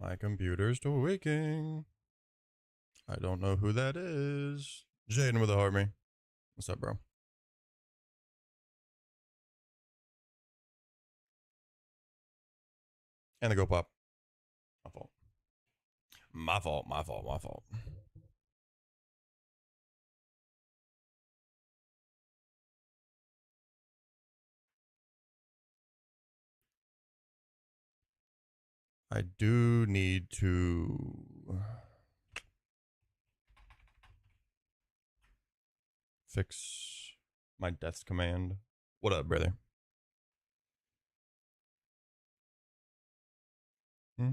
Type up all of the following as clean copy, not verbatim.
My computer's tweaking. I don't know who that is. Jaden with a heart me. What's up, bro? And the go pop. My fault. My fault. My fault. My fault. I do need to fix my death command. What up, brother? I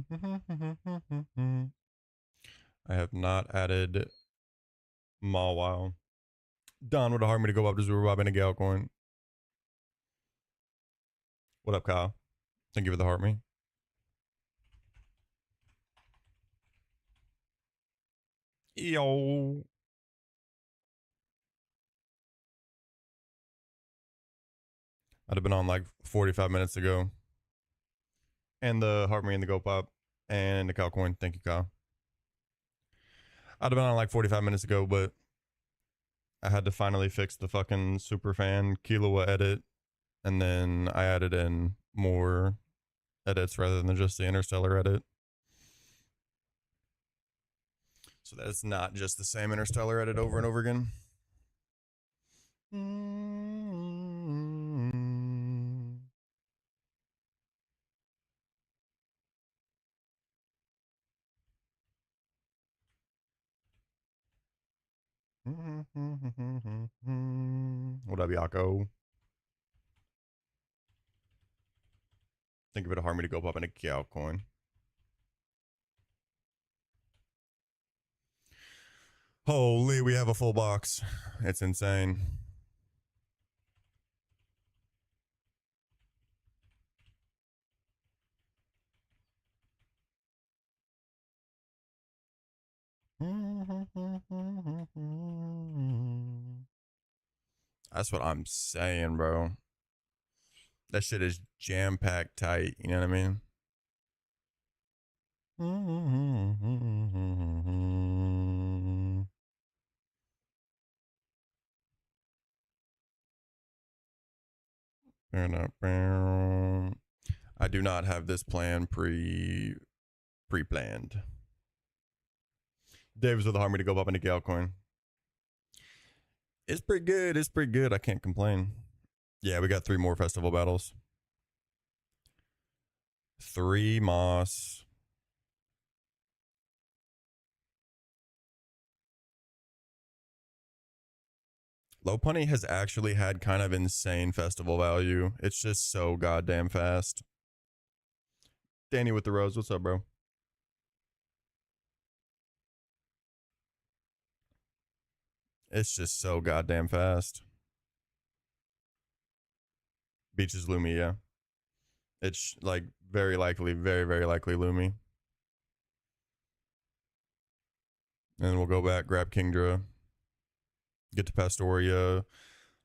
have not added Mawile. Don would have hard me to go up to Zuru Bob and a Gale coin. What up, Kyle? Thank you for the heart me. Yo. I'd have been on like 45 minutes ago. And the heart me and the go pop and the Kyle coin. Thank you, Kyle. I'd have been on like 45 minutes ago, but I had to finally fix the fucking superfan Killua edit. And then I added in more edits rather than just the interstellar edit. So that it's not just the same interstellar edit over and over again. What up, Yako? Think of it a hard me to go up in a cow coin. Holy, we have a full box. It's insane. That's what I'm saying, bro. That shit is jam-packed tight. You know what I mean? I do not have this plan pre-planned. Dave's with the harmony to go up into Gale coin. It's pretty good. It's pretty good. I can't complain. Yeah, we got 3 more festival battles. 3 moss. Low Punny has actually had kind of insane festival value. It's just so goddamn fast. Danny with the rose. What's up, bro? It's just so goddamn fast. Beaches Lumi, yeah. It's like very likely, very likely Lumi. And then we'll go back, grab Kingdra, get to Pastoria,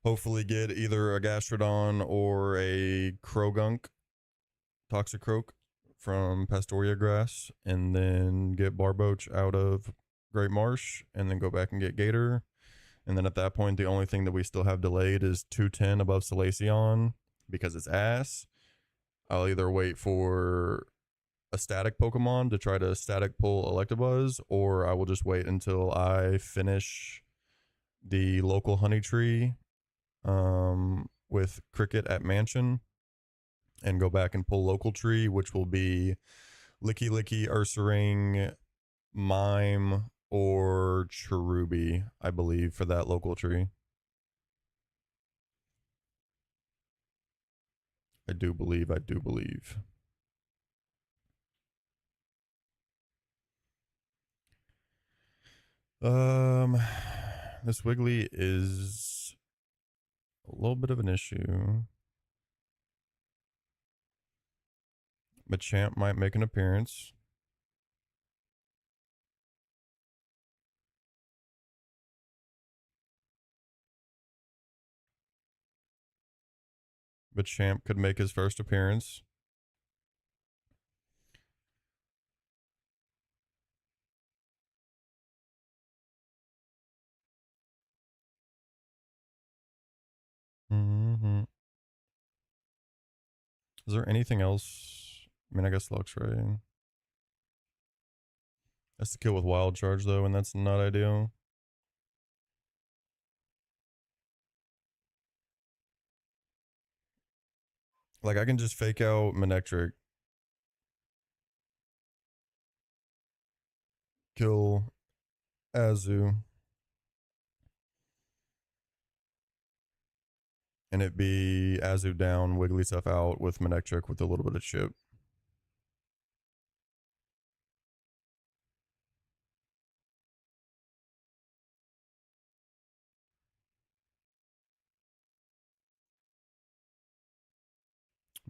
hopefully get either a Gastrodon or a Krogunk, Toxic Croak from Pastoria Grass, and then get Barboach out of Great Marsh, and then go back and get Gator. And then at that point, the only thing that we still have delayed is 210 above Salacion because it's ass. I'll either wait for a static Pokemon to try to static pull Electabuzz, or I will just wait until I finish the local honey tree with Cricket at Mansion and go back and pull local tree, which will be Licky Licky, Ursaring, Mime, or Cherubi, I believe, for that local tree. I do believe. This Wiggly is a little bit of an issue. Machamp might make an appearance. Machamp could make his first appearance. Mm-hmm. Is there anything else? I mean, I guess Luxray. That's the kill with Wild Charge, though, and that's not ideal. Like, I can just fake out Manectric, kill Azu, and it be Azu down, Wiggly stuff out with Manectric with a little bit of chip.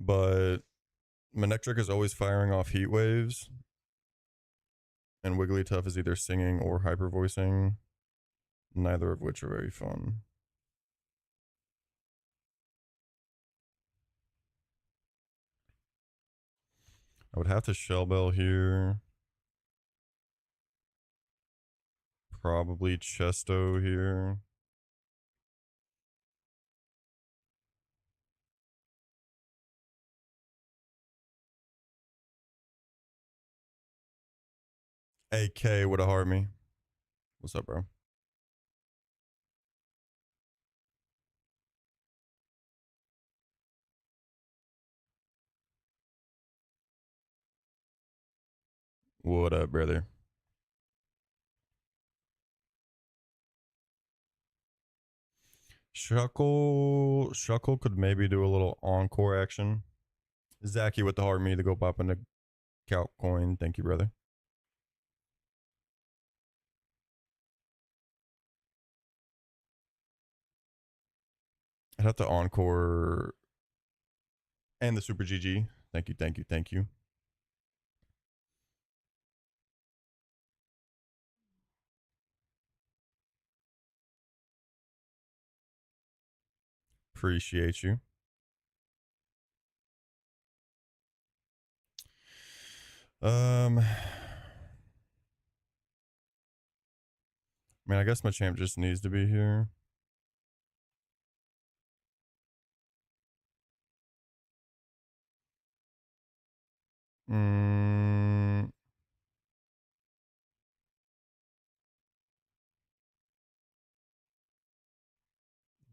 But Manectric is always firing off heat waves, and Wigglytuff is either singing or hyper voicing, neither of which are very fun. I would have to Shell Bell here. Probably Chesto here. AK would have heart me. What's up, bro? What up, brother? Shuckle could maybe do a little encore action. Zachy with the heart me to go pop in the calc coin. Thank you, brother. I'd have to encore and the super GG. Thank you, thank you, thank you. Appreciate you. I mean, I guess my champ just needs to be here.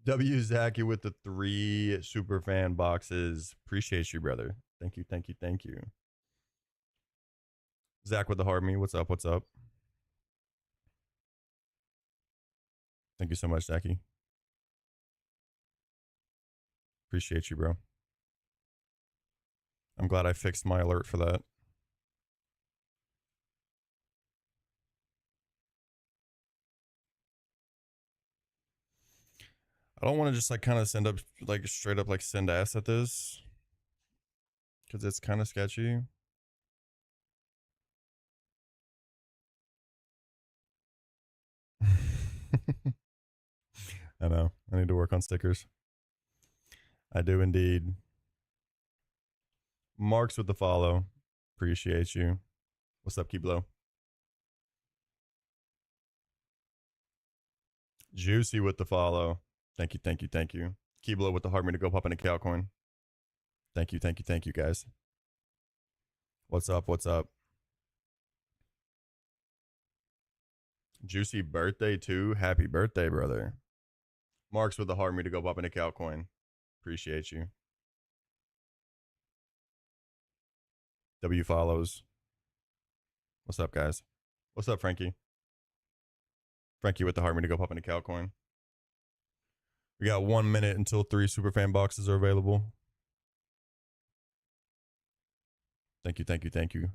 W Zachy with the 3 super fan boxes. Appreciate you, brother. Thank you, thank you, thank you. Zach with the heart me. What's up? What's up? Thank you so much, Zachy. Appreciate you, bro. I'm glad I fixed my alert for that. I don't want to just like kind of send up like straight up like send ass at this because it's kind of sketchy. I know. I need to work on stickers. I do indeed. Marks with the follow. Appreciate you. What's up, Kiblo? Juicy with the follow. Thank you, thank you, thank you. Kiblo with the heart me to go pop in a cow coin. Thank you, thank you, thank you, guys. What's up? What's up? Juicy birthday too. Happy birthday, brother. Marks with the heart me to go pop in a cow coin. Appreciate you. W follows. What's up, guys? What's up, Frankie? Frankie with the heart me to go pop in a cow coin. We got 1 minute until 3 superfan boxes are available. Thank you, thank you, thank you.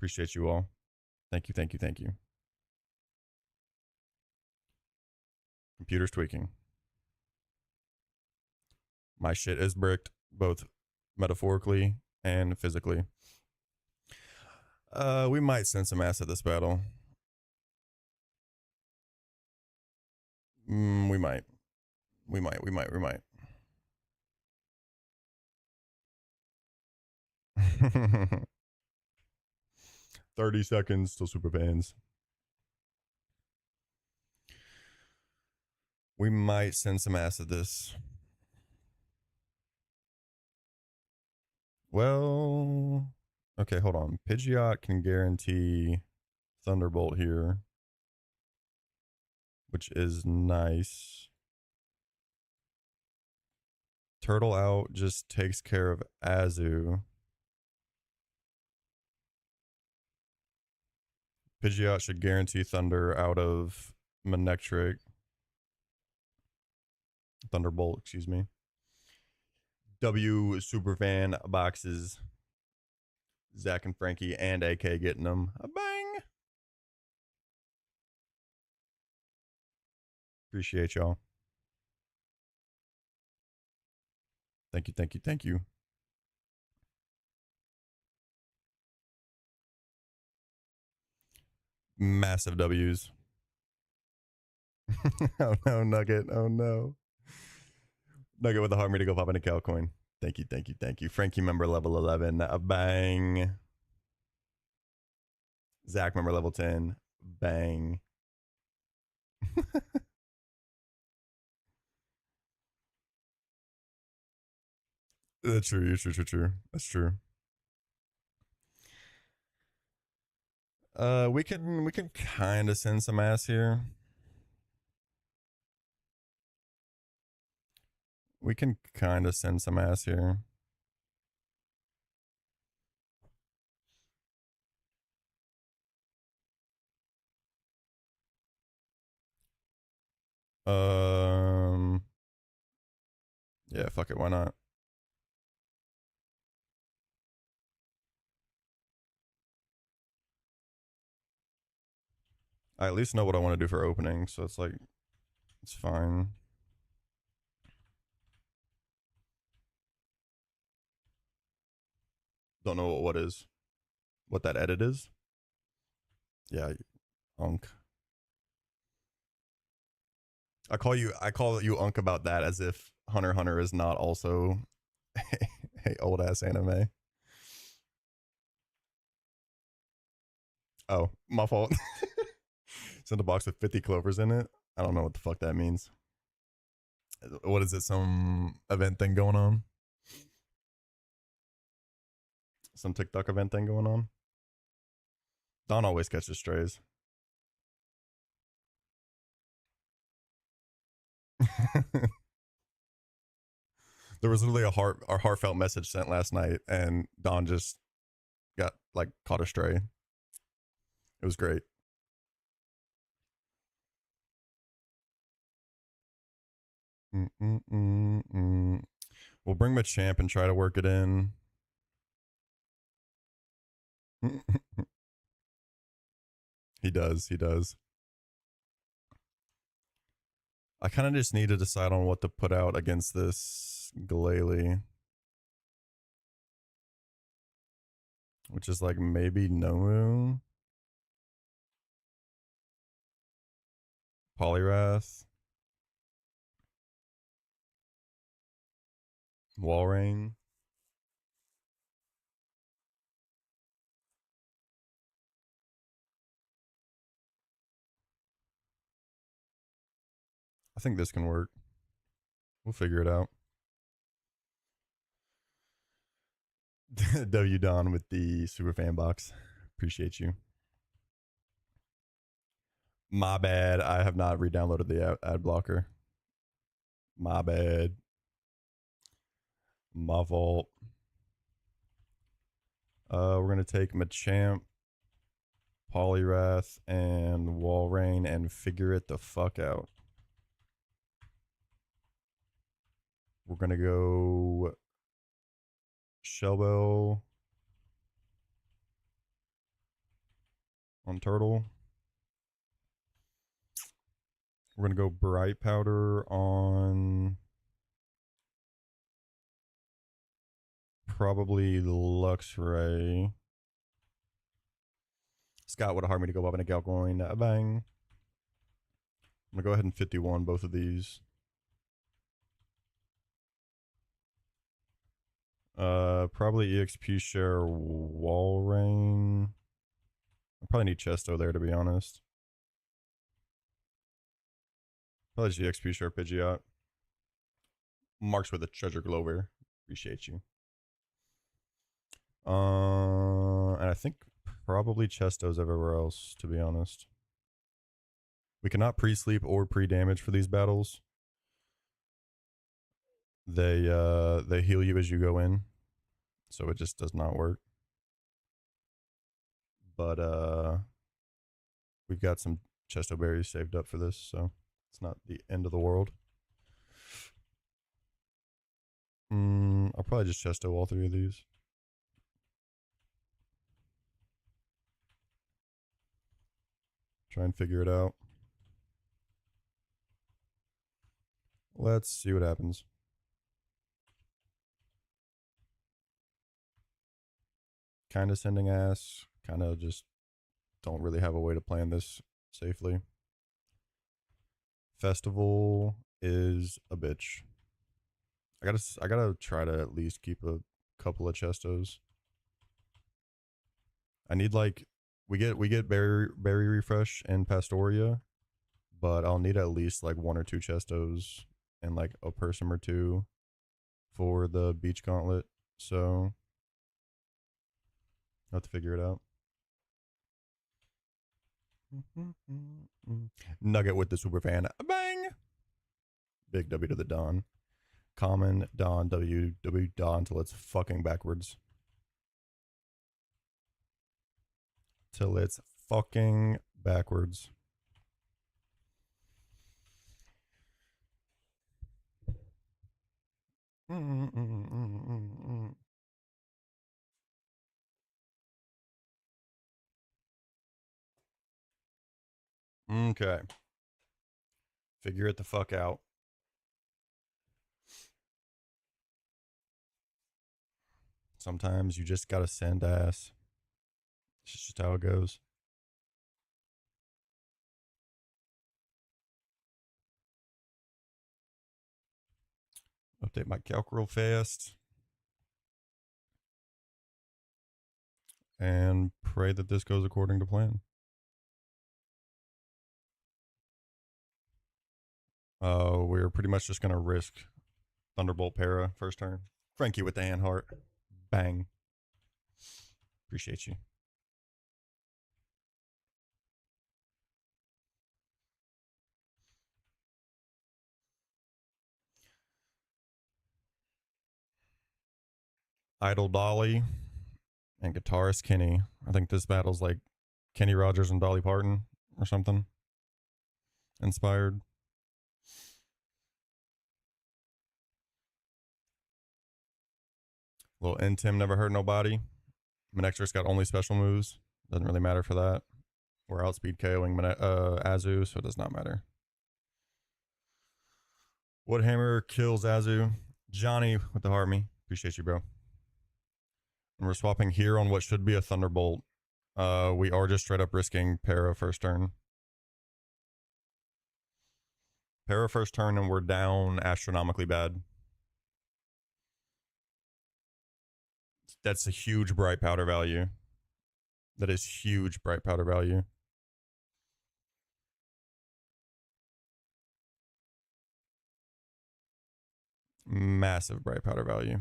Appreciate you all. Thank you, thank you, thank you. Computer's tweaking. My shit is bricked, both metaphorically and physically. We might send some ass at this battle. We might. We might. 30 seconds till super fans. We might send some ass at this. Well, okay, hold on. Pidgeot can guarantee Thunderbolt here, which is nice. Turtle out just takes care of Azu. Pidgeot should guarantee Thunder out of Manectric. Thunderbolt, excuse me. W Superfan boxes. Zach and Frankie and AK getting them. A bang. Appreciate y'all. Thank you, thank you, thank you. Massive W's. Oh no, Nugget. Oh no. Nugget with the heart me to go pop in a cow coin. Thank you, thank you, thank you. Frankie member level 11. A bang. Zach member level 10. Bang. That's true, true. That's true. We can kind of send some ass here. We can kind of send some ass here. Yeah, fuck it, why not? I at least know what I want to do for opening, so it's like, it's fine. Don't know what is. What that edit is? Yeah, Unk. I call you Unk about that as if Hunter x Hunter is not also a old ass anime. Oh, my fault. Send a box with 50 clovers in it. I don't know what the fuck that means. What is it? Some event thing going on? Some TikTok event thing going on? Don always catches strays. There was literally a heartfelt message sent last night, and Don just got like caught a stray. It was great. We'll bring Machamp and try to work it in. He does. He does. I kind of just need to decide on what to put out against this Glalie. Which is like maybe Nomu. Poliwrath. Walrein. I think this can work. We'll figure it out. W Don with the super fan box. Appreciate you. My bad. I have not re-downloaded the ad blocker. My bad. My fault. We're gonna take Machamp, Poliwrath, and Walrein and figure it the fuck out. We're gonna go Shelbo, on turtle. We're going to go bright powder on probably Luxray. Scott would have harmed me to go up in a Galcoin. Bang. I'm going to go ahead and 51 both of these. Probably EXP share Walrein. I probably need Chesto there, to be honest. Probably just EXP share Pidgeot. Marks with a treasure glover. Appreciate you. And I think probably Chesto's everywhere else, to be honest. We cannot pre-sleep or pre-damage for these battles. They heal you as you go in, so it just does not work. But we've got some Chesto berries saved up for this, so it's not the end of the world. I'll probably just Chesto all three of these. Try and figure it out. Let's see what happens. Kind of sending ass. Kind of just don't really have a way to plan this safely. Festival is a bitch. I gotta try to at least keep a couple of Chestos. I need like we get berry refresh and Pastoria, but I'll need at least like 1 or 2 Chestos and like a person or two for the beach gauntlet. So I'll have to figure it out. Nugget with the super fan. Bang! Big W to the Don. Common Don W Don until it's fucking backwards. Till it's fucking backwards. Okay. Figure it the fuck out. Sometimes you just gotta send ass. It's just how it goes. Update my calc real fast. And pray that this goes according to plan. We're pretty much just gonna risk Thunderbolt Para first turn. Frankie with the hand heart. Bang. Appreciate you. Idol Dolly and guitarist Kenny. I think this battle's like Kenny Rogers and Dolly Parton or something. Inspired. Little N-Tim never hurt nobody. Manectrix got only special moves. Doesn't really matter for that. We're outspeed KOing Azu, so it does not matter. Woodhammer kills Azu. Johnny with the Harmy. Appreciate you, bro. And we're swapping here on what should be a Thunderbolt. We are just straight up risking Para first turn. Para first turn and we're down astronomically bad. That's a huge bright powder value. That is huge bright powder value. Massive bright powder value.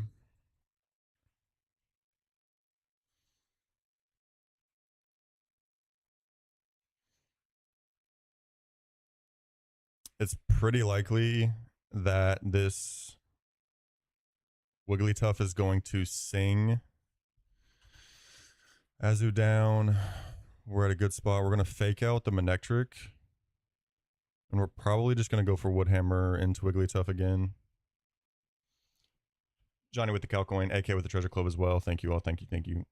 It's pretty likely that this Wigglytuff is going to sing Azu down. We're at a good spot. We're going to fake out the Manectric. And we're probably just going to go for Woodhammer into Wigglytuff again. Johnny with the Calcoin, AK with the Treasure Club as well. Thank you all. Thank you. Thank you.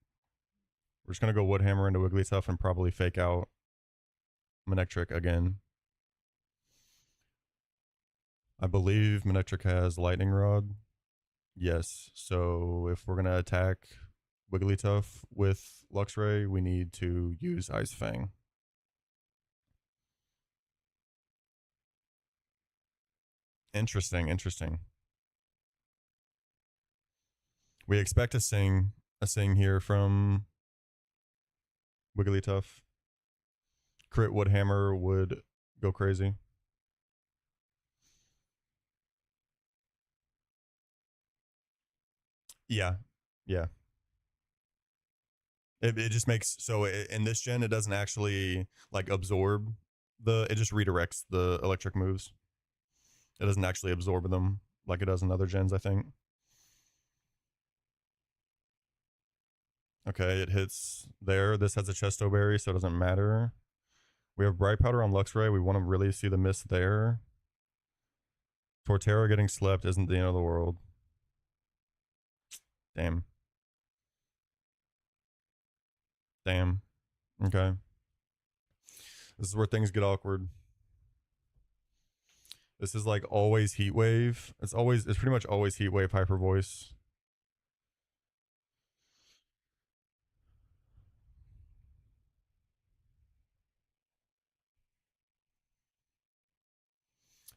We're just gonna go Woodhammer into Wigglytuff and probably fake out Manectric again. I believe Manectric has Lightning Rod. Yes, so if we're gonna attack Wigglytuff with Luxray, we need to use Ice Fang. Interesting, interesting. We expect a sing here from Wigglytuff. Crit Woodhammer would go crazy. Yeah, yeah. It just makes so in this gen it doesn't actually like absorb the. It just redirects the electric moves. It doesn't actually absorb them like it does in other gens, I think. Okay, it hits there. This has a Chesto Berry, so it doesn't matter. We have Bright Powder on Luxray. We want to really see the miss there. Torterra getting slept isn't the end of the world. Damn. Damn. Okay. This is where things get awkward. This is like always Heat Wave. It's pretty much always Heat Wave Hyper Voice.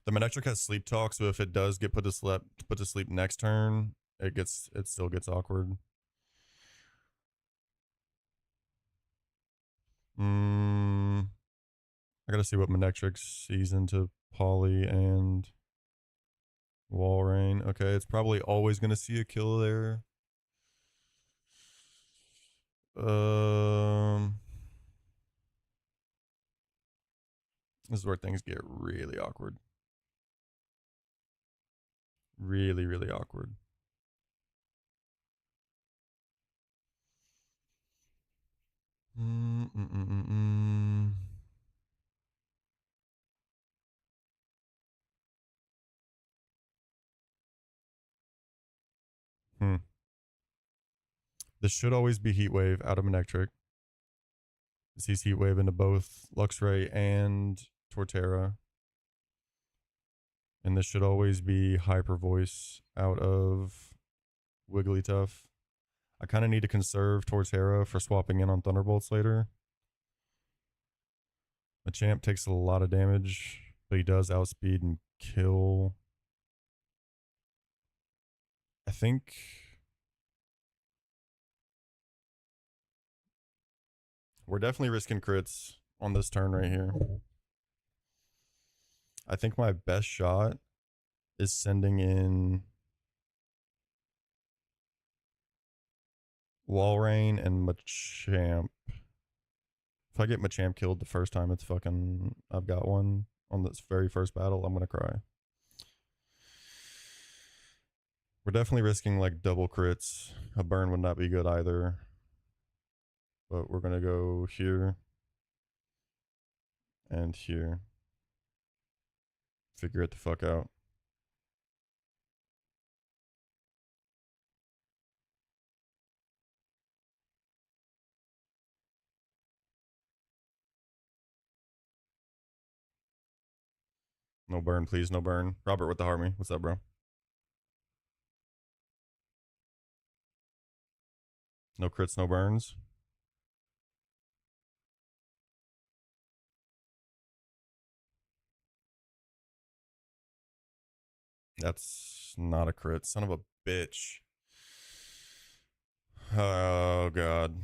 The Manectric has Sleep Talk, so if it does get put to sleep next turn, it still gets awkward. I gotta see what Manectric sees into Poly and Walrein. Okay, it's probably always gonna see a kill there. This is where things get really awkward. Really, really awkward. This should always be Heat Wave out of Manectric. This sees Heat Wave into both Luxray and Torterra. And this should always be Hyper Voice out of Wigglytuff. I kind of need to conserve Torterra for swapping in on Thunderbolts later. Machamp takes a lot of damage, but he does outspeed and kill. I think we're definitely risking crits on this turn right here. I think my best shot is sending in Walrein and Machamp. If I get Machamp killed the first time, it's fucking. I've got one on this very first battle. I'm gonna cry. We're definitely risking like double crits. A burn would not be good either. But we're gonna go here and here. Figure it the fuck out. No burn, please. No burn. Robert with the Harmony. What's up, bro? No crits, no burns. That's not a crit. Son of a bitch. Oh, God.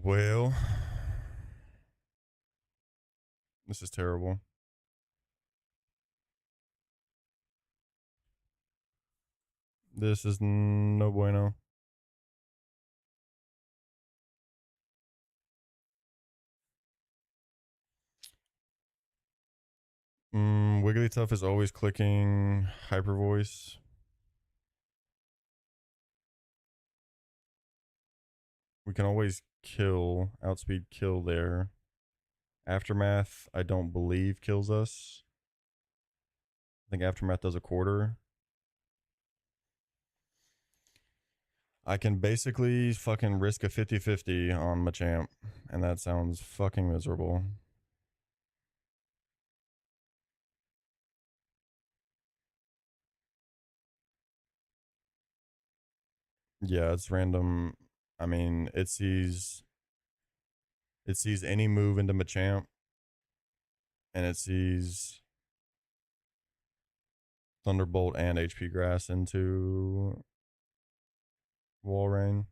Well, this is terrible. This is no bueno. Wigglytuff is always clicking Hyper Voice. We can always kill, outspeed kill there. Aftermath, I don't believe kills us. I think Aftermath does a quarter. I can basically fucking risk a 50-50 on Machamp, and that sounds fucking miserable. Yeah, it's random. I mean, it sees any move into Machamp, and it sees Thunderbolt and HP Grass into Walrein.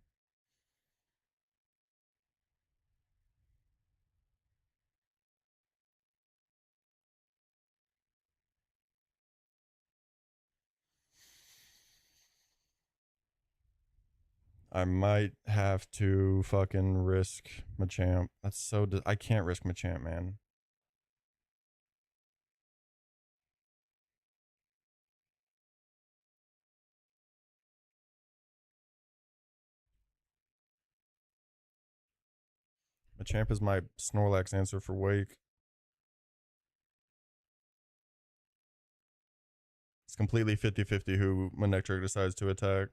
I might have to fucking risk Machamp. That's so. I can't risk Machamp, man. Machamp is my Snorlax answer for Wake. It's completely 50-50 who Manectric decides to attack.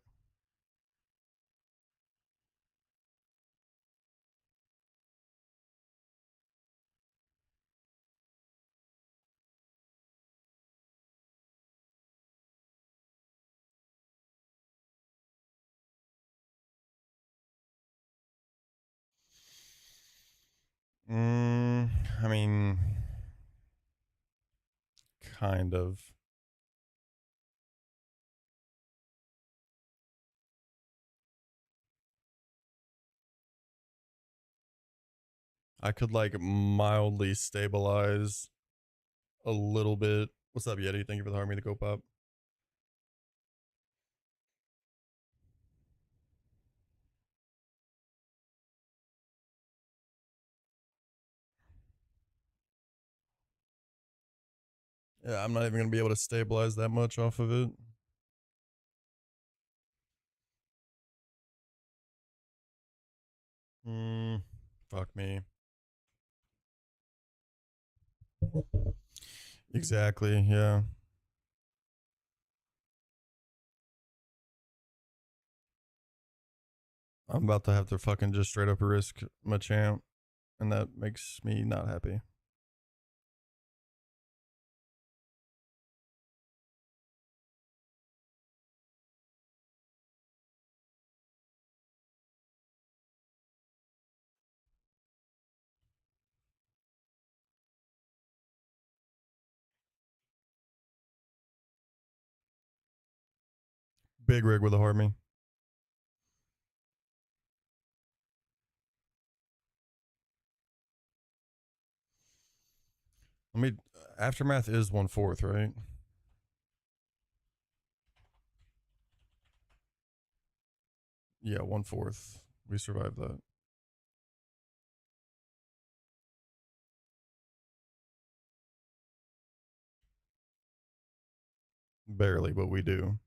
I mean, kind of. I could like mildly stabilize a little bit. What's up, Yeti? Thank you for the harmony to go pop. Yeah, I'm not even gonna be able to stabilize that much off of it. Fuck me. Exactly. Yeah. I'm about to have to fucking just straight up risk Machamp, and that makes me not happy. Big rig with a harmony. Let me. Aftermath is 1/4, right? Yeah, 1/4. We survived that. Barely, but we do.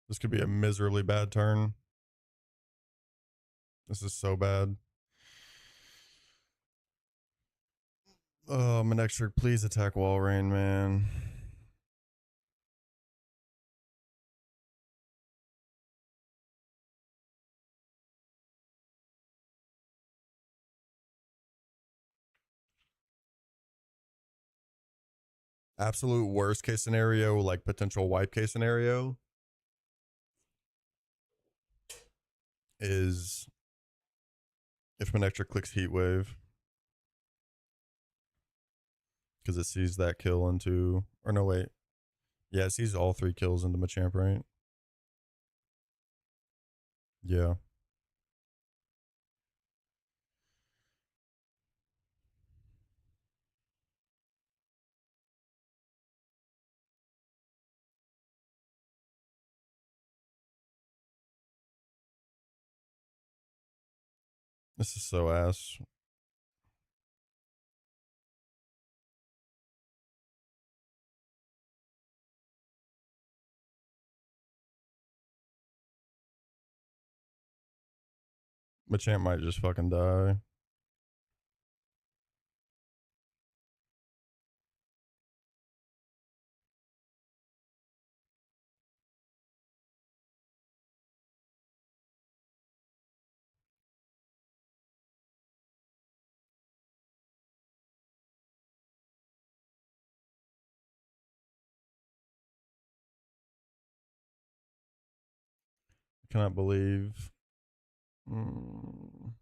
This could be a miserably bad turn. This is so bad. Oh, Manectric, please attack Walrein, man. Absolute worst case scenario, like potential wipe case scenario, is if Manectra clicks Heat Wave. Because it sees that kill into. Or no, wait. Yeah, it sees all 3 kills into Machamp, right? Yeah. This is so ass. Machamp might just fucking die. I cannot believe. Mm.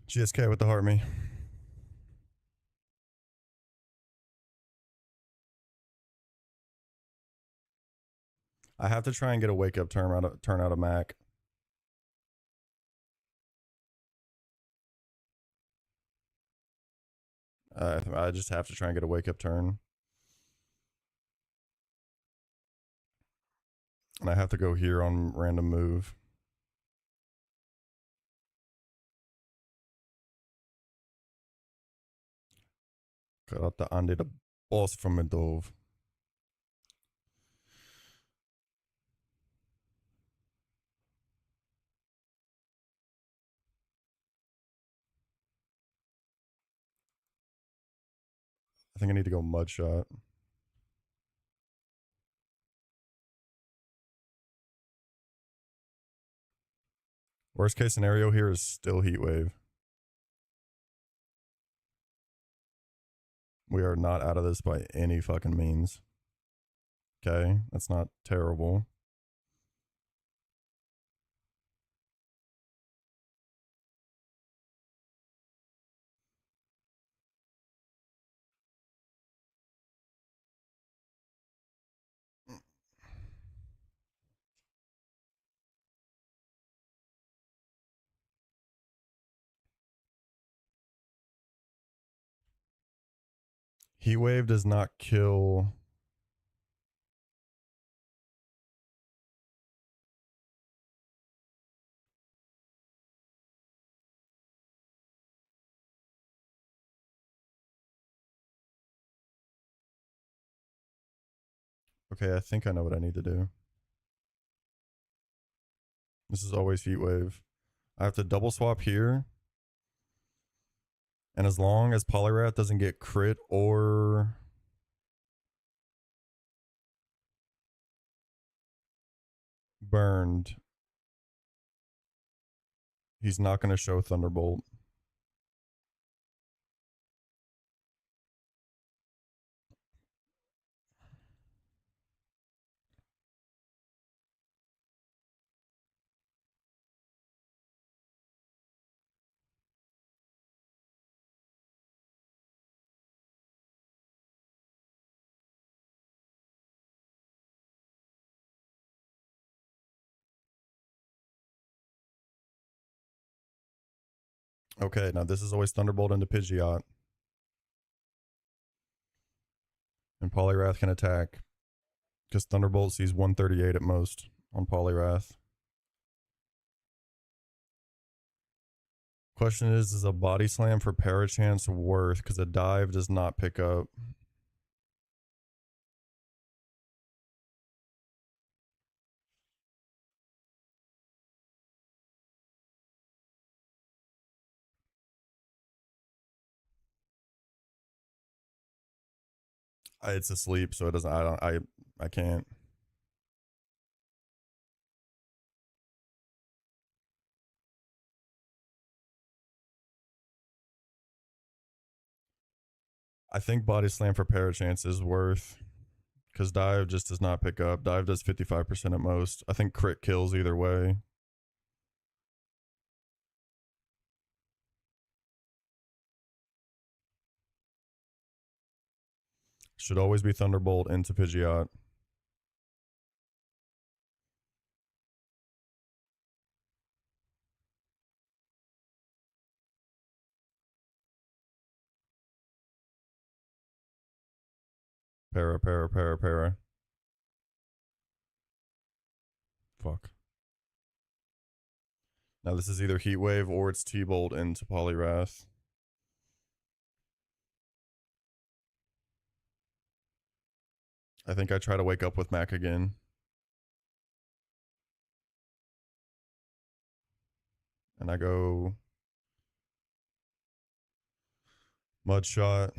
GSK with the heart me. I have to try and get a wake up turn out of Mac. I just have to try and get a wake up turn. And I have to go here on random move. Karata ande de boss from Medov. I think I need to go mud shot. Worst case scenario here is still heat wave. We are not out of this by any fucking means. Okay, that's not terrible. Heat wave does not kill. Okay, I think I know what I need to do. This is always heat wave. I have to double swap here. And as long as Poliwrath doesn't get crit or burned, he's not going to show Thunderbolt. Okay, now this is always Thunderbolt into Pidgeot. And Poliwrath can attack. Because Thunderbolt sees 138 at most on Poliwrath. Question is a Body Slam for Parachance worth? Because a dive does not pick up. It's asleep, so it doesn't. I can't. I think Body Slam for Parachance is worth, because Dive just does not pick up. Dive does 55% at most. I think crit kills either way. Should always be Thunderbolt into Pidgeot. Para. Fuck. Now this is either Heat Wave or it's T-Bolt into Poliwrath. I think I try to wake up with Mac again. And I go Mud Shot.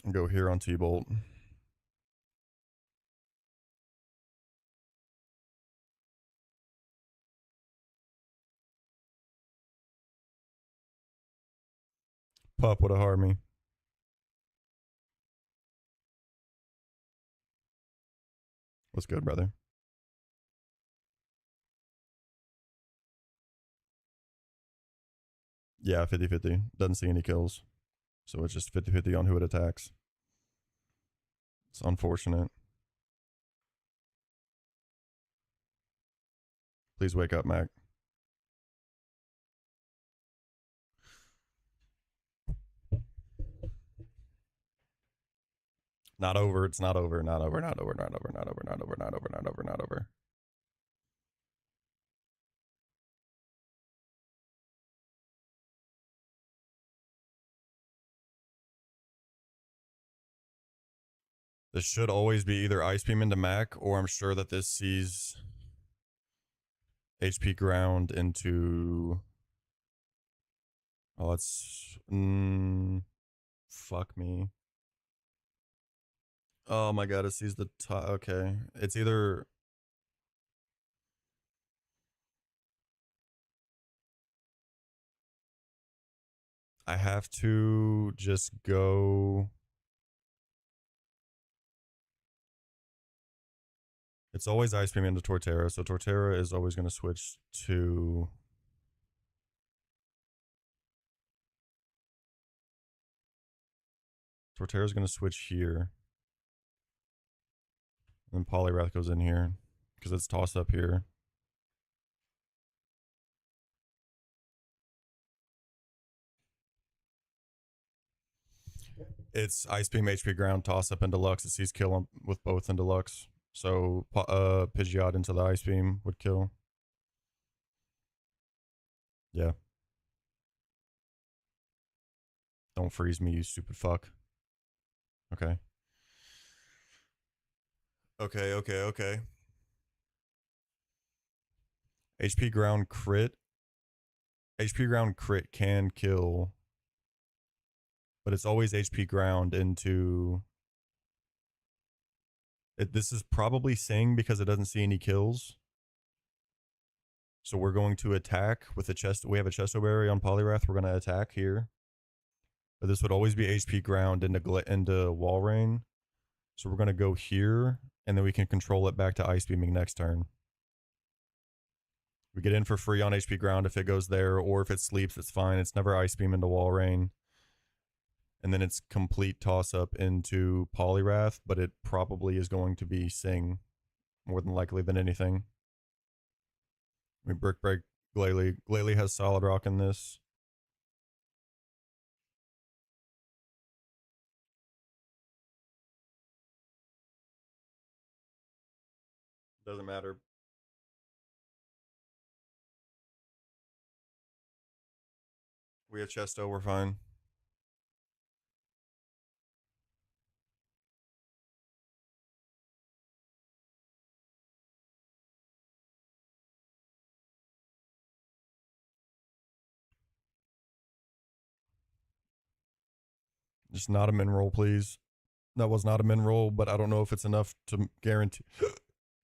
And go here on T-Bolt. Pup would have harmed me. What's good, brother? Yeah, 50-50. Doesn't see any kills. So it's just 50-50 on who it attacks. It's unfortunate. Please wake up, Mac. Not over. It's not over. Not over. Not over. Not over. Not over. Not over. Not over. Not over. Not over. This should always be either Ice Beam into Mac, or I'm sure that this sees HP Ground into. Oh, that's. Fuck me. Oh my god, it sees the top. Okay. It's either. I have to just go. It's always Ice Beam into Torterra, so Torterra is always going to switch to. Torterra's going to switch here. And Poliwrath goes in here because it's toss up here. It's Ice Beam, HP Ground, toss up, and Deluxe. It sees kill with both in Deluxe. So Pidgeot into the Ice Beam would kill. Yeah. Don't freeze me, you stupid fuck. Okay. Okay. HP Ground crit. HP Ground crit can kill, but it's always HP Ground into. This is probably Sing because it doesn't see any kills. So we're going to attack with the chest. We have a Chesto Berry on Poliwrath. We're going to attack here. But this would always be HP Ground into Walrein. So we're going to go here, and then we can control it back to Ice Beaming next turn. We get in for free on HP Ground if it goes there, or if it sleeps, it's fine. It's never Ice Beam into Walrein. And then it's complete toss-up into Poliwrath, but it probably is going to be Sing more than likely than anything. We brick break Glalie. Glalie has solid rock in this. Doesn't matter. We have Chesto, we're fine. Just not a min roll, please. That was not a min roll, but I don't know if it's enough to guarantee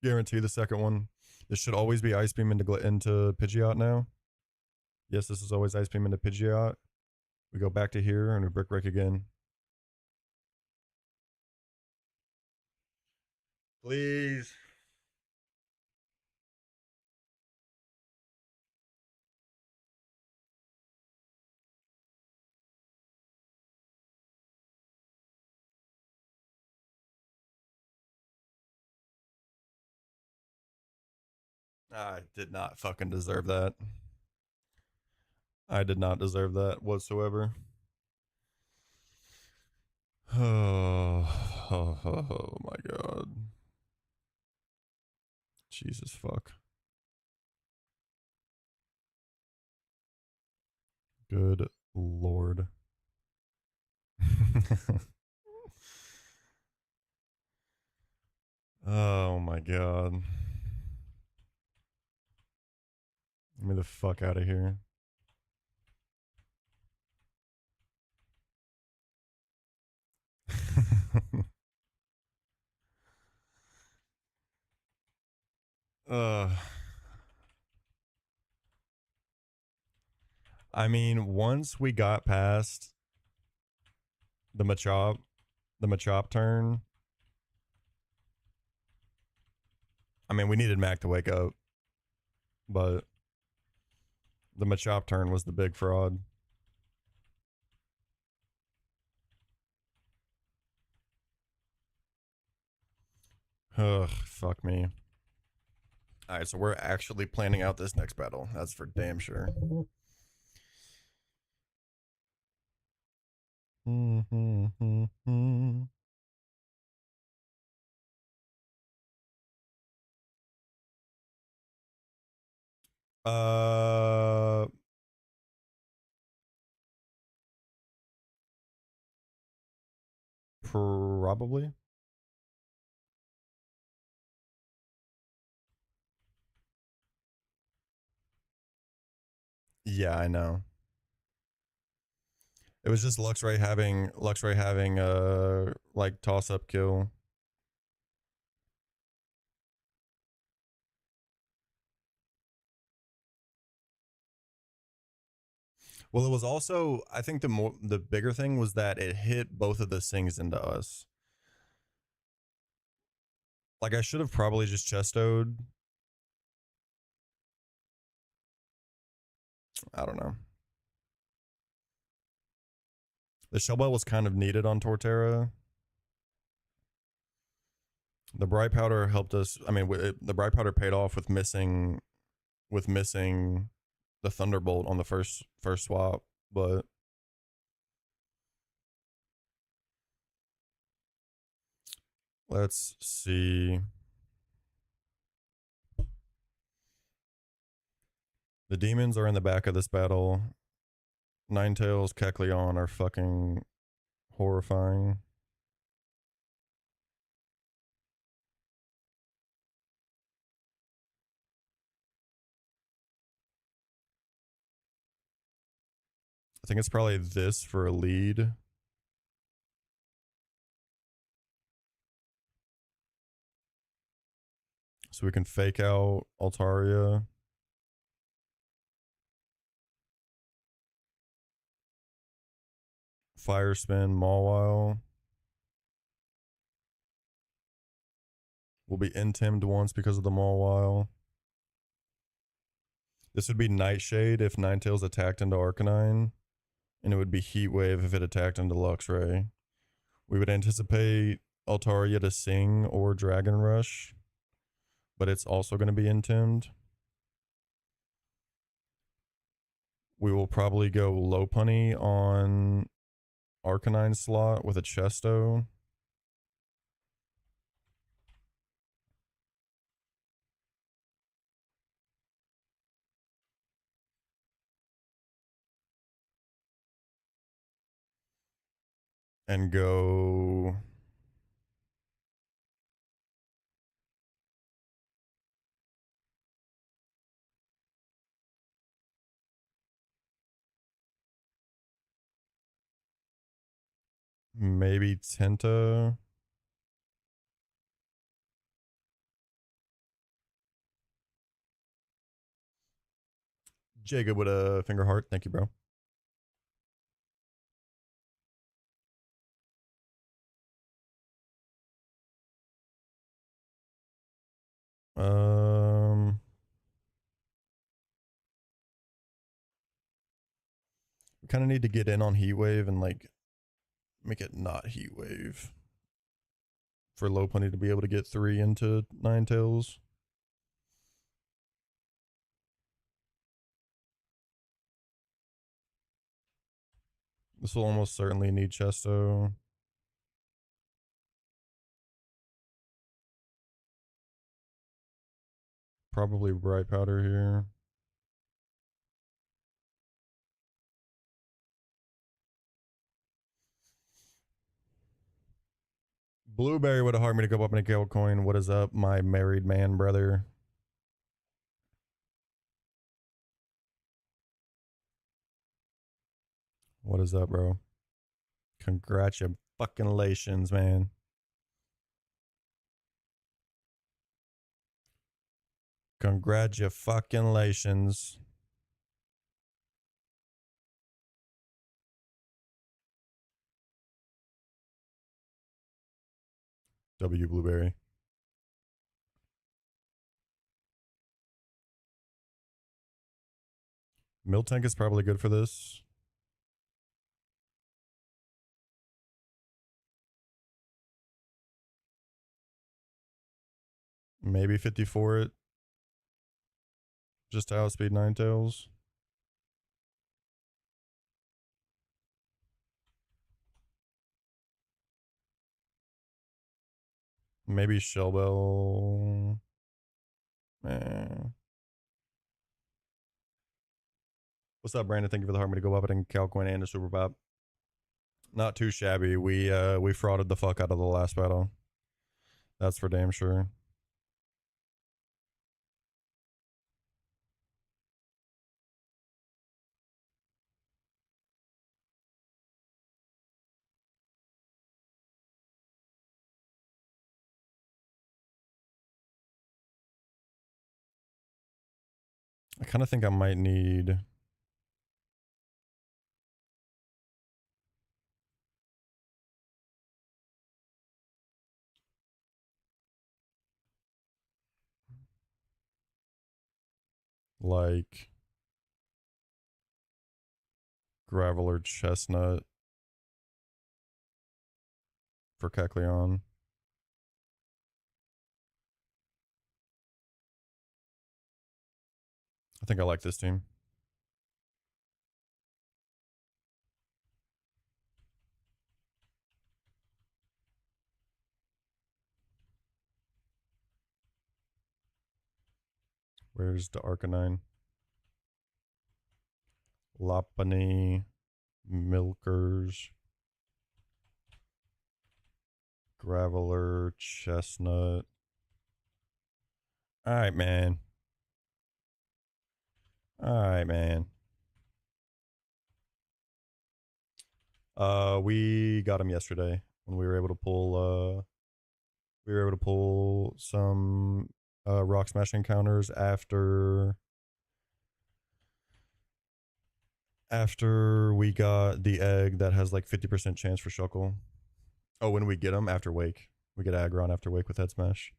guarantee the second one. This should always be Ice Beam into Pidgeot now. Yes, this is always Ice Beam into Pidgeot. We go back to here and we brick break again. Please. I did not fucking deserve that. I did not deserve that whatsoever. Oh, my god. Jesus fuck. Good lord. Oh my god. Get me the fuck out of here. I mean, once we got past the Machop turn, I mean, we needed Mac to wake up, but the Machop turn was the big fraud. Ugh, fuck me. Alright, so we're actually planning out this next battle. That's for damn sure. Probably. Yeah, I know. It was just Luxray having like toss up kill. Well, it was also, I think the bigger thing was that it hit both of the Sings into us. Like I should have probably just chestoed. I don't know. The Shellbell was kind of needed on Torterra. The Bright Powder helped us. I mean, the Bright Powder paid off with missing the Thunderbolt on the first swap, but let's see. The demons are in the back of this battle. Ninetales, Kecleon are fucking horrifying. I think it's probably this for a lead. So we can fake out Altaria. Fire Spin, Mawile. We'll be intimed once because of the Mawile. This would be Nightshade if Ninetales attacked into Arcanine. And it would be Heat Wave if it attacked into Luxray. We would anticipate Altaria to Sing or Dragon Rush. but it's also going to be intimed. We will probably go low punny on Arcanine slot with a Chesto. And go maybe Tenta. Jacob with a finger heart. Thank you, bro. We kind of need to get in on Heat Wave and like make it not Heat Wave for low punny to be able to get 3 into Ninetales. This will almost certainly need Chesto. Probably Bright Powder here. Blueberry would have hard me to go up in a Gale Coin. What is up, my married man brother? What is up, bro? Congratulations, man. Congratulations. W Blueberry. Miltank is probably good for this. Maybe 54 it. Just to outspeed Ninetales. Maybe Shellbell. What's up, Brandon? Thank you for the hard me to go up and Calcoin and a Super Pop. Not too shabby. We frauded the fuck out of the last battle. That's for damn sure. I kind of think I might need like Gravel or Chestnut for Kecleon. I think I like this team. Where's the Arcanine? Lopunny, Milkers, Graveler, Chestnut. All right, man. All right, man. We got him yesterday when we were able to pull some rock smash encounters after we got the egg that has like 50% chance for Shuckle. Oh, when we get him after Wake. We get Aggron after Wake with Head Smash.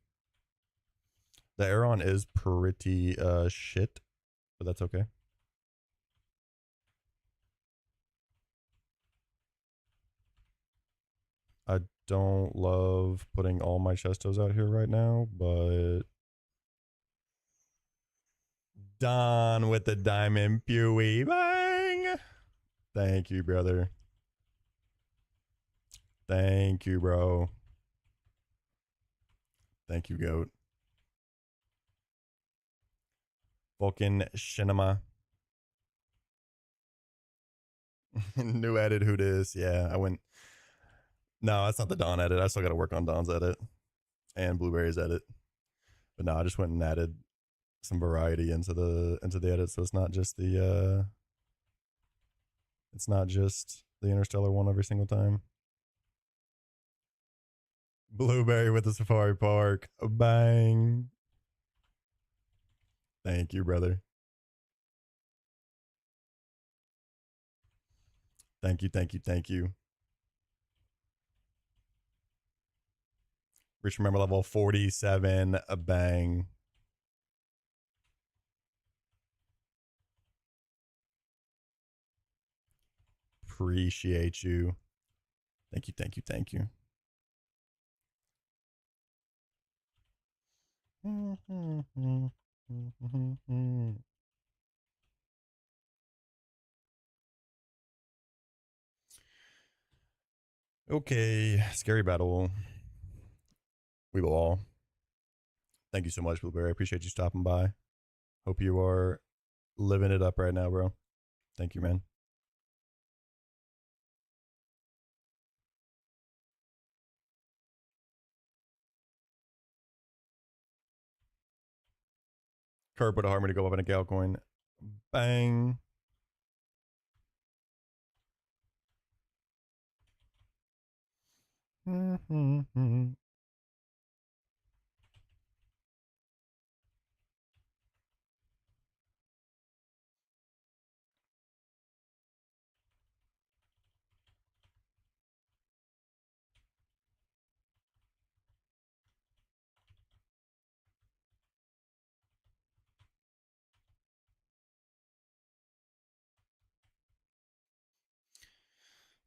The Aeron is pretty shit, but that's okay. I don't love putting all my Chestos out here right now, but Don with the diamond pewy. Bang! Thank you, brother. Thank you, bro. Thank you, goat. Vulcan Shinema. New edit, who dis? Yeah, I went. No, that's not the Dawn edit. I still got to work on Dawn's edit and Blueberry's edit. But no, I just went and added some variety into the edit, so it's not just the Interstellar one every single time. Blueberry with the Safari Park. Bang. Thank you, brother. Thank you, thank you, thank you. Reach remember level 47. A bang. Appreciate you. Thank you, thank you, thank you. Okay, scary battle. We will all. Thank you so much, Blueberry. I appreciate you stopping by. Hope you are living it up right now, bro. Thank you, man. Kurt put a harmony to go up in a Gal coin. Bang.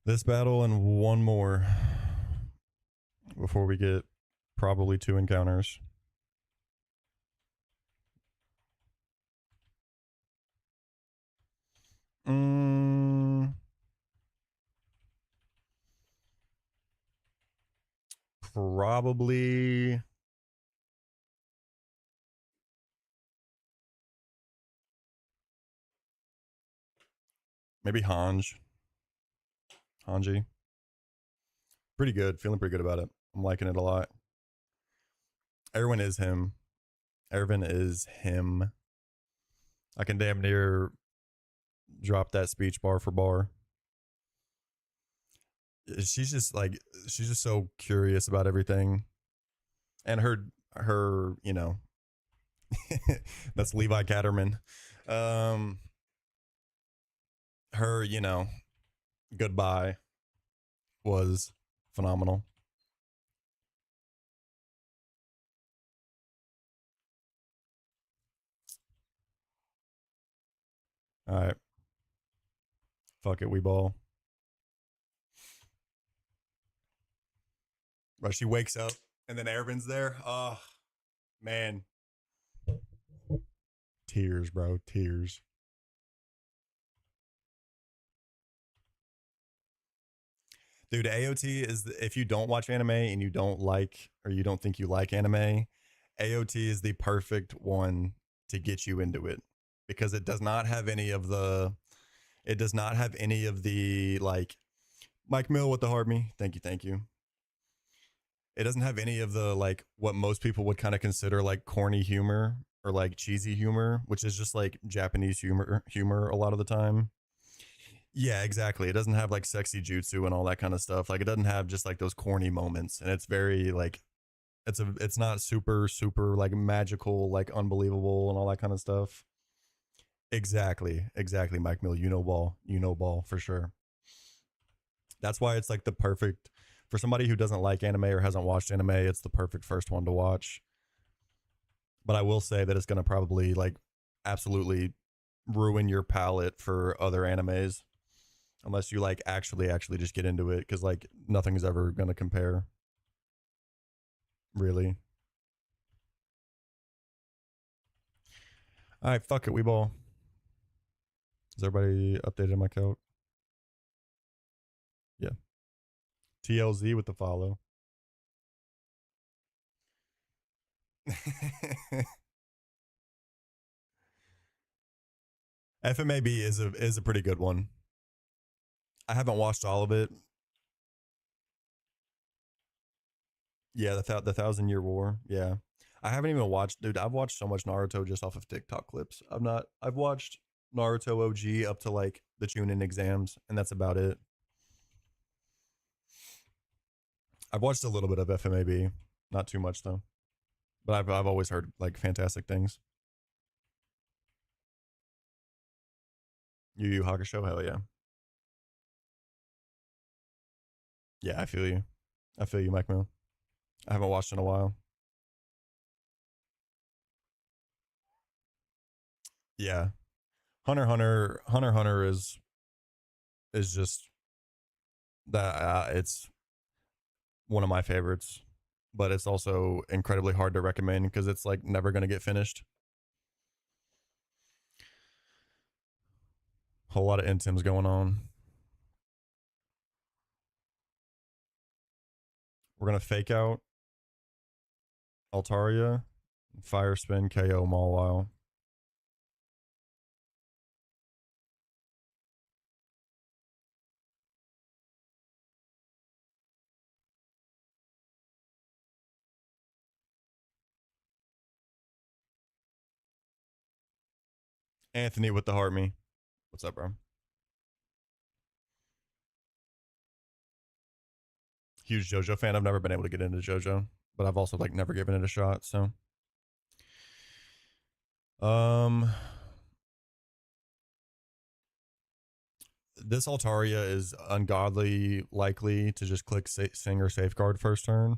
This battle and one more before we get probably 2 encounters. Probably maybe Hanji. Pretty good. Feeling pretty good about it. I'm liking it a lot. Erwin is him. Erwin is him. I can damn near drop that speech bar for bar. She's just so curious about everything. And her, you know, that's Levi Catterman. Her, you know, goodbye was phenomenal. All right. Fuck it, we ball. But she wakes up and then Ervin's there. Oh, man. Tears, bro. Tears. Dude, AOT is if you don't watch anime and you don't like or you don't think you like anime, AOT is the perfect one to get you into it because it does not have any of the like Mike Mill with the hard me. Thank you. It doesn't have any of the like what most people would kind of consider like corny humor or like cheesy humor, which is just like Japanese humor a lot of the time. Yeah, exactly. It doesn't have like sexy jutsu and all that kind of stuff. Like it doesn't have just like those corny moments, and it's very like it's not super like magical, like unbelievable and all that kind of stuff. Exactly, Mike Mill, you know ball for sure. That's why it's like the perfect for somebody who doesn't like anime or hasn't watched anime. It's the perfect first one to watch. But I will say that it's gonna probably like absolutely ruin your palate for other animes unless you like actually just get into it because like nothing's ever gonna compare really. All right, fuck it, we ball. Is everybody updated my count? Yeah. TLZ with the follow. FMAB is a pretty good one. I haven't watched all of it. Yeah, the 1,000 Year War. Yeah, I haven't even watched. Dude, I've watched so much Naruto just off of TikTok clips. I've watched Naruto OG up to like the Chunin exams, and that's about it. I've watched a little bit of FMAB, not too much though. But I've always heard like fantastic things. Yu Yu Hakusho, hell yeah. Yeah, I feel you. I feel you, Mike Mill. I haven't watched in a while. Yeah, Hunter is just that. It's one of my favorites, but it's also incredibly hard to recommend because it's like never gonna get finished. Whole lot of intims going on. We're gonna fake out Altaria, fire spin KO Mawile. Anthony with the heart me. What's up, bro? Huge JoJo fan. I've never been able to get into JoJo, but I've also like never given it a shot. So, um, this Altaria is ungodly likely to just click Sing or Safeguard first turn.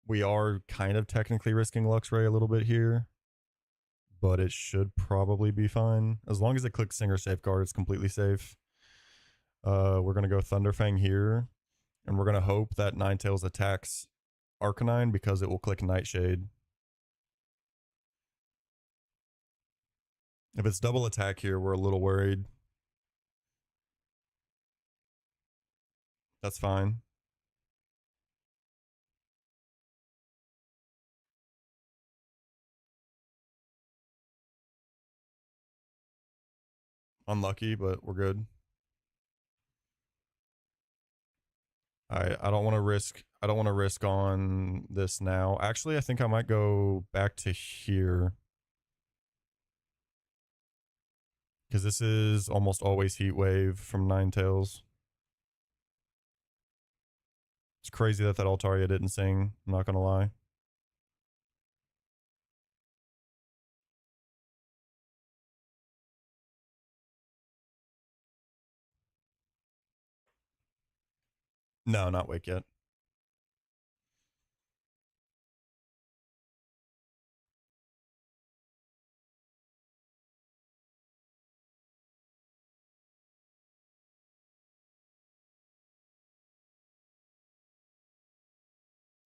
We are kind of technically risking Luxray a little bit here, but it should probably be fine. As long as it clicks Sing or Safeguard, it's completely safe. We're going to go Thunderfang here, and we're going to hope that Ninetales attacks Arcanine because it will click Nightshade. If it's double attack here, we're a little worried. That's fine. Unlucky, but we're good. I don't want to risk. I don't want to risk on this now. Actually, I think I might go back to here because this is almost always Heat Wave from Ninetales. It's crazy that Altaria didn't sing. I'm not gonna lie. No, not Wake yet.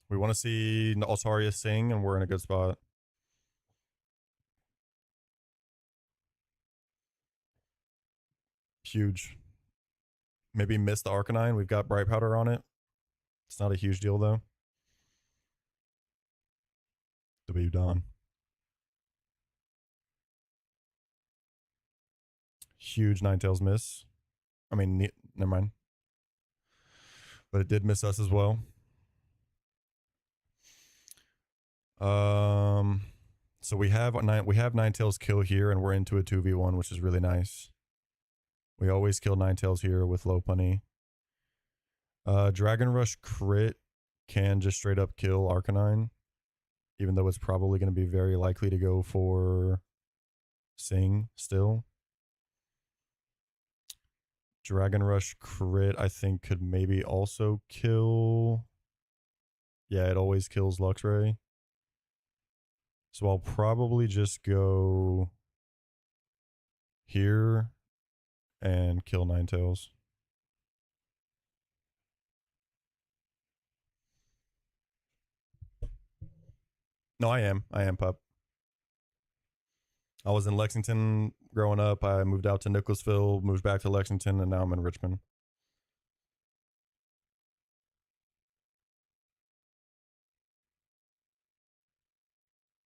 We want to see Altaria sing, and we're in a good spot. Huge. Maybe miss the Arcanine. We've got Bright Powder on it. It's not a huge deal, though. W Don. Huge Ninetales miss. I mean, never mind. But it did miss us as well. So we have Ninetales kill here, and we're into a 2v1, which is really nice. We always kill Ninetales here with Lopunny. Dragon Rush crit can just straight up kill Arcanine, even though it's probably going to be very likely to go for Sing still. Dragon Rush crit, I think, could maybe also kill. Yeah, it always kills Luxray. So I'll probably just go here and kill Ninetales. No, I am. I am, pup. I was in Lexington growing up. I moved out to Nicholasville, moved back to Lexington, and now I'm in Richmond.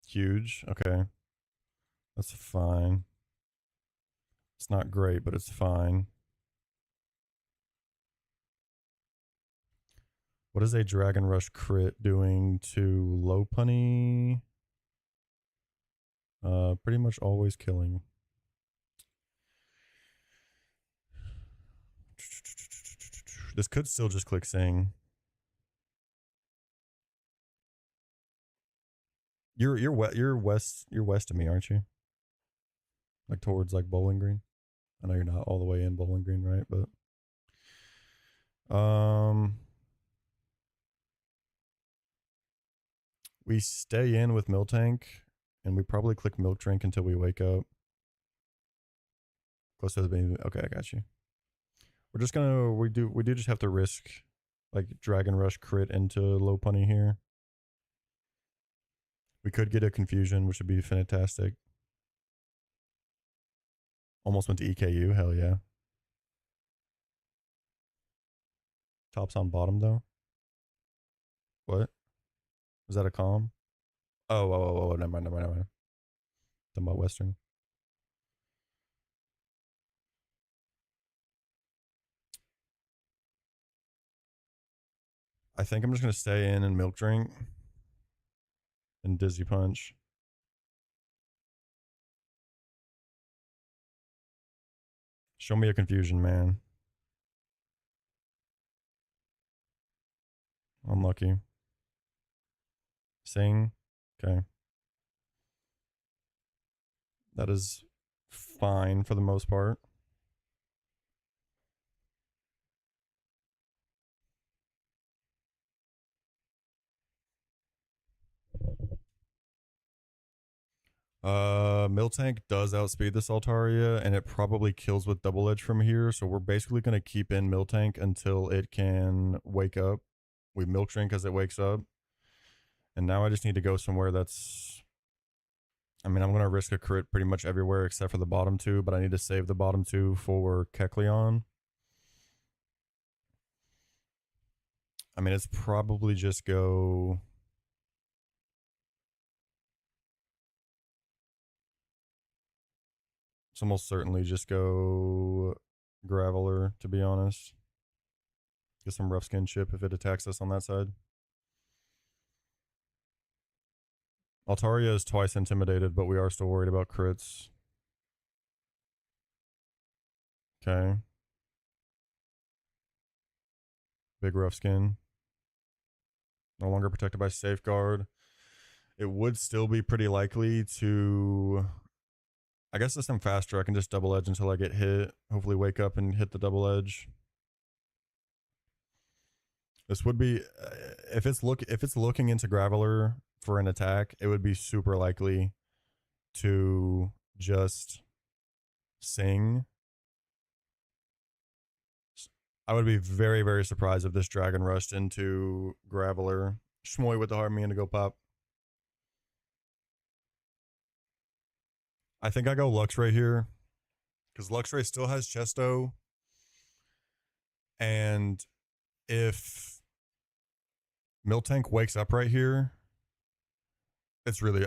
Huge. Okay. That's fine. It's not great, but it's fine. What is a Dragon Rush crit doing to low punny? Pretty much always killing. This could still just click sing. You're west of me, aren't you? Like towards like Bowling Green. I know you're not all the way in Bowling Green, right? But we stay in with Milk Tank, and we probably click Milk Drink until we wake up. Close to the baby. Okay, I got you. We're just gonna we do just have to risk like Dragon Rush crit into low punny here. We could get a confusion, which would be fantastic. Almost went to EKU. Hell yeah. Tops on bottom though. What? Was that a calm? Oh, never mind, never mind, never mind. Talking about Western. I think I'm just gonna stay in and milk drink and dizzy punch. Show me a confusion, man. Unlucky. Sing. Okay. That is fine for the most part. Miltank does outspeed this Altaria, and it probably kills with double edge from here. So we're basically gonna keep in Miltank until it can wake up. We milk drink as it wakes up. And now I just need to go somewhere that's I mean, I'm gonna risk a crit pretty much everywhere except for the bottom two, but I need to save the bottom two for Kecleon. I mean, it's probably just go. It's almost certainly just go Graveler, to be honest. Get some rough skin chip if it attacks us on that side. Altaria is twice intimidated, but we are still worried about crits. Okay. Big rough skin. No longer protected by safeguard. It would still be pretty likely to. I guess this time faster. I can just double edge until I get hit. Hopefully, wake up and hit the double edge. This would be if it's looking into Graveler for an attack, it would be super likely to just sing. I would be very, very surprised if this dragon rushed into Graveler. Shmoy with the hard me to go pop. I think I go Luxray here because Luxray still has Chesto, and if Miltank wakes up right here,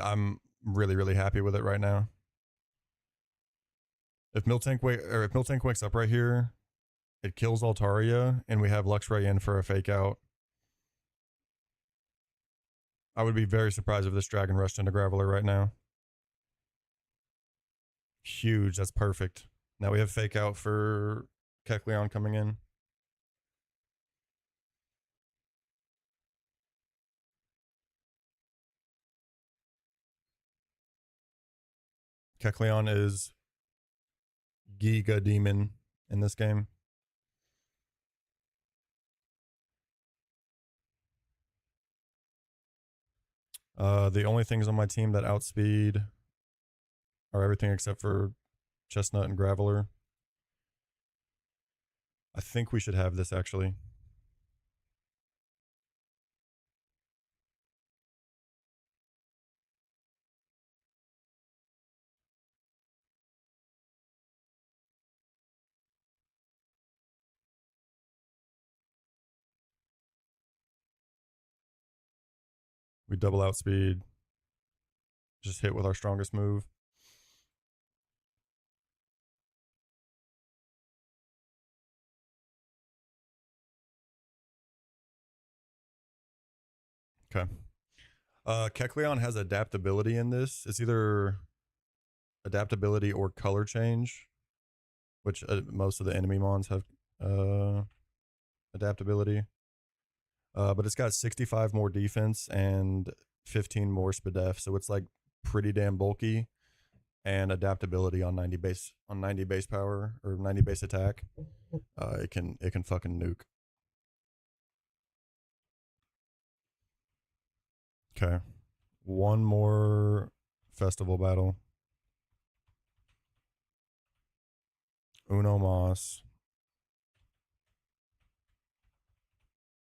I'm really, really happy with it right now. If Miltank wakes up right here, it kills Altaria, and we have Luxray in for a fake out. I would be very surprised if this dragon rushed into Graveler right now. Huge. That's perfect. Now we have fake out for Kecleon coming in. Kecleon is Giga Demon in this game. The only things on my team that outspeed are everything except for Chestnut and Graveler. I think we should have this actually. We double outspeed. Just hit with our strongest move. Okay. Kecleon has adaptability in this. It's either adaptability or color change, which most of the enemy mons have adaptability. But it's got 65 more defense and 15 more SPDEF, so it's like pretty damn bulky, and adaptability on 90 base power or 90 base attack. It can fucking nuke. Okay. One more festival battle. Uno Moss.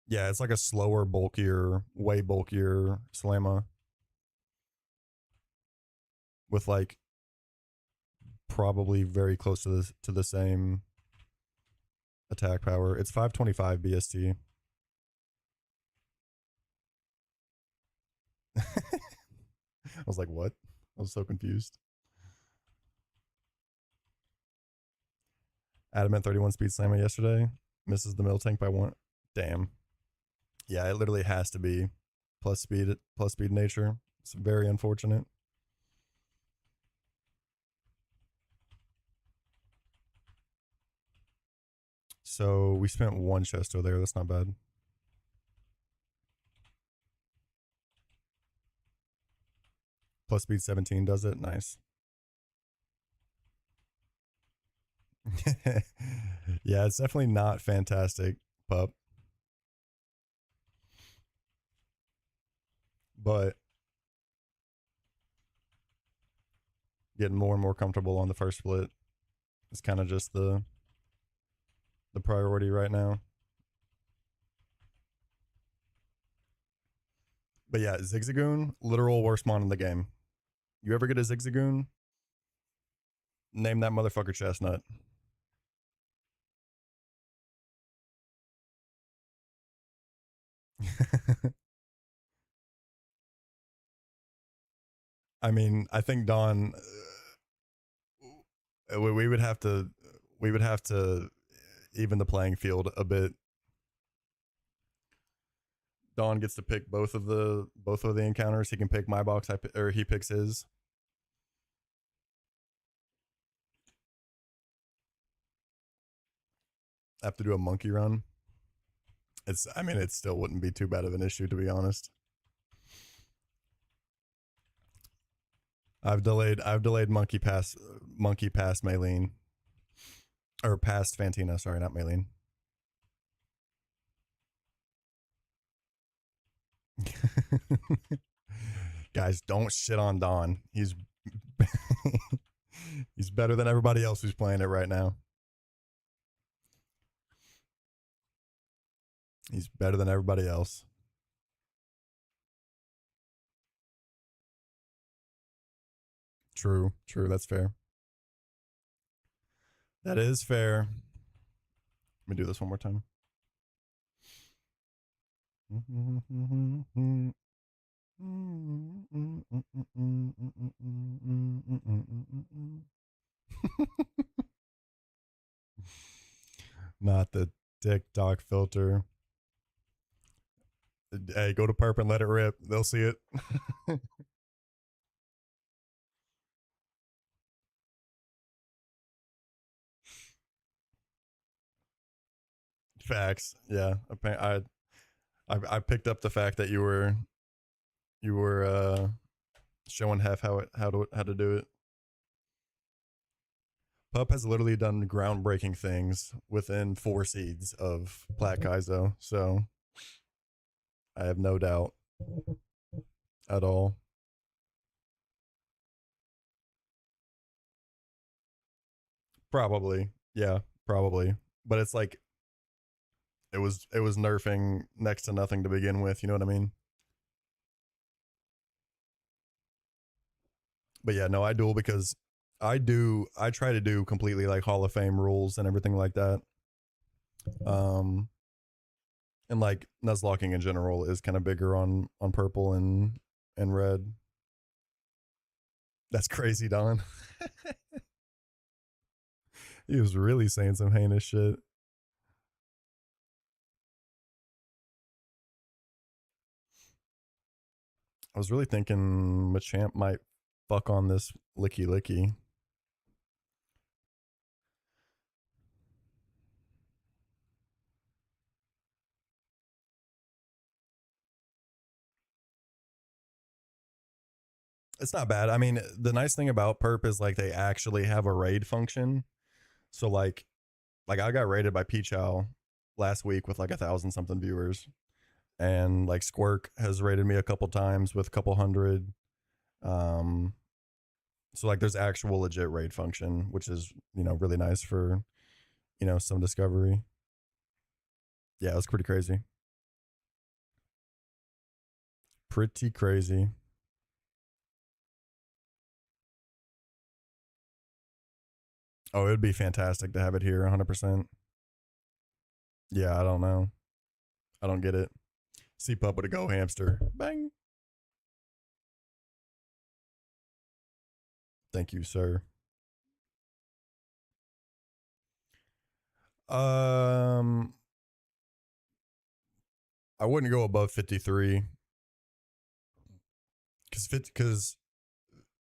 Yeah, it's like a slower, bulkier, way bulkier Slamma. With like probably very close to the same attack power. It's 525 BST. I was like, what? I was so confused. Adamant 31 speed Slamma yesterday. Misses the middle tank by one. Damn. Yeah, it literally has to be plus speed nature. It's very unfortunate. So we spent one chesto there. That's not bad. Plus speed 17 does it. Nice. Yeah, it's definitely not fantastic, pup. But getting more and more comfortable on the first split is kind of just the priority right now. But yeah, Zigzagoon, literal worst mon in the game. You ever get a Zigzagoon? Name that motherfucker Chestnut. I mean, I think Dawn. We would have to even the playing field a bit. Dawn gets to pick both of the encounters. He can pick my box, or he picks his. I have to do a monkey run. I mean, it still wouldn't be too bad of an issue, to be honest. I've delayed monkey past Maylene. Or past Fantina, sorry, not Maylene. Guys, don't shit on Dawn. He's he's better than everybody else who's playing it right now. He's better than everybody else. True, that's fair. That is fair. Let me do this one more time. Not the TikTok filter. Hey, go to Perp and let it rip. They'll see it. Facts. Yeah. I picked up the fact that you were showing Hef how to do it. Pup has literally done groundbreaking things within 4 seeds of Plat Kaizo, so I have no doubt at all. Probably. Yeah, probably. But it's like it was nerfing next to nothing to begin with, you know what I mean? But yeah, no, I duel because I try to do completely like Hall of Fame rules and everything like that. And And like Nuzlocking in general is kind of bigger on purple and red. That's crazy, Don. He was really saying some heinous shit. I was really thinking Machamp might fuck on this licky licky. It's not bad. I mean, the nice thing about Perp is like they actually have a raid function. So like I got raided by Peachow last week with like 1,000 something viewers, and like Squirk has raided me a couple times with a couple hundred. Um, so like there's actual legit raid function, which is really nice for some discovery. Yeah, it's pretty crazy. Pretty crazy. Oh, it would be fantastic to have it here 100%. Yeah, I don't know. I don't get it. See pup with a go hamster. Bang. Thank you, sir. Um, I wouldn't go above 53 because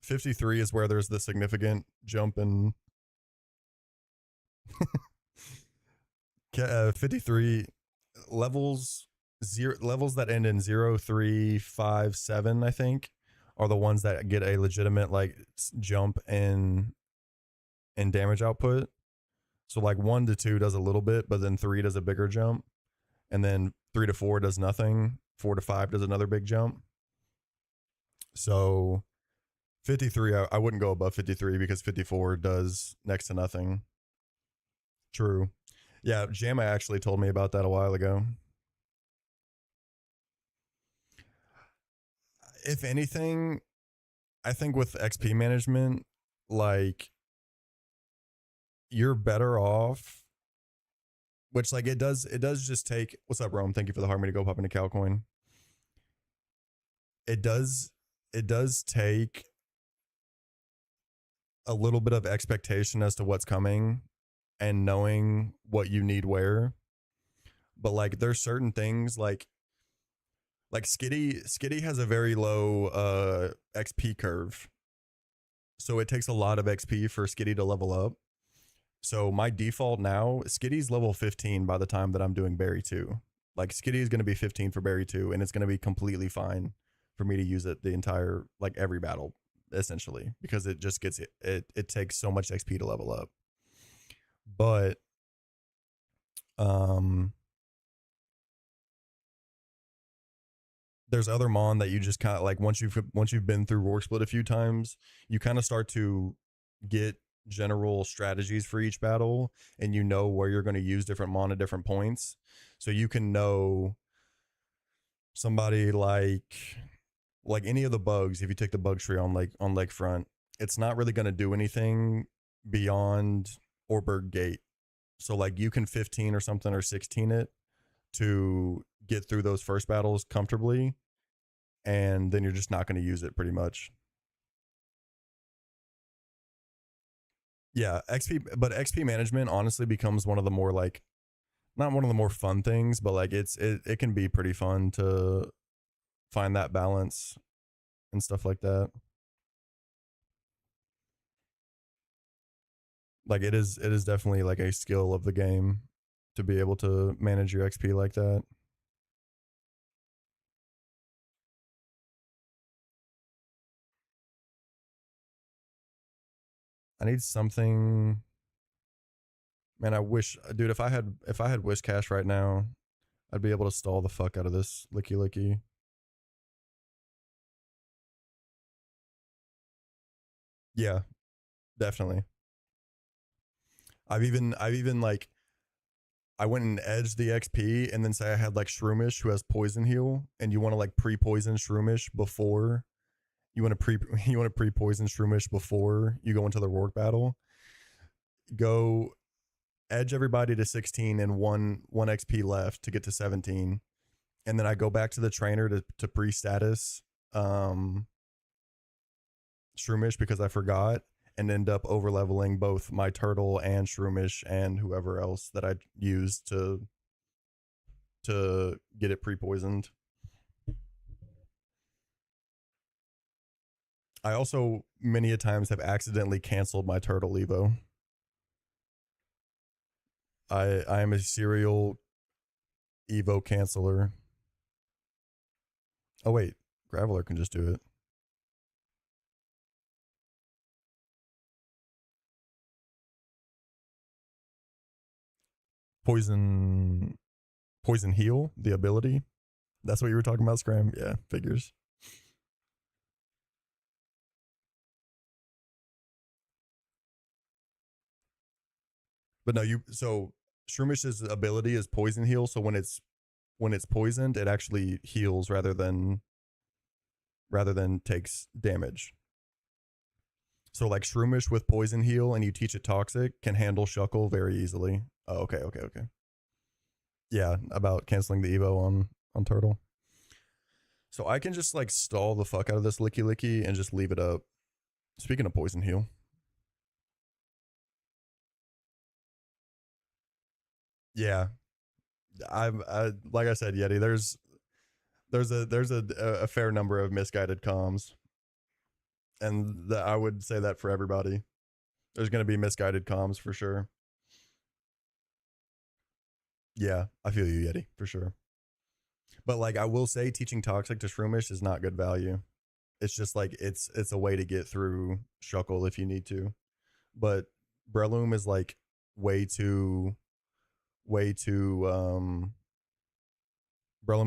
53 is where there's the significant jump in 53 levels levels that end in 0357, I think, are the ones that get a legitimate like jump in damage output. So like 1 to 2 does a little bit, but then 3 does a bigger jump, and then 3 to 4 does nothing. 4 to 5 does another big jump. So 53, I wouldn't go above 53 because 54 does next to nothing. True. Yeah, Jamma actually told me about that a while ago. If anything, I think with XP management, like you're better off, which like it does just take, what's up, Rome? Thank you for the harmony to go pop into Calcoin. It does take a little bit of expectation as to what's coming and knowing what you need where. But like there's certain things like Skitty has a very low XP curve. So it takes a lot of XP for Skitty to level up. So my default now, Skitty's level 15 by the time that I'm doing Berry 2. Like Skitty is going to be 15 for Berry 2, and it's going to be completely fine for me to use it the entire, like every battle, essentially, because it just gets it takes so much XP to level up. But there's other Mon that you just kind of like once you've been through Roar Split a few times, you kind of start to get general strategies for each battle, and you know where you're going to use different Mon at different points. So you can know somebody like any of the bugs. If you take the bug tree on Lakefront, it's not really going to do anything beyond Orberg Gate. So like you can 15 or something or 16 it to get through those first battles comfortably, and then you're just not going to use it pretty much. Yeah, XP management honestly becomes one of the more like, not one of the more fun things, but like it can be pretty fun to find that balance and stuff like that. Like it is definitely like a skill of the game to be able to manage your XP like that. I need something. Man, I wish, dude, if I had Whiscash right now, I'd be able to stall the fuck out of this licky licky. Yeah, definitely. I've even like, I went and edged the XP, and then say I had like Shroomish who has poison heal, and you want to like pre-poison Shroomish before you want to pre-poison Shroomish before you go into the Rourke battle. Go edge everybody to 16 and one XP left to get to 17. And then I go back to the trainer to pre-status Shroomish because I forgot, and end up over leveling both my turtle and Shroomish and whoever else that I used to get it pre-poisoned. I also many a times have accidentally canceled my turtle Evo. I am a serial Evo canceller. Oh wait, Graveler can just do it. Poison heal, the ability. That's what you were talking about, Scram? Yeah, figures. But no, so Shroomish ability is poison heal, so when it's poisoned, it actually heals rather than takes damage. So like Shroomish with poison heal and you teach it toxic can handle Shuckle very easily. Oh, okay. Yeah, about canceling the Evo on Turtle. So I can just like stall the fuck out of this Licky Licky and just leave it up. Speaking of poison heal. Yeah. I like I said, Yeti, there's a fair number of misguided comms. And I would say that for everybody. There's going to be misguided comms for sure. Yeah, I feel you, Yeti, for sure. But like I will say, teaching toxic to Shroomish is not good value. It's just like it's a way to get through Shuckle if you need to. But Breloom is like way too Breloom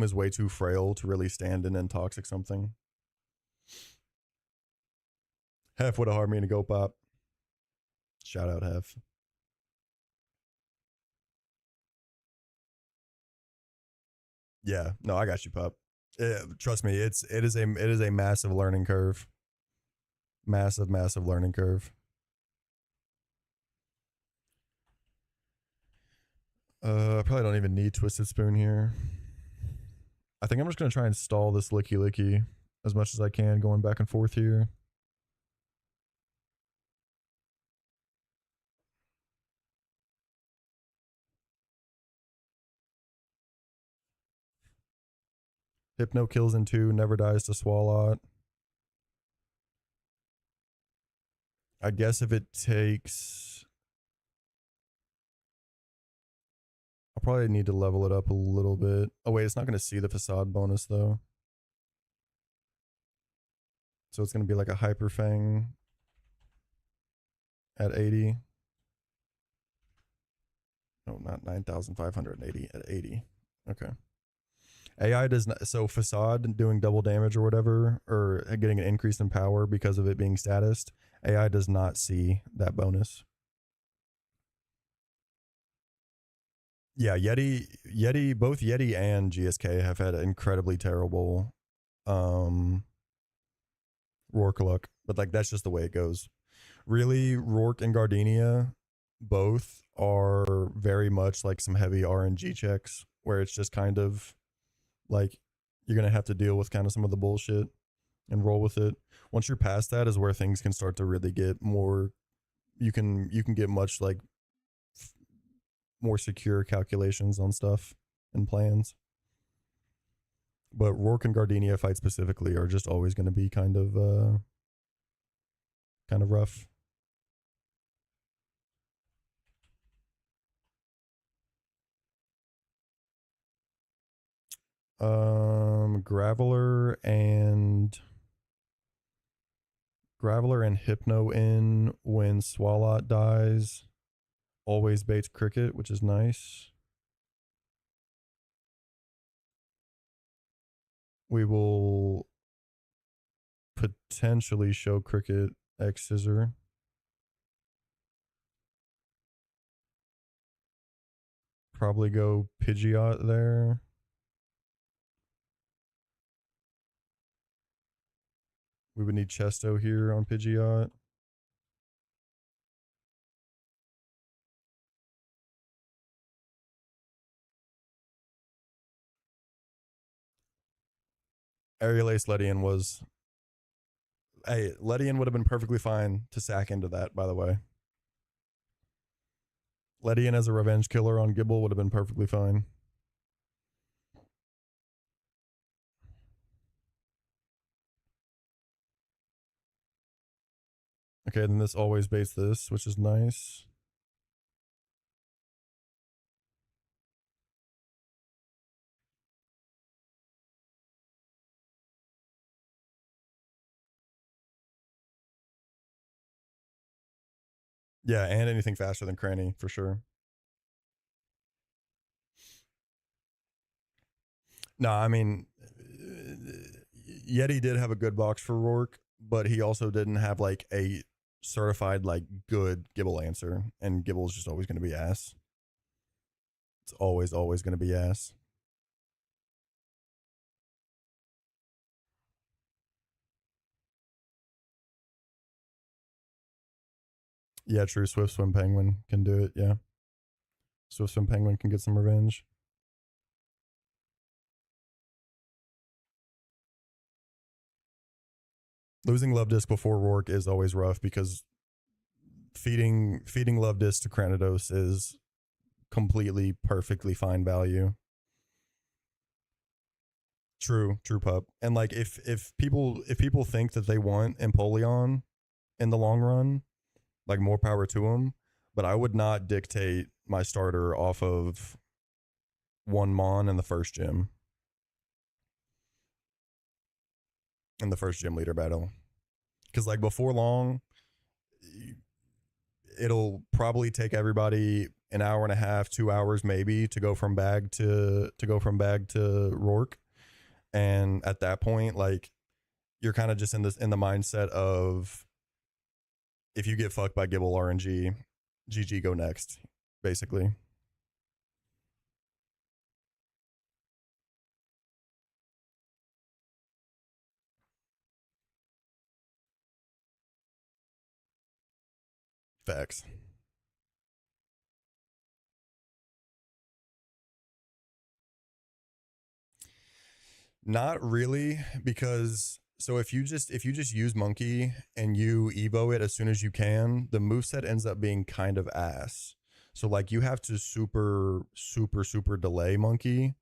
is way too frail to really stand in and toxic something. Hef would have hard me to go pop. Shout out Hef. Yeah, no, I got you, pup. Trust me, it is a massive learning curve. Massive learning curve. I probably don't even need Twisted Spoon here. I think I'm just gonna try and stall this Licky Licky as much as I can, going back and forth here. Hypno kills in 2, never dies to Swalot. I guess if it takes... I'll probably need to level it up a little bit. Oh wait, it's not going to see the Facade bonus though. So it's going to be like a Hyper Fang at 80. No, not 9,580, at 80. Okay. AI does not, so Facade doing double damage or whatever, or getting an increase in power because of it being statused, AI does not see that bonus. Yeah, Yeti, both Yeti and GSK have had incredibly terrible Rourke luck, but like that's just the way it goes. Really, Rourke and Gardenia both are very much like some heavy RNG checks where it's just kind of like you're gonna have to deal with kind of some of the bullshit and roll with it. Once you're past that is where things can start to really get more, you can get much like more secure calculations on stuff and plans. But Rourke and Gardenia fight specifically are just always going to be kind of rough. Graveler and Hypno in when Swalot dies. Always baits Cricket, which is nice. We will potentially show Cricket X Scissor. Probably go Pidgeot there. We would need Chesto here on Pidgeot. Aerial Ace Ledian was. Hey, Ledian would have been perfectly fine to sack into that, by the way. Ledian as a revenge killer on Gibble would have been perfectly fine. Okay, then this always baits this, which is nice. Yeah, and anything faster than Cranny, for sure. No, I mean, Yeti did have a good box for Rourke, but he also didn't have like a certified like good Gibble answer, and Gibble's just always going to be ass. It's always going to be ass. Yeah, true. Swift Swim Penguin can do it. Yeah, Swift Swim Penguin can get some revenge. Losing Love Disc before Rourke is always rough because feeding Love Disc to Cranidos is completely perfectly fine value. True pup. And like if people think that they want Empoleon in the long run, like more power to them. But I would not dictate my starter off of one Mon in the first gym. In the first gym leader battle. Because like before long, it'll probably take everybody an hour and a half, 2 hours maybe to go from bag to Rourke. And at that point, like you're kind of just in the mindset of if you get fucked by Gibble RNG, GG go next, basically. Facts. Not really, because so if you just use Monkey and you Evo it as soon as you can, the moveset ends up being kind of ass. So like you have to super delay Monkey.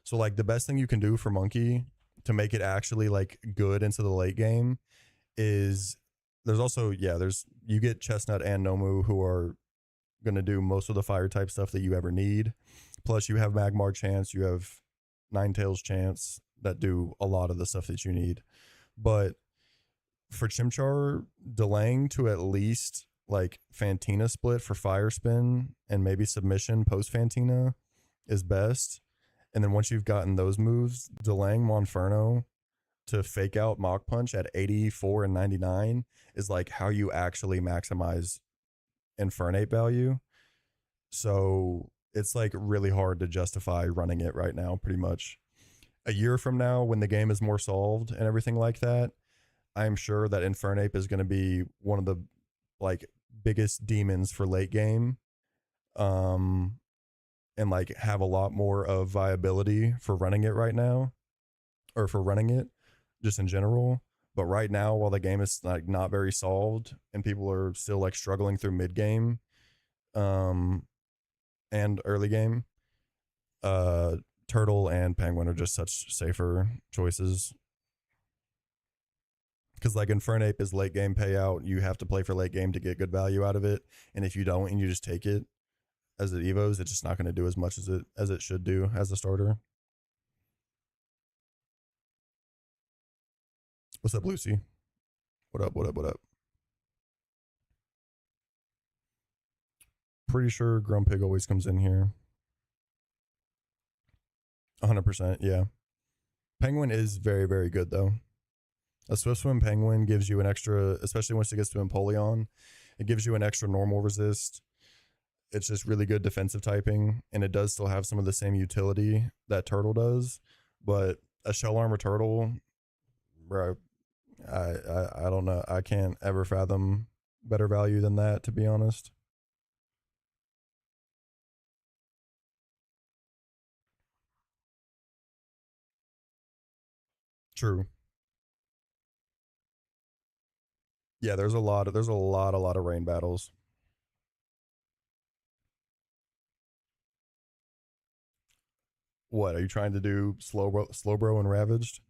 So like the best thing you can do for Monkey to make it actually like good into the late game is there's also there's you get Chestnut and Nomu who are gonna do most of the fire type stuff that you ever need. Plus you have Magmar chance, you have Ninetales chance that do a lot of the stuff that you need. But for Chimchar, delaying to at least like Fantina split for Fire Spin and maybe submission post Fantina is best. And then once you've gotten those moves, delaying Monferno to fake out Mach Punch at 84 and 99 is like how you actually maximize Infernape value. So it's like really hard to justify running it right now, pretty much. A year from now, when the game is more solved and everything like that, I'm sure that Infernape is going to be one of the like biggest demons for late game. Um, and like have a lot more of viability for running it right now, or for running it just in general. But right now, while the game is like not very solved and people are still like struggling through mid game, um, and early game, uh, Turtle and Penguin are just such safer choices. Because like Infernape is late game payout, you have to play for late game to get good value out of it, and if you don't and you just take it as it evos, it's just not going to do as much as it should do as a starter. What's up, Lucy? What up? What up? What up? Pretty sure Grumpig always comes in here. 100%. Yeah. Penguin is very good though. A Swift Swim Penguin gives you an extra, especially once it gets to Empoleon, it gives you an extra normal resist. It's just really good defensive typing, and it does still have some of the same utility that Turtle does. But a Shell Armor Turtle, bro, I don't know. I can't ever fathom better value than that, to be honest. True. Yeah, a lot of rain battles. What are you trying to do? Slow bro, and ravaged?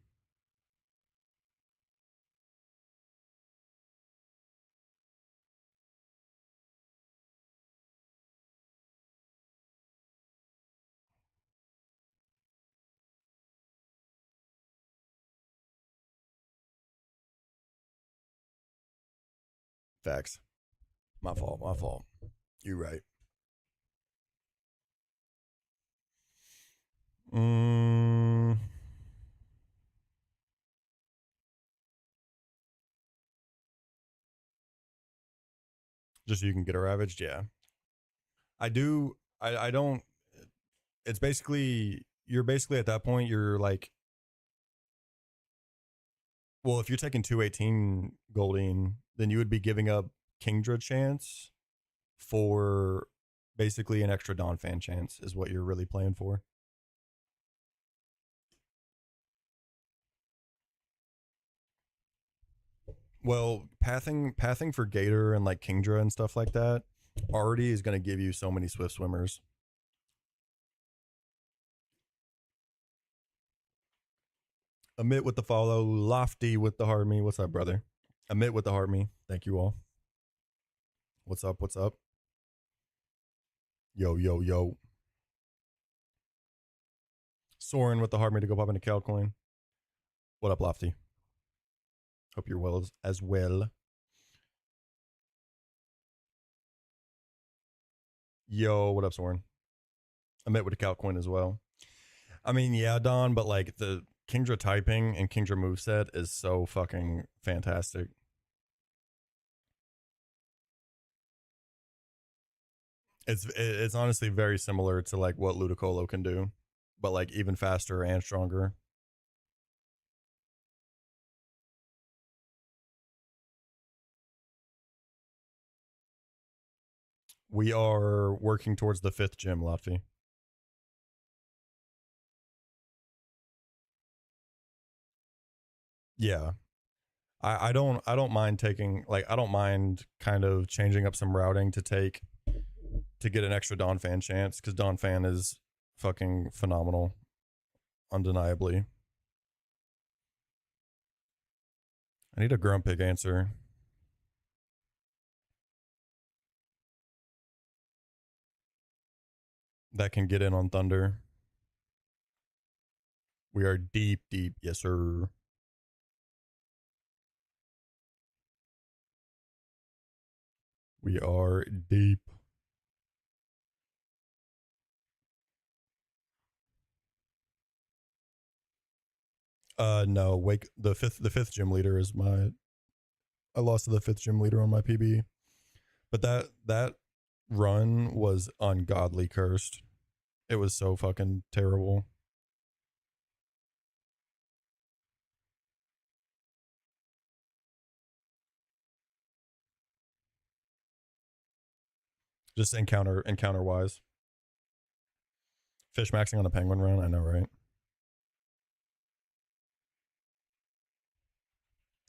Facts. My fault. My fault. You right. Mm, just so you can get a ravaged. Yeah, I do. I don't. It's basically you're basically at that point. You're like, well, if you're taking 218 Goldine, then you would be giving up Kingdra chance for basically an extra Dawn fan chance is what you're really playing for. Well, pathing for Gator and like Kingdra and stuff like that already is going to give you so many swift swimmers. Amit with the follow, Lofty with the heart me. What's up, brother? Amit with the heart me. Thank you all. What's up? What's up? Yo, yo, yo. Soren with the heart me to go pop into Calcoin. What up, Lofty? Hope you're well as well. Yo, what up, Soren? Amit with the Calcoin as well. I mean, yeah, Don, but like the Kingdra typing and Kingdra moveset is so fucking fantastic. It's honestly very similar to like what Ludicolo can do, but like even faster and stronger. We are working towards the 5th gym, Lotfi. Yeah. I don't mind taking like I don't mind kind of changing up some routing to take to get an extra Dawn fan chance because Dawn fan is fucking phenomenal, undeniably. I need a Grumpig answer. That can get in on Thunder. We are deep, deep. Yes, sir. We are deep. No, wake the fifth gym leader is my I lost to the 5th gym leader on my PB. But that run was ungodly cursed. It was so fucking terrible. Just encounter wise. Fish maxing on a penguin run, I know, right?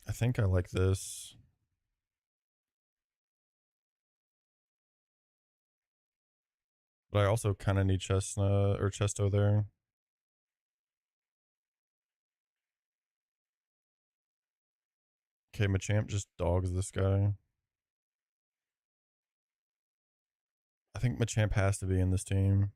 I think I like this. But I also kind of need Chestnut or Chesto there. Okay, Machamp just dogs this guy. I think Machamp has to be in this team.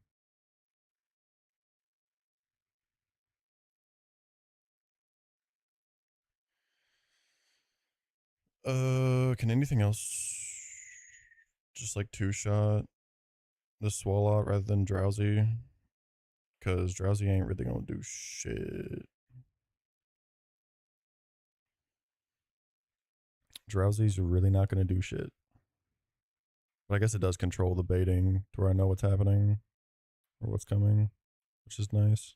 Can anything else just like 2-shot the Swallow rather than Drowsy? Because Drowsy ain't really gonna do shit. Drowsy's really not gonna do shit. But I guess it does control the baiting to where I know what's happening or what's coming, which is nice.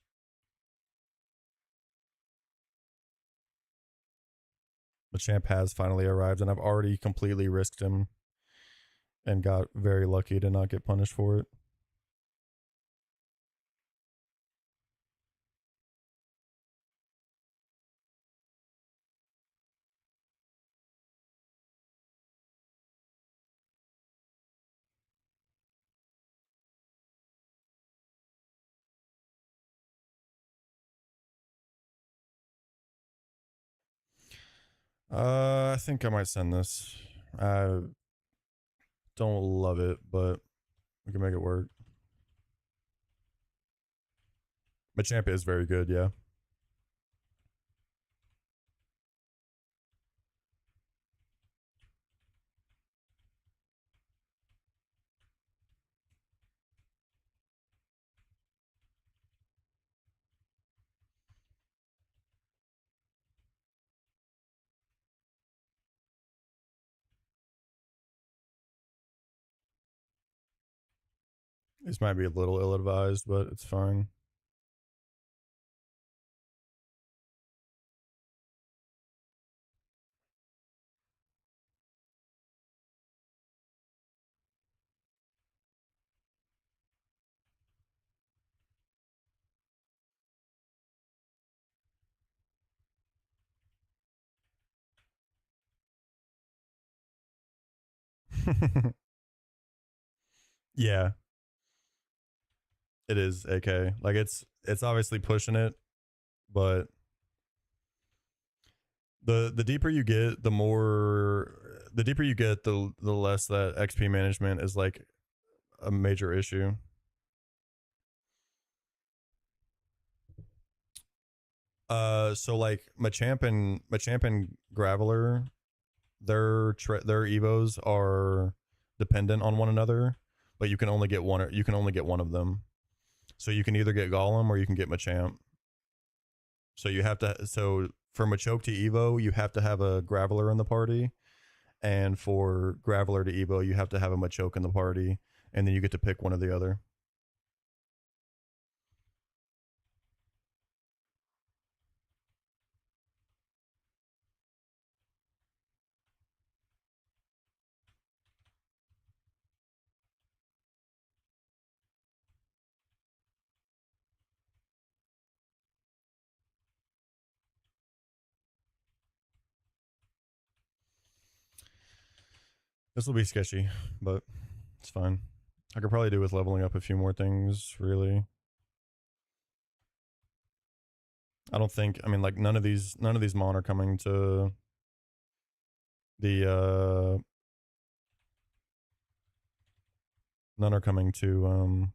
The champ has finally arrived, and I've already completely risked him and got very lucky to not get punished for it. I think I might send this. I don't love it, but we can make it work. Machamp is very good, yeah. This might be a little ill-advised, but it's fine. Yeah, it is AK. Like it's obviously pushing it, but the deeper you get, the deeper you get, the less that XP management is like a major issue. So like Machamp and Graveler, their evos are dependent on one another, but you can only get one. You can only get one of them. So you can either get Golem or you can get Machamp. So you have to. So for Machoke to Evo, you have to have a Graveler in the party, and for Graveler to Evo, you have to have a Machoke in the party, and then you get to pick one or the other. This will be sketchy, but it's fine. I could probably do with leveling up a few more things, really. I don't think. I mean, like none of these mon are coming to the. None are coming to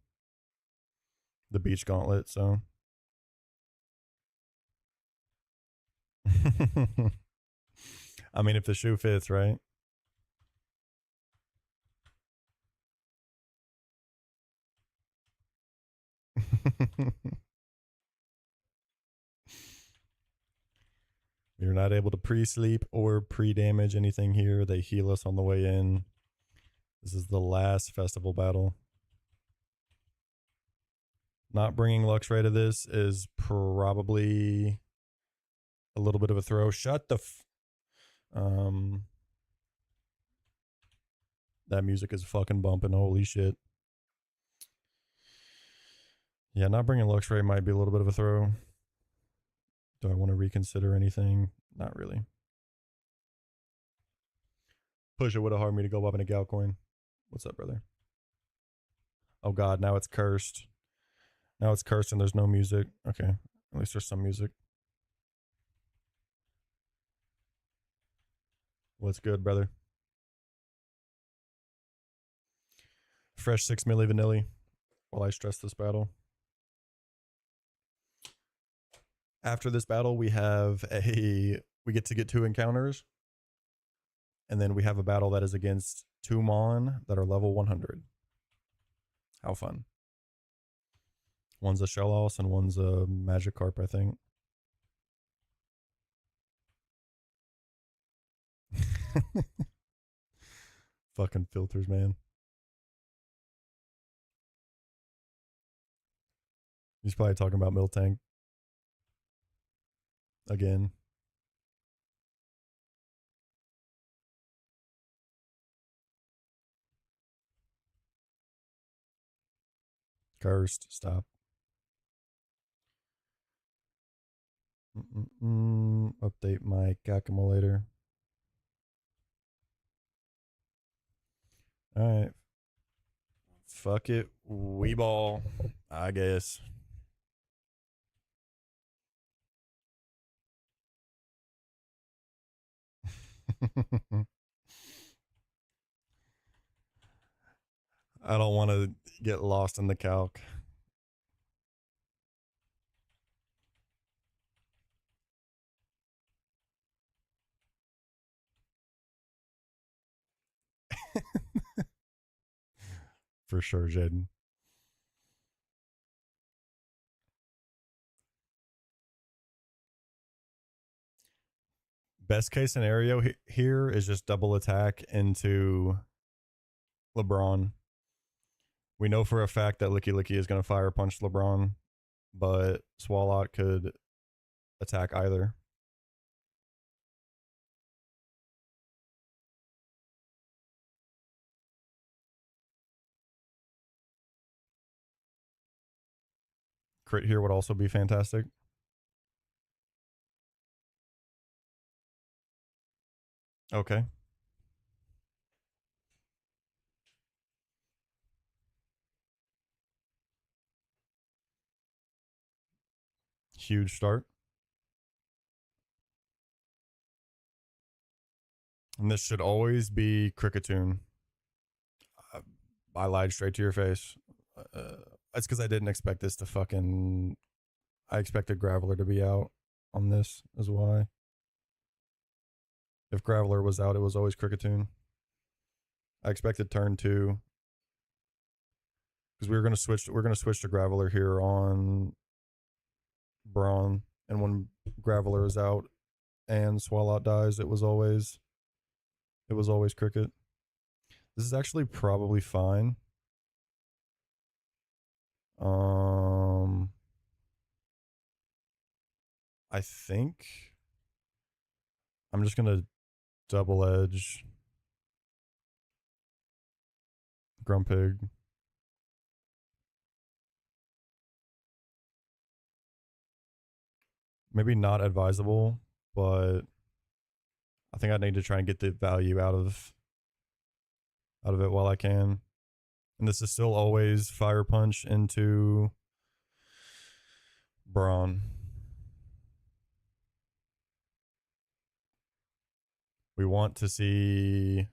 the beach gauntlet. So. I mean, if the shoe fits, right? You're not able to pre-sleep or pre-damage anything here. They heal us on the way in. This is the last festival battle. Not bringing Luxray to this is probably a little bit of a throw. Shut the that music is fucking bumping. Holy shit. Yeah, not bringing Luxray might be a little bit of a throw. Do I want to reconsider anything? Not really. Push it would have harmed me to go up in a Gal coin. What's up, brother? Oh god, now it's cursed. Now it's cursed and there's no music. Okay, at least there's some music. What's good, brother? Fresh 6 milli vanilli while I stress this battle. After this battle, we get to get 2 encounters. And then we have a battle that is against 2 Mon that are level 100. How fun. One's a Shellos and one's a Magikarp, I think. Fucking filters, man. He's probably talking about Miltank. Again. Cursed. Stop. Update my accumulator. Alright. Fuck it. We ball. I guess. I don't want to get lost in the calc. For sure, Jaden. Best case scenario here is just double attack into LeBron. We know for a fact that Licky Licky is going to fire punch LeBron, but Swalot could attack either. Crit here would also be fantastic. Okay. Huge start. And this should always be Cricketune. I lied straight to your face. That's because I didn't expect this to fucking. I expected Graveler to be out on this, is why. If Graveler was out, it was always Cricketune. I expected turn 2 because we were gonna switch. We're gonna switch to Graveler here on Braun, and when Graveler is out and Swalot dies, it was always Cricket. This is actually probably fine. I think I'm just gonna double edge Grumpig. Maybe not advisable, but I think I need to try and get the value out of it while I can. And this is still always Fire Punch into Braun. We want to see.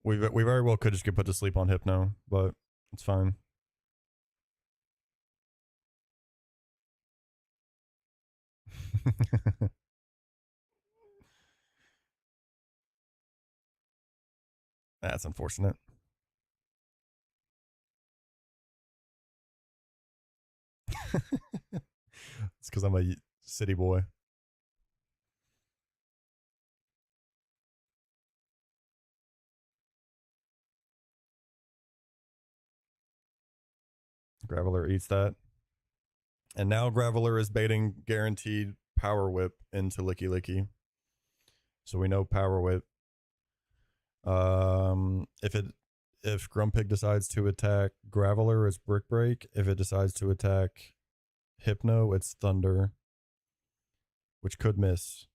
We very well could just get put to sleep on Hypno, but it's fine. That's unfortunate. It's because I'm a city boy. Graveler eats that. And now Graveler is baiting guaranteed Power Whip into Licky Licky. So we know Power Whip. If Grumpig decides to attack Graveler, it's Brick Break. If it decides to attack Hypno, it's Thunder, which could miss.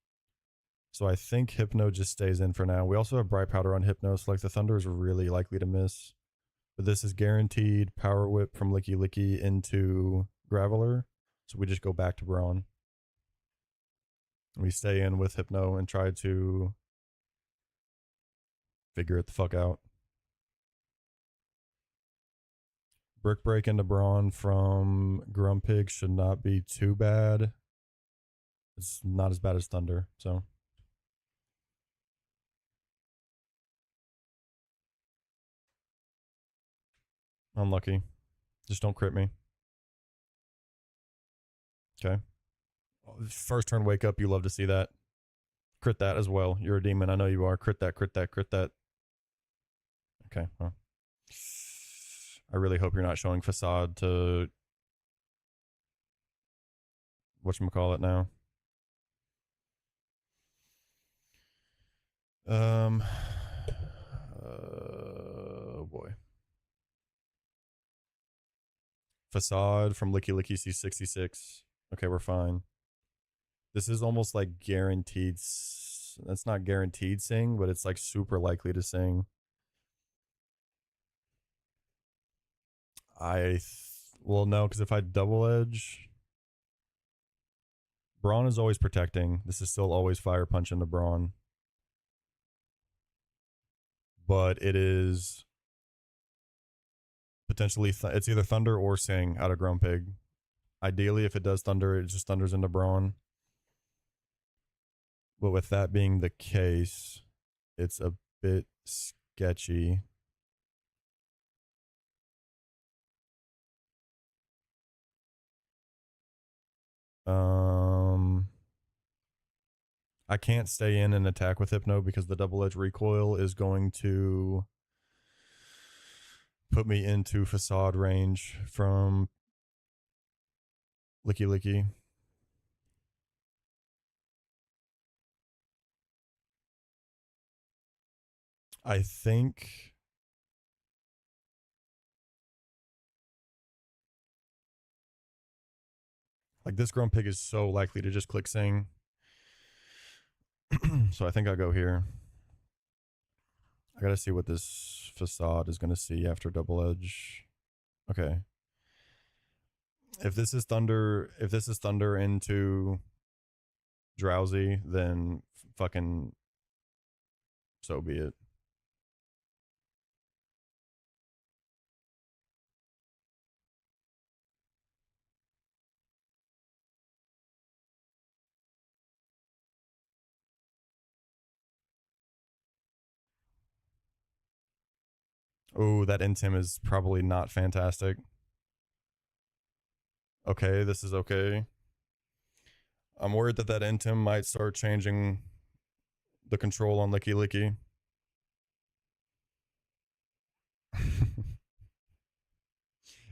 So I think Hypno just stays in for now. We also have Bright Powder on Hypno, so like the Thunder is really likely to miss. But this is guaranteed Power Whip from Licky Licky into Graveler. So we just go back to Braun. We stay in with Hypno and try to figure it the fuck out. Brick Break into Braun from Grumpig should not be too bad. It's not as bad as Thunder, so. Unlucky. Just don't crit me. Okay. First turn wake up, you love to see that. Crit that as well. You're a demon. I know you are. Crit that, crit that, crit that. Okay, well. I really hope you're not showing Facade to whatchamacallit now. Oh boy. Facade from Licky Licky C66. Okay, we're fine. This is almost like guaranteed. That's not guaranteed sing, but it's like super likely to sing. Well, no, because if I double edge Brawn is always protecting. This is still always fire punch into Brawn. But it is potentially, it's either Thunder or Sing out of Grumpig. Ideally, if it does Thunder, it just Thunders into Brawn. But with that being the case, it's a bit sketchy. I can't stay in and attack with Hypno because the double edge recoil is going to put me into facade range from Licky Licky. I think like this Grumpig is so likely to just click Sing. So I think I'll go here. I gotta see what this facade is gonna see after double edge. Okay. If this is thunder into drowsy, then fucking so be it. Oh, that intim is probably not fantastic. Okay, this is okay. I'm worried that intim might start changing the control on Licky Licky.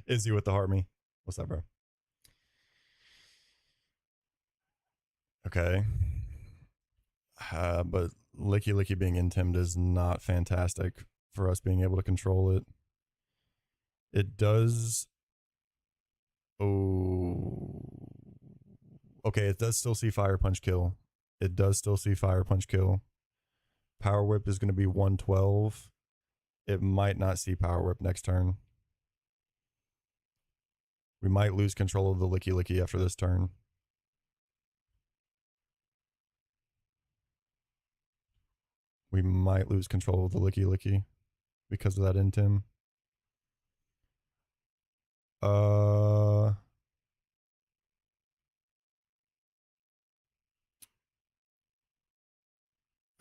Izzy with the Harmy. What's up, bro? Okay. But Licky Licky being intimed is not fantastic for us being able to control it. It does. Oh. Okay, it does still see Fire Punch kill. It does still see Fire Punch kill. Power Whip is going to be 112. It might not see Power Whip next turn. We might lose control of the Licky Licky after this turn. We might lose control of the Licky Licky because of that intim. I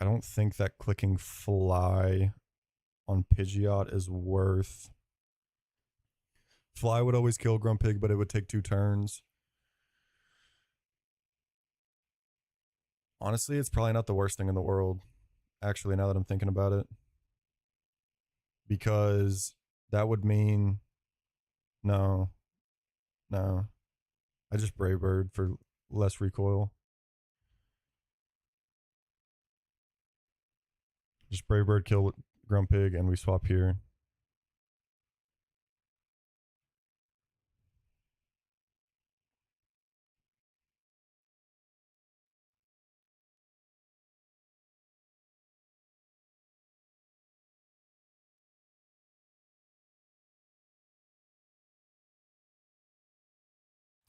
don't think that clicking Fly on Pidgeot is worth. Fly would always kill Grumpig, but it would take 2 turns. Honestly, it's probably not the worst thing in the world, actually, now that I'm thinking about it. Because that would mean... No. I just Brave Bird for less recoil. Just Brave Bird, kill Grumpig, and we swap here.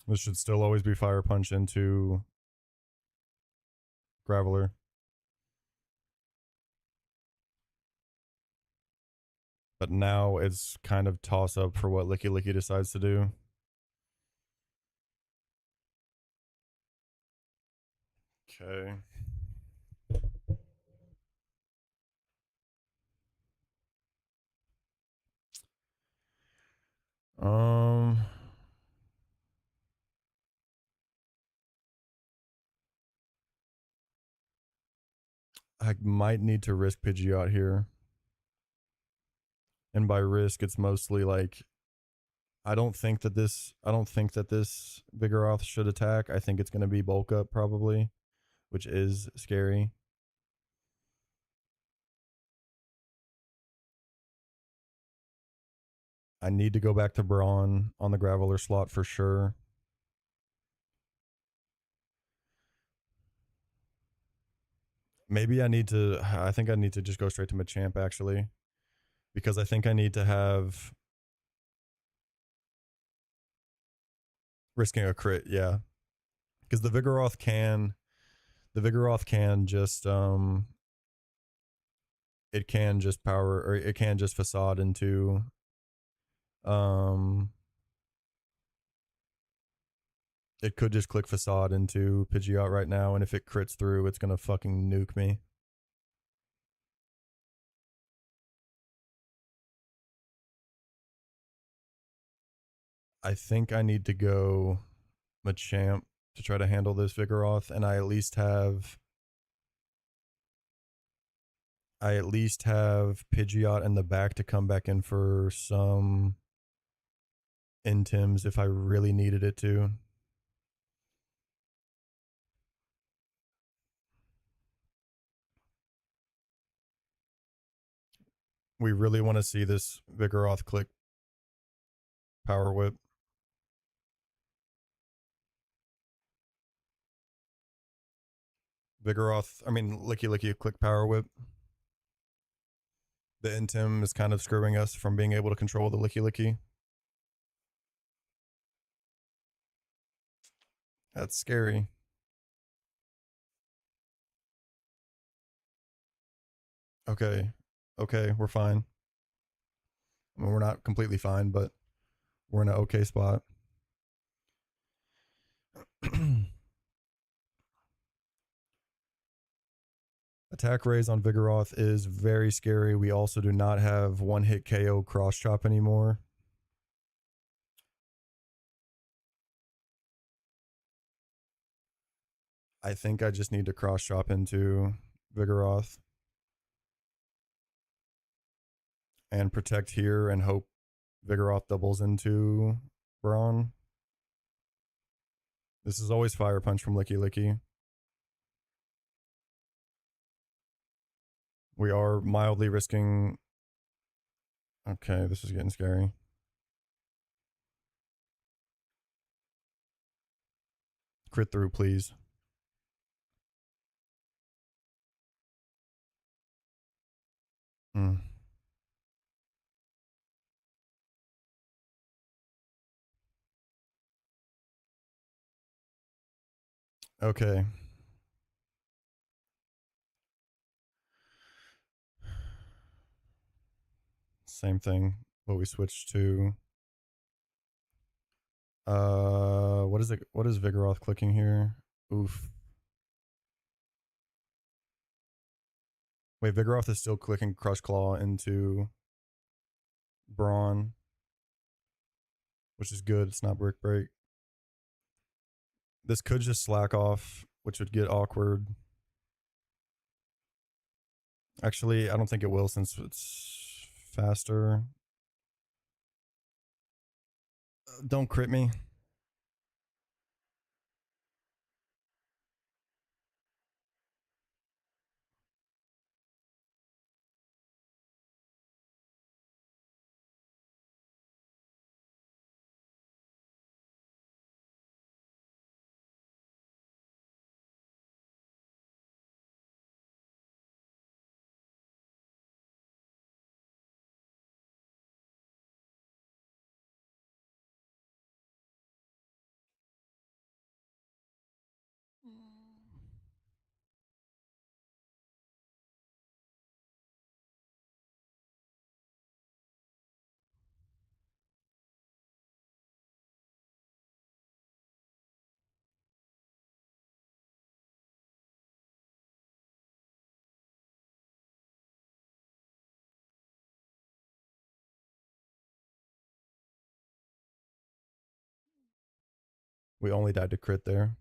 This should still always be Fire Punch into Graveler. But now it's kind of toss up for what Licky Licky decides to do. Okay. I might need to risk Pidgeot here. And by risk, it's mostly like I don't think that this Vigoroth should attack. I think it's going to be bulk up probably, which is scary. I need to go back to Brawn on the Graveler slot for sure. Maybe I think I need to just go straight to Machamp actually. Because I think I need to have risking a crit, yeah. Because the Vigoroth can just it can just power, or it can just facade into it could just click facade into Pidgeot right now, and if it crits through, it's gonna fucking nuke me. I think I need to go Machamp to try to handle this Vigoroth, and I at least have Pidgeot in the back to come back in for some Intims if I really needed it to. We really want to see this Vigoroth click Power Whip. Licky Licky click Power Whip. The Intim is kind of screwing us from being able to control the Licky Licky. That's scary. Okay. Okay, we're fine. I mean, we're not completely fine, but we're in an okay spot. Attack raise on Vigoroth is very scary. We also do not have one hit KO cross chop anymore. I think I just need to cross chop into Vigoroth and protect here and hope Vigoroth doubles into Brawn. This is always Fire Punch from Licky Licky. We are mildly risking. Okay, this is getting scary. Crit through, please. Okay. Same thing, but we switched to what is it? What is Vigoroth clicking here? Oof. Wait, Vigoroth is still clicking Crush Claw into Brawn, which is good. It's not Brick Break. This could just slack off, which would get awkward. Actually, I don't think it will since it's faster. Don't crit me. We only died to crit there.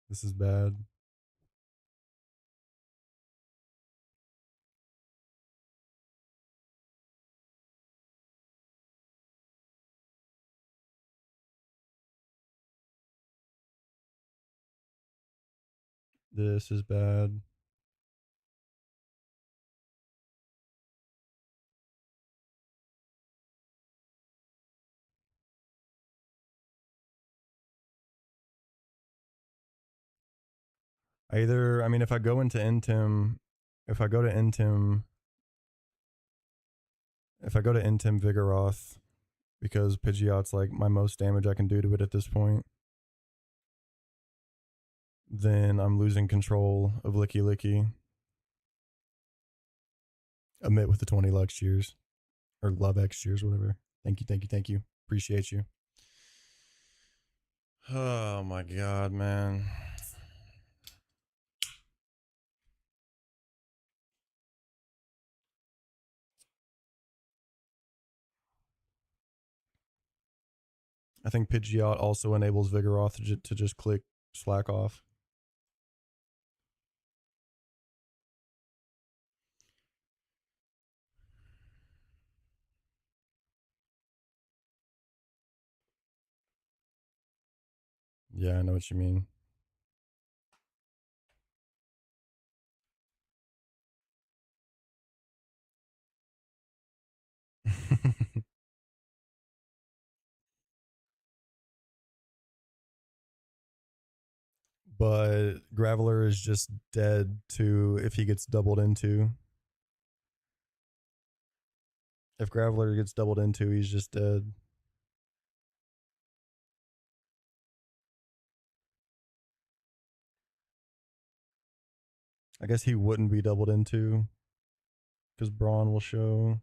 This is bad. This is bad. I mean, if I go into Intim, if I go to Intim, Vigoroth, because Pidgeot's like my most damage I can do to it at this point, then I'm losing control of Licky Licky. Emit with the 20 Lux cheers. Or Love X cheers, whatever. Thank you, thank you, thank you. Appreciate you. Oh my god, man. I think Pidgeot also enables Vigoroth to just click slack off. Yeah, I know what you mean. But Graveler is just dead to if he gets doubled into. If Graveler gets doubled into, he's just dead. I guess he wouldn't be doubled into because Brawn will show.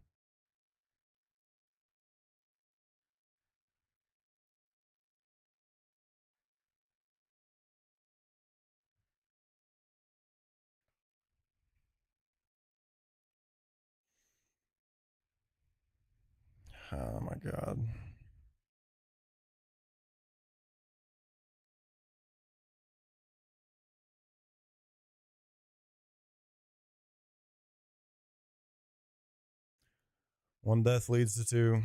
Oh my god. One death leads to two.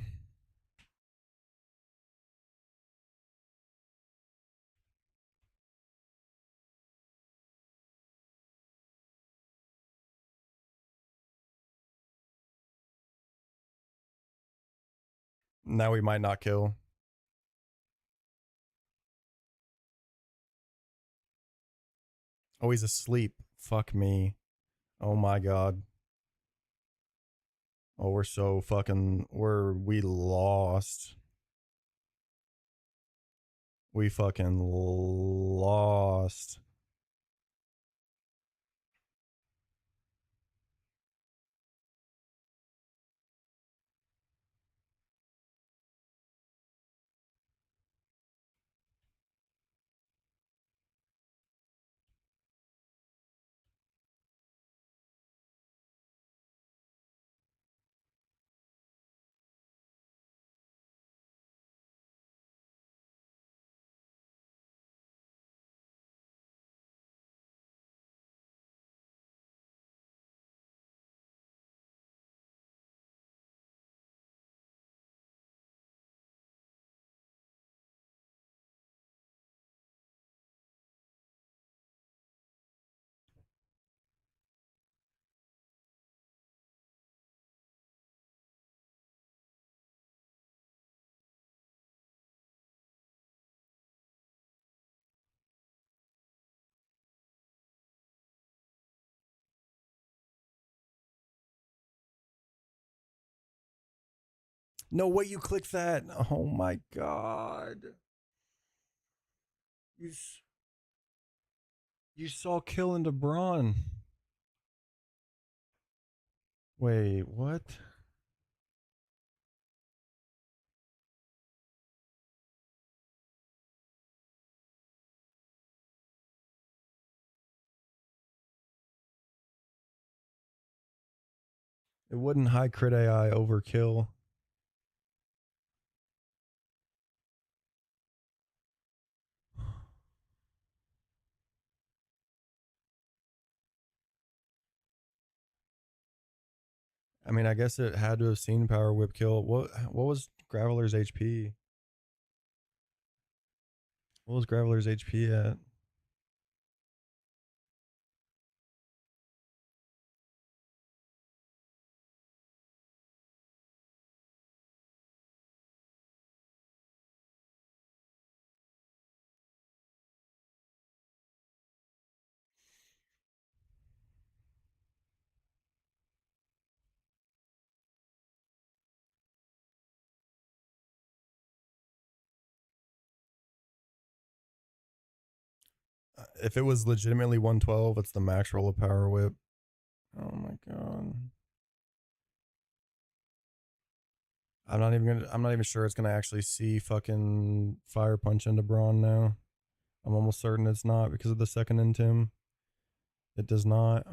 Now we might not kill. Oh, he's asleep. Fuck me. Oh my god. Oh, we're so fucking. We lost. We fucking lost. No way you clicked that. Oh my god. You you saw kill into Braun. Wait, what? It wouldn't high crit AI overkill. I mean, I guess it had to have seen power whip kill. What was Graveler's HP? What was Graveler's HP at? If it was legitimately 112, it's the max roll of Power Whip. Oh my god. I'm not even sure it's gonna actually see fucking Fire Punch into Braun now. I'm almost certain it's not because of the second Intim. It does not.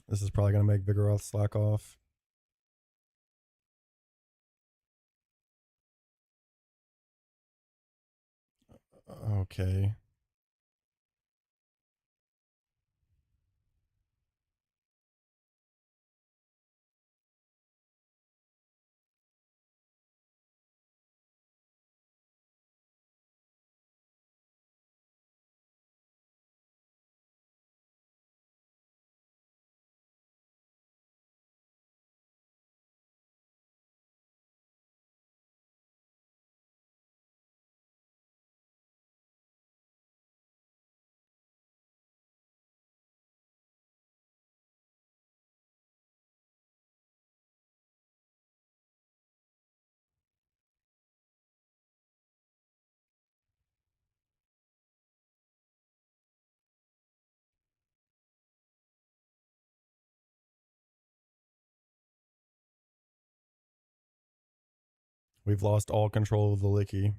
This is probably gonna make Vigoroth slack off. Okay. We've lost all control of the Licky.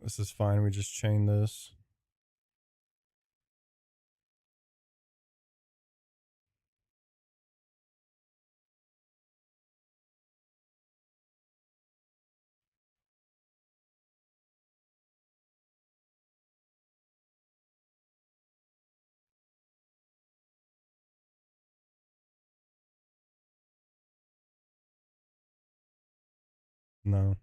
This is fine. We just chain this. No.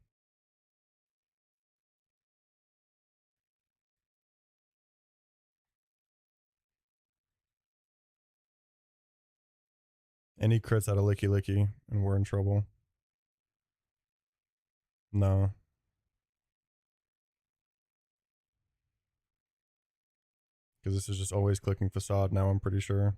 Any crits out of Licky Licky, and we're in trouble. No. Because this is just always clicking Facade now, I'm pretty sure.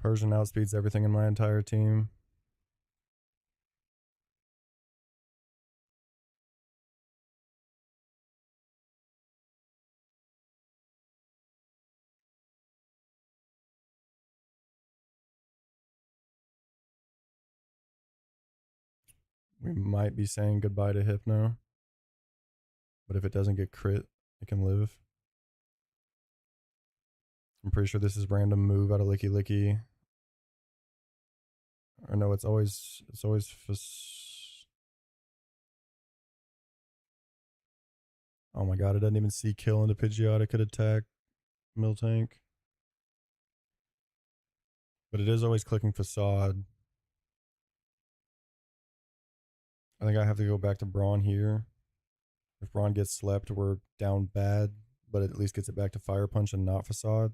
Persian outspeeds everything in my entire team. We might be saying goodbye to Hypno. But if it doesn't get crit, it can live. I'm pretty sure this is random move out of Licky Licky. Or no, it's always oh my god, it doesn't even see kill into Pidgeot. It could attack Miltank. But it is always clicking Facade. I think I have to go back to Braun here. If Braun gets slept, we're down bad, but it at least gets it back to Fire Punch and not Facade.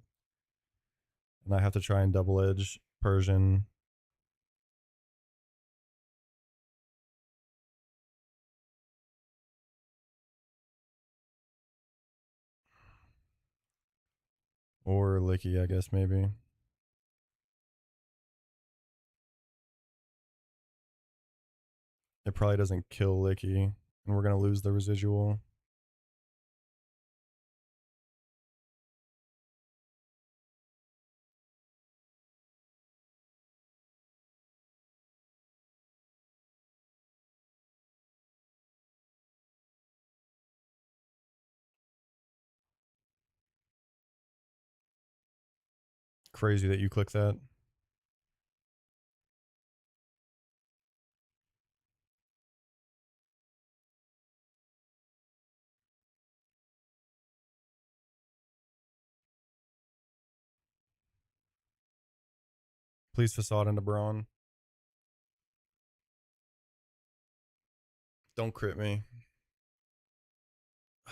And I have to try and double edge Persian. Or Licky, I guess, maybe. It probably doesn't kill Licky, and we're going to lose the residual. crazy that you click that. Please facade into Braun. Don't crit me.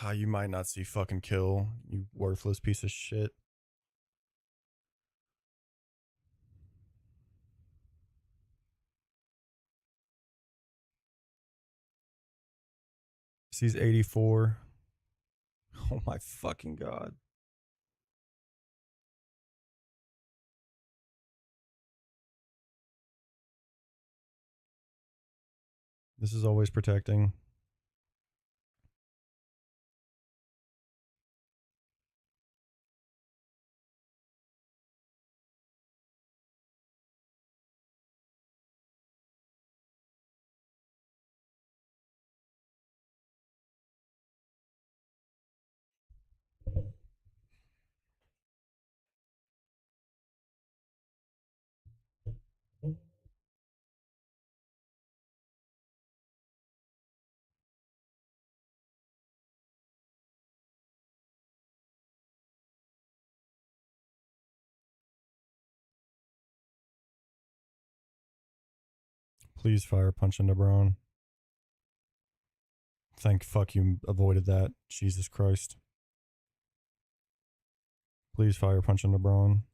Ah, you might not see fucking kill, you worthless piece of shit. Sees 84. Oh my fucking god. This is always protecting. Please fire punch into Braun. Thank fuck you avoided that. Jesus Christ. Please fire punch into Braun.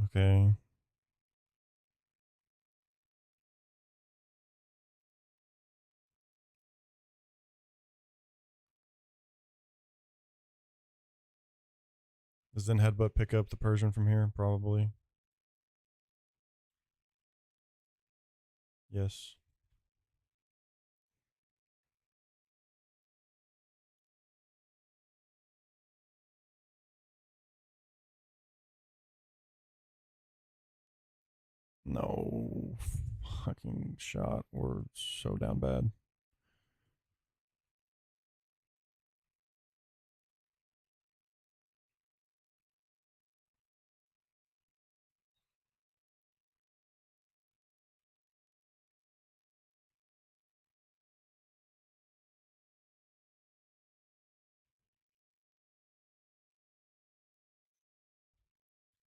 Okay. Does then headbutt pick up the Persian from here? Probably. Yes. No fucking shot. We're so down bad.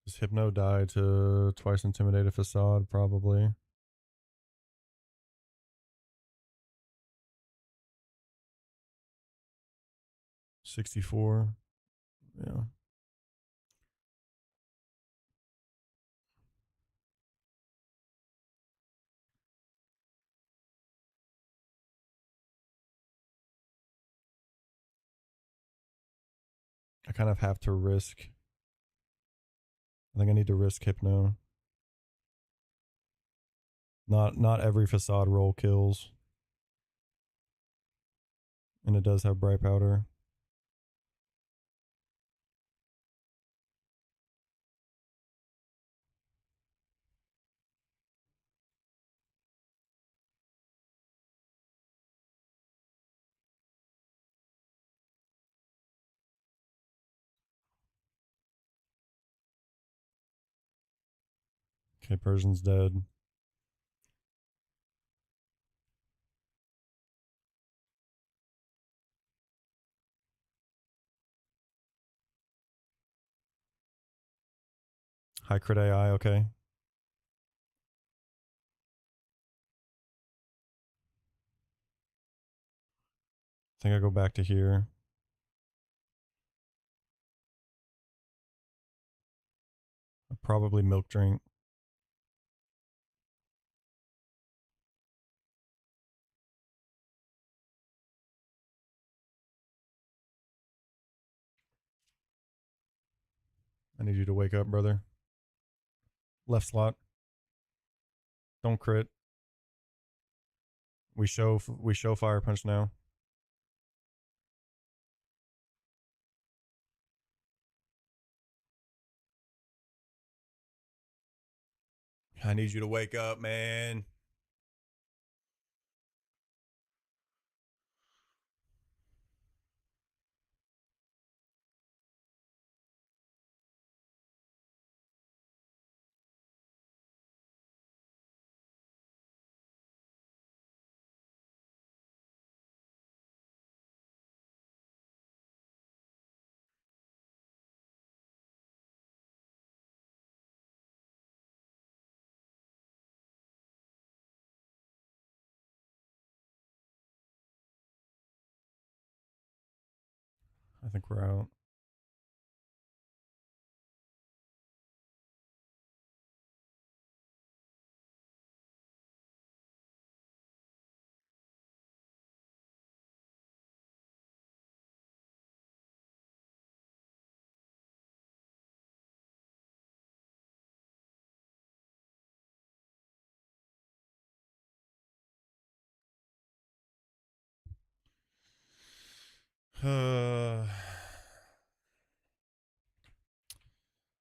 Does Hypno die to twice intimidate a facade? Probably. 64. Yeah. I kind of have to risk. I think I need to risk Hypno. Not every facade roll kills. And it does have bright powder. Okay, Persian's dead. High crit AI, okay. I think I go back to here. Probably milk drink. I need you to wake up, brother. Left slot. Don't crit. We show fire punch now. I need you to wake up, man. I think we're out.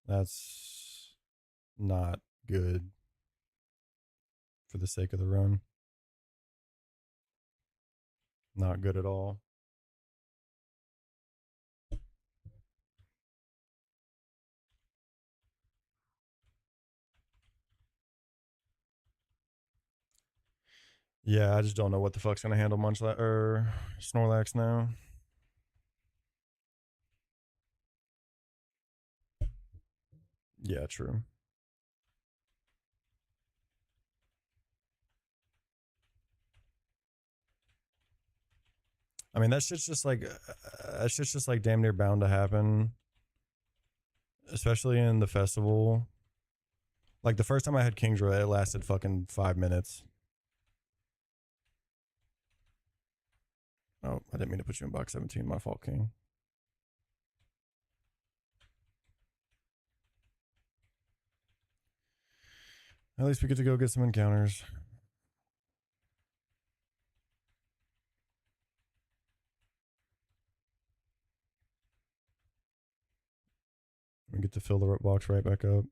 That's not good for the sake of the run. Not good at all. Yeah, I just don't know what the fuck's gonna handle or Snorlax now. Yeah, true. I mean, that shit's just like damn near bound to happen, especially in the festival. Like the first time I had Kingdra, it lasted fucking 5 minutes. Oh, I didn't mean to put you in box 17. My fault, King. At least we get to go get some encounters. We get to fill the box right back up.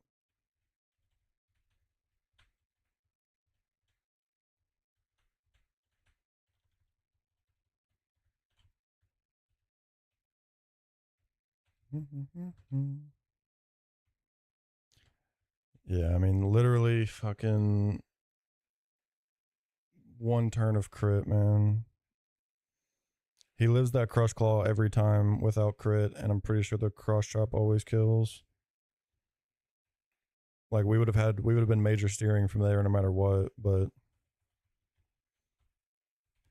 Yeah, I mean, literally fucking one turn of crit, man. He lives that Crush Claw every time without crit, and I'm pretty sure the Cross Chop always kills. Like we would have been major steering from there no matter what, but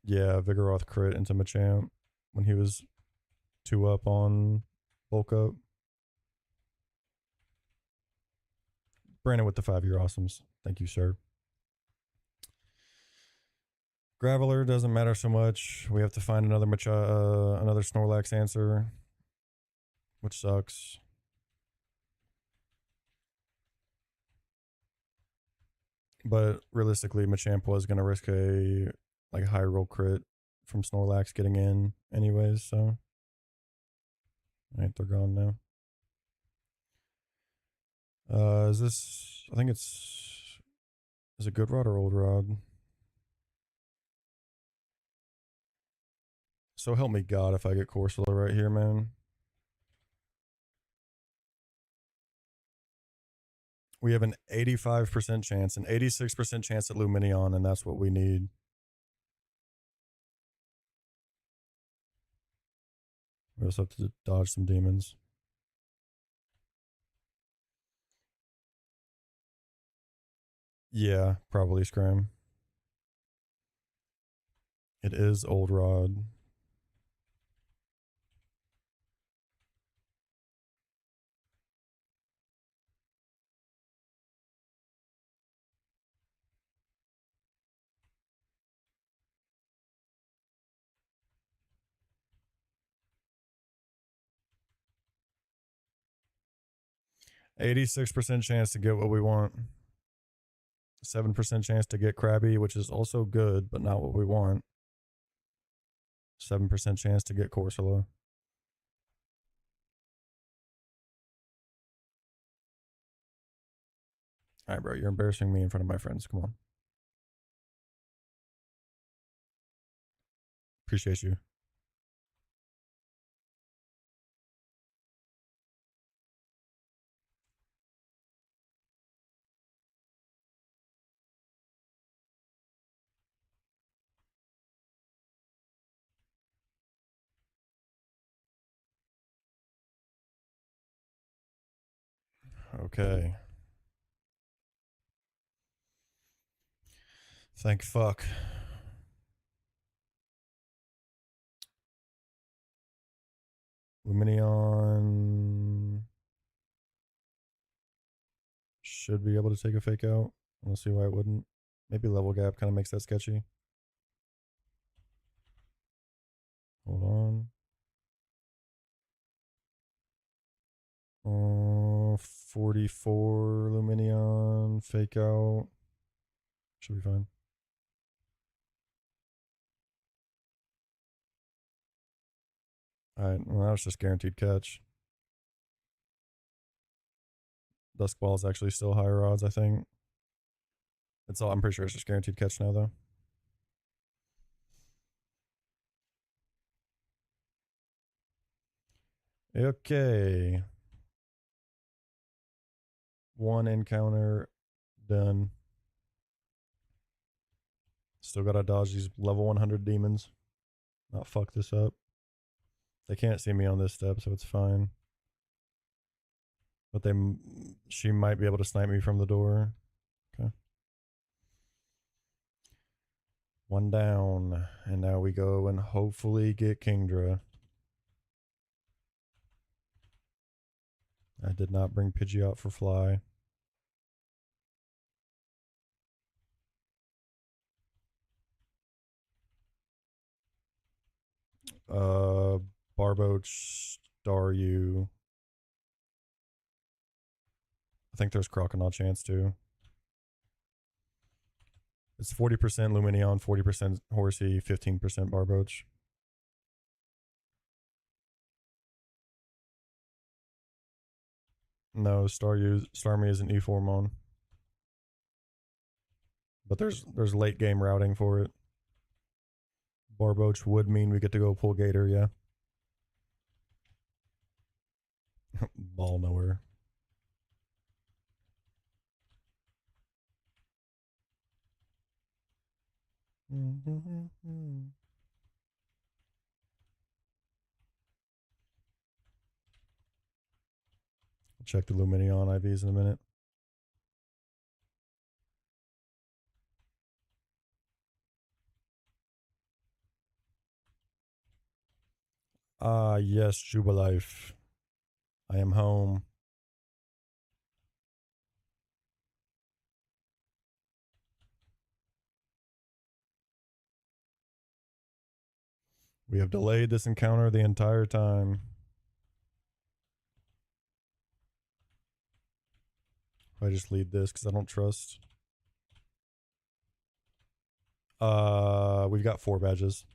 yeah, Vigoroth crit into Machamp when he was 2 up on bulk up. Brandon with the 5-year awesomes. Thank you, sir. Graveler doesn't matter so much. We have to find another another Snorlax answer, which sucks. But realistically, Machamp was gonna risk a like high roll crit from Snorlax getting in anyways, so alright, they're gone now. Is this I think it's is it Good Rod or Old Rod? So help me God if I get Corsola right here, man. We have an 85% chance, an 86% chance at Luminion, and that's what we need. We also have to dodge some demons. Yeah, probably Scram. It is Old Rod. %86 chance to get what we want. 7% chance to get Krabby, which is also good, but not what we want. 7% chance to get Corsola. All right, bro, you're embarrassing me in front of my friends. Come on. Appreciate you. Okay. Thank fuck. Luminion should be able to take a fake out. I don't see why it wouldn't. Maybe level gap kind of makes that sketchy. Hold on. 44 Luminion, fake out. Should be fine. Alright, well, that was just guaranteed catch. Dusk Ball is actually still higher odds, I think. It's all, I'm pretty sure it's just guaranteed catch now, though. Okay. One encounter done. Still gotta dodge these level 100 demons. Not fuck this up. They can't see me on this step, so it's fine. But she might be able to snipe me from the door. Okay. One down. And now we go and hopefully get Kingdra. I did not bring Pidgey out for fly. Barboach, Staryu. I think there's Crocodile chance too. It's 40% Lumineon, 40% Horsey, 15% Barboach. No, Starmie is an E4mon. But there's late game routing for it. Barboach would mean we get to go pull Gator, yeah. Ball nowhere. Check the Lumineon IVs in a minute. Yes, Jubilife. I am home. We have delayed this encounter the entire time. I just lead this because I don't trust. We've got 4 badges.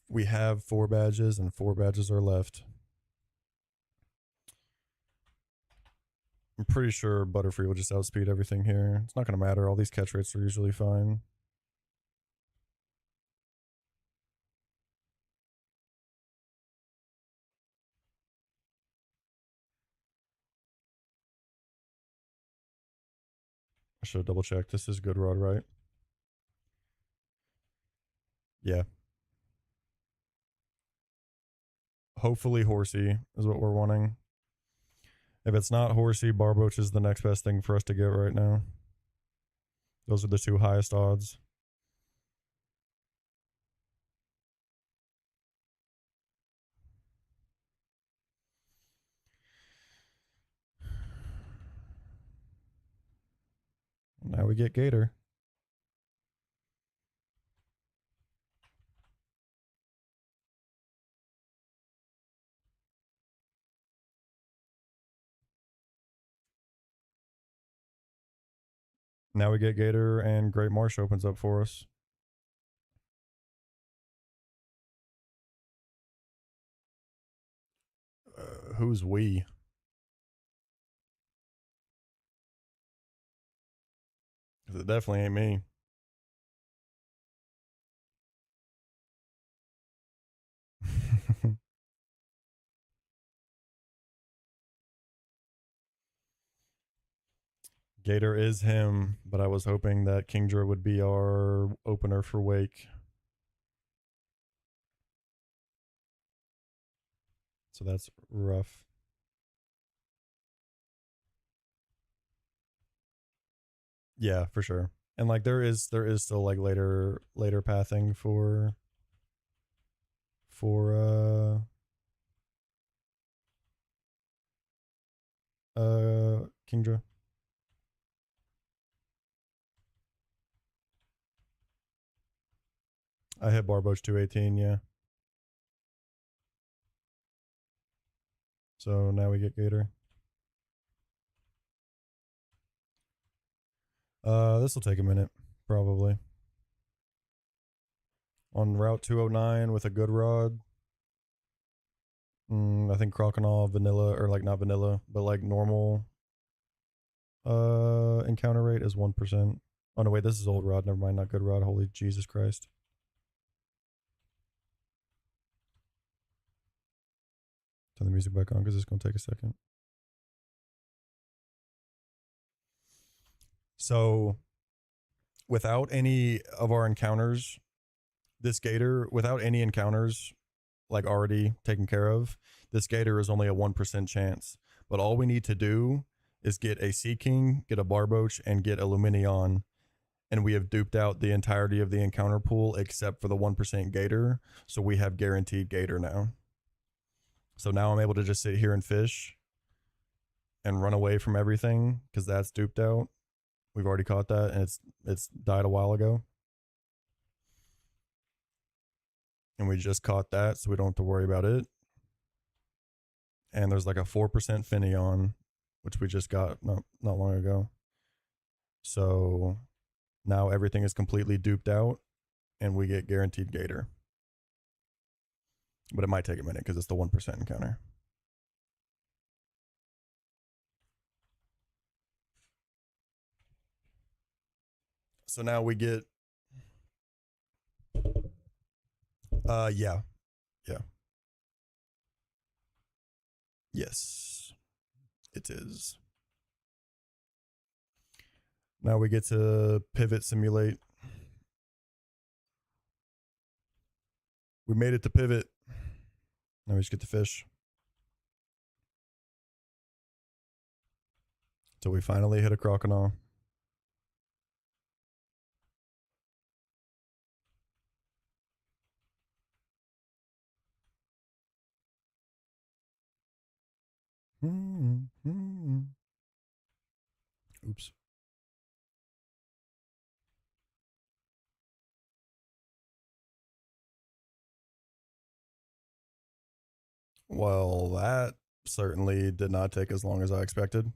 We have 4 badges and 4 badges are left. I'm pretty sure Butterfree will just outspeed everything here. It's not going to matter. All these catch rates are usually fine. I should have double checked. This is good rod, right? Yeah. Hopefully Horsey is what we're wanting. If it's not Horsey, Barboach is the next best thing for us to get right now. Those are the 2 highest odds. Now we get Gator. Now we get Gator and Great Marsh opens up for us. Who's we? It definitely ain't me. Gator is him, but I was hoping that Kingdra would be our opener for Wake. So that's rough. Yeah, for sure. And like there is still like later pathing for Kingdra. I hit Barboach 218, yeah. So now we get Gator. This will take a minute, probably. On Route 209 with a good rod. I think Crokinole vanilla, or like not vanilla, but like normal encounter rate is 1%. Oh no, wait, this is old rod. Never mind, not good rod. Holy Jesus Christ. Turn the music back on because it's going to take a second. So, without any of our encounters, this gator, without any encounters like already taken care of, this gator is only a 1% chance. But all we need to do is get a Sea King, get a Barboach, and get a Luminion, and we have duped out the entirety of the encounter pool except for the 1% gator. So we have guaranteed gator now. So now I'm able to just sit here and fish and run away from everything because that's duped out. We've already caught that, and it's died a while ago. And we just caught that, so we don't have to worry about it. And there's like a 4% Finion, which we just got not long ago. So now everything is completely duped out, and we get guaranteed gator. But it might take a minute because it's the 1% encounter. So now we get yeah. Yeah. Yes. It is. Now we get to pivot simulate. We made it to pivot. Now we just get to fish. So we finally hit a Crokinole. Oops. Well, that certainly did not take as long as I expected.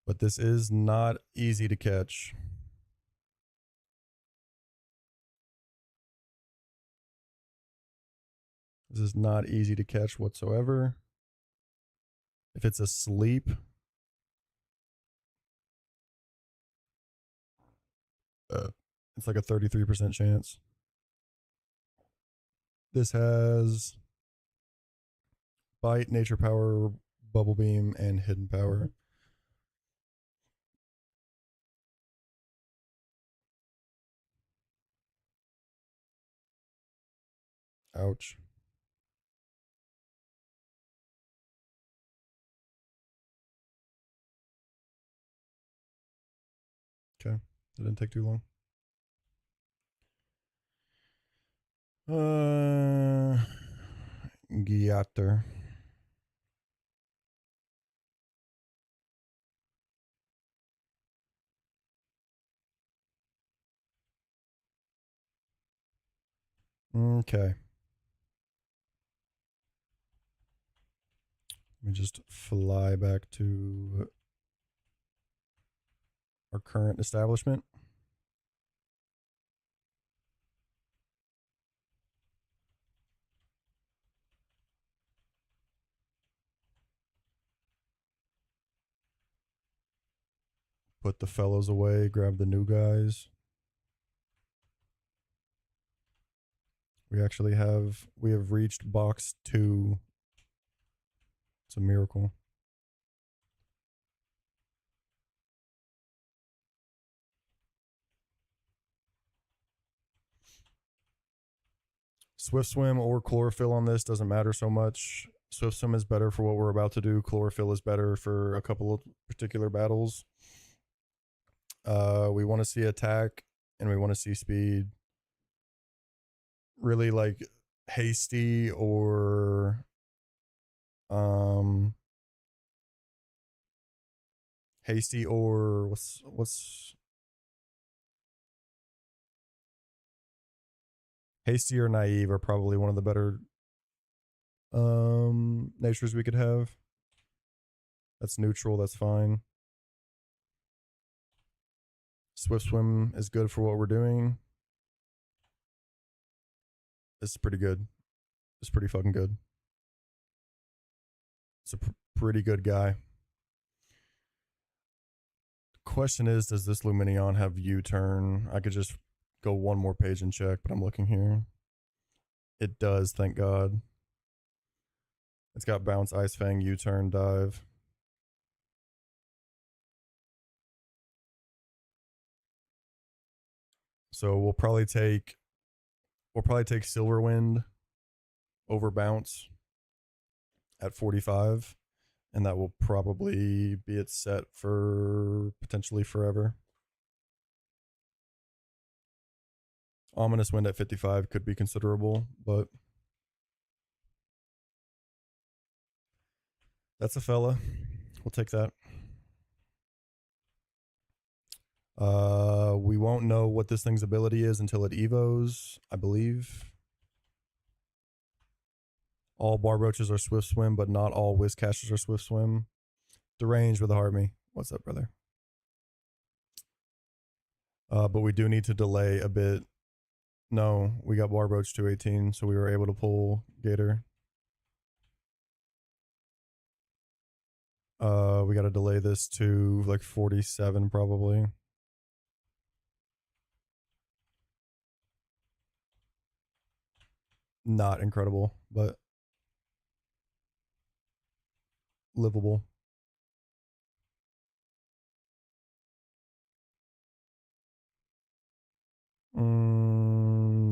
But this is not easy to catch. This is not easy to catch whatsoever. If it's asleep, it's like a 33% chance. This has bite, nature power, bubble beam, and hidden power. Ouch. Okay. That didn't take too long. Gator. Okay. Let me just fly back to our current establishment. Put the fellows away, grab the new guys. We have reached box 2. It's a miracle. Swift Swim or Chlorophyll on this doesn't matter so much. Swift Swim is better for what we're about to do. Chlorophyll is better for a couple of particular battles. We want to see attack and we want to see speed. Really like hasty or what's hasty or naive are probably one of the better natures we could have. That's neutral, that's fine. Swift Swim is good for what we're doing. This is pretty good. It's pretty fucking good. It's a pretty good guy. The question is, does this Luminion have U-turn? I could just go one more page and check, but I'm looking here. It does, thank God. It's got bounce, ice fang, U-turn, dive. So we'll probably take Silverwind over bounce at 45, and that will probably be its set for potentially forever. Ominous Wind at 55 could be considerable, but that's a fella. We'll take that. We won't know what this thing's ability is until it evos, I believe. All Barboaches are Swift Swim, but not all Whiscasters are Swift Swim. Deranged with a Harmy. What's up, brother? But we do need to delay a bit. No, we got Barboach 218, so we were able to pull Gator. We got to delay this to like 47 probably. Not incredible, but livable.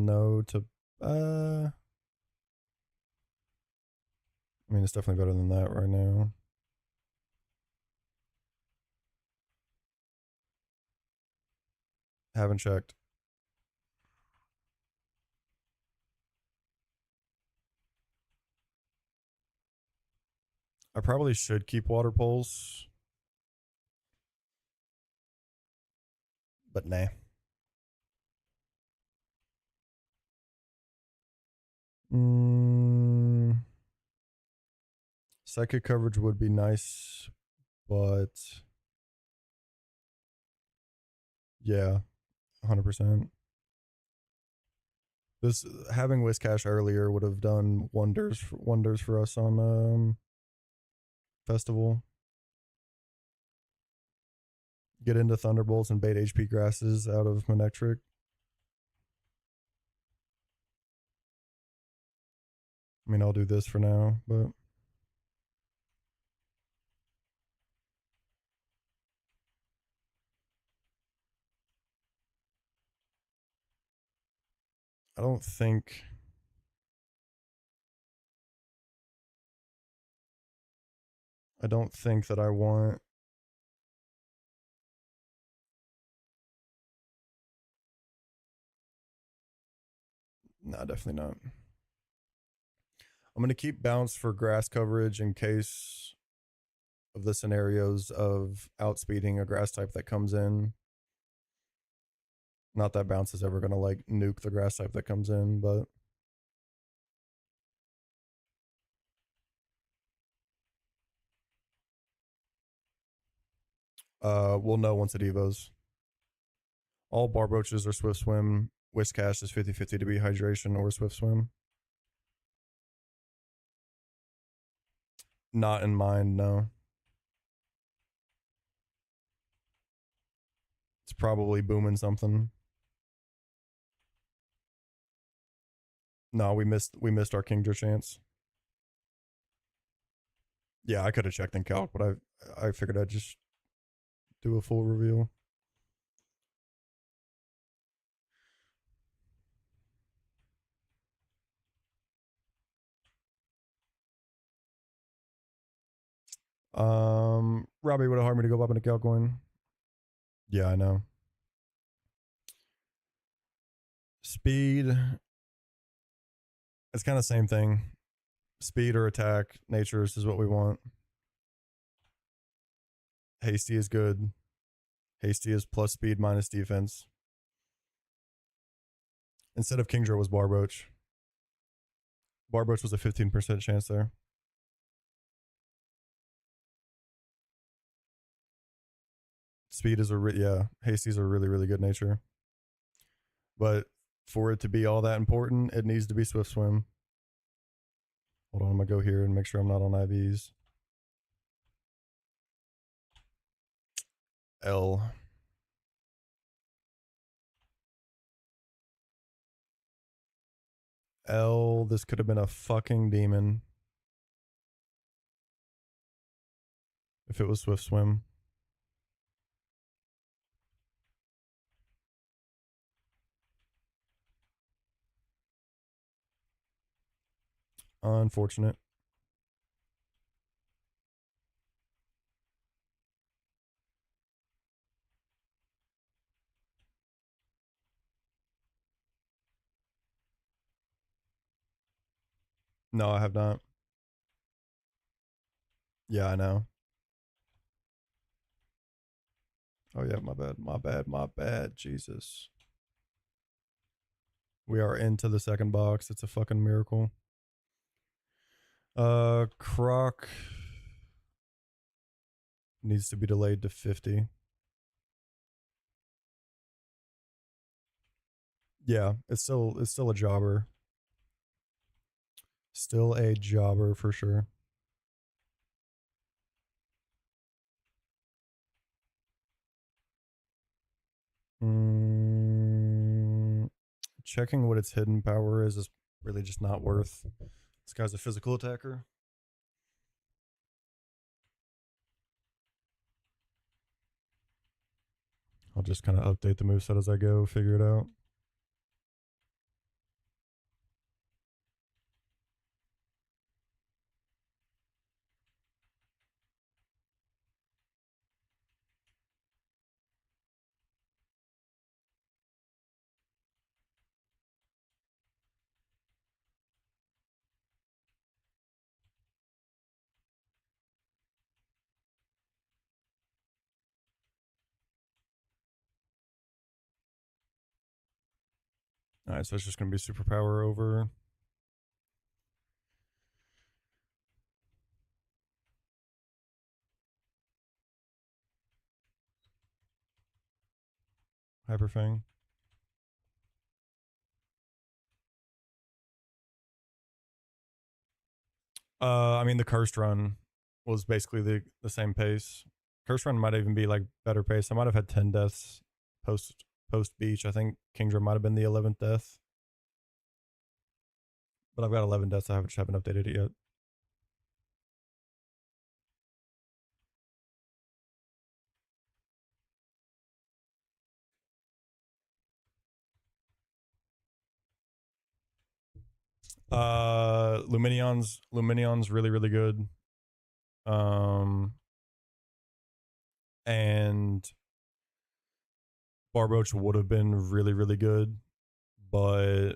No to I mean, it's definitely better than that right now. Haven't checked. I probably should keep water poles, but nah. Psychic coverage would be nice, but yeah, 100%. This having Whiscash earlier would have done wonders for us on festival. Get into Thunderbolts and bait HP grasses out of Manectric. I mean, I'll do this for now, but I don't think that I want nah, definitely not. I'm going to keep bounce for grass coverage in case of the scenarios of outspeeding a grass type that comes in. Not that bounce is ever going to like nuke the grass type that comes in, but we'll know once it evos. All Barboaches are Swift Swim. Whiscash is 50-50 to be Hydration or Swift Swim. Not in mind, no. It's probably booming something. No, we missed our Kingdra chance. Yeah, I could have checked in calc, but I figured I'd just do a full reveal. Robbie would have hired me to go up into Calcoin. Yeah, I know. Speed. It's kind of same thing. Speed or attack natures is what we want. Hasty is good. Hasty is plus speed minus defense. Instead of Kingdra was Barboach. Barboach was a 15% chance there. Speed is yeah, Hasty's a really, really good nature. But for it to be all that important, it needs to be Swift Swim. Hold on, I'm gonna go here and make sure I'm not on IVs. L. L, this could have been a fucking demon. If it was Swift Swim. Unfortunate. No, I have not. Yeah, I know. Oh yeah, my bad, my bad, my bad. Jesus. We are into the second box. It's a fucking miracle. Croc needs to be delayed to 50. Yeah, it's still a jobber. Still a jobber for sure. Checking what its hidden power is really just not worth. This guy's a physical attacker. I'll just kind of update the moveset as I go, figure it out. All right, so it's just going to be superpower over. Hyperfang. I mean, the cursed run was basically the same pace. Cursed run might even be like better pace. I might have had 10 deaths post beach. I think Kingdra might have been the 11th death. But I've got 11 deaths. I just haven't updated it yet. Luminion's really, really good. And Barboach would have been really, really good, but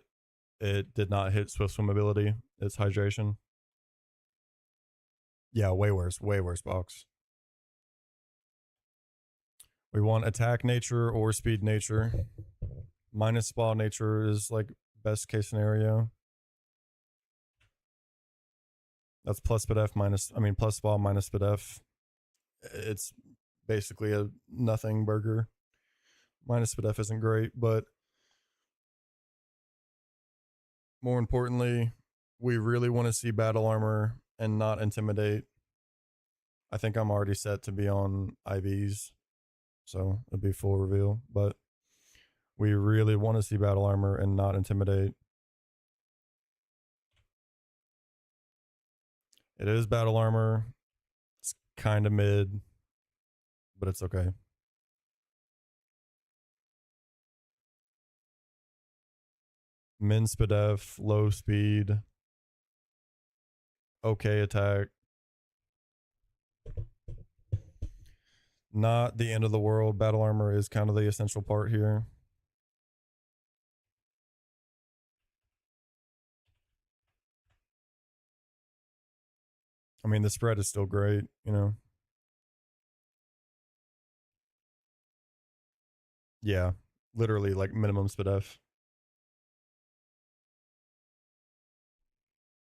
it did not hit Swift Swim ability. It's hydration. Yeah, way worse box. We want attack nature or speed nature. Minus spa nature is like best case scenario. That's plus speed F minus, plus spa minus speed F. It's basically a nothing burger. Minus speed F isn't great, but more importantly, we really want to see battle armor and not intimidate. I think I'm already set to be on IVs, so it'll be full reveal, but we really want to see battle armor and not intimidate. It is battle armor. It's kind of mid, but it's okay. Min speed F, low speed, okay attack. Not the end of the world. Battle armor is kind of the essential part here. I mean, the spread is still great, you know. Yeah, literally like minimum SPDF.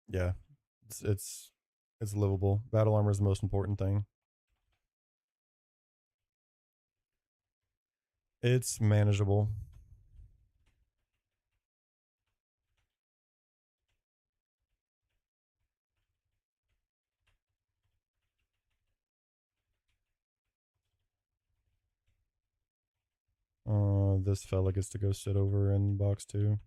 Yeah, it's livable. Battle armor is the most important thing. It's manageable. This fella gets to go sit over in box 2.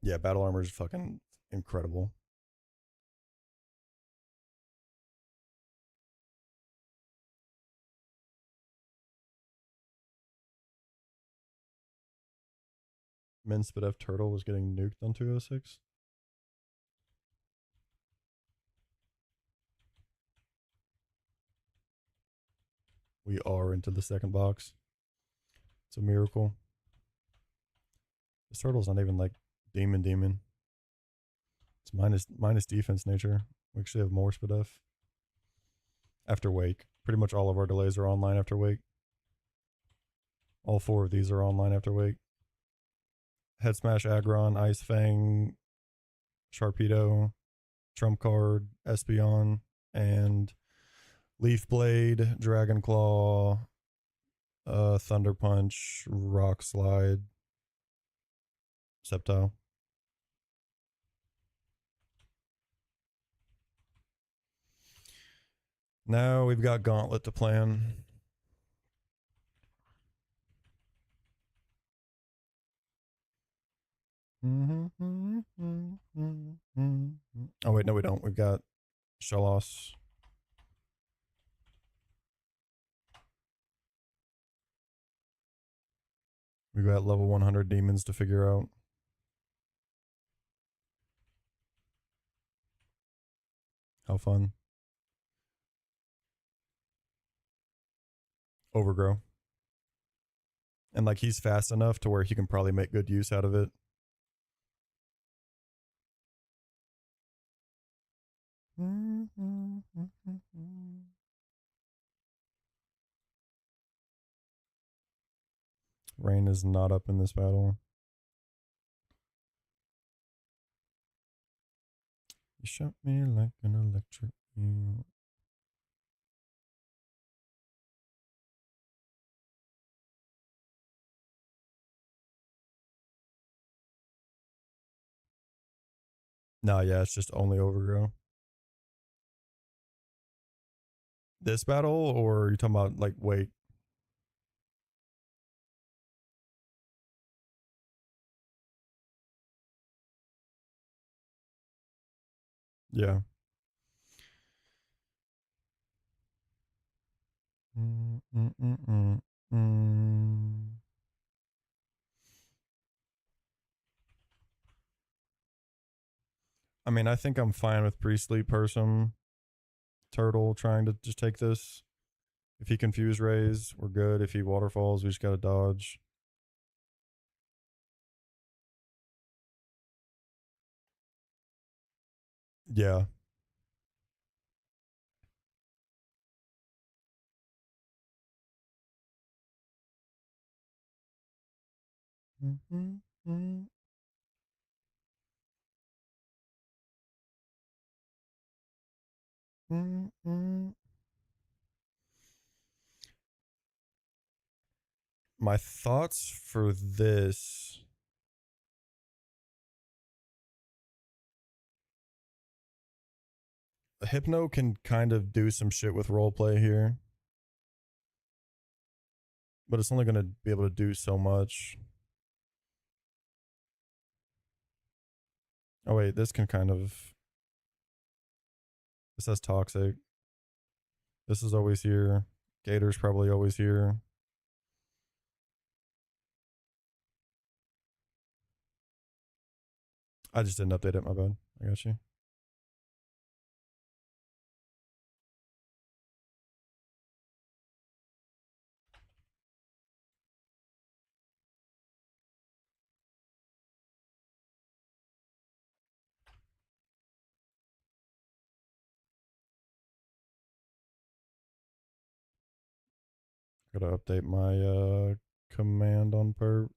Yeah, battle armor is fucking incredible. Min SPDF turtle was getting nuked on 206. We are into the second box. It's a miracle. This turtle's not even like demon. It's minus defense nature. We actually have more SPDF. After wake. Pretty much all of our delays are online after wake. All 4 of these are online after wake. Head Smash Aggron, Ice Fang, Sharpedo, Trump Card, Espeon, and Leaf Blade, Dragon Claw, Thunder Punch, Rock Slide, Sceptile. Now we've got Gauntlet to plan. Oh wait, no we don't. We've got Shellos. We've got level 100 demons to figure out. How fun. Overgrow. And like he's fast enough to where he can probably make good use out of it. Rain is not up in this battle. You shot me like an electric eel. No, yeah, it's just only overgrow. This battle, or are you talking about like wait? Yeah. I mean, I think I'm fine with pre-sleep person. Turtle trying to just take this. If he confuse rays, we're good. If he waterfalls, we just gotta dodge. Yeah. My thoughts for this. Hypno can kind of do some shit with roleplay here, but it's only going to be able to do so much. Oh wait, this can kind of. This has toxic. This is always here. Gator's probably always here. I just didn't update it, my bad. I got you. Gotta update my command on perp.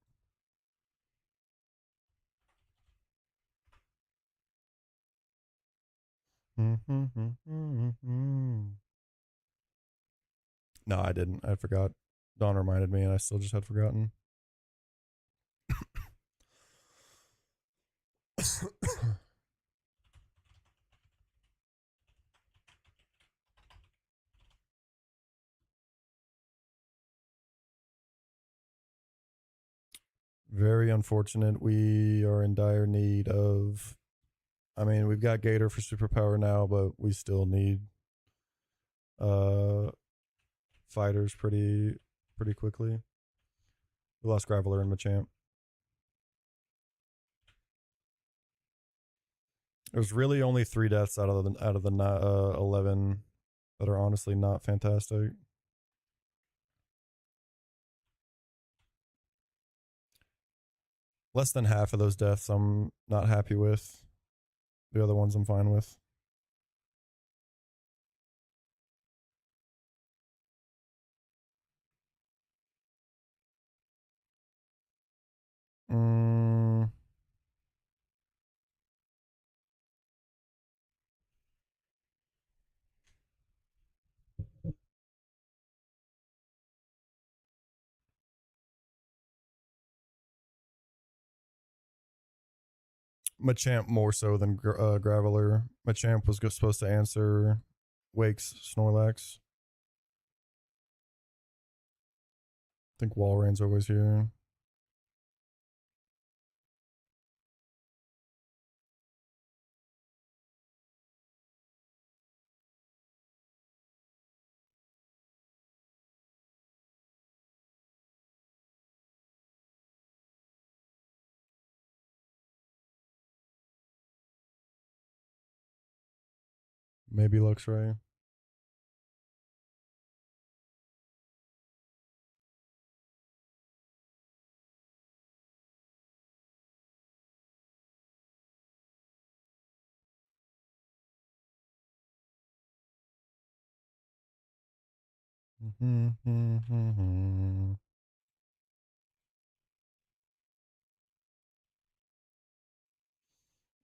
No, I didn't. I forgot. Dawn reminded me, and I still just had forgotten. Very unfortunate. We are in dire need of. I mean, we've got Gator for superpower now, but we still need fighters pretty quickly. We lost Graveler and Machamp. There's really only 3 deaths out of the 11 that are honestly not fantastic. Less than half of those deaths I'm not happy with. The other ones I'm fine with. Machamp more so than Graveler. Machamp was supposed to answer Wake's Snorlax. I think Walreign's always here. Maybe Luxray.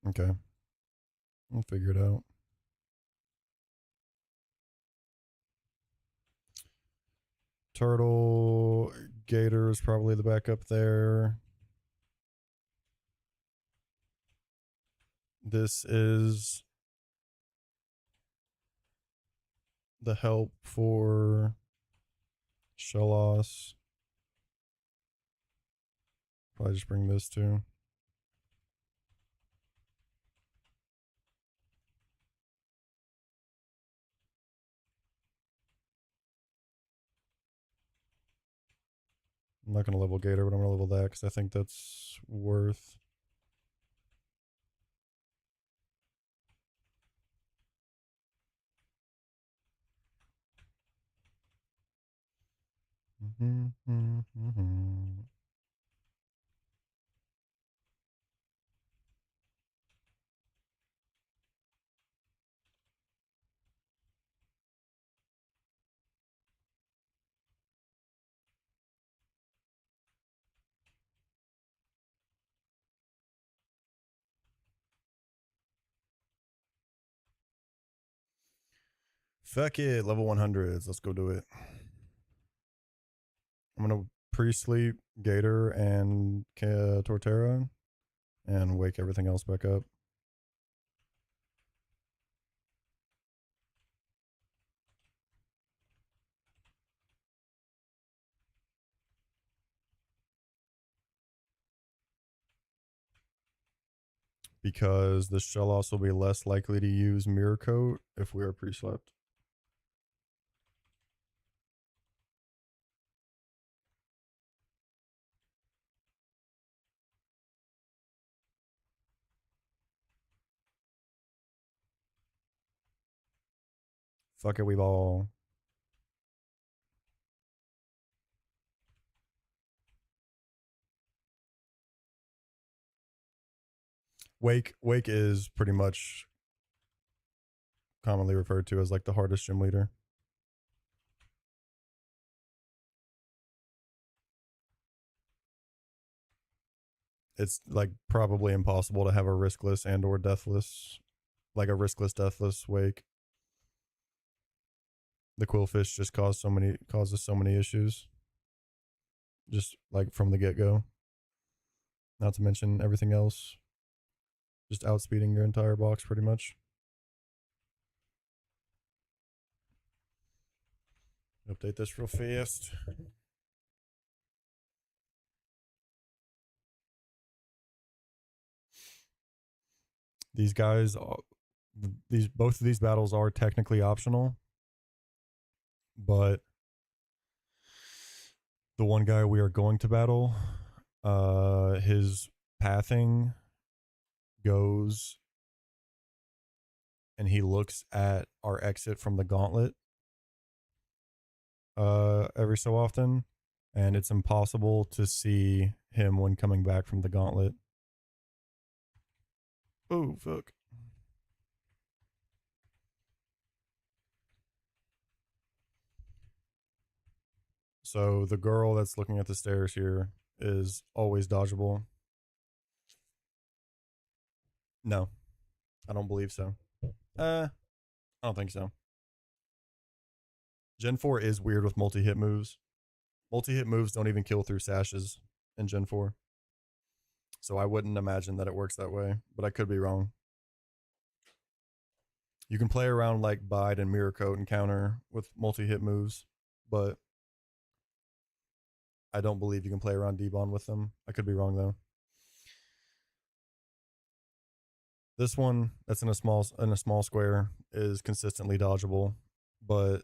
Okay. We'll figure it out. Turtle, Gator is probably the backup there. This is the help for Shellos. Probably just bring this too. I'm not going to level Gator, but I'm going to level that because I think that's worth. Fuck it, level 100s. Let's go do it. I'm going to pre-sleep Gator and Torterra and wake everything else back up. Because the Shellos will be less likely to use Mirror Coat if we are pre-slept. Fuck it, we ball. Wake is pretty much commonly referred to as like the hardest gym leader. It's like probably impossible to have a riskless and or deathless, like a riskless deathless wake. The quillfish just causes so many issues, just like from the get go. Not to mention everything else, just outspeeding your entire box pretty much. Update this real fast. These guys, both of these battles are technically optional, but the one guy we are going to battle, his pathing goes and he looks at our exit from the gauntlet every so often, and it's impossible to see him when coming back from the gauntlet. Oh, fuck. So the girl that's looking at the stairs here is always dodgeable. No, I don't believe so. I don't think so. Gen 4 is weird with multi-hit moves. Multi-hit moves don't even kill through sashes in Gen 4. So I wouldn't imagine that it works that way, but I could be wrong. You can play around like Bide and Mirror Coat and counter with multi-hit moves, but I don't believe you can play around D-Bond with them. I could be wrong though. This one that's in a small square is consistently dodgeable, but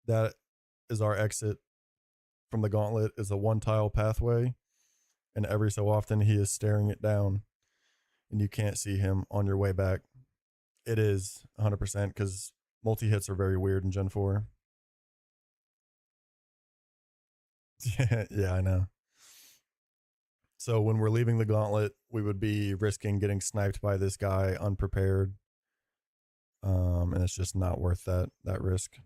that is our exit from the gauntlet is a one tile pathway, and every so often he is staring it down and you can't see him on your way back. It is 100% because multi-hits are very weird in Gen 4. Yeah, I know. So when we're leaving the gauntlet, we would be risking getting sniped by this guy unprepared. And it's just not worth that risk.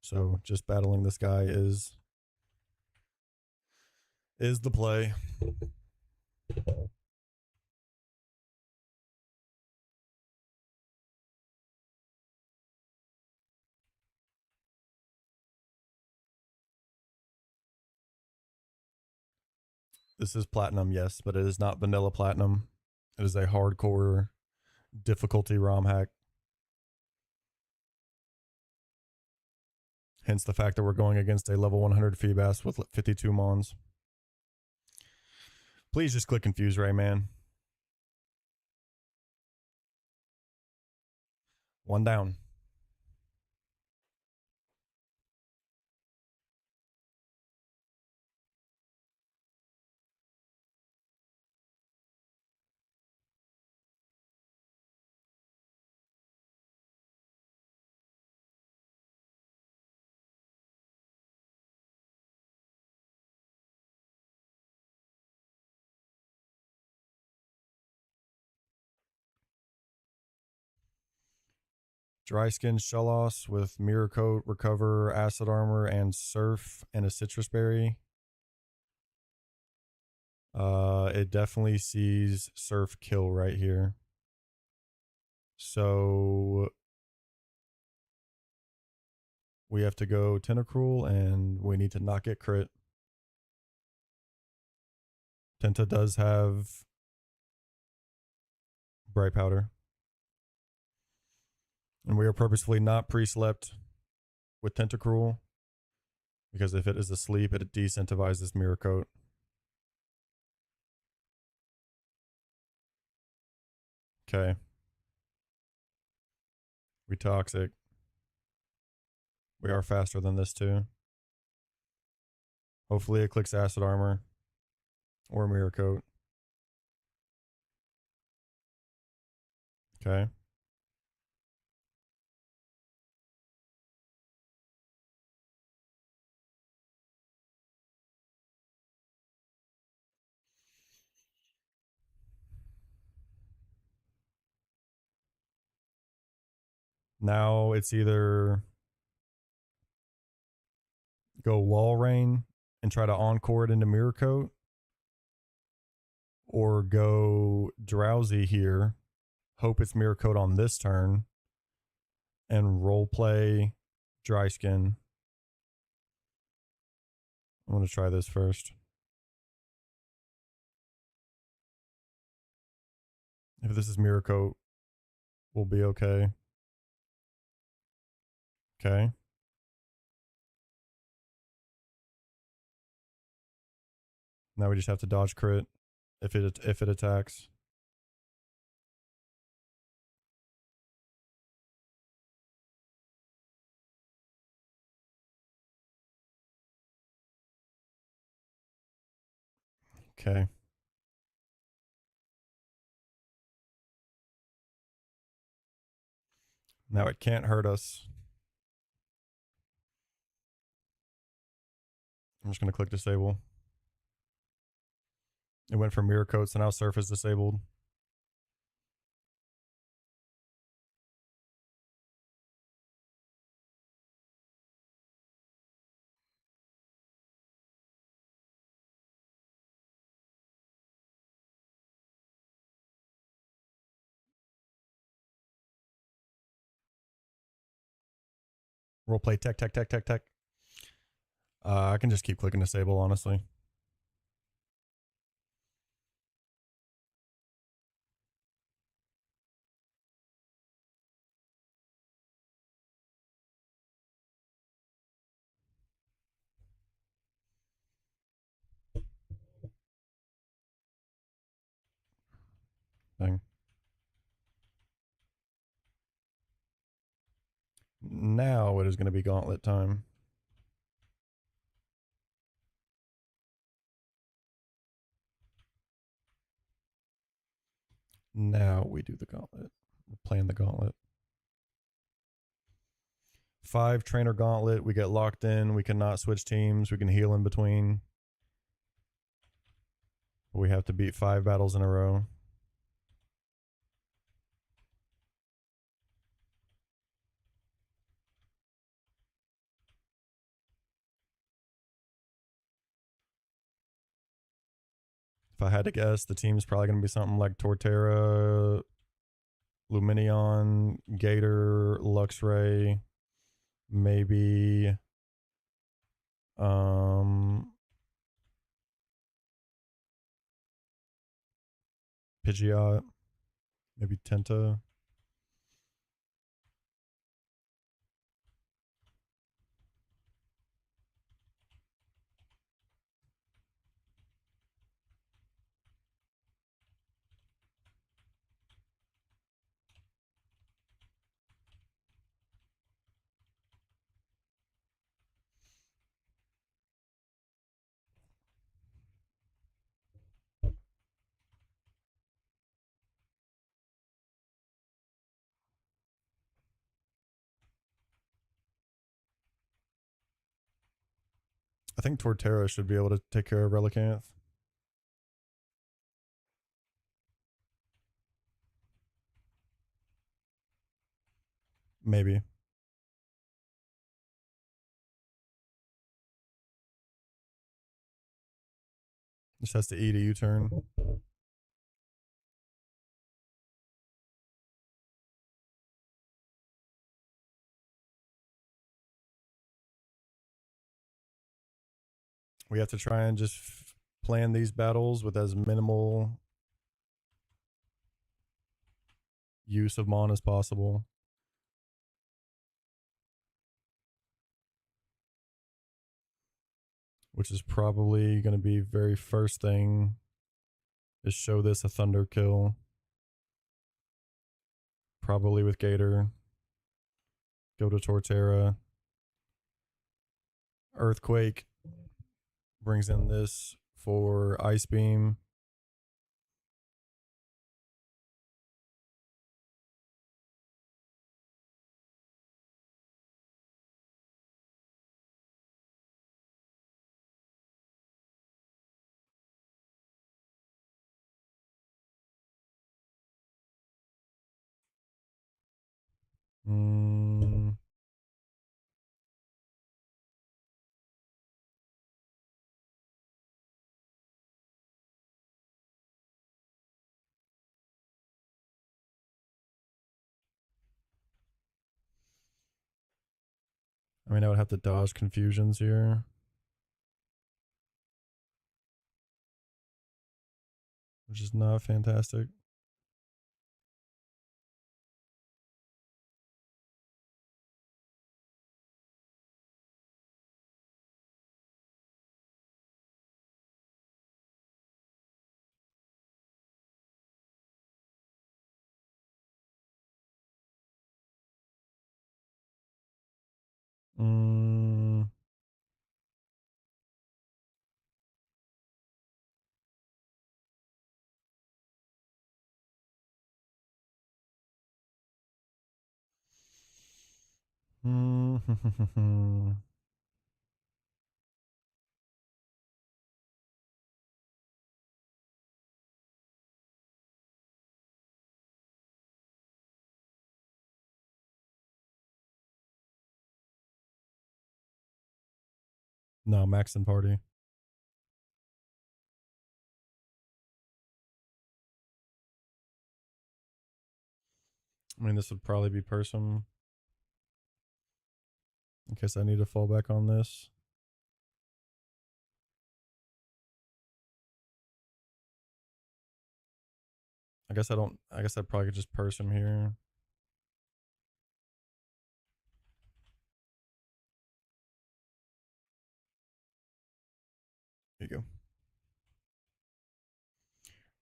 So just battling this guy is the play. This is platinum, yes, but it is not vanilla platinum. It is a hardcore difficulty ROM hack. Hence the fact that we're going against a level 100 Feebas with 52 Mons. Please just click Confuse Ray, man. One down. Dry Skin Shellos with Mirror Coat, Recover, Acid Armor, and Surf, and a Citrus Berry. It definitely sees Surf kill right here. So we have to go Tentacruel, and we need to not get crit. Tenta does have Bright Powder. And we are purposefully not pre-slept with Tentacruel, because if it is asleep, it decentivizes Mirror Coat. Okay. We toxic. We are faster than this too. Hopefully it clicks Acid Armor or Mirror Coat. Okay. Now it's either go Wall Rain and try to encore it into Mirror Coat, or go Drowsy here, hope it's Mirror Coat on this turn, and role play Dry Skin. I'm going to try this first. If this is Mirror Coat, we'll be okay. Okay. Now we just have to dodge crit if it attacks. Okay. Now it can't hurt us. I'm just going to click disable. It went for Mirror Coat, so now Surf is disabled. Roleplay tech. I can just keep clicking disable, honestly. Thing. Now it is going to be gauntlet time. Now we do the gauntlet. We're playing the gauntlet. 5 trainer gauntlet. We get locked in. We cannot switch teams. We can heal in between. We have to beat 5 battles in a row. If I had to guess, the team's probably going to be something like Torterra, Luminion, Gator, Luxray, maybe Pidgeot, maybe Tenta. I think Torterra should be able to take care of Relicanth. Maybe. Just has to eat a U-turn. We have to try and just plan these battles with as minimal use of Mon as possible. Which is probably going to be very first thing is show this a Thunder kill. Probably with Gator. Go to Torterra. Earthquake brings in this for Ice Beam. Mm. I mean, I would have to dodge confusions here. Which is not fantastic. Mm. Mm. No, Max and Party. I mean, this would probably be Person. In case I need to fall back on this. I guess I don't. I guess I probably could just Person here. There you go.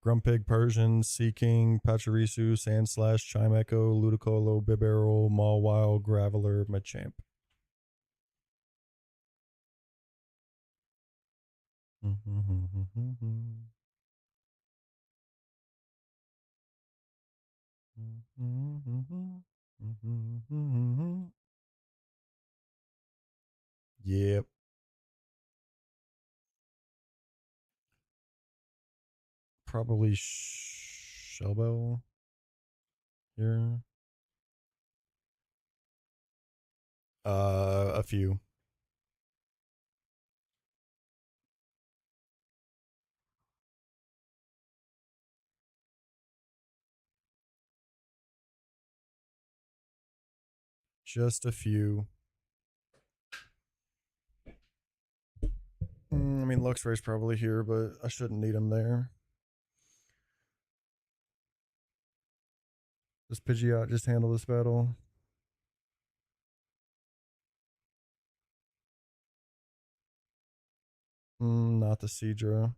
Grumpig, Persian, Seeking, Pachirisu, Sandslash, Chime Echo, Ludicolo, Bibarrel, Mawile, Graveler, Machamp. Yep. Probably Shelbel here. A few. Just a few. I mean, Luxray's probably here, but I shouldn't need him there. Does Pidgeot just handle this battle? Not the Seadra.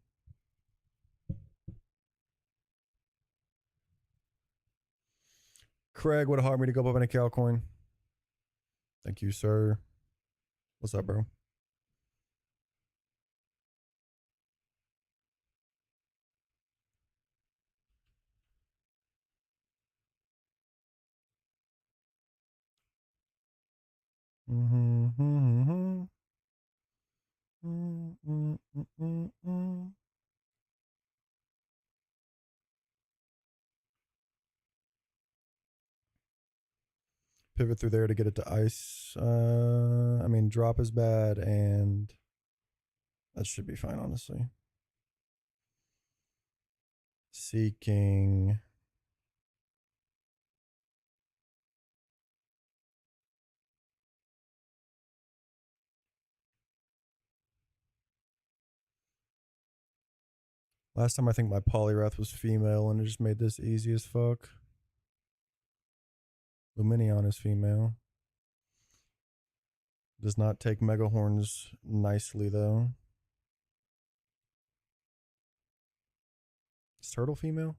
Craig would have hired me to go up in a cow coin. Thank you, sir. What's up, bro? Pivot through there to get it to ice. I mean, drop is bad, and that should be fine, honestly. Seeking. Last time I think my Poliwrath was female, and it just made this easy as fuck. Luminion is female. Does not take Mega Horns nicely, though. Is Turtle female?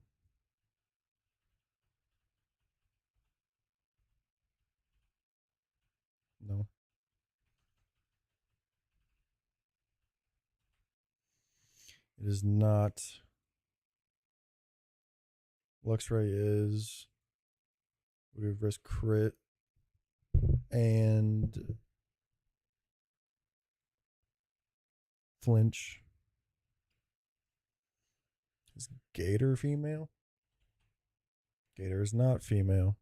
No. It is not. Luxray is. We have risk crit. And flinch. Is Gator female? Gator is not female.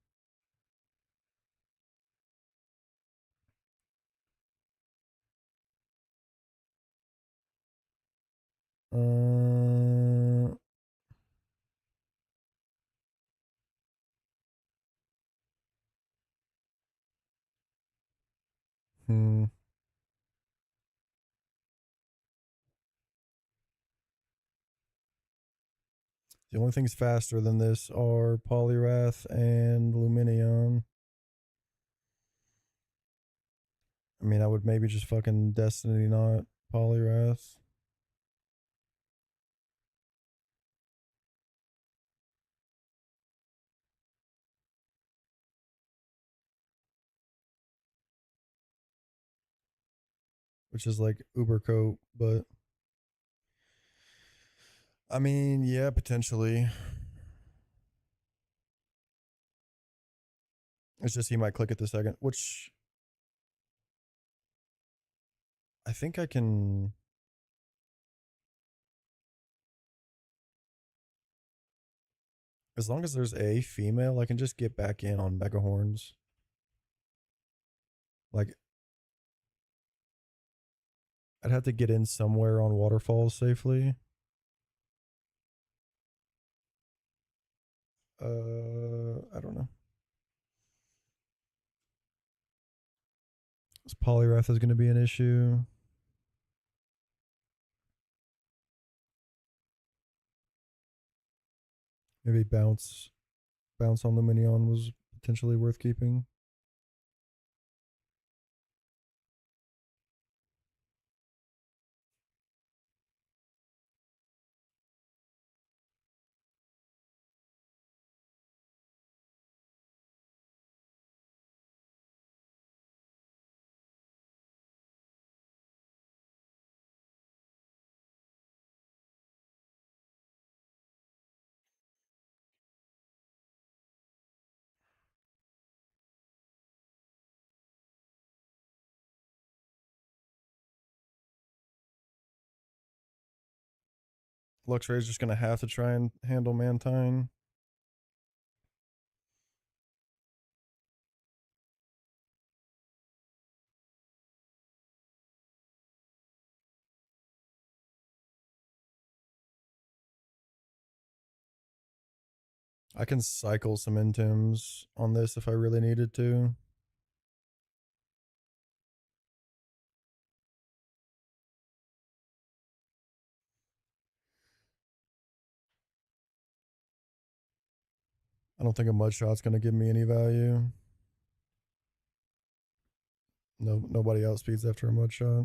Hmm. The only things faster than this are Polyrath and Luminion. I mean, I would maybe just fucking Destiny, not Polyrath. Which is like Uber coat, but I mean, yeah, potentially. It's just he might click at the second, which I think I can. As long as there's a female, I can just get back in on Megahorns. Like, I'd have to get in somewhere on waterfalls safely. I don't know. This Polyrath is going to be an issue. Maybe bounce on the Minion was potentially worth keeping. Luxray is just going to have to try and handle Mantine. I can cycle some Intims on this if I really needed to. I don't think a mud shot's going to give me any value. No, nobody outspeeds after a mud shot.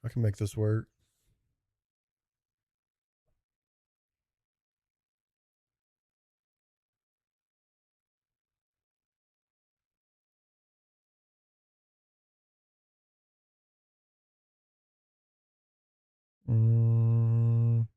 I can make this work. Mm,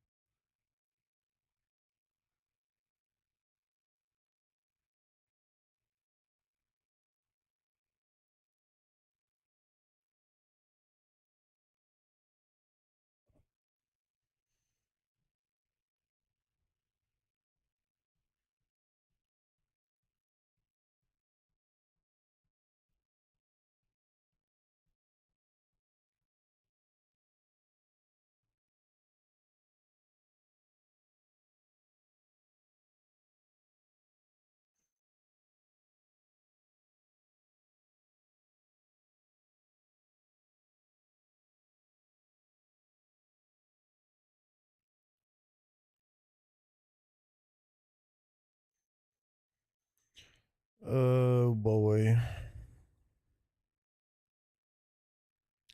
oh boy.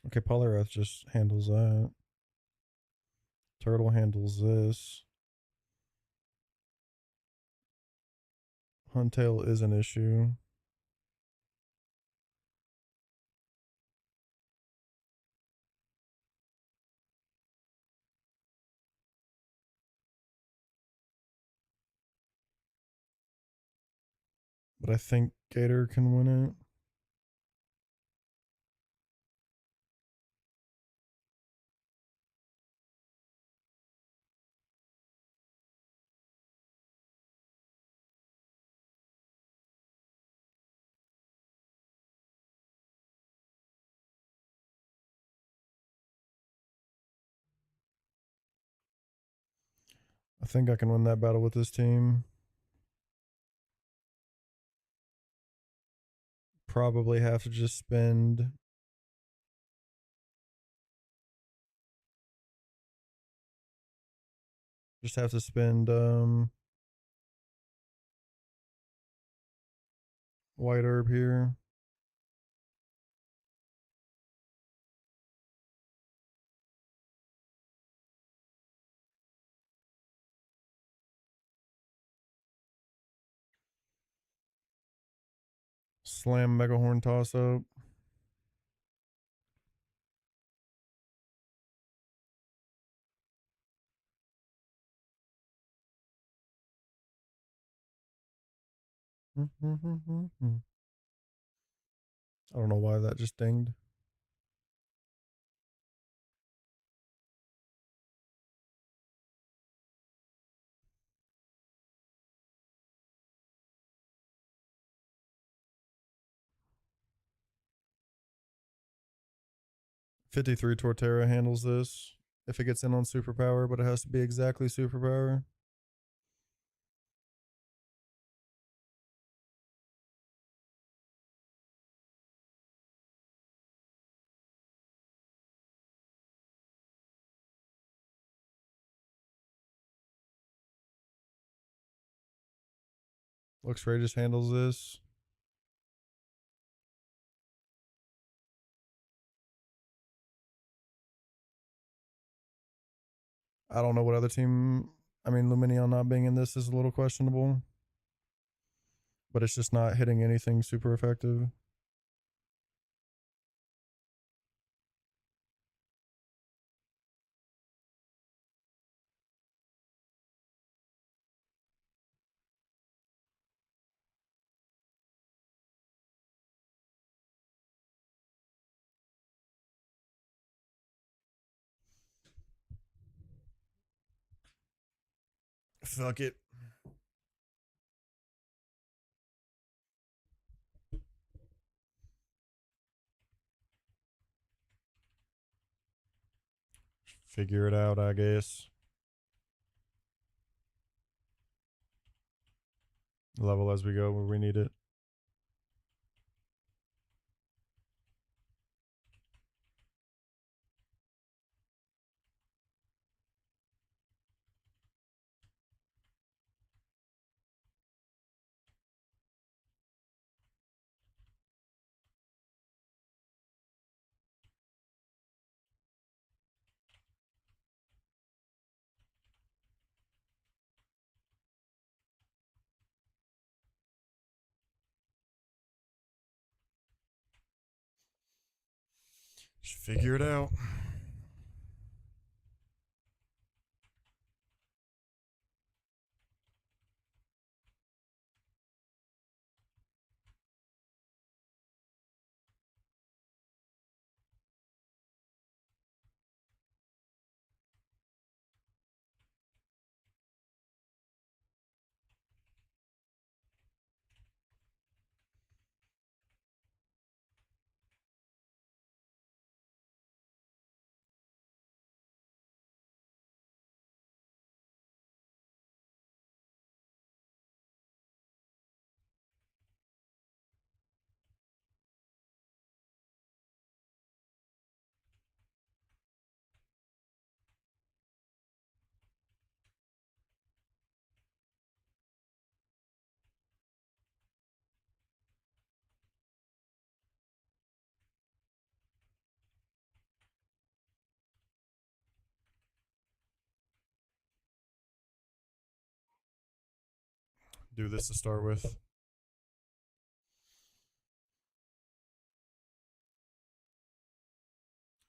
Okay, Polyrath just handles that. Turtle handles this. Huntail is an issue. But I think Gator can win it. I think I can win that battle with this team. Probably have to just spend. Just have to spend white herb here. Slam Megahorn toss up. I don't know why that just dinged. '53 Torterra handles this if it gets in on superpower, but it has to be exactly superpower. Looks Ray just handles this. I don't know what other team. I mean, Luminion not being in this is a little questionable, but it's just not hitting anything super effective. Fuck it. Figure it out, I guess. Level as we go where we need it. Just figure it out. Do this to start with.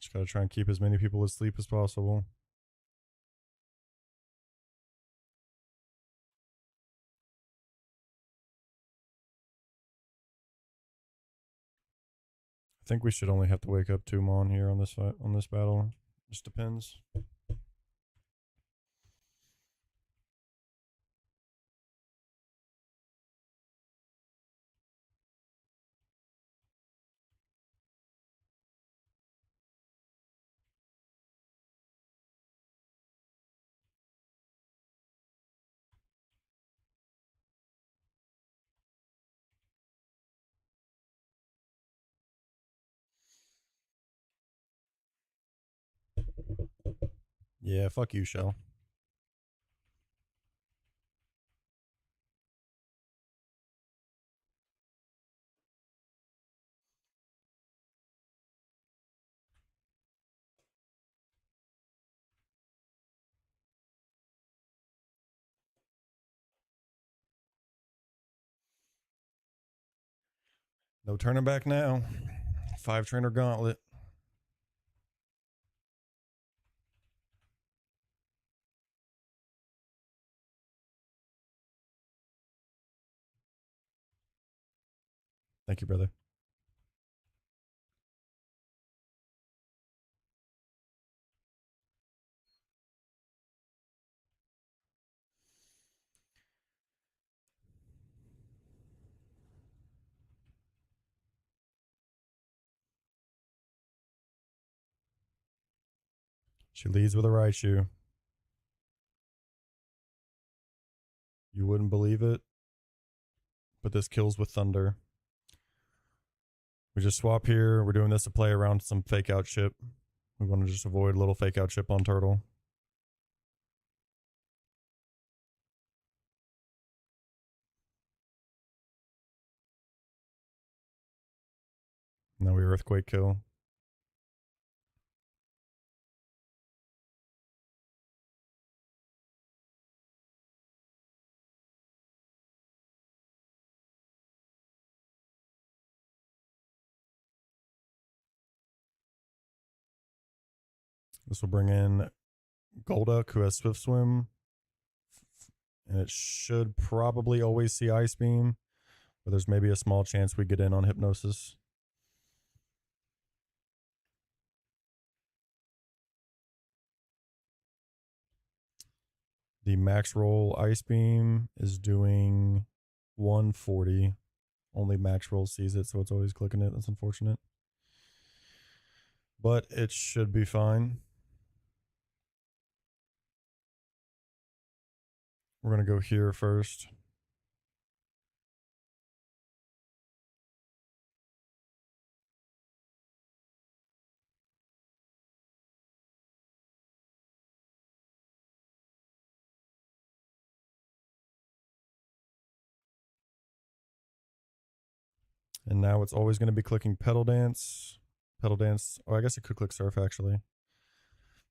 Just gotta try and keep as many people asleep as possible. I think we should only have to wake up 2 Mon here on this battle. Just depends. Yeah, fuck you, Shell. No turning back now. 5 trainer gauntlet. Thank you, brother. She leads with a right shoe. You wouldn't believe it, but this kills with thunder. We just swap here. We're doing this to play around some fake out chip. We want to just avoid a little fake out chip on turtle. Now we earthquake kill. This will bring in Golduck, who has Swift Swim. And it should probably always see Ice Beam, but there's maybe a small chance we get in on Hypnosis. The max roll Ice Beam is doing 140. Only max roll sees it, so it's always clicking it. That's unfortunate. But it should be fine. We're going to go here first. And now it's always going to be clicking Pedal Dance. Pedal Dance. Oh, I guess it could click Surf, actually.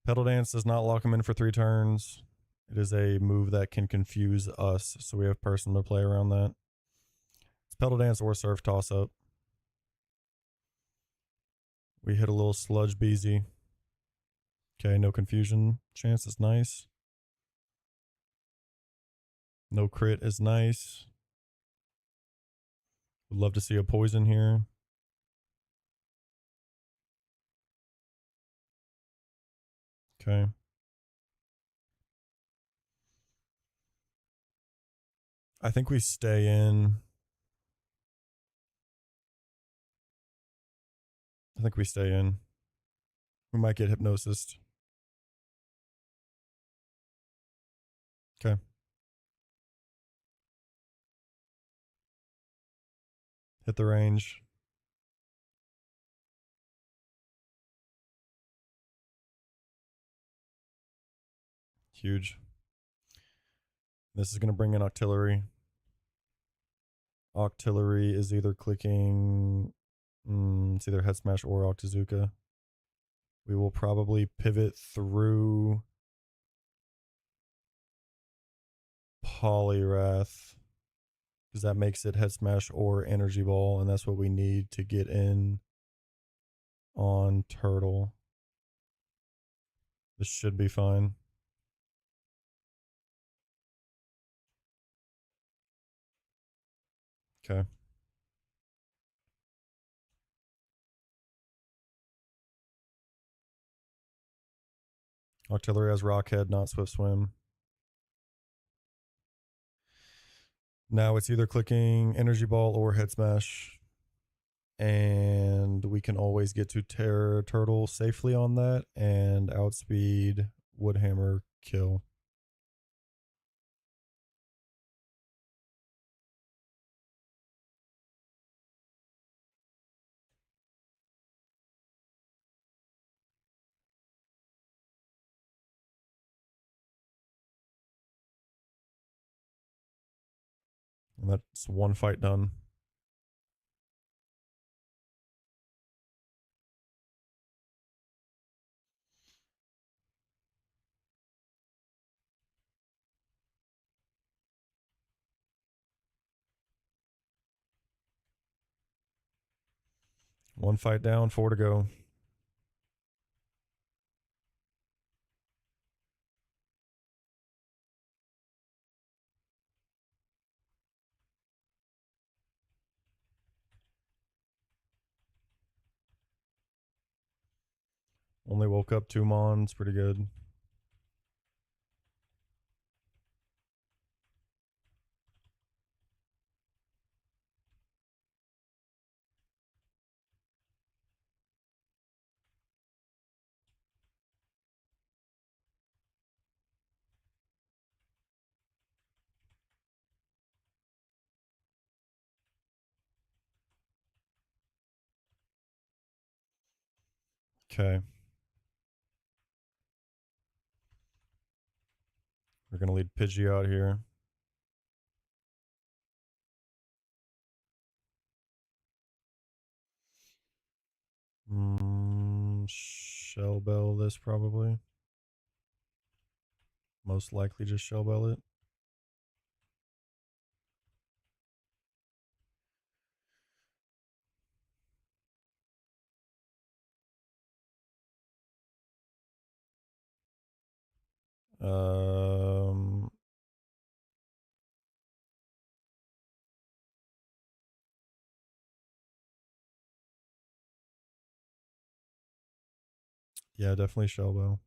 Pedal Dance does not lock him in for 3 turns. It is a move that can confuse us, so we have person to play around that. It's Pedal Dance or Surf toss-up. We hit a little Sludge Beezy. Okay, no confusion chance is nice. No crit is nice. Would love to see a poison here. Okay. I think we stay in. I think we stay in. We might get Hypnosis. Okay. Hit the range. Huge. This is going to bring in Octillery. Octillery is either clicking. It's either Head Smash or Octazooka. We will probably pivot through Poliwrath, because that makes it Head Smash or Energy Ball, and that's what we need to get in on Turtle. This should be fine. Okay. Octillery has Rockhead, not Swift Swim. Now it's either clicking Energy Ball or Head Smash. And we can always get to Terror Turtle safely on that and outspeed Woodhammer kill. And that's one fight done. One fight down, 4 to go. Only woke up 2 Mons, pretty good. Okay. We're going to lead Pidgey out here. Shell Bell this probably. Most likely just Shell Bell it. Yeah, definitely Shell Bell.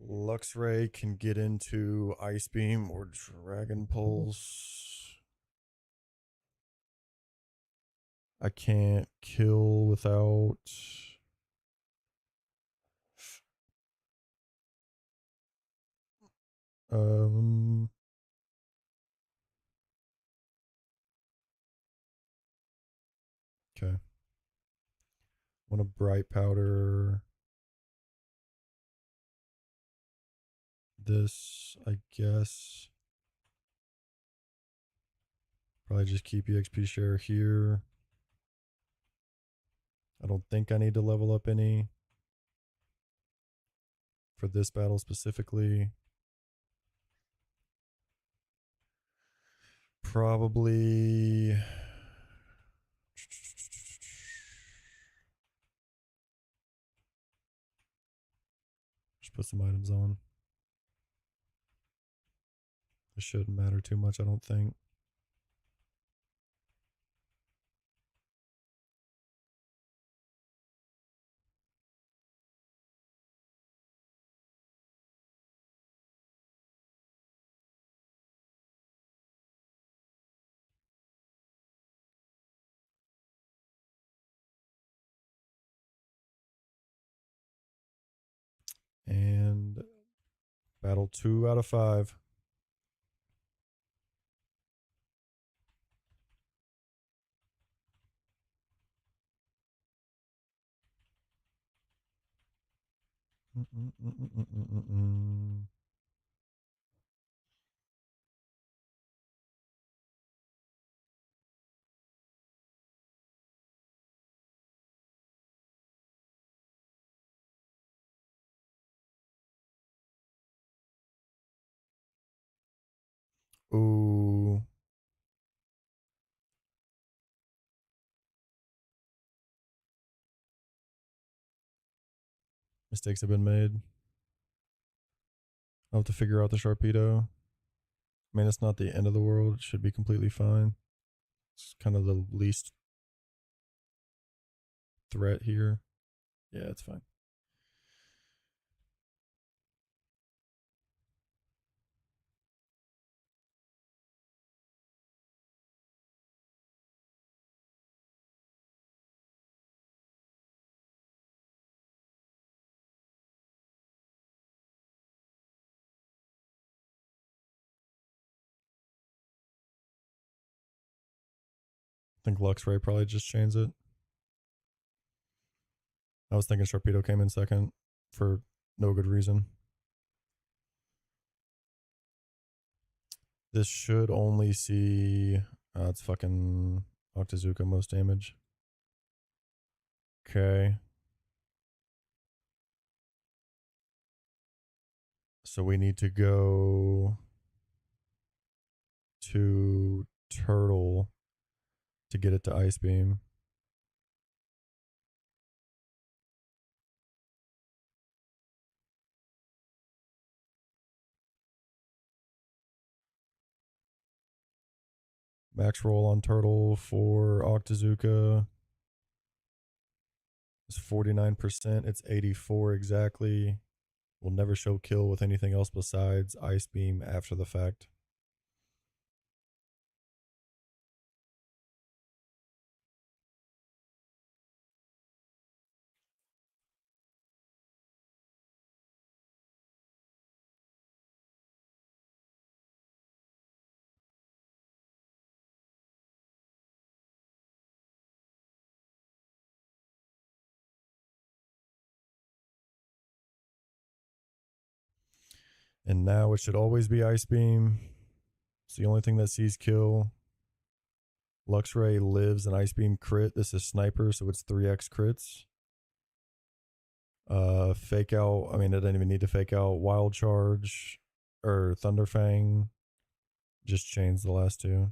Luxray can get into Ice Beam or Dragon Pulse. I can't kill without. Okay. Want a Bright Powder. This, I guess. Probably just keep EXP share here. I don't think I need to level up any for this battle specifically. Probably just put some items on. It shouldn't matter too much, I don't think. And battle 2 out of 5. Ooh. Mistakes have been made. I'll have to figure out the Sharpedo. I mean, it's not the end of the world. It should be completely fine. It's kind of the least threat here. Yeah, it's fine. think Luxray probably just chains it. I was thinking Sharpedo came in second for no good reason. This should only see... it's fucking Octazooka most damage. Okay. So we need to go to Turtle to get it to Ice Beam. Max roll on Turtle for Octazooka is 49%. It's 84 exactly. Will never show kill with anything else besides Ice Beam after the fact. And now it should always be Ice Beam. It's the only thing that sees kill. Luxray lives an Ice Beam crit. This is Sniper, so it's 3x crits. Fake out. I mean, it didn't even need to fake out. Wild Charge or Thunderfang just chains the last two.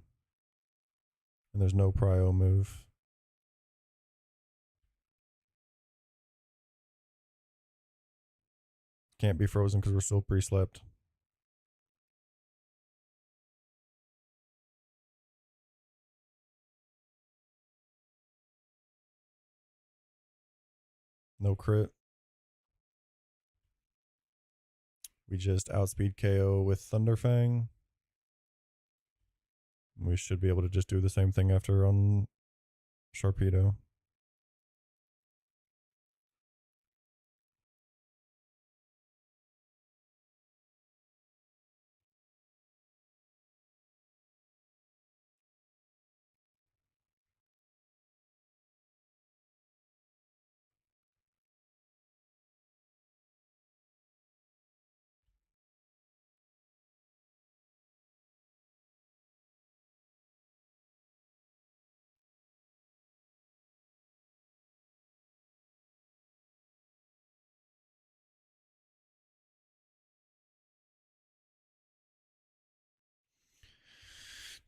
And there's no prio move. Can't be frozen because we're still pre-slept. No crit. We just outspeed KO with Thunderfang. We should be able to just do the same thing after on Sharpedo.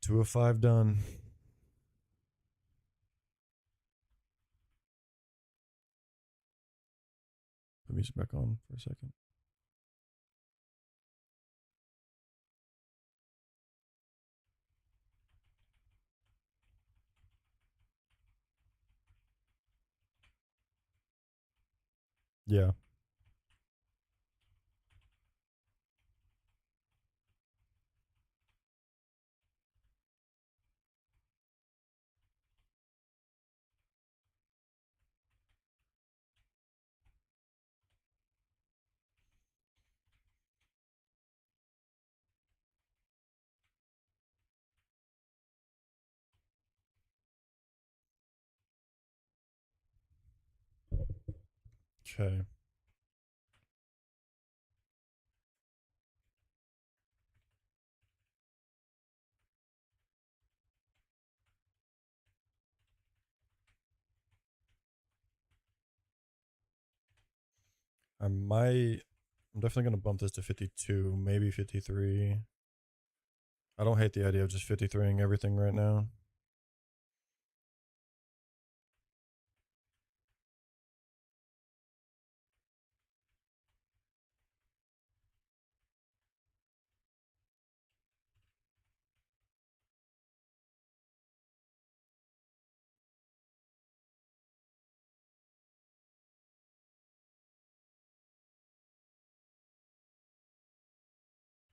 Two of five done. Put music back on for a second. Yeah. Okay. I'm definitely going to bump this to 52, maybe 53. I don't hate the idea of just 53ing everything right now.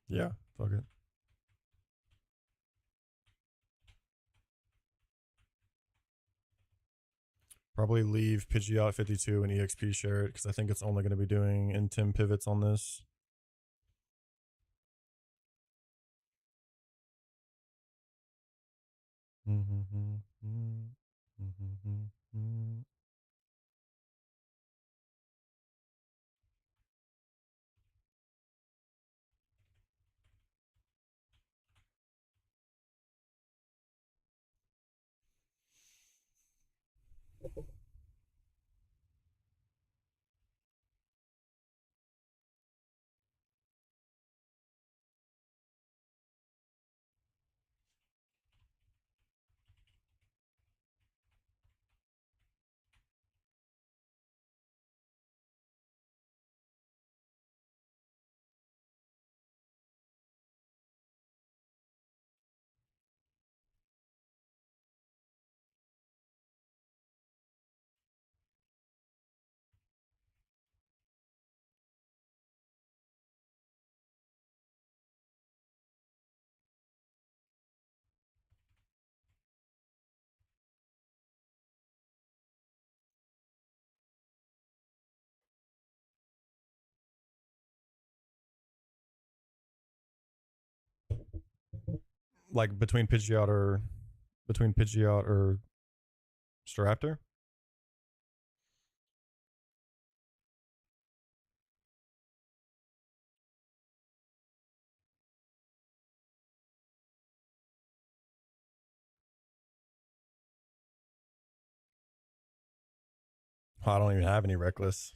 Yeah, fuck it. Probably leave Pidgeot at 52 and EXP share it because I think it's only going to be doing Intim pivots on this. Like between Pidgeot or Staraptor. I don't even have any reckless.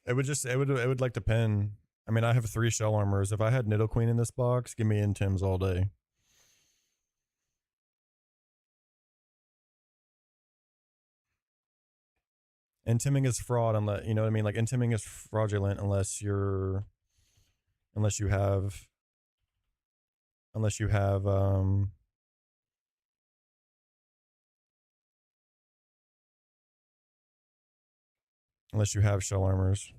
It would like depend. I mean, I have 3 shell armors. If I had Nidoqueen in this box, give me Intims all day. Intiming is fraud unless you know what I mean. Like intiming is fraudulent unless you have unless you have unless you have shell armors.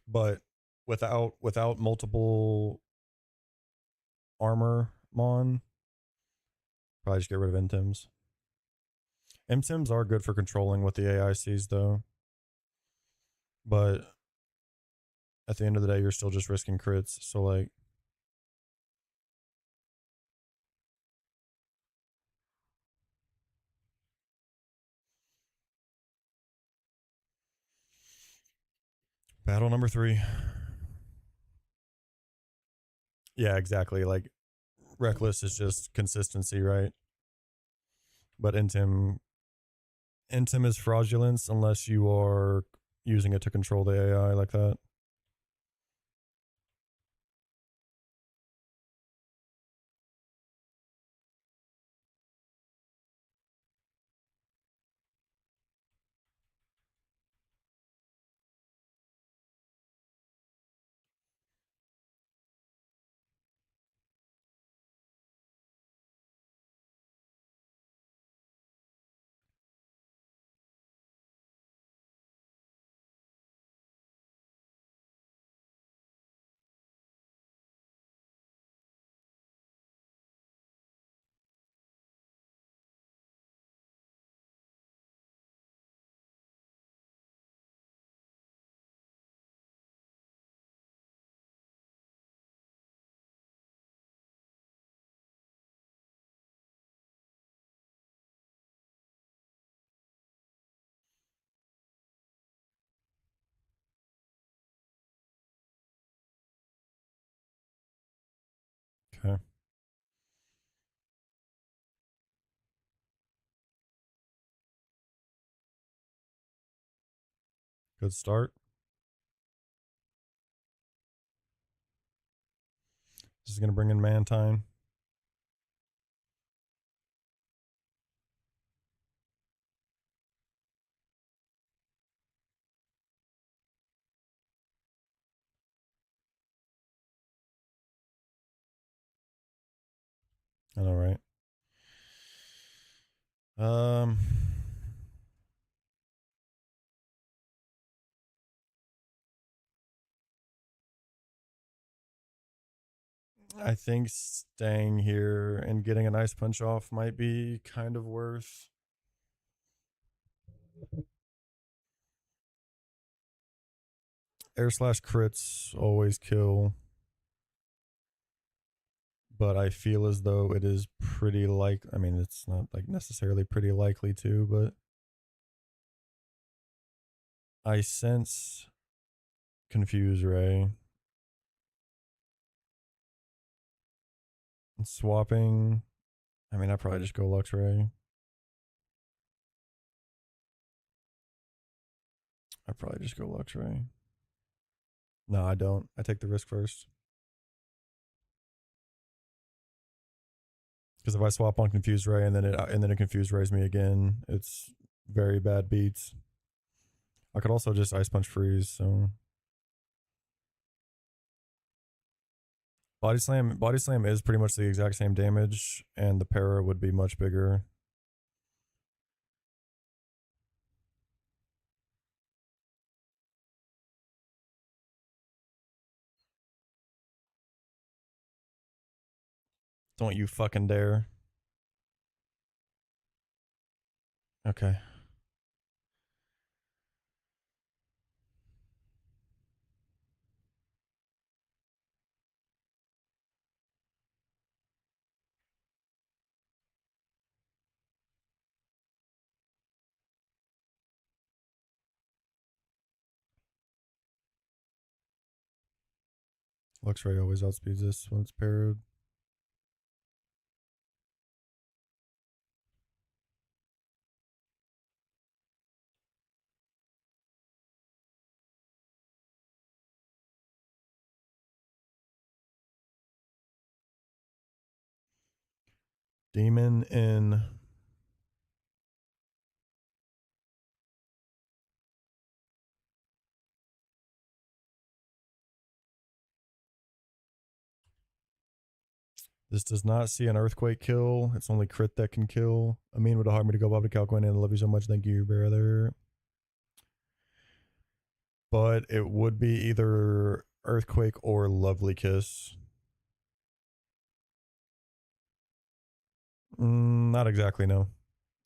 But without multiple armor mon, probably just get rid of Intims. Intims are good for controlling what the AI sees though. But at the end of the day, you're still just risking crits. So like battle number 3. Yeah, exactly. Like reckless is just consistency, right? But Intim is fraudulence unless you are using it to control the AI like that. Okay. Good start. This is going to bring in Mantine. All right. I think staying here and getting an ice punch off might be kind of worth. Air slash crits always kill, but I feel as though it is pretty I mean, it's not like necessarily pretty likely to, but I sense Confuse Ray. Swapping. I mean, I probably just go Lux Ray. I probably just go Lux Ray. No, I don't. I take the risk first. Because if I swap on Confuse Ray and then it Confuse Rays me again, it's very bad beats. I could also just Ice Punch Freeze, so Body Slam is pretty much the exact same damage, and the para would be much bigger. Don't you fucking dare. Okay. Luxray always outspeeds this when it's paired. Demon in. This does not see an Earthquake kill. It's only crit that can kill. Amin would have hired me to go Bob to Calcoin and I love you so much. Thank you, brother. But it would be either Earthquake or Lovely Kiss. Not exactly, no.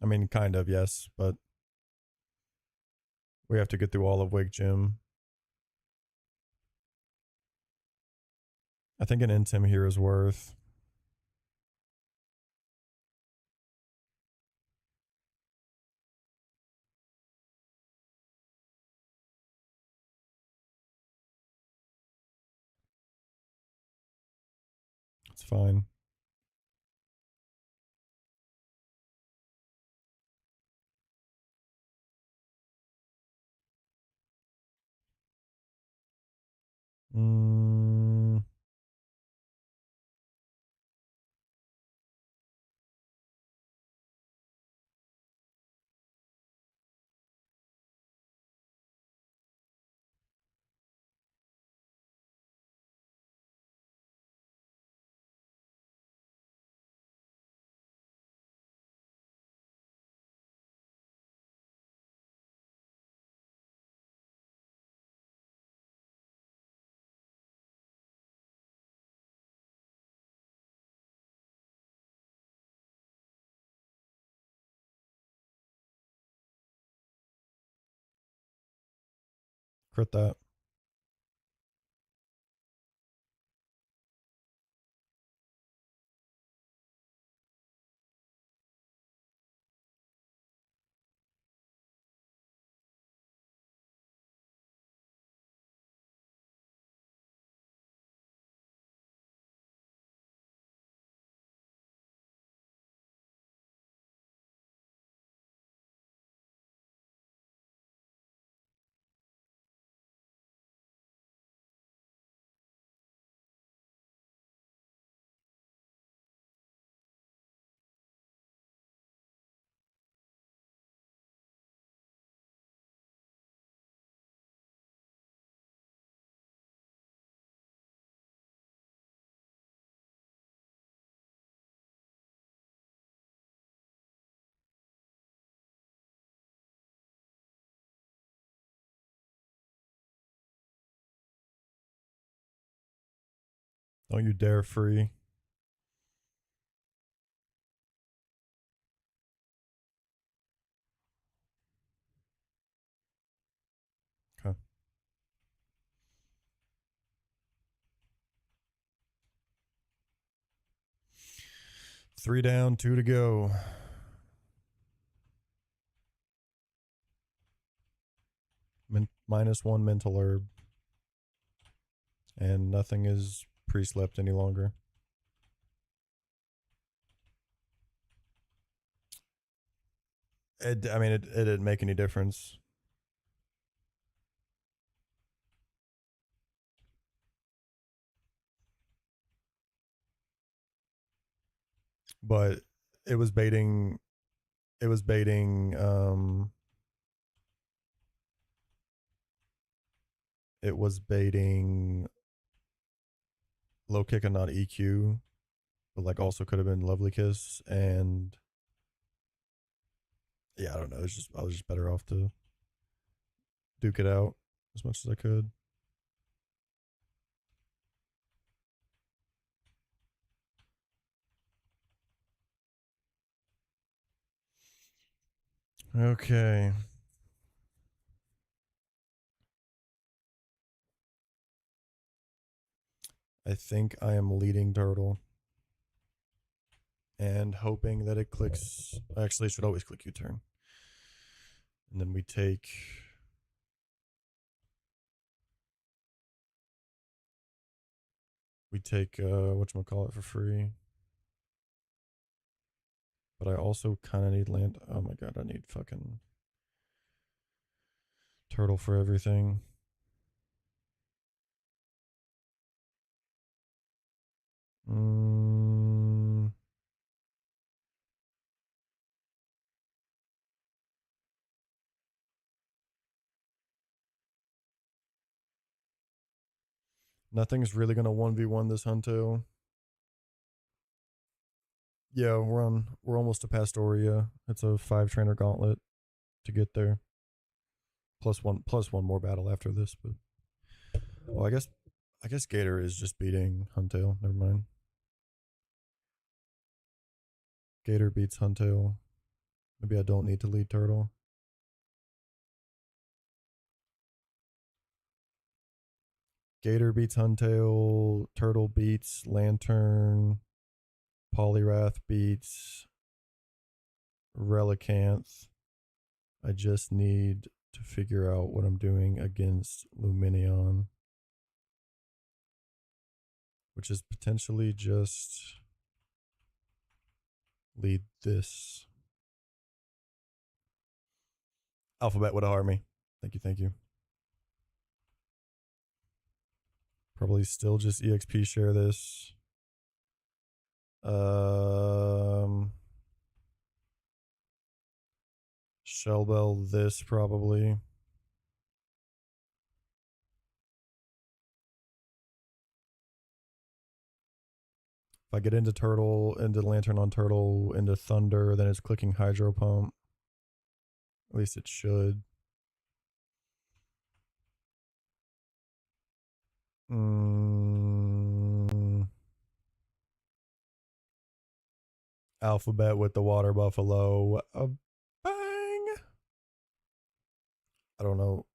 I mean, kind of, yes, but we have to get through all of Wake Gym. I think an Intim here is worth. It's fine. Crit that. Don't you dare free. Okay. 3 down, 2 to go. -1 mental herb. And nothing is pre-slept any longer. It didn't make any difference. But it was baiting it was baiting low kick and not EQ, but like also could have been lovely kiss. And yeah, I don't know. I was just better off to duke it out as much as I could. Okay. I think I am leading turtle. And hoping that it clicks. Actually, it should always click U-turn. And then we take whatchamacallit for free. But I also kind of need land. Oh my god, I need fucking turtle for everything. Nothing's really gonna 1v1 this Hunto. Yeah, we're almost to Pastoria. It's a 5 trainer gauntlet to get there. Plus one more battle after this, but well, I guess Gator is just beating Huntail. Never mind. Gator beats Huntail. Maybe I don't need to lead Turtle. Gator beats Huntail. Turtle beats Lantern. Polyrath beats Relicanth. I just need to figure out what I'm doing against Luminion, which is potentially just lead this. Alphabet would have harmed me. Thank you. Probably still just EXP share this. Shellbell this probably. If I get into Turtle, into Lantern on Turtle, into Thunder, then it's clicking Hydro Pump. At least it should. Alphabet with the Water Buffalo. Bang! I don't know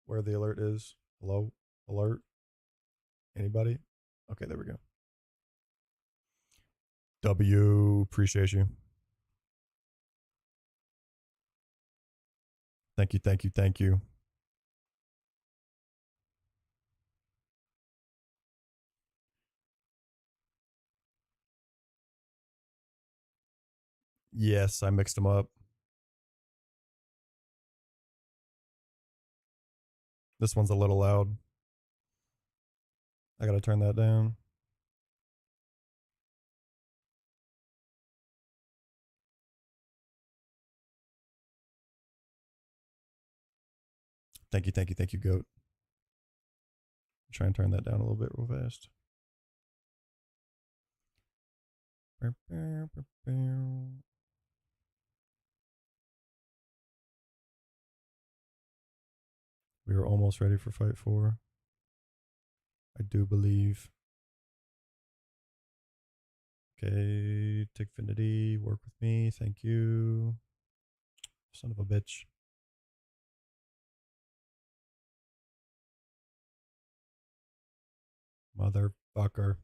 where the alert is. Hello? Alert? Anybody? Okay, there we go. W, appreciate you. Thank you. Yes, I mixed them up. This one's a little loud. I gotta turn that down. Thank you, Goat. Try and turn that down a little bit real fast. We are almost ready for fight 4. I do believe. Okay, Tickfinity, work with me. Thank you. Son of a bitch. Motherfucker.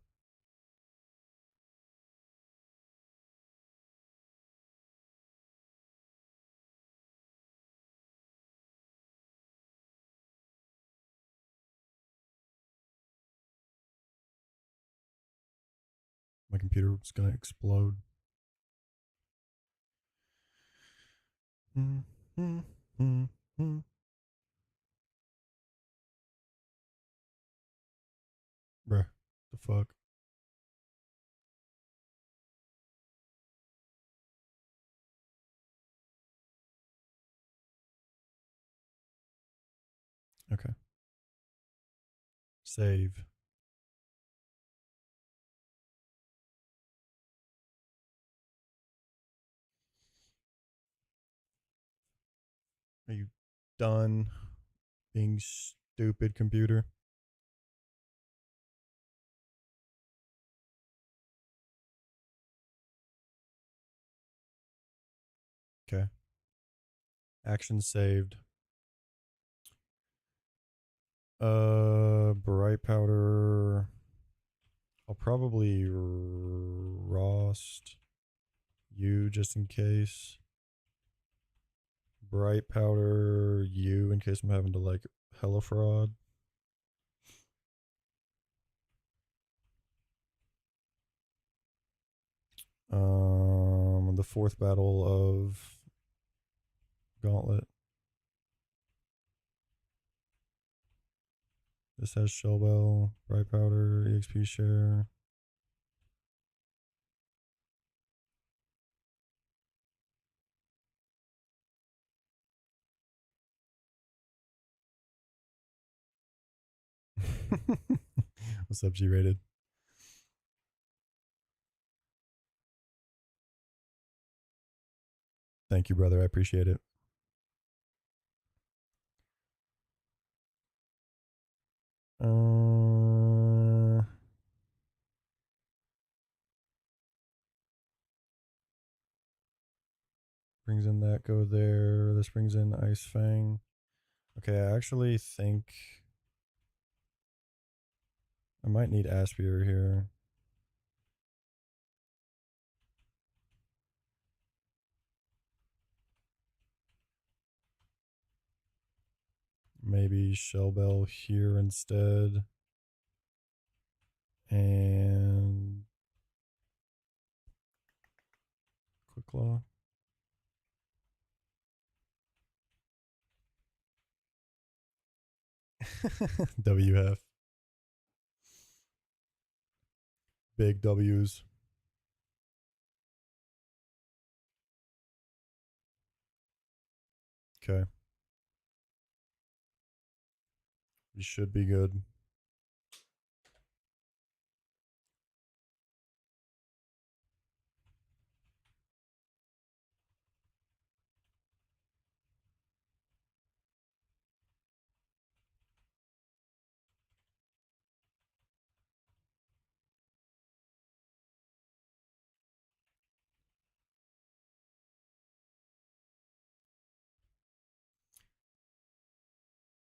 My computer is gonna explode. Bruh, the fuck? Okay. Save. Are you done being stupid, computer? Okay. Action saved. Bright powder. I'll probably rost you just in case. Bright powder you in case I'm having to like hella fraud. The fourth battle of Gauntlet. This has Shell Bell, Bright Powder, EXP share. What's up, G-rated? Thank you, brother. I appreciate it. Brings in that, go there. This brings in Ice Fang. Okay, I actually think I might need Aspier here. Maybe Shell Bell here instead. And Quick Claw. WF. Big W's. Okay. We should be good.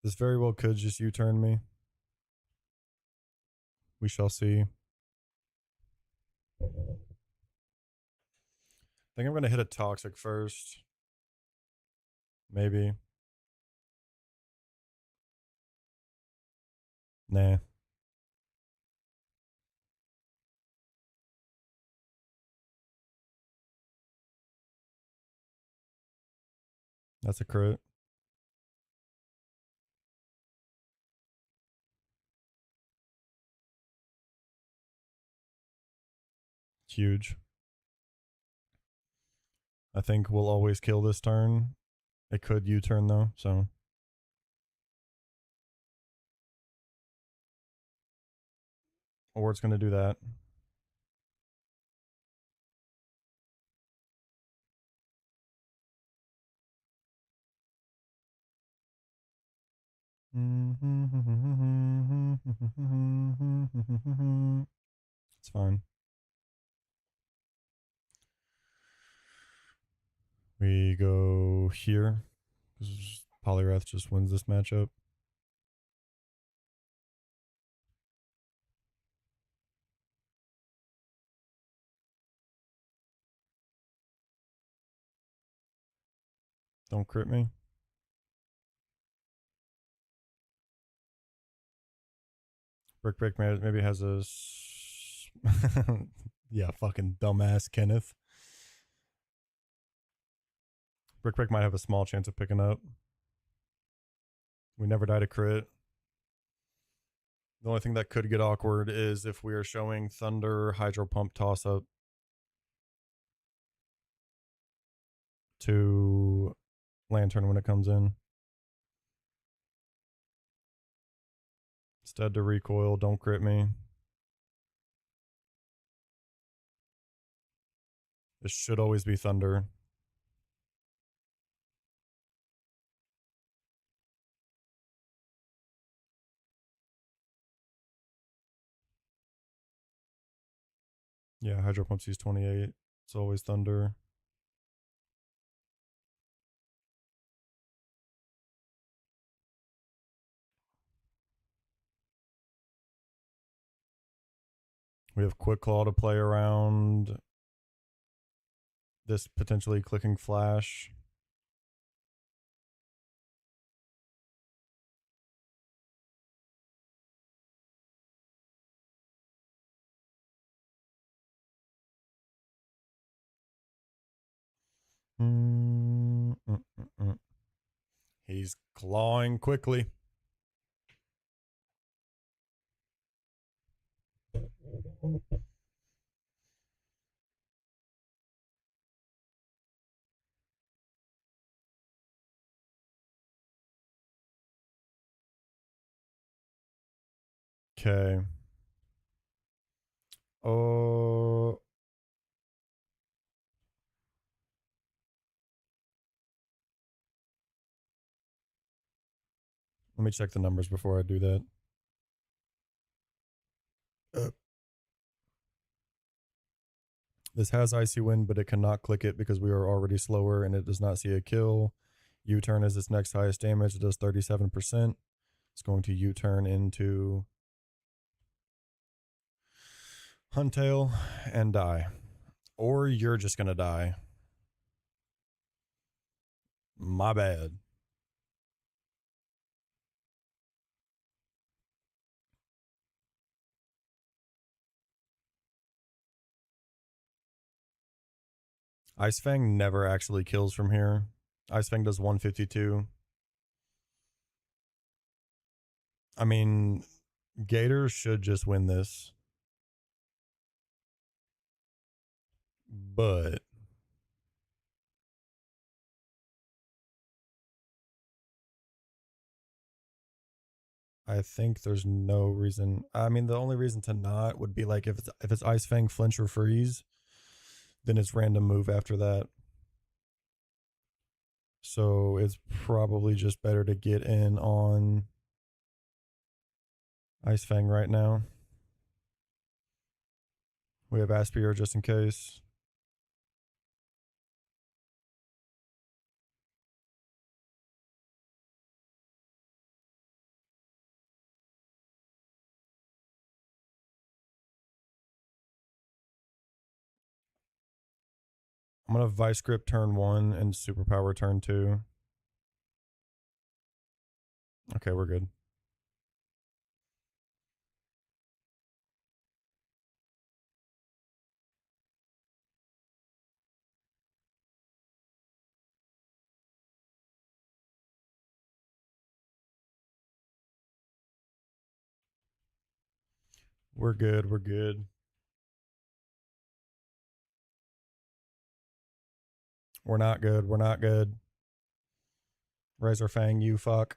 This very well could just U-turn me. We shall see. I think I'm going to hit a Toxic first. Maybe. Nah. That's a crit. It's huge. I think we'll always kill this turn. It could U-turn though, so. Or it's going to do that. It's fine. We go here. Polyrath just wins this matchup. Don't crit me. Brick maybe has a... yeah, fucking dumbass Kenneth. Brick might have a small chance of picking up. We never died a crit. The only thing that could get awkward is if we are showing Thunder Hydro Pump toss up to Lantern when it comes in. Instead to recoil, don't crit me. This should always be Thunder. Yeah, Hydro Pump sees 28. It's always Thunder. We have Quick Claw to play around this potentially clicking flash. He's clawing quickly. Okay. Oh. Let me check the numbers before I do that. This has Icy Wind, but it cannot click it because we are already slower and it does not see a kill. U-turn is its next highest damage. It does 37%. It's going to U-turn into Huntail and die. Or you're just going to die. My bad. Ice Fang never actually kills from here. Ice Fang does 152. I mean, Gators should just win this. But I think there's no reason. I mean, the only reason to not would be like if it's Ice Fang, flinch, or freeze, then it's random move after that. So it's probably just better to get in on Ice Fang right now. We have Aspire just in case. I'm going to Vice Grip turn 1 and Superpower turn 2. Okay, we're good. We're good. We're good. We're not good. We're not good. Razor Fang, you fuck.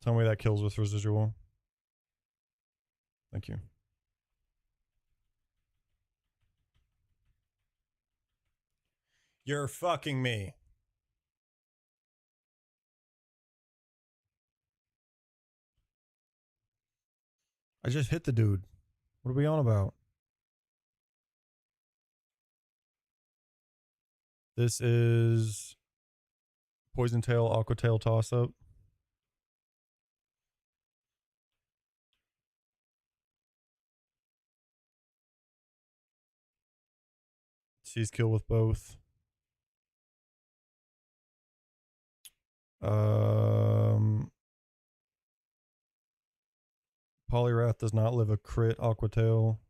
Tell me that kills with residual. Thank you. You're fucking me. I just hit the dude. What are we on about? This is Poison Tail, Aqua Tail toss up. Seize kill with both. Polyrath does not live a crit Aqua Tail.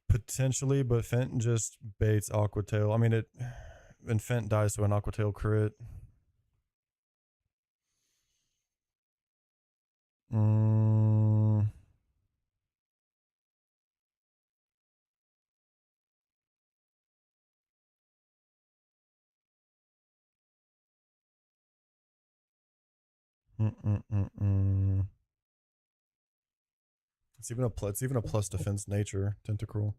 Potentially, but Fenton just baits Aqua Tail. I mean, it. And Fent dies to an Aqua Tail crit. It's even a plus defense nature tentacruel.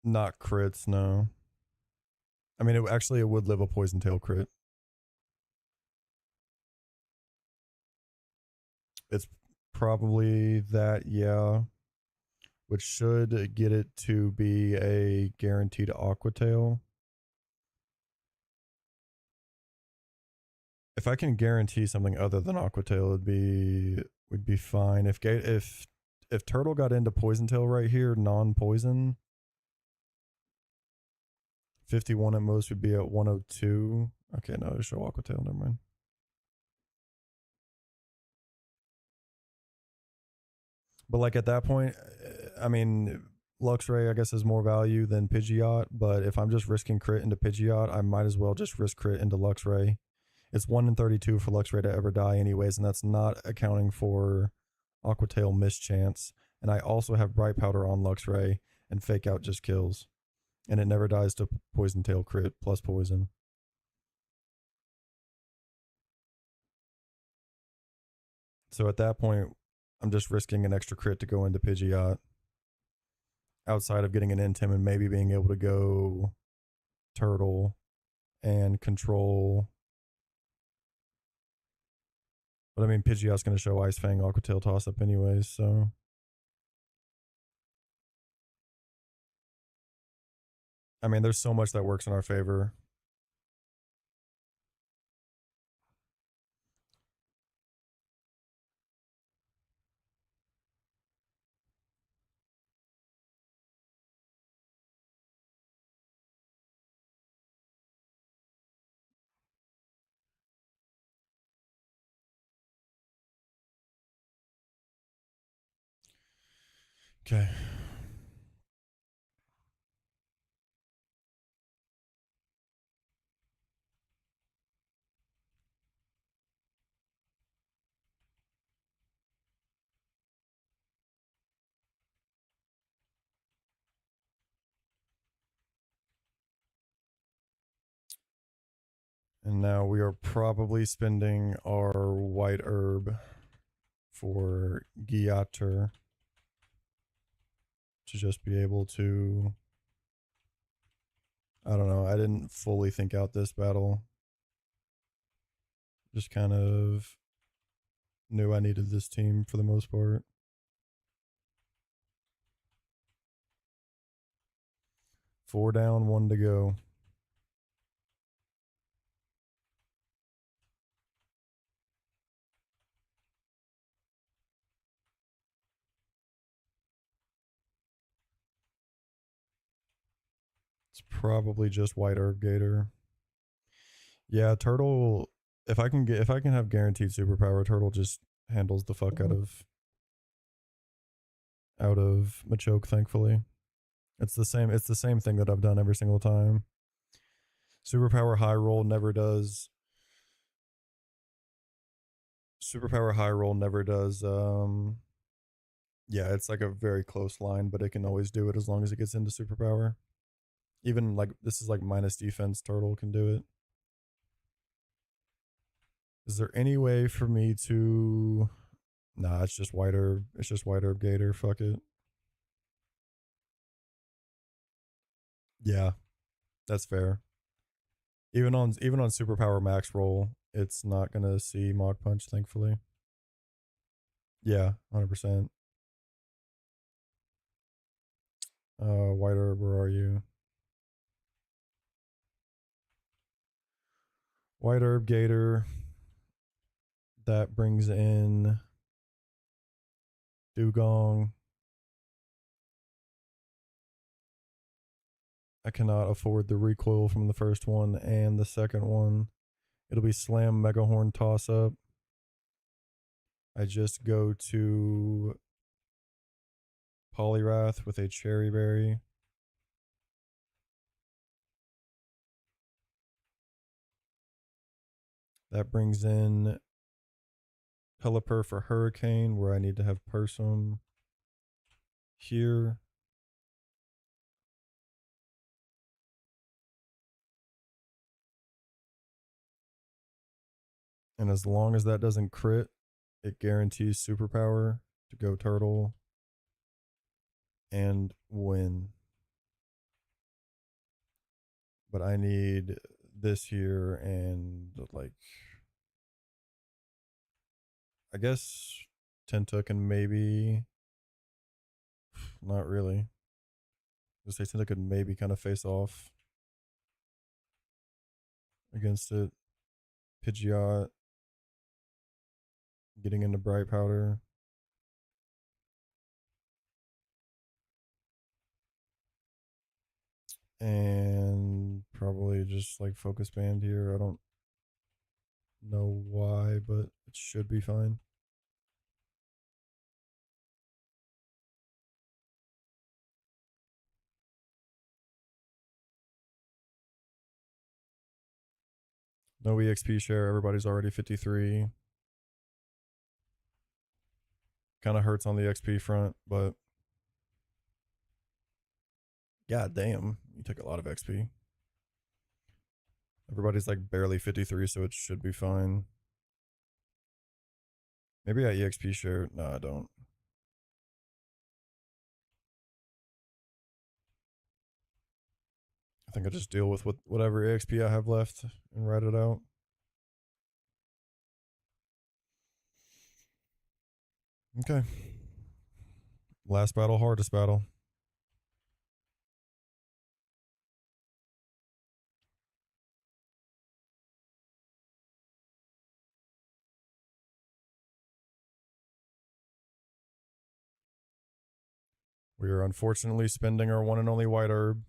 Not crits, no. I mean, it would live a poison tail crit. It's probably that, yeah. Which should get it to be a guaranteed Aqua Tail. If I can guarantee something other than Aqua Tail, would be fine. If Turtle got into Poison Tail right here, non-poison, 51 at most would be at 102. Okay, no, show Aqua Tail, never mind. But like at that point, I mean, Luxray I guess has more value than Pidgeot, but if I'm just risking crit into Pidgeot, I might as well just risk crit into Luxray. It's 1 in 32 for Luxray to ever die anyways, and that's not accounting for Aqua Tail mischance. And I also have Bright Powder on Luxray, and Fake Out just kills. And it never dies to Poison Tail crit plus poison. So at that point, I'm just risking an extra crit to go into Pidgeot. Outside of getting an Intim and maybe being able to go Turtle and control. But I mean, Pidgeot's going to show Ice Fang, Aqua Tail toss up anyways, so. I mean, there's so much that works in our favor. Okay. And now we are probably spending our white herb for Giater to just be able to. I don't know. I didn't fully think out this battle. Just kind of knew I needed this team for the most part. Four down, one to go. It's probably just white herb gator. Yeah, turtle. If I can have guaranteed superpower, turtle just handles the fuck out of Machoke. Thankfully, it's the same thing that I've done every single time. Superpower high roll never does. Superpower high roll never does. Yeah, it's like a very close line, but it can always do it as long as it gets into superpower. Even like this is like minus defense turtle can do it. Is there any way for me to Nah, it's just white herb. It's just white herb gator. Fuck it. Yeah, that's fair. Even on superpower max roll, it's not gonna see Mog Punch, thankfully. Yeah, 100%. White herb, where are you? White herb gator. That brings in Dugong. I cannot afford the recoil from the first one and the second one. It'll be Slam Megahorn Toss Up. I just go to Poliwrath with a Cherry Berry. That brings in Pelipper for Hurricane, where I need to have Person here. And as long as that doesn't crit, it guarantees superpower to go turtle and win. But I need this here and like I guess Tenta can maybe not really. Just say Tenta could maybe kind of face off against it. Pidgeot getting into Bright Powder. And probably just like Focus Band here. I don't know why, but it should be fine. No EXP share. Everybody's already 53. Kind of hurts on the XP front, but god damn, you took a lot of XP. Everybody's like barely 53, so it should be fine. Maybe I EXP share. No, I don't. I think I just deal with whatever EXP I have left and write it out. Okay. Last battle, hardest battle. We are unfortunately spending our one and only white herb.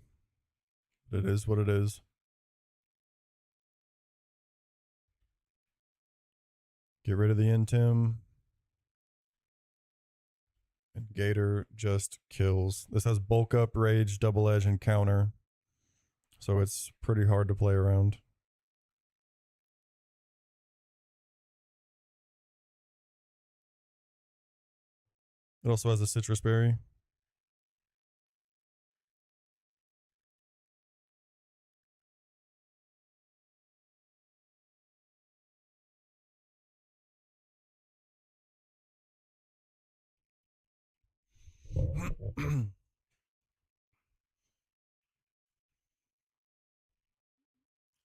It is what it is. Get rid of the Intim. And Gator just kills. This has bulk up, rage, double edge, and counter. So it's pretty hard to play around. It also has a citrus berry.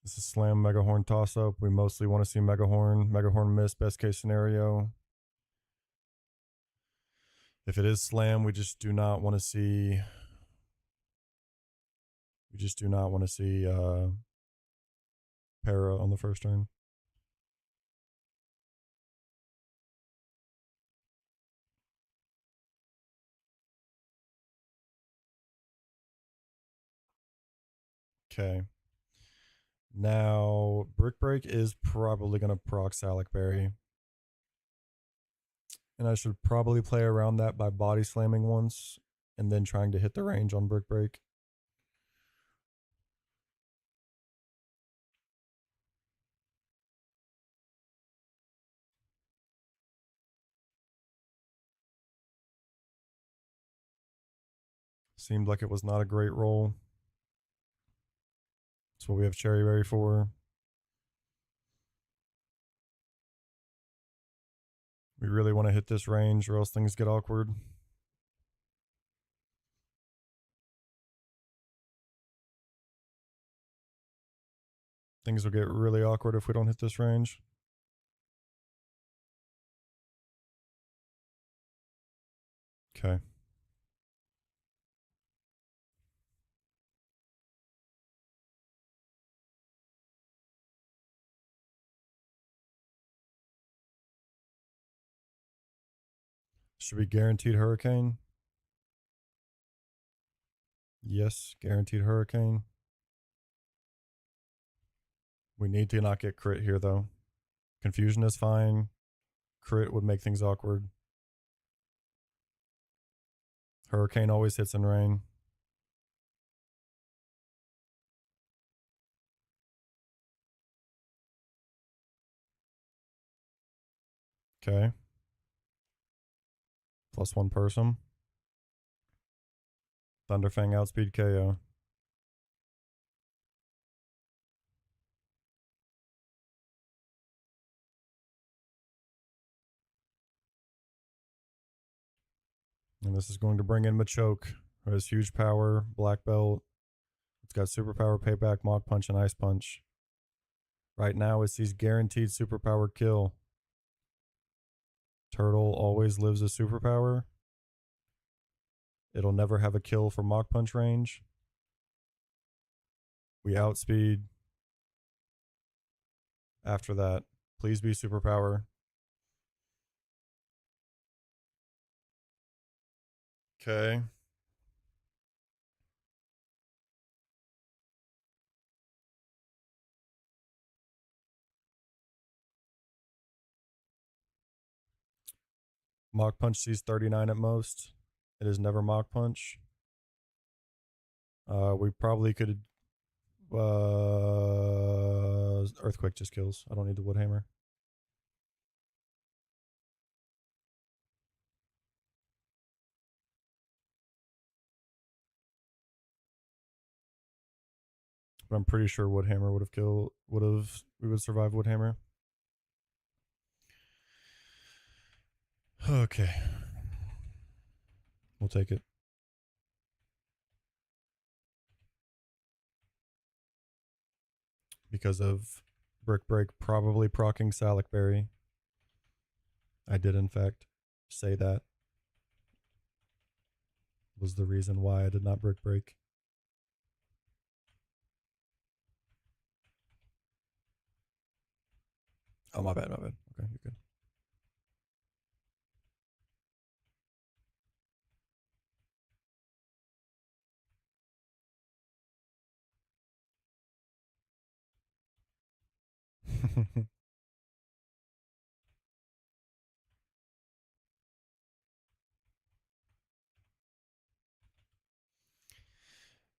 This is Slam Megahorn toss up. We mostly want to see Megahorn. Megahorn miss, best case scenario. If it is Slam, we just do not want to see. We just do not want to see Para on the first turn. Okay. Now, Brick Break is probably going to proc Salic Berry. And I should probably play around that by body slamming once and then trying to hit the range on Brick Break. Seemed like it was not a great roll. That's what we have Cherry Berry for. We really want to hit this range or else things get awkward. Things will get really awkward if we don't hit this range. Okay. Should be guaranteed hurricane. Yes, guaranteed hurricane. We need to not get crit here though. Confusion is fine. Crit would make things awkward. Hurricane always hits in rain. Okay. +1 person. Thunderfang outspeed KO. And this is going to bring in Machoke, who has huge power, black belt. It's got superpower, payback, Mach Punch, and Ice Punch. Right now, it sees guaranteed superpower kill. Turtle always lives a superpower. It'll never have a kill for Mach Punch range. We outspeed. After that, please be superpower. Okay. Mach Punch sees 39 at most. It is never Mach Punch. We probably could. Earthquake just kills. I don't need the Wood Hammer. But I'm pretty sure Wood Hammer would have killed. We would survive Wood Hammer. Okay. We'll take it. Because of Brick Break probably proccing Salic Berry. I did, in fact, say that was the reason why I did not Brick Break. Oh, my bad, my bad. Okay, you're good.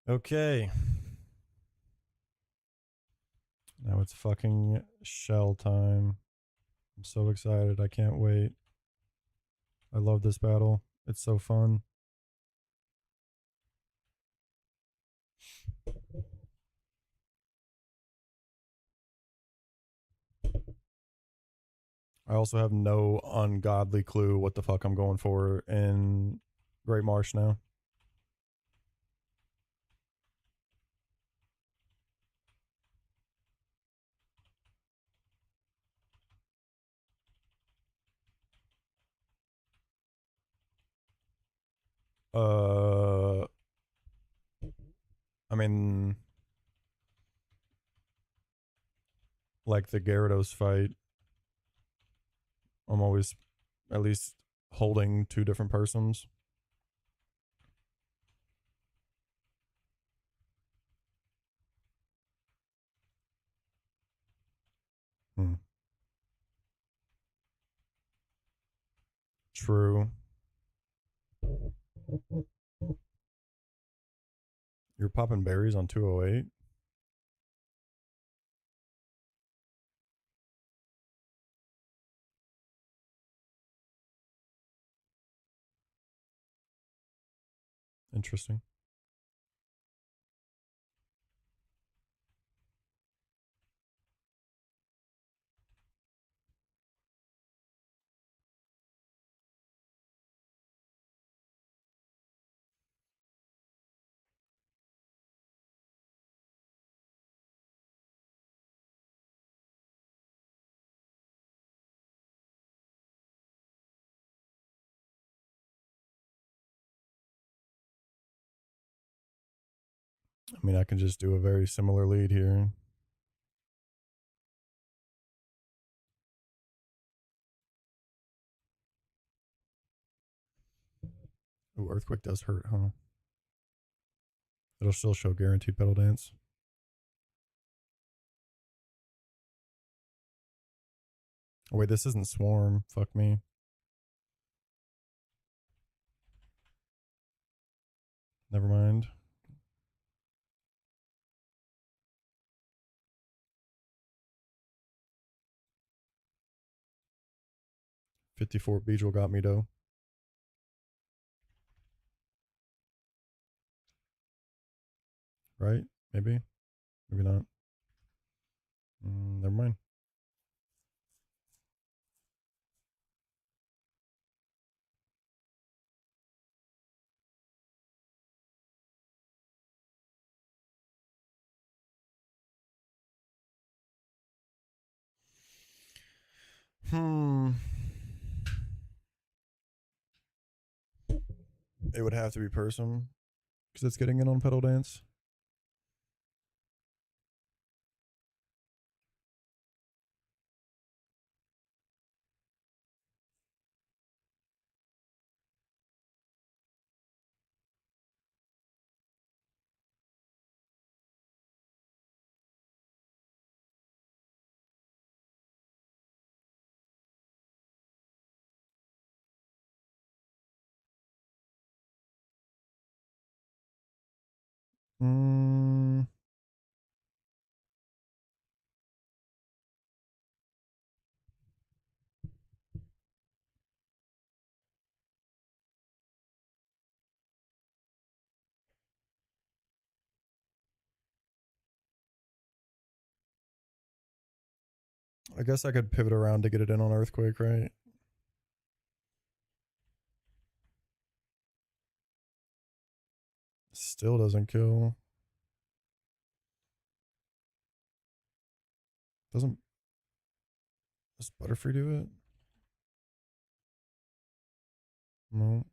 Okay. Now it's fucking shell time. I'm so excited. I can't wait. I love this battle. It's so fun. I also have no ungodly clue what the fuck I'm going for in Great Marsh now. I mean, like the Gyarados fight, I'm always at least holding 2 different persons. True. You're popping berries on 208? Interesting. I mean, I can just do a very similar lead here. Ooh, Earthquake does hurt, huh? It'll still show guaranteed pedal dance. Oh, wait, this isn't Swarm. Fuck me. Never mind. $54 Beedrill got me though. Right? Maybe? Maybe not. Never mind. It would have to be Person because it's getting in on pedal dance. I guess I could pivot around to get it in on Earthquake, right? Still doesn't kill. Doesn't. Does Butterfree do it? No.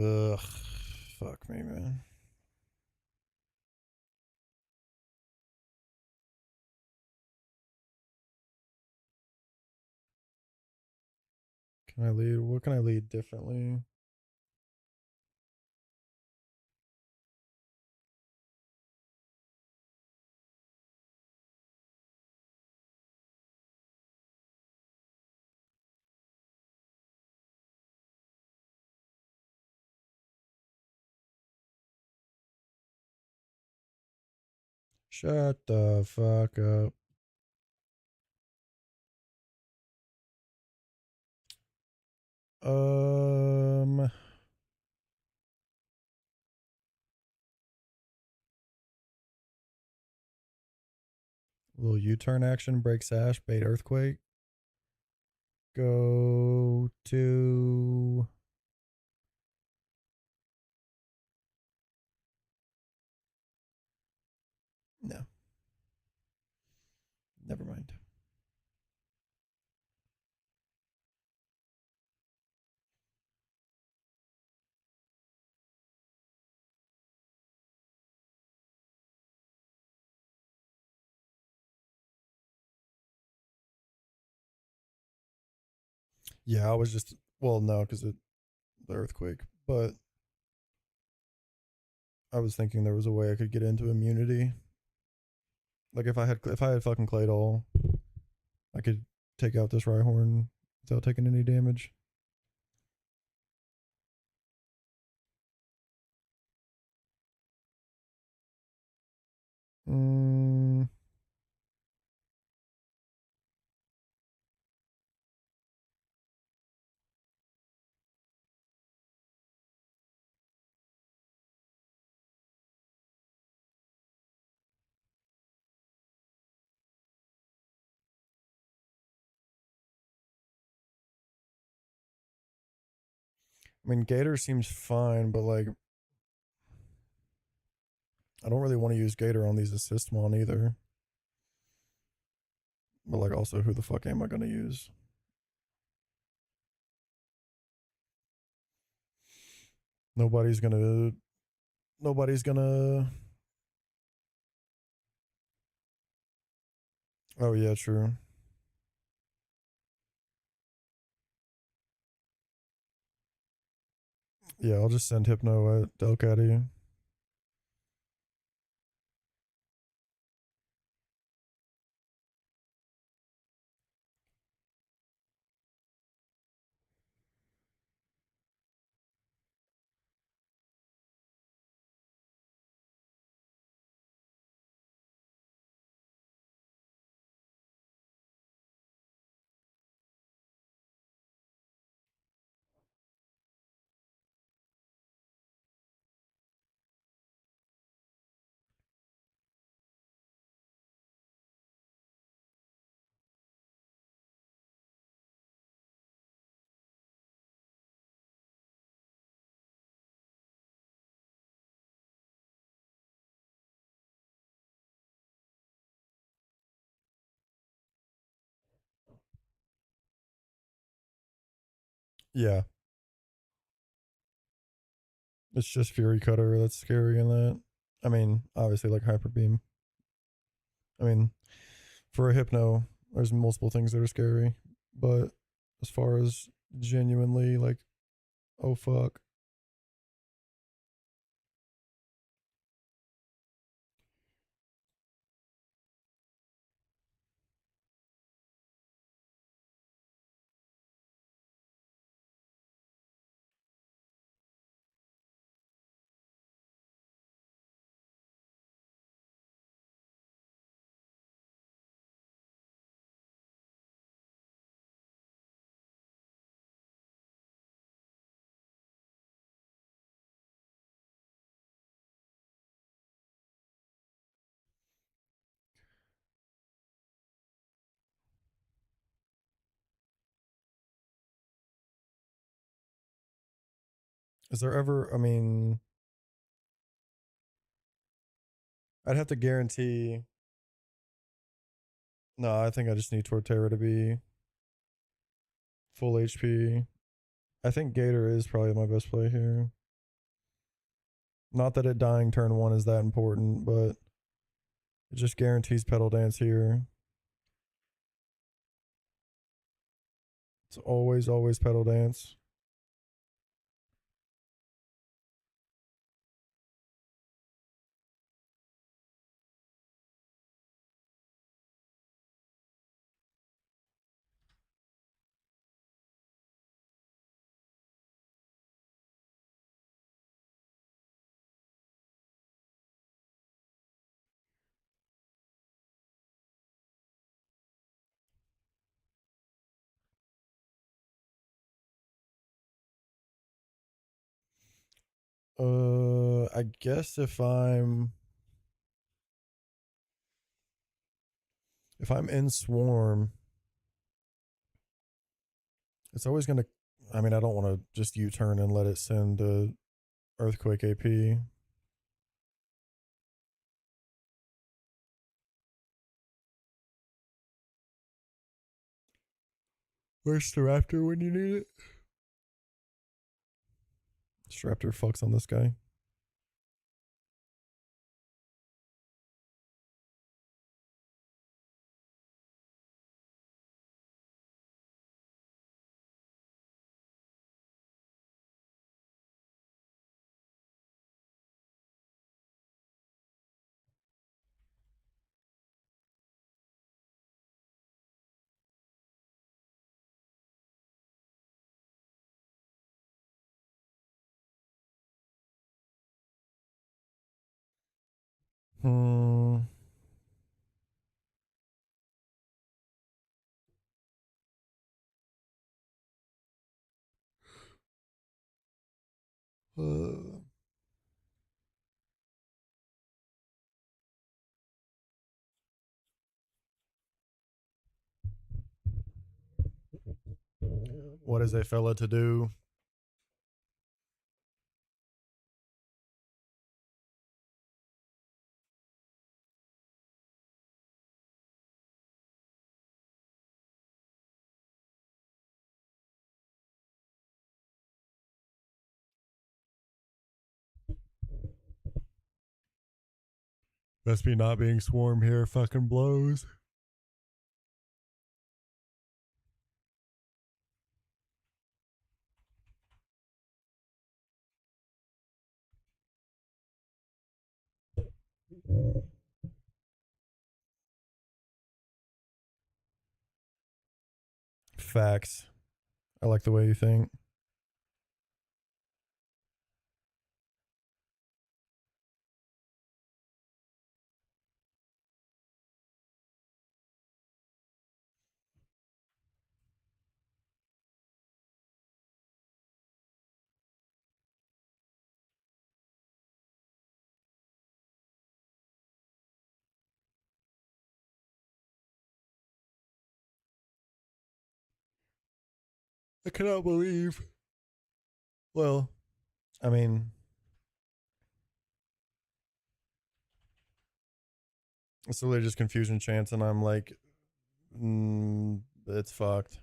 Ugh. Fuck me, man. Can I lead? What can I lead differently? Shut the fuck up. Little U-turn action, break sash, bait Earthquake. Go to No. Never mind. Yeah, I was just well, no, because the earthquake, but I was thinking there was a way I could get into immunity. Like if I had fucking Claydol, I could take out this Rhyhorn without taking any damage. Mm, I mean, Gator seems fine, but like, I don't really want to use Gator on these assist mon either. But like, also, who the fuck am I gonna use? Nobody's gonna. Nobody's gonna. Oh yeah, true. Yeah, I'll just send Hypno at Delcatty. Yeah, it's just Fury Cutter that's scary in that. I mean, obviously, like Hyper Beam. I mean, for a Hypno, there's multiple things that are scary, but as far as genuinely, like, oh fuck. Is there ever? I mean, I'd have to guarantee. No, I think I just need Torterra to be full HP. I think Gator is probably my best play here. Not that it dying turn one is that important, but it just guarantees Pedal Dance here. It's always Pedal Dance. I guess if I'm in Swarm, it's always gonna. I mean, I don't want to just U-turn and let it send Earthquake AP. Where's the raptor when you need it? Raptor fucks on this guy. Hmm. What is a fella to do? Must be not being swarmed here fucking blows. Facts. I like the way you think. I cannot believe. Well, I mean, it's literally just confusion chance, and I'm like, it's fucked.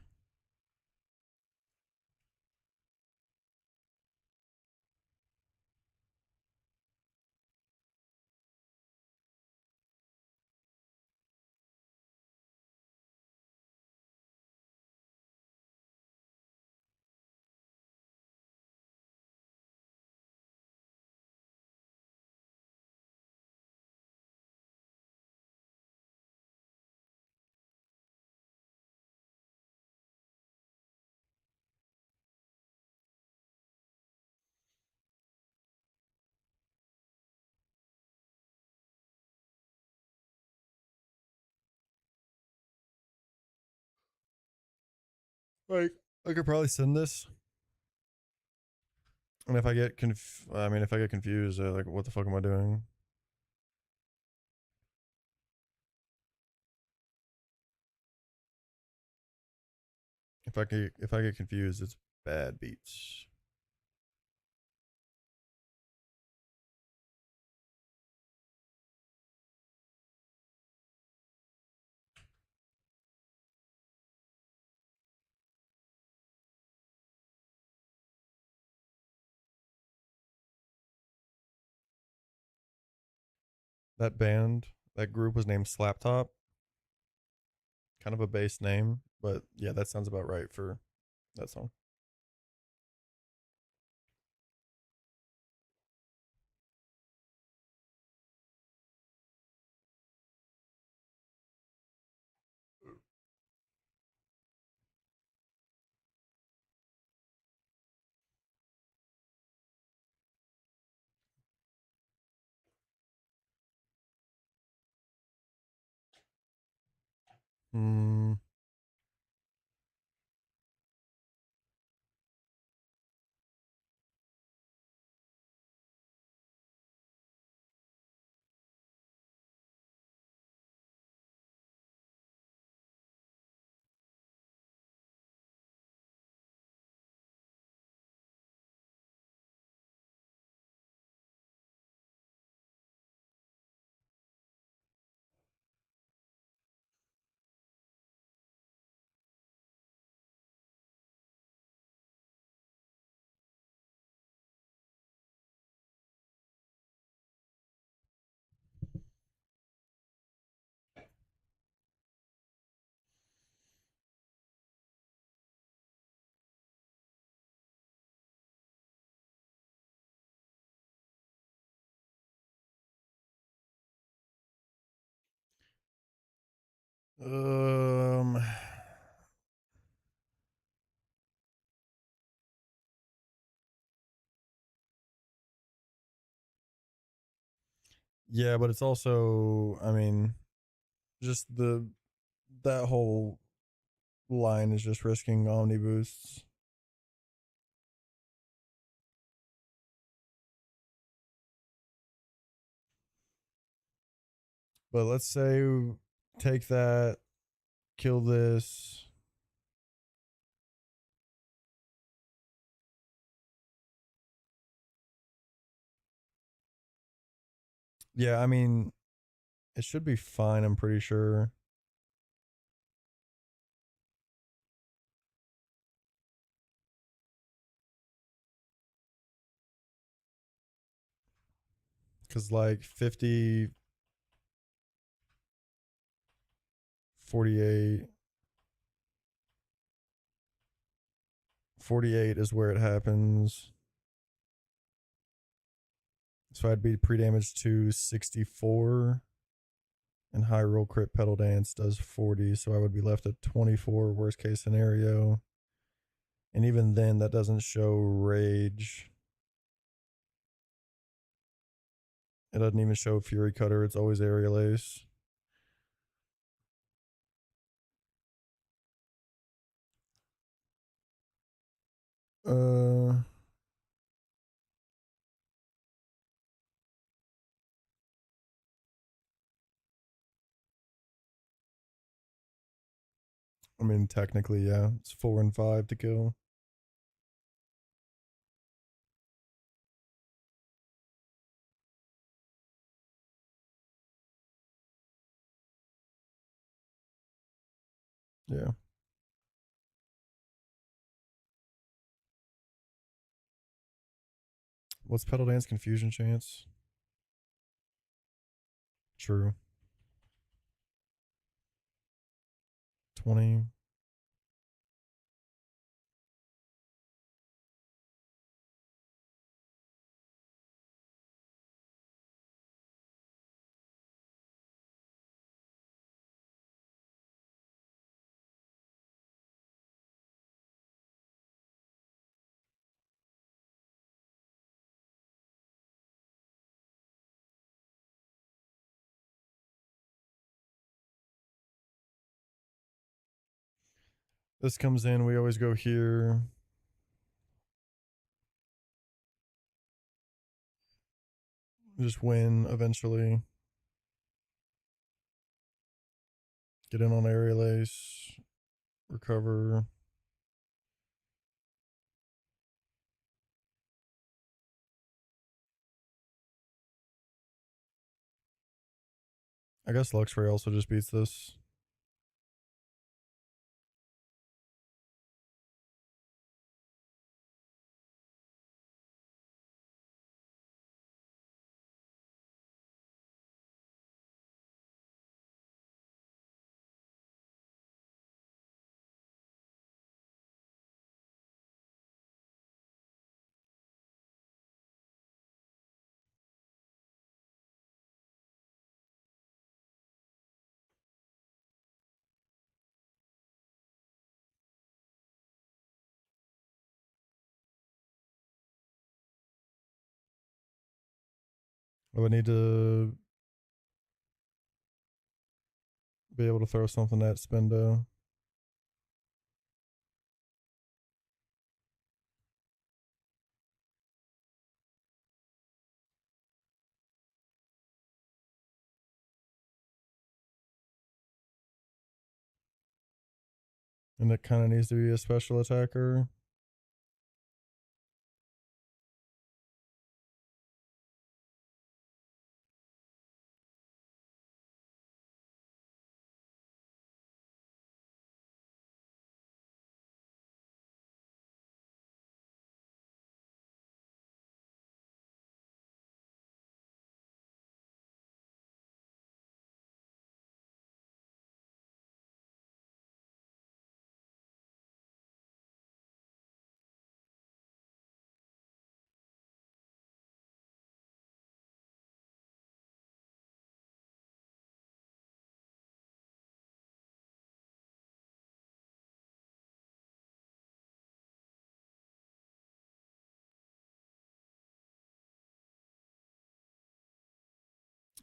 Like, I could probably send this, and if I get if I get confused, like, what the fuck am I doing? If I get confused, it's bad beats. That band, that group was named Slaptop. Kind of a bass name, but yeah, that sounds about right for that song. Hmm. Um, yeah, but it's also, I mean, just that whole line is just risking omni boosts. But let's say take that, kill this. Yeah, I mean, it should be fine, I'm pretty sure. Because, like, 50, 48, 48 is where it happens. So I'd be pre-damage to 64. And high roll crit pedal dance does 40. So I would be left at 24, worst case scenario. And even then, that doesn't show rage. It doesn't even show Fury Cutter. It's always Aerial Ace. Uh, I mean, technically, yeah. It's 4 and 5 to kill. Yeah. What's Pedal Dance Confusion chance? True. 20. This comes in. We always go here. Just win eventually. Get in on Aerial Ace. Recover. I guess Luxray also just beats this. I would need to be able to throw something at Spendo. And it kind of needs to be a special attacker.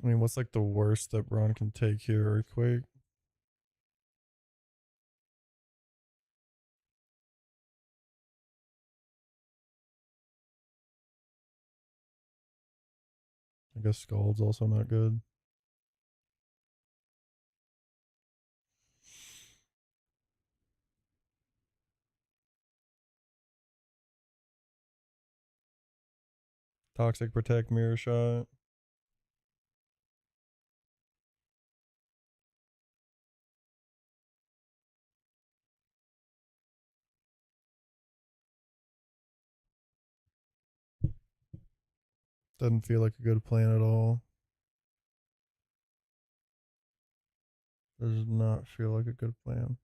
I mean, what's like the worst that Braun can take here? Earthquake? I guess Scald's also not good. Toxic Protect, Mirror Shot. Doesn't feel like a good plan at all. Does not feel like a good plan.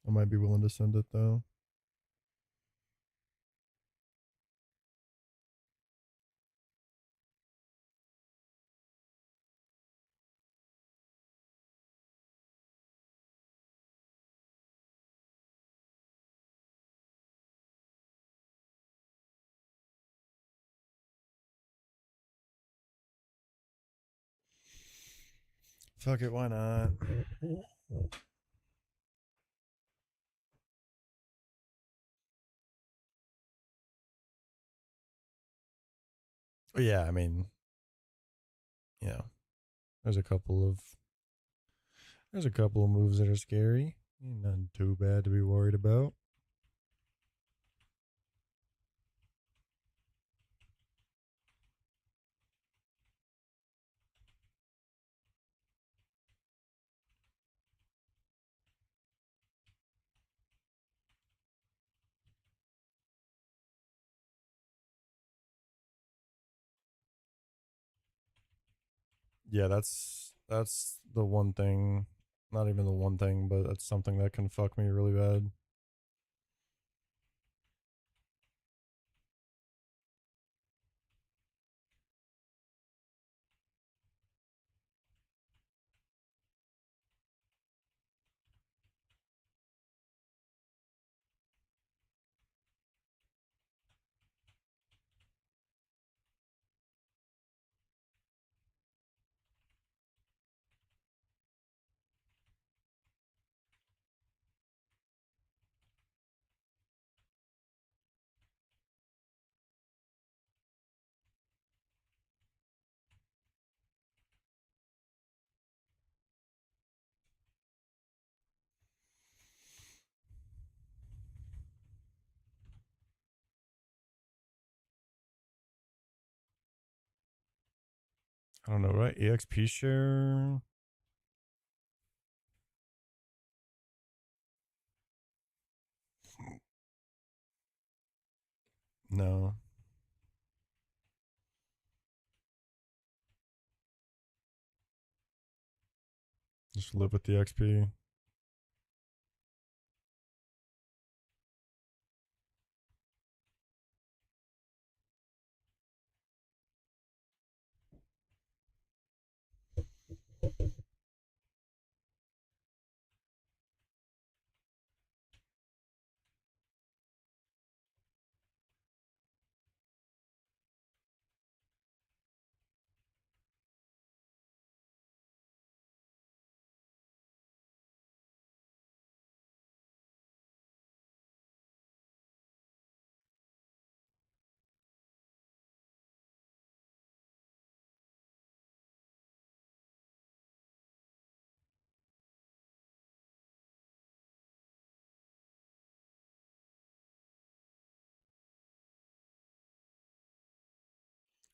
I might be willing to send it though. Fuck it, why not? Yeah, I mean, yeah. There's a couple of moves that are scary. Nothing too bad to be worried about. Yeah, that's the one thing. Not even the one thing, but that's something that can fuck me really bad. I don't know, right? EXP share. No. Just live with the XP.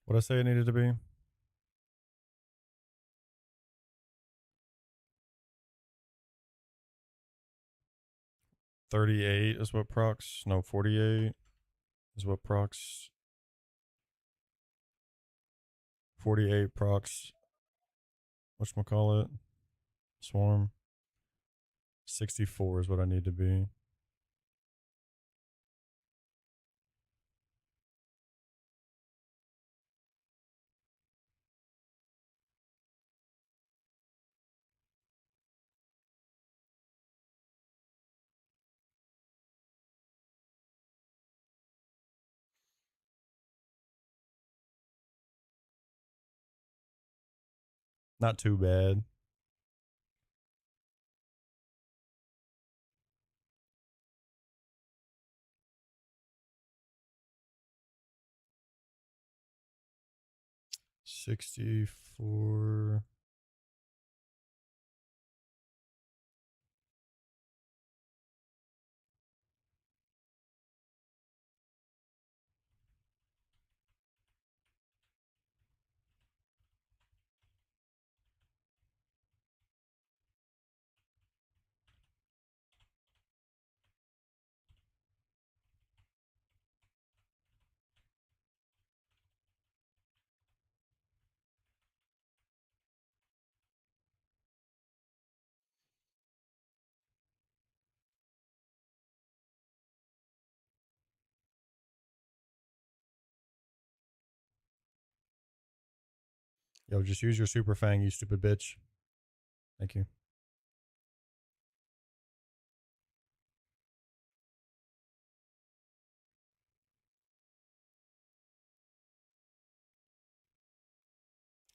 What I say it needed to be? 38 is what procs. No, 48 is what procs. 48 procs whatchamacallit, swarm. 64 is what I need to be. Not too bad. $64. Yo, just use your super fang, you stupid bitch. Thank you.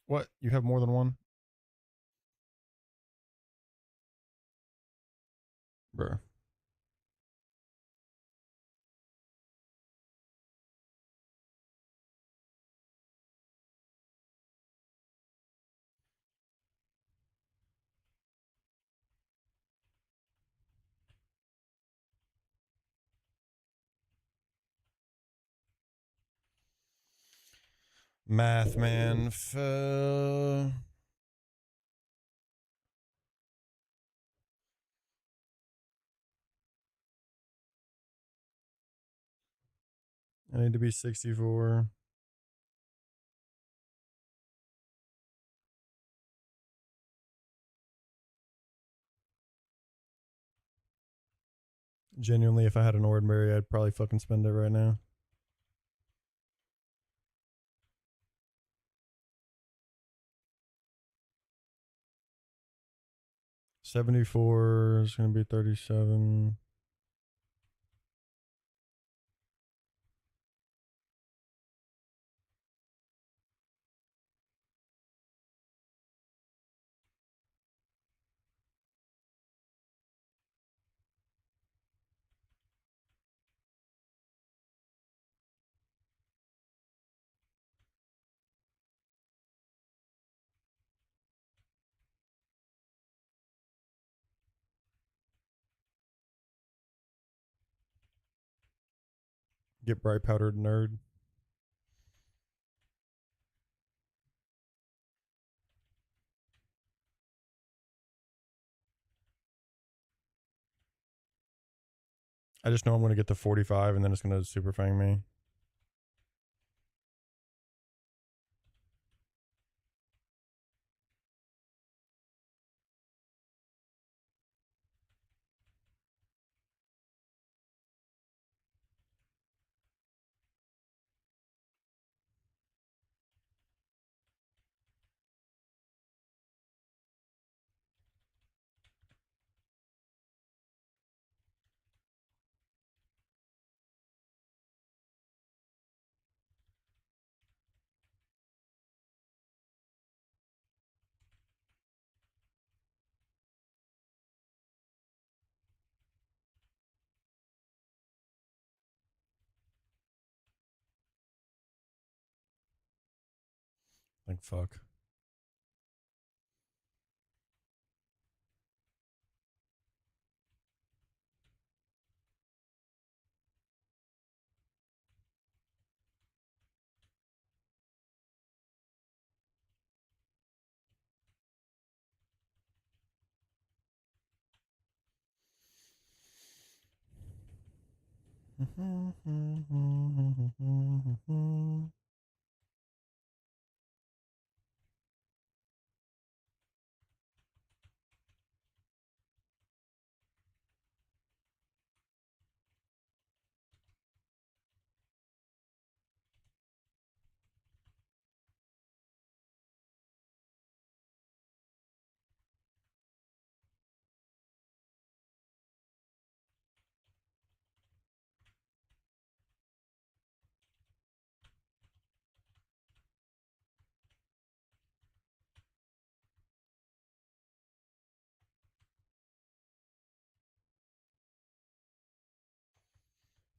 What? You have more than one? Bruh. Math, man. I need to be 64. Genuinely, if I had an ordinary, I'd probably fucking spend it right now. $74 is gonna be 37. Get bright powdered nerd. I just know I'm gonna get to 45 and then it's gonna super fang me. Like fuck.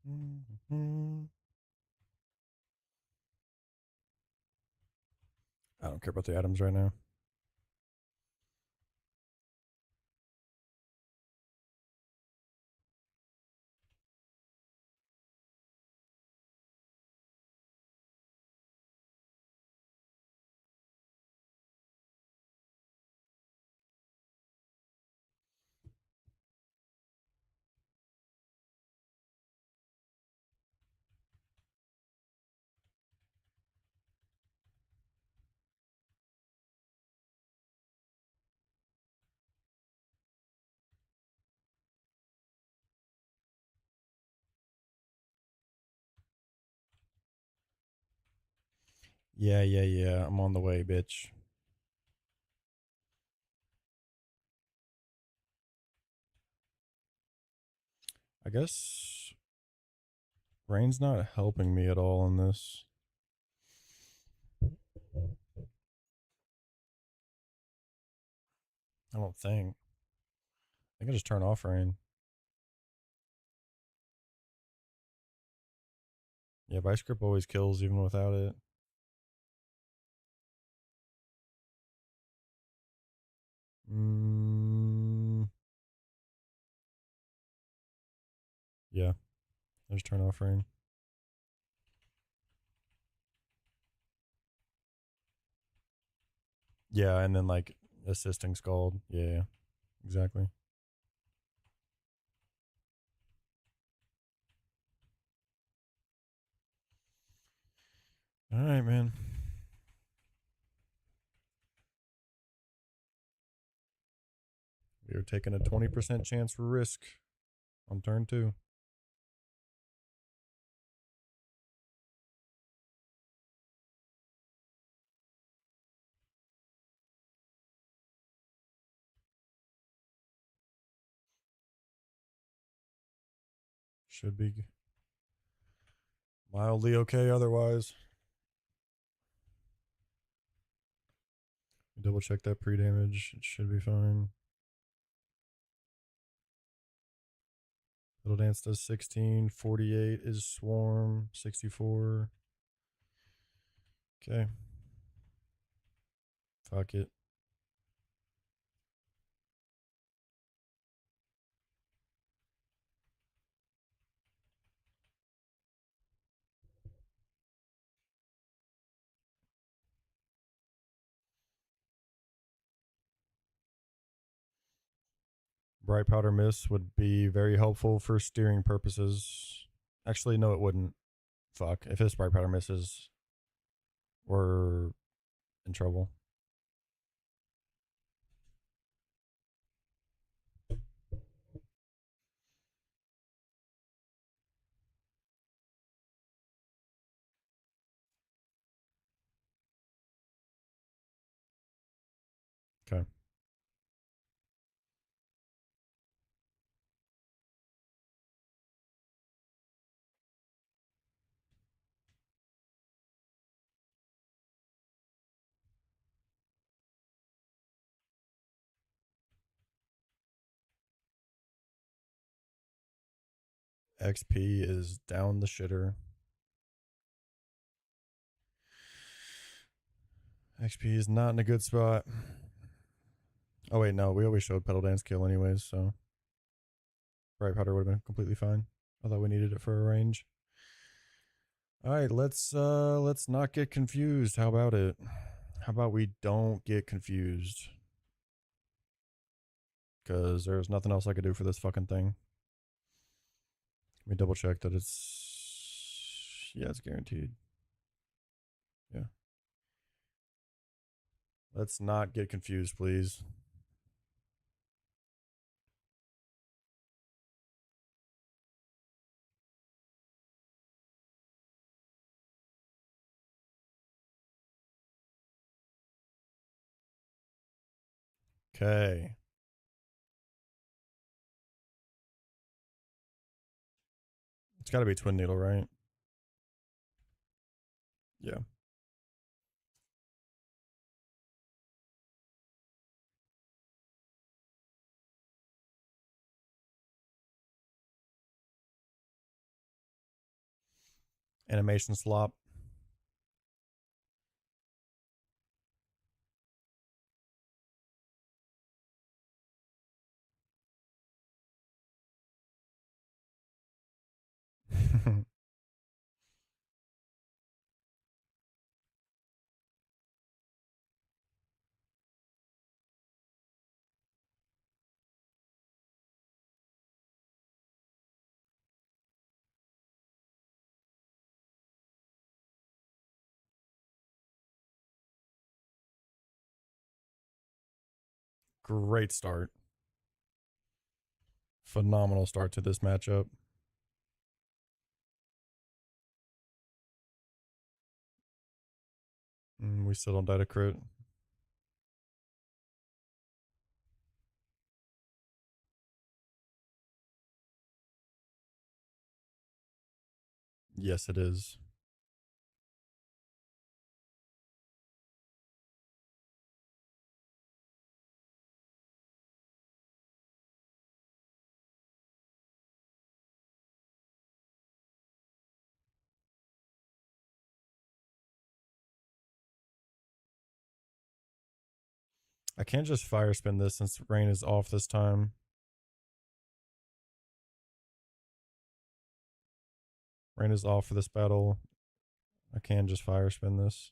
I don't care about the atoms right now. Yeah. I'm on the way, bitch. I guess rain's not helping me at all in this. I don't think. I can just turn off rain. Yeah, Vice Grip always kills even without it. Yeah, I just turn off rain. Yeah, and then like assisting Scald. Yeah, exactly. All right, man. We are taking a 20% chance risk on turn 2. Should be mildly okay otherwise. Double check that pre-damage. It should be fine. Little Dance does 16. 48 is Swarm. 64. Okay. Fuck it. Bright Powder Mist would be very helpful for steering purposes. Actually, no, it wouldn't. Fuck. If this Bright Powder misses, we're in trouble. Okay. XP is down the shitter. XP is not in a good spot. Oh, wait, no. We always showed Pedal Dance kill anyways, so Bright Powder would have been completely fine. Although we needed it for a range. All right, let's not get confused. How about it? How about we don't get confused? Because there's nothing else I could do for this fucking thing. Let me double check that it's... Yeah, it's guaranteed. Yeah. Let's not get confused, please. Okay. It's got to be Twin Needle, right? Yeah. animation slop. Great start. Phenomenal start to this matchup. We still don't die to crit. Yes, it is. I can't just fire spin this since rain is off this time. Rain is off for this battle. I can just fire spin this.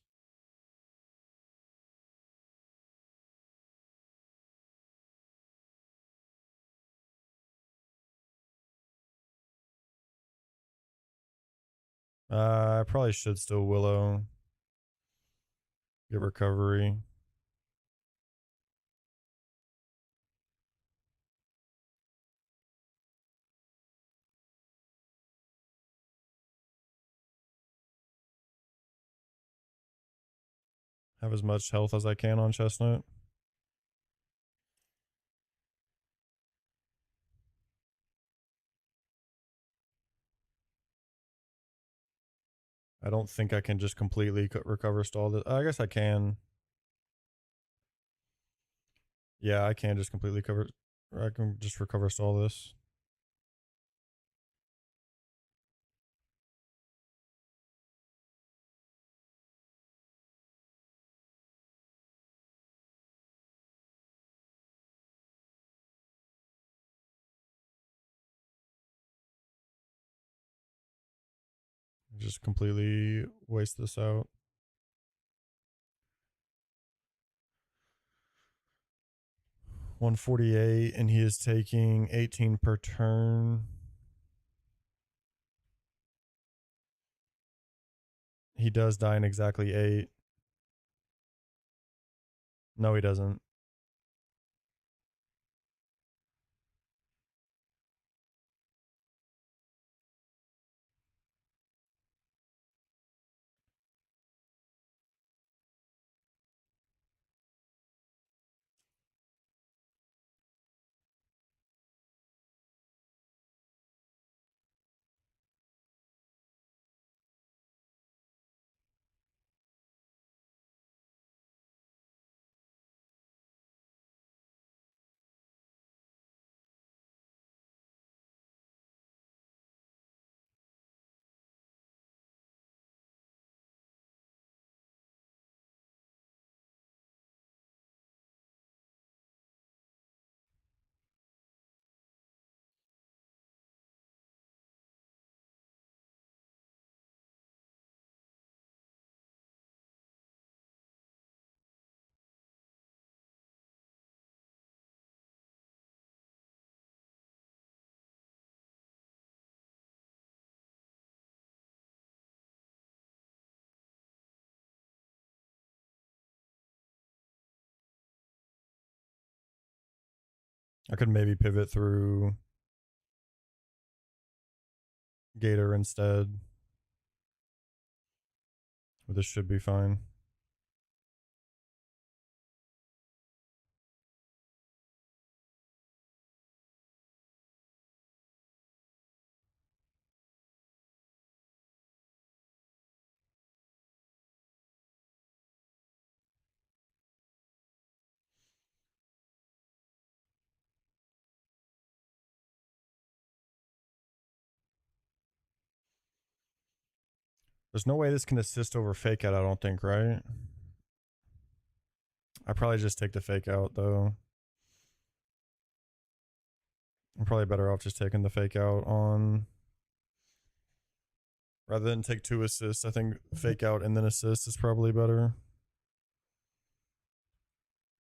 I probably should still Willow. Get recovery. Have as much health as I can on Chestnut. I don't think I can just completely recover stall this. I guess I can. Yeah, I can just completely cover. I can just recover stall this. Just completely waste this out. $148, and he is taking 18 per turn. He does die in exactly 8. No, he doesn't. I could maybe pivot through Gator instead. But this should be fine. There's no way this can assist over fake out, I don't think, right? I probably just take the fake out, though. I'm probably better off just taking the fake out on... Rather than take 2 assists, I think fake out and then assist is probably better.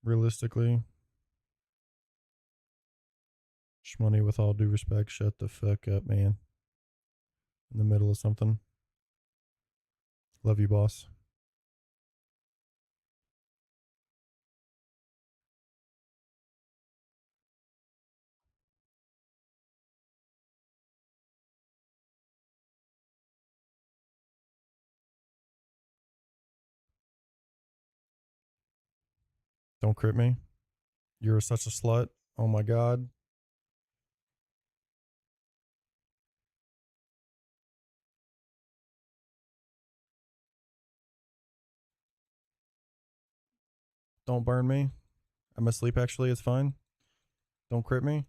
Realistically. Shmoney, with all due respect, shut the fuck up, man. In the middle of something. Love you, boss. Don't crit me. You're such a slut. Oh my god. Don't burn me. I'm asleep actually, it's fine. Don't crit me.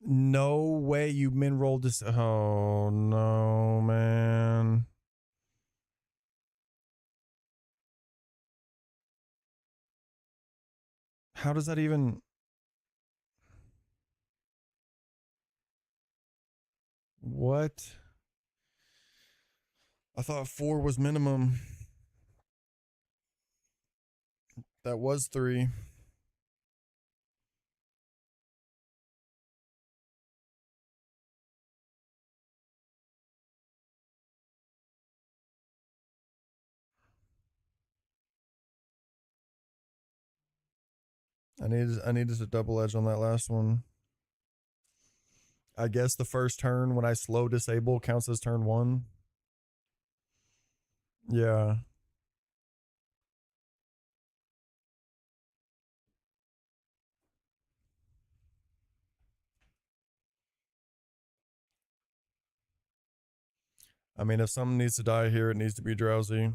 No way you min rolled this. Oh no, man. How does that even... What? I thought 4 was minimum. That was 3. I needed to double edge on that last one. I guess the first turn when I slow disable counts as turn 1. Yeah. I mean, if something needs to die here, it needs to be drowsy.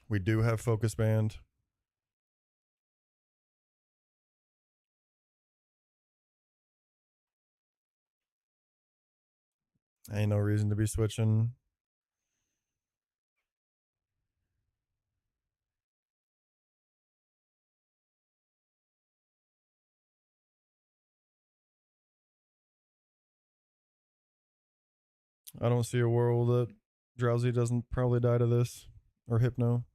We do have focus band. Ain't no reason to be switching. I don't see a world that Drowsy doesn't probably die to this. Or Hypno.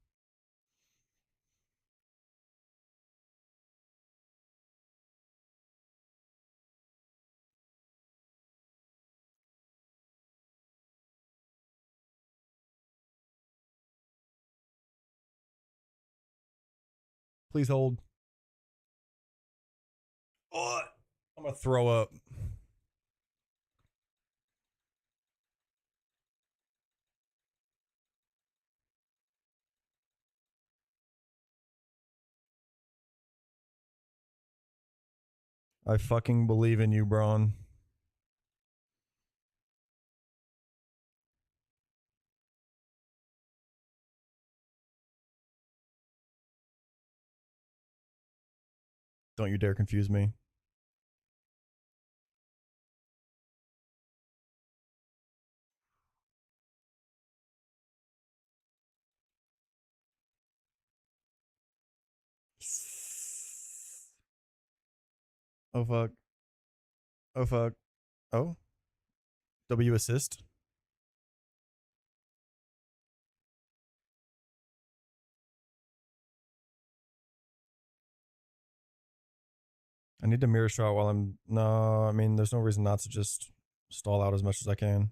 Please hold. Oh, I'm gonna throw up. I fucking believe in you, Braun. Don't you dare confuse me. Oh fuck. Oh fuck. Oh. W assist. I need to mirror shot while I'm... No, I mean, there's no reason not to just stall out as much as I can.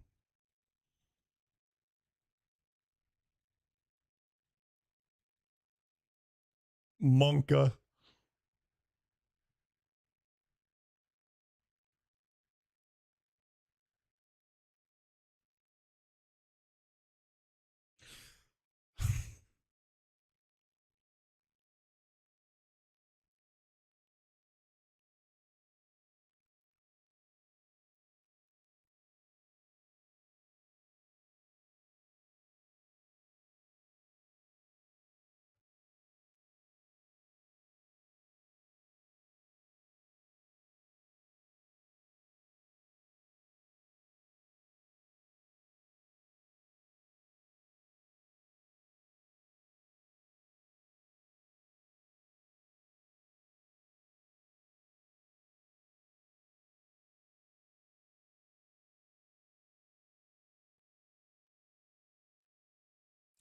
Monka.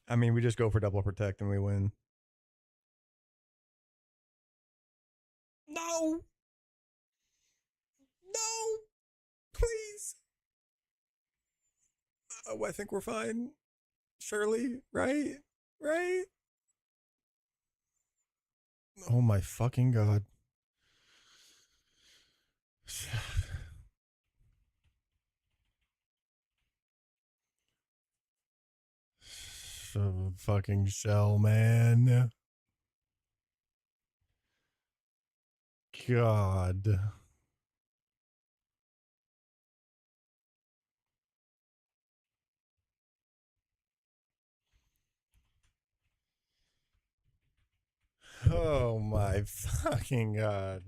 I mean, we just go for double protect and we win. No! No! Please! Oh, I think we're fine. Surely, right? Right? Oh my fucking god. Fucking shell, man. God. Oh my fucking god.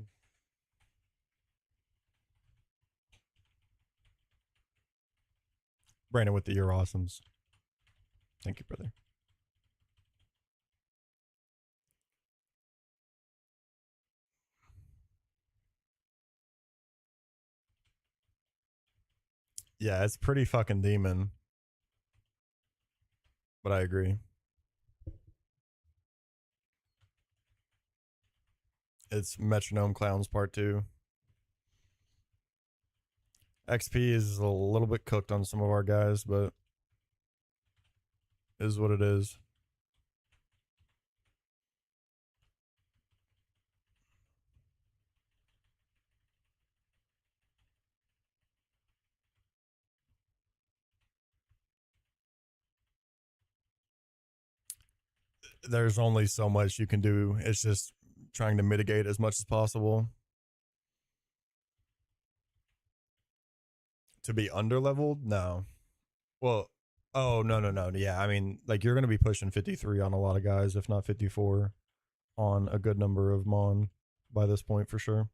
Brandon with the You're Awesomes. Thank you, brother. Yeah, it's pretty fucking demon. But I agree. It's Metronome Clowns Part 2. XP is a little bit cooked on some of our guys, but is what it is. There's only so much you can do. It's just trying to mitigate as much as possible. To be under leveled? No. Well, oh, no, no, no. Yeah, I mean, like, you're going to be pushing 53 on a lot of guys, if not 54 on a good number of Mon by this point for sure.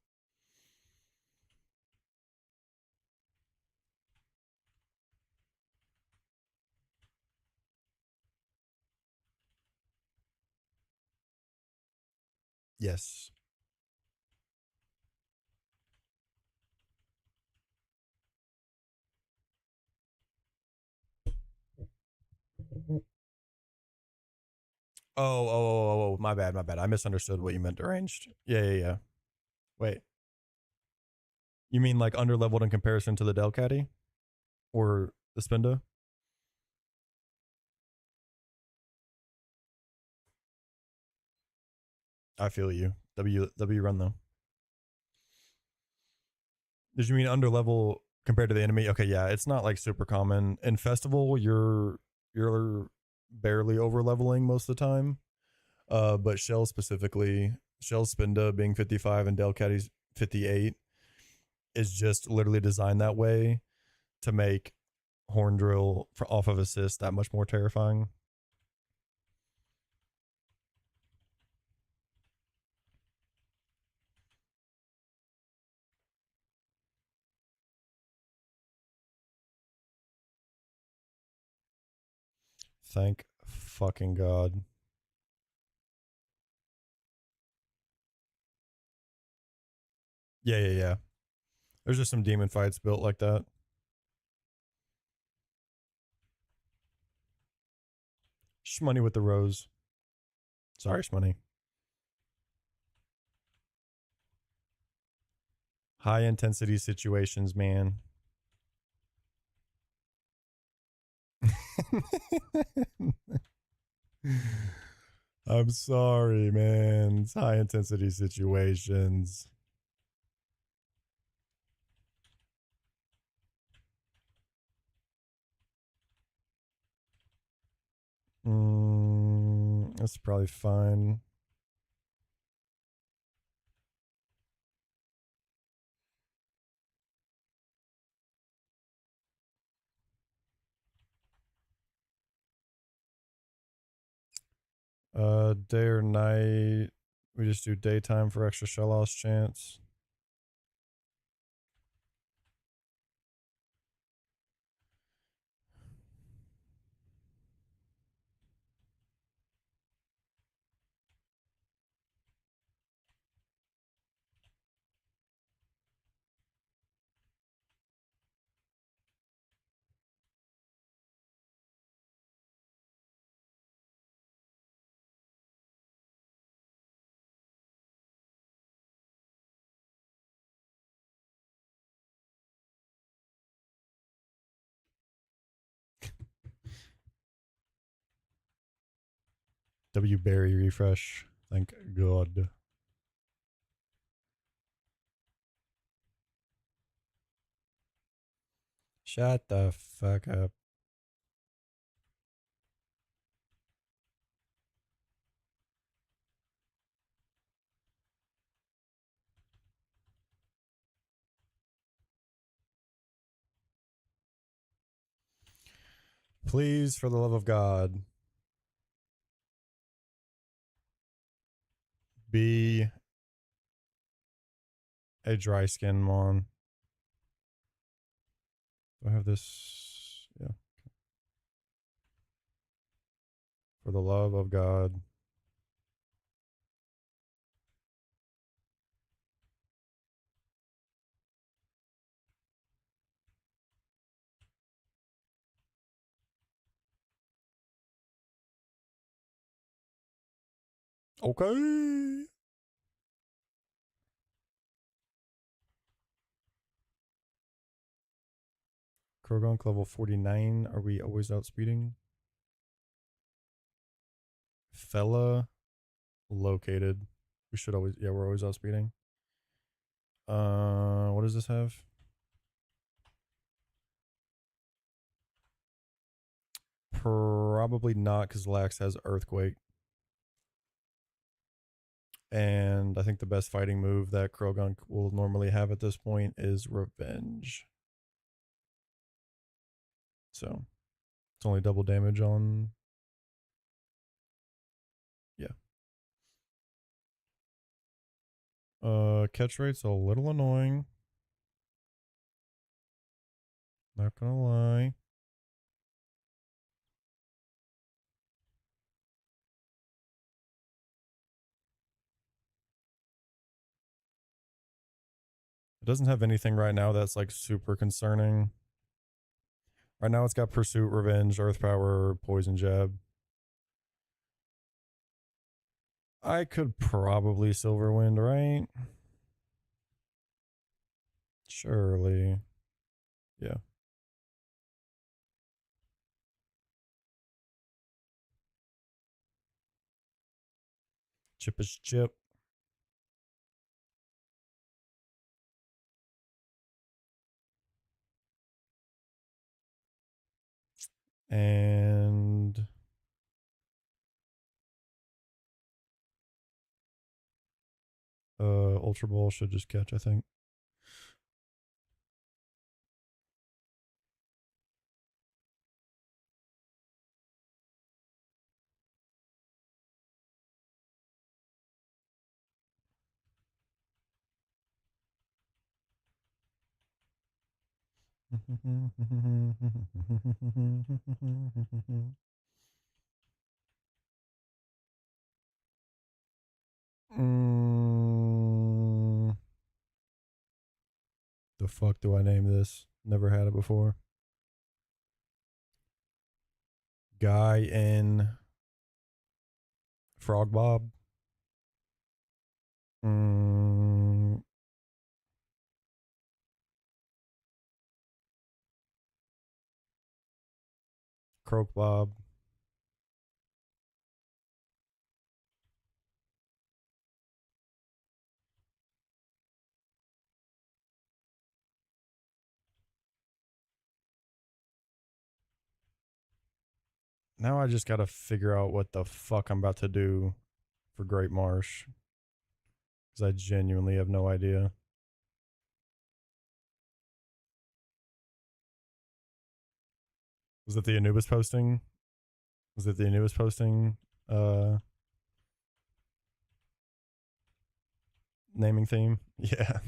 Yes. Oh, my bad, my bad. I misunderstood what you meant deranged. Yeah, yeah, yeah. Wait, you mean like under leveled in comparison to the Delcatty or the Spinda? I feel you. W run though. Did you mean under level compared to the enemy? Okay, yeah, it's not like super common. In festival, you're barely over leveling most of the time. But Shell specifically, Shell Spinda being 55 and Delcatty's 58 is just literally designed that way to make Horn Drill off of assist that much more terrifying. Thank fucking god. Yeah, yeah, yeah. There's just some demon fights built like that. Shmoney with the rose. Sorry, Shmoney. High intensity situations, man. I'm sorry, man. It's high intensity situations. That's probably fine. Day or night. We just do daytime for extra shell loss chance. W Berry refresh. Thank God. Shut the fuck up. Please, for the love of God, be a dry skin mon. Do I have this? Yeah. For the love of God. Okay. Krogonk level 49. Are we always outspeeding? Fella located. We should always, yeah, we're always outspeeding. What does this have? Probably not, because Lax has Earthquake. And I think the best fighting move that Krogonk will normally have at this point is Revenge. So it's only double damage on. Yeah. Catch rate's a little annoying. Not gonna lie. It doesn't have anything right now that's like super concerning. Right now it's got Pursuit, Revenge, Earth Power, Poison Jab. I could probably Silver Wind, right? Surely. Yeah. Chip is chip. And Ultra Ball should just catch, I think. The fuck do I name this? Never had it before. Guy in Frog Bob. Croak Bob. Now I just gotta figure out what the fuck I'm about to do for Great Marsh. Because I genuinely have no idea. Was it the Anubis posting? Was it the Anubis posting? Naming theme? Yeah.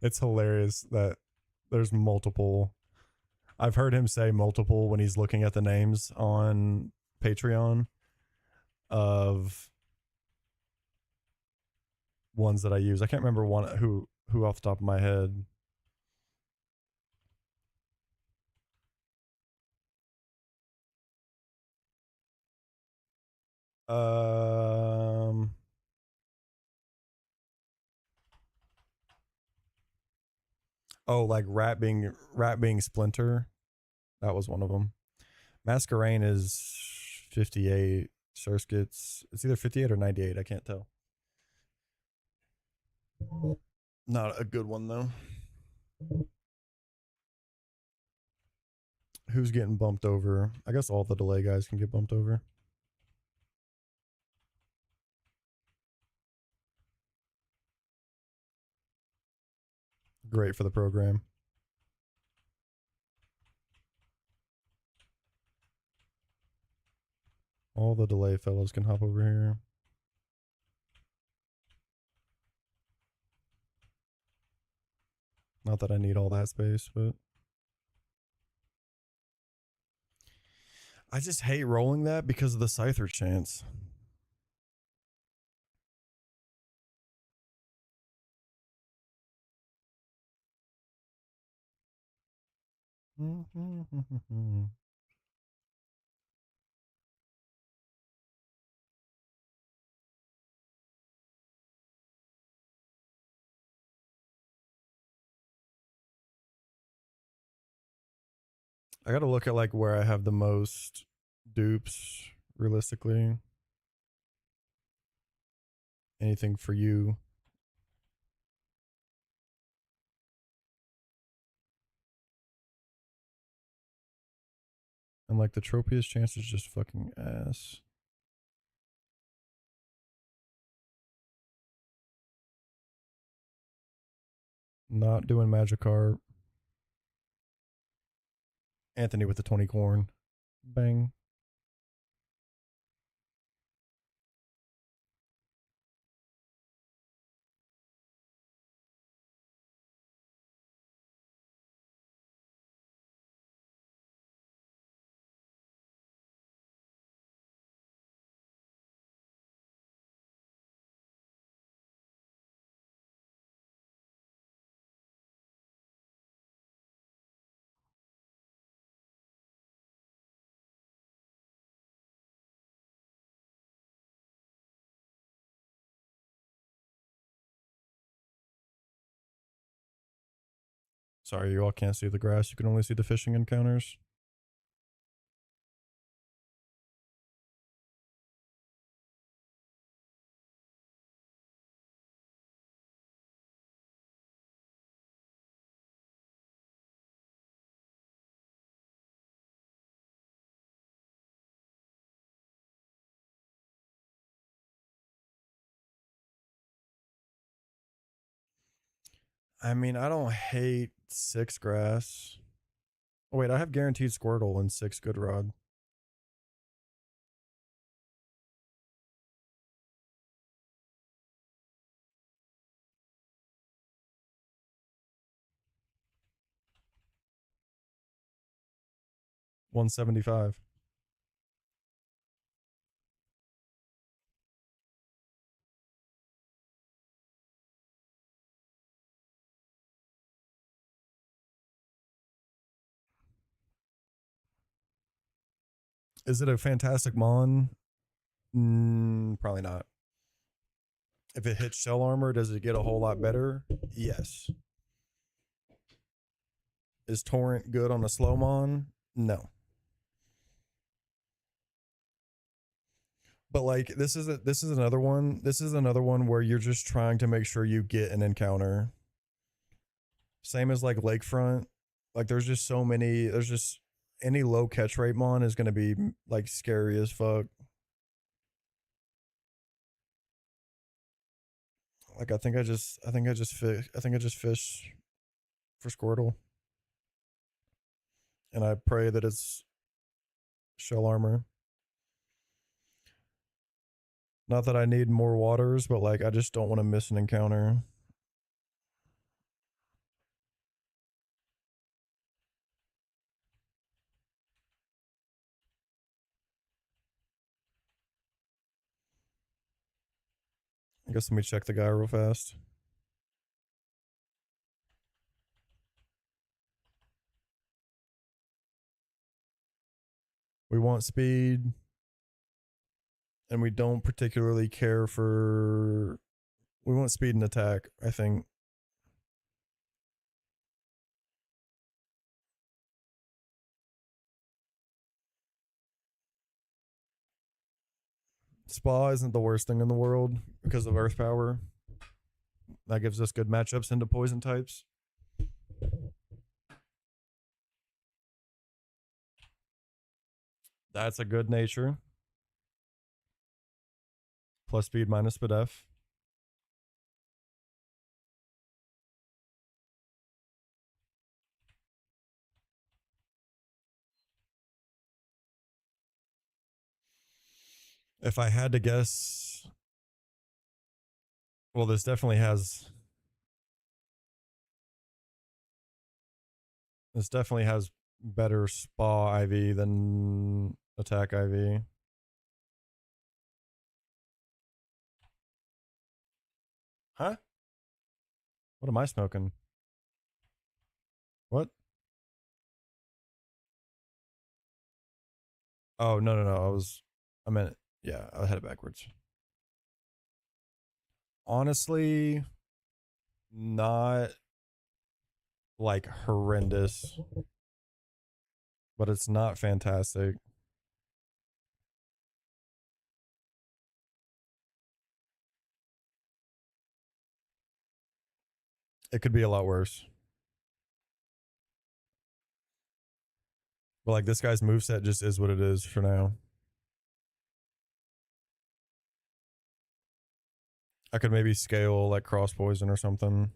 It's hilarious that there's multiple. I've heard him say multiple when he's looking at the names on Patreon of ones that I use. I can't remember one who off the top of my head. Oh, like rat being Splinter. That was one of them. Masquerain is 58. Surskits. It's either 58 or 98. I can't tell. Not a good one though. Who's getting bumped over? I guess all the delay guys can get bumped over. Great for the program. All the delay fellows can hop over here. Not that I need all that space, but I just hate rolling that because of the Scyther chance. I gotta look at like where I have the most dupes realistically. Anything for you? And like the Tropius chance is just fucking ass. Not doing Magikarp. Anthony with the 20 corn. Bang. Sorry, you all can't see the grass. You can only see the fishing encounters. I mean, I don't hate 6 grass. Oh, wait, I have guaranteed Squirtle and 6 Good Rod. $175. Is it a fantastic Mon? Probably not. If it hits shell armor, does it get a whole lot better? Yes. Is Torrent good on a slow Mon? No. But like this is another one. This is another one where you're just trying to make sure you get an encounter. Same as like Lakefront. Like there's just so many. There's just any low catch rate Mon is gonna be like scary as fuck. Like I think I just fish for Squirtle. And I pray that it's shell armor. Not that I need more waters, but like I just don't want to miss an encounter. I guess let me check the guy real fast. We want speed. And we don't particularly care for. We want speed and attack, I think. Spa isn't the worst thing in the world because of Earth Power. That gives us good matchups into poison types. That's a good nature. Plus speed minus Spadef. If I had to guess, well, this definitely has better Spa IV than Attack IV. Huh? What am I smoking? What? Oh, no. I meant, yeah, I had it backwards. Honestly, not like horrendous, but it's not fantastic. It could be a lot worse. But like this guy's moveset just is what it is for now. I could maybe scale like cross poison or something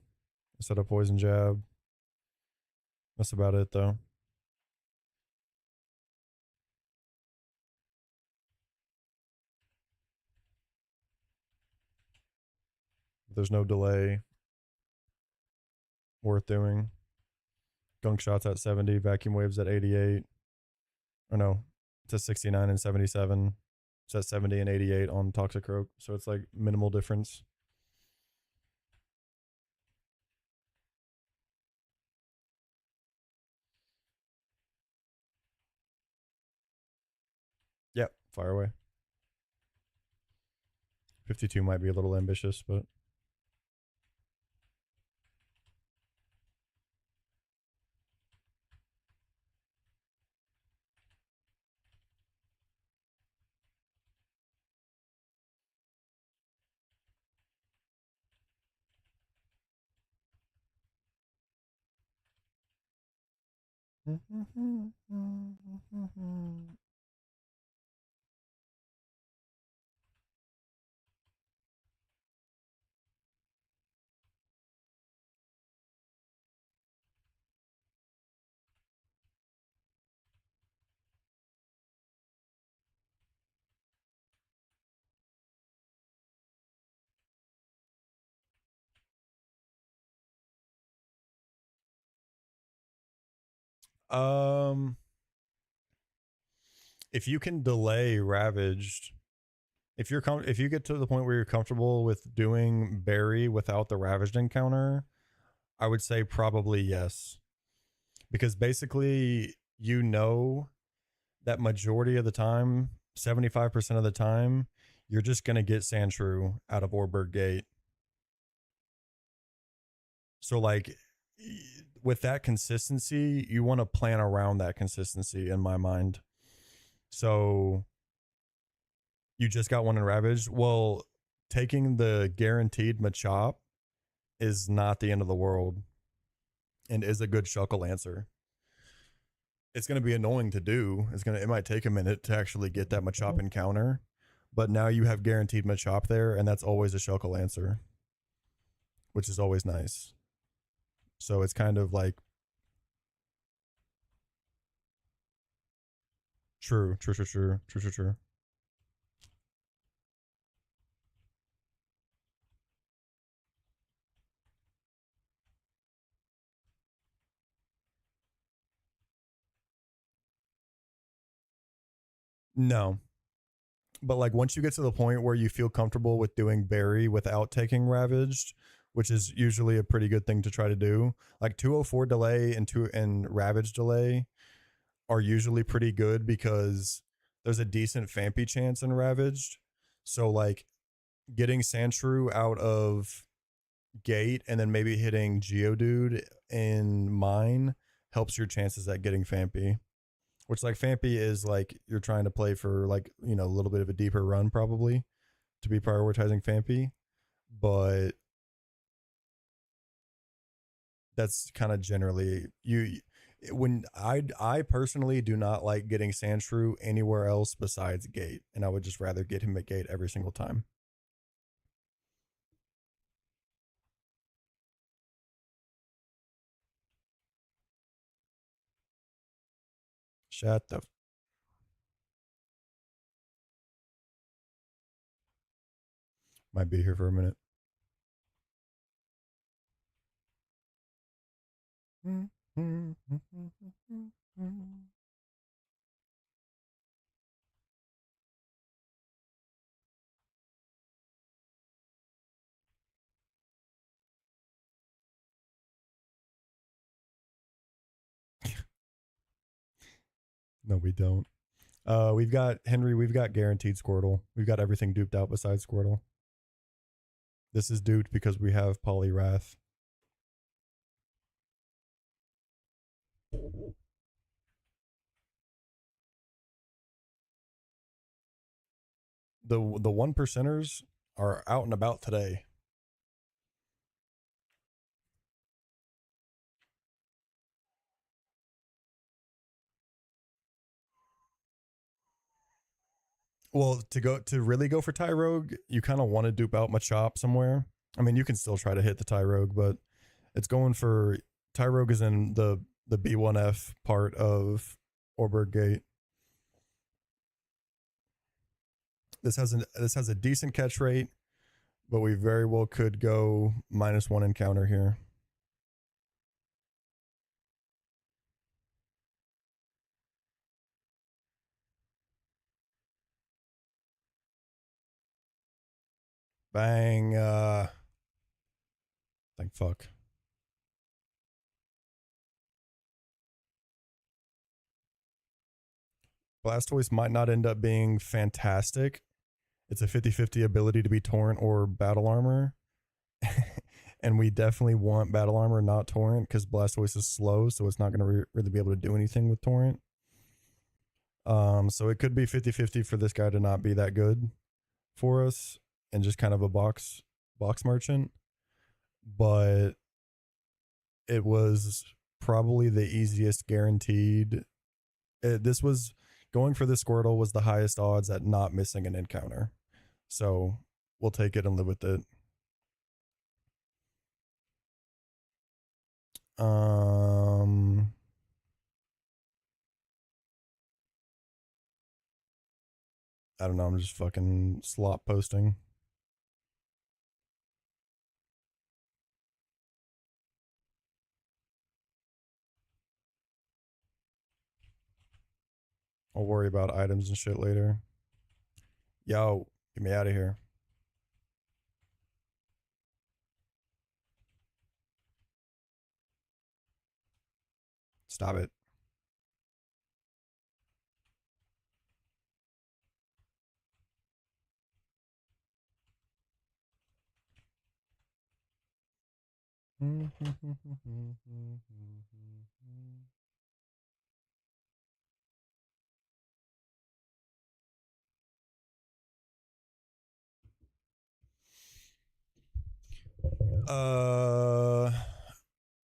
instead of poison jab. That's about it though. There's no delay worth doing. Gunk shots at 70, vacuum waves at 88. Or no, it's at 69 and 77. It's at 70 and 88 on Toxicroak. So it's like minimal difference. Yep, fire away. 52 might be a little ambitious, but if you can delay Ravaged, if you get to the point where you're comfortable with doing Berry without the Ravaged encounter, I would say probably yes. Because basically you know that majority of the time, 75% of the time, you're just going to get Sandshrew out of Orberg Gate. So like with that consistency, you want to plan around that consistency in my mind. So you just got one in Ravaged. Well, taking the guaranteed Machop is not the end of the world and is a good Shuckle answer. It's going to be annoying to do. It might take a minute to actually get that Machop encounter, but now you have guaranteed Machop there, and that's always a Shuckle answer, which is always nice. So it's kind of like true. No. But like once you get to the point where you feel comfortable with doing Berry without taking Ravaged, which is usually a pretty good thing to try to do, like 204 delay and Ravage delay are usually pretty good because there's a decent Fampy chance in Ravaged. So like getting Sandshrew out of Gate and then maybe hitting Geodude in Mine helps your chances at getting Fampy, Which like Fampy is like you're trying to play for like, you know, a little bit of a deeper run probably to be prioritizing Fampy, but that's kind of generally you when I personally do not like getting Sandshrew anywhere else besides gate, and I would just rather get him at gate every single time. Shut the might be here for a minute. No, we don't. We've got Henry. We've got guaranteed Squirtle. We've got everything duped out besides Squirtle. This is duped because we have Poliwrath. The 1%ers are out and about today. Well, to really go for Tyrogue, you kind of want to dupe out Machop somewhere. I mean, you can still try to hit the Tyrogue, but it's going for Tyrogue is in the B1F part of Orberg Gate. This has a decent catch rate, but we very well could go -1 encounter here. Bang. Thank fuck. Blastoise might not end up being fantastic. It's a 50-50 ability to be Torrent or Battle Armor. And we definitely want Battle Armor, not Torrent, because Blastoise is slow, so it's not going to really be able to do anything with Torrent. So it could be 50-50 for this guy to not be that good for us and just kind of a box merchant. But it was probably the easiest guaranteed. This was going for this Squirtle was the highest odds at not missing an encounter. So we'll take it and live with it. I don't know. I'm just fucking slop posting. I'll worry about items and shit later. Yo, get me out of here. Stop it.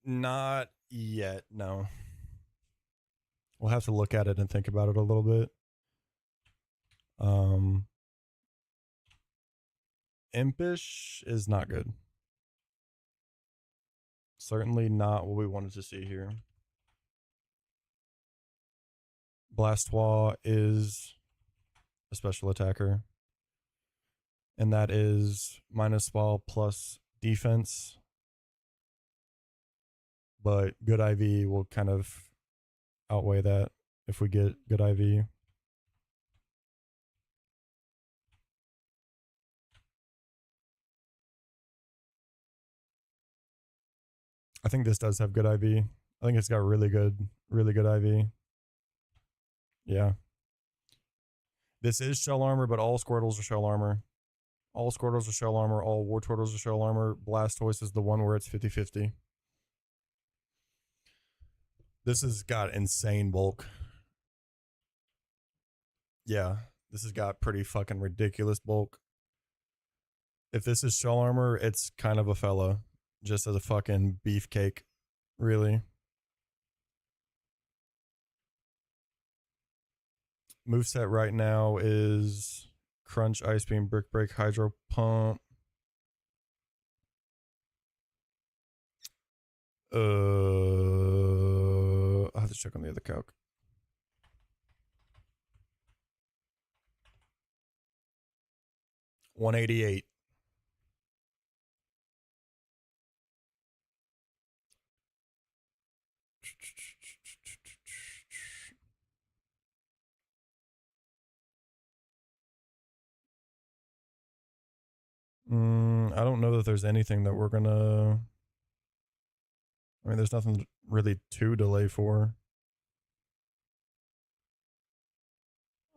Not yet, no. We'll have to look at it and think about it a little bit. Impish is not good. Certainly not what we wanted to see here. Blastoise is a special attacker. And that is -ball plus defense. But good IV will kind of outweigh that if we get good IV. I think this does have good IV. I think it's got really good IV. Yeah. This is shell armor, but all Squirtles are shell armor. All Squirtles are shell armor. All Wartortles are shell armor. Blastoise is the one where it's 50-50. This has got insane bulk. Yeah, this has got pretty fucking ridiculous bulk. If this is shell armor, it's kind of a fella. Just as a fucking beefcake, really. Moveset right now is Crunch, Ice Beam, Brick Break, Hydro Pump. I'll have to check on the other calc. $188. I don't know that there's anything that we're gonna. I mean, there's nothing really to delay for.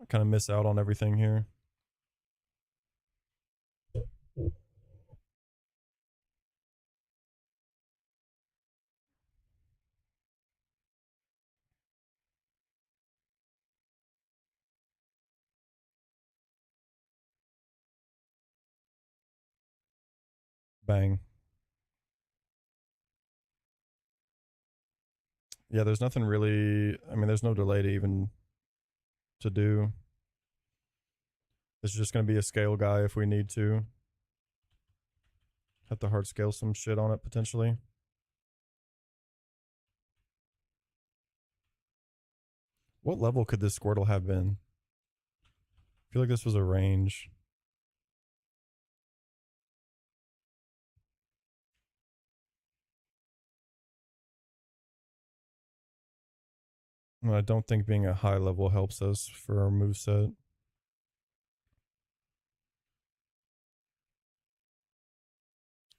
I kind of miss out on everything here. Bang. Yeah, there's nothing really. I mean, there's no delay to even to do. This is just gonna be a scale guy if we need to. Have to hard scale some shit on it potentially. What level could this Squirtle have been? I feel like this was a range. I don't think being a high level helps us for our moveset.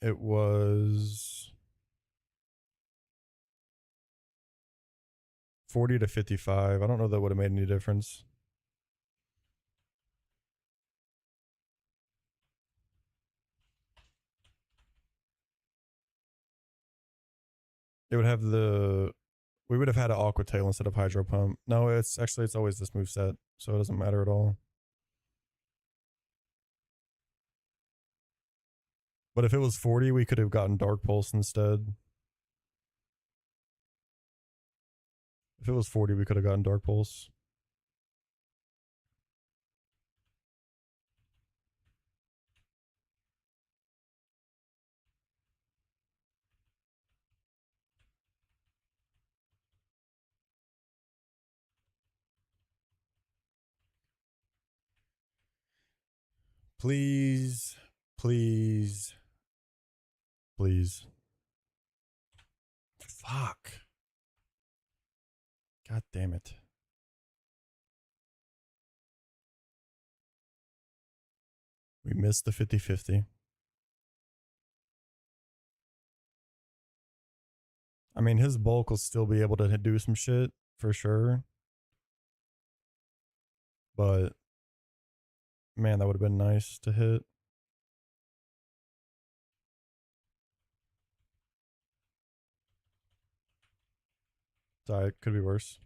It was 40 to 55. I don't know that would have made any difference. It would have the. We would have had an Aqua Tail instead of Hydro Pump. No, it's always this moveset, so it doesn't matter at all. But if it was 40, we could have gotten Dark Pulse instead. If it was 40, we could have gotten Dark Pulse. Please, please, please. Fuck. God damn it. We missed the 50-50. I mean, his bulk will still be able to do some shit for sure. But man, that would have been nice to hit. Sorry, it could be worse.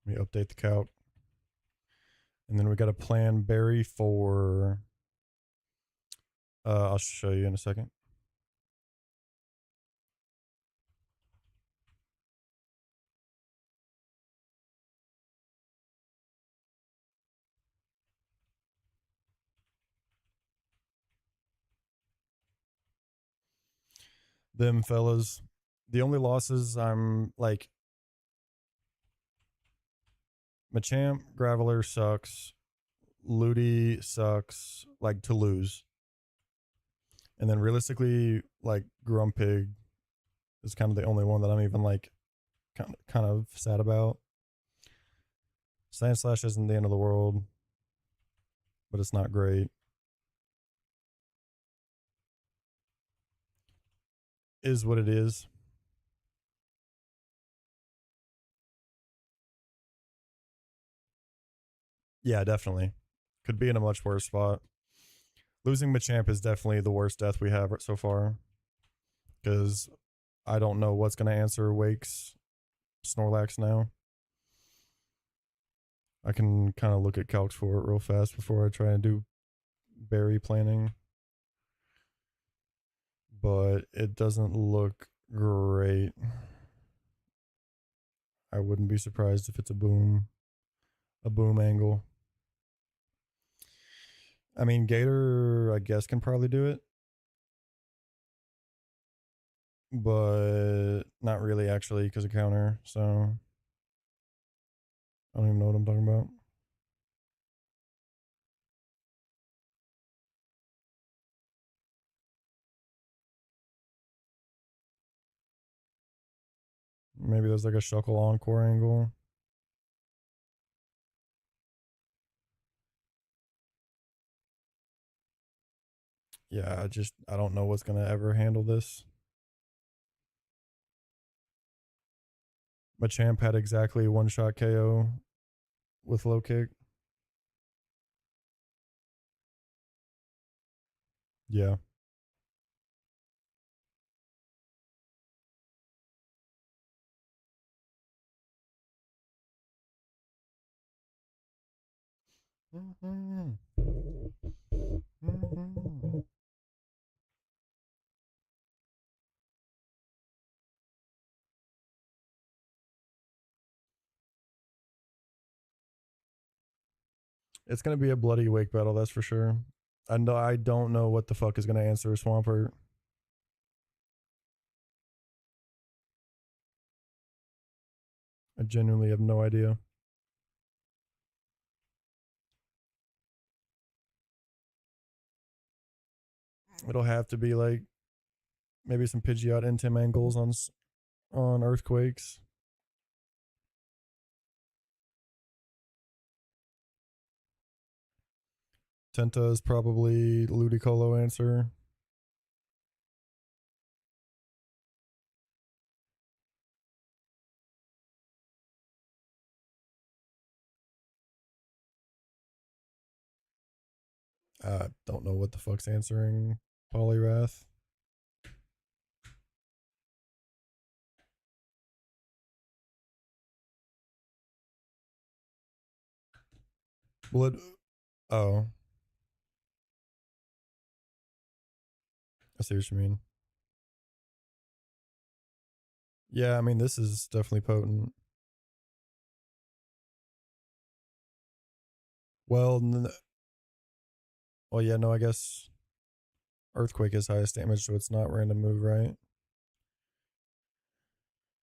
Let me update the calc. And then we got a plan berry for. I'll show you in a second. Them fellas. The only losses I'm like. Machamp, Graveler sucks. Ludi sucks. Like to lose. And then realistically, like Grumpig is kind of the only one that I'm even like kind of sad about. Sandslash isn't the end of the world, but it's not great. Is what it is. Yeah, definitely. Could be in a much worse spot. Losing Machamp is definitely the worst death we have so far. Because I don't know what's going to answer Wake's Snorlax now. I can kind of look at calcs for it real fast before I try and do berry planning. But it doesn't look great. I wouldn't be surprised if it's a boom angle. I mean, Gator, I guess, can probably do it. But not really, actually, because of counter. So I don't even know what I'm talking about. Maybe there's like a Shuckle Encore angle. Yeah, I don't know what's going to ever handle this. Machamp had exactly one shot KO with low kick. Yeah. It's gonna be a bloody Wake battle, that's for sure. And I don't know what the fuck is gonna answer Swampert. I genuinely have no idea. It'll have to be like maybe some Pidgeot Intim angles on Earthquakes. Tenta is probably Ludicolo answer. Don't know what the fuck's answering Poliwrath. Well, oh. I see what you mean. Yeah, I mean, this is definitely potent. Well, yeah, no, I guess Earthquake is highest damage, so it's not random move, right?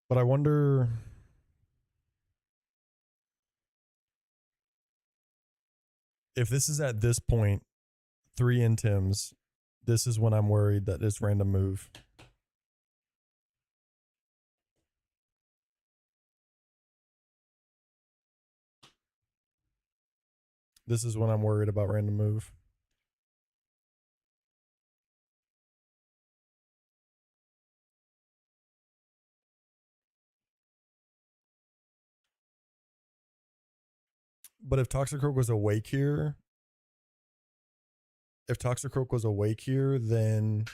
But I wonder if this is at this point, 3 Intims, this is when I'm worried that it's random move. This is when I'm worried about random move. But if Toxicroak was awake here, then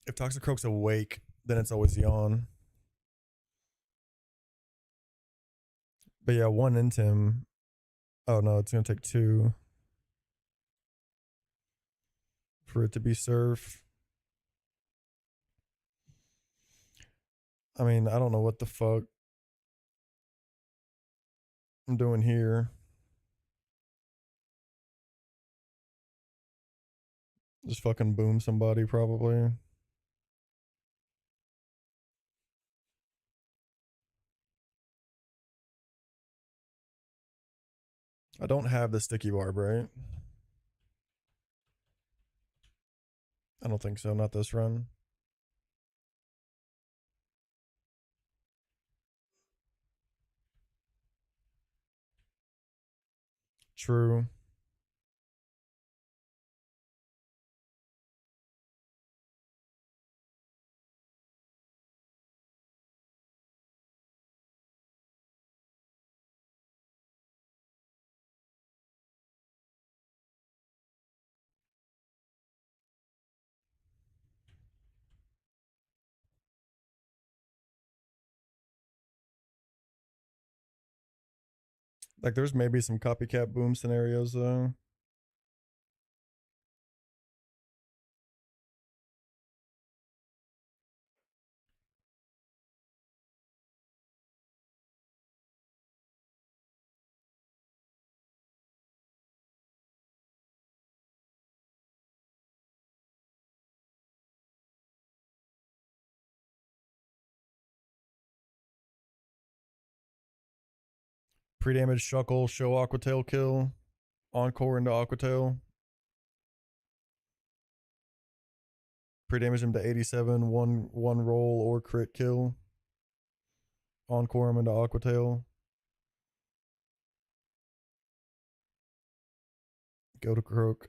if Toxicroak's awake, then it's always yawn. But yeah, 1 Intim. Oh no, it's gonna take 2 for it to be Surf. I mean, I don't know what the fuck I'm doing here. Just fucking boom somebody, probably. I don't have the sticky barb, right? I don't think so. Not this run. True. Like there's maybe some copycat boom scenarios though. Pre-damage Shuckle, show Aquatail kill. Encore into Aquatail. Pre-damage him to 87, one roll or crit kill. Encore him into Aquatail. Go to Croak.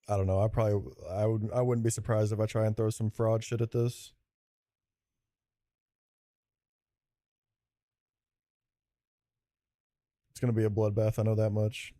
I don't know. I wouldn't be surprised if I try and throw some fraud shit at this. It's gonna be a bloodbath, I know that much.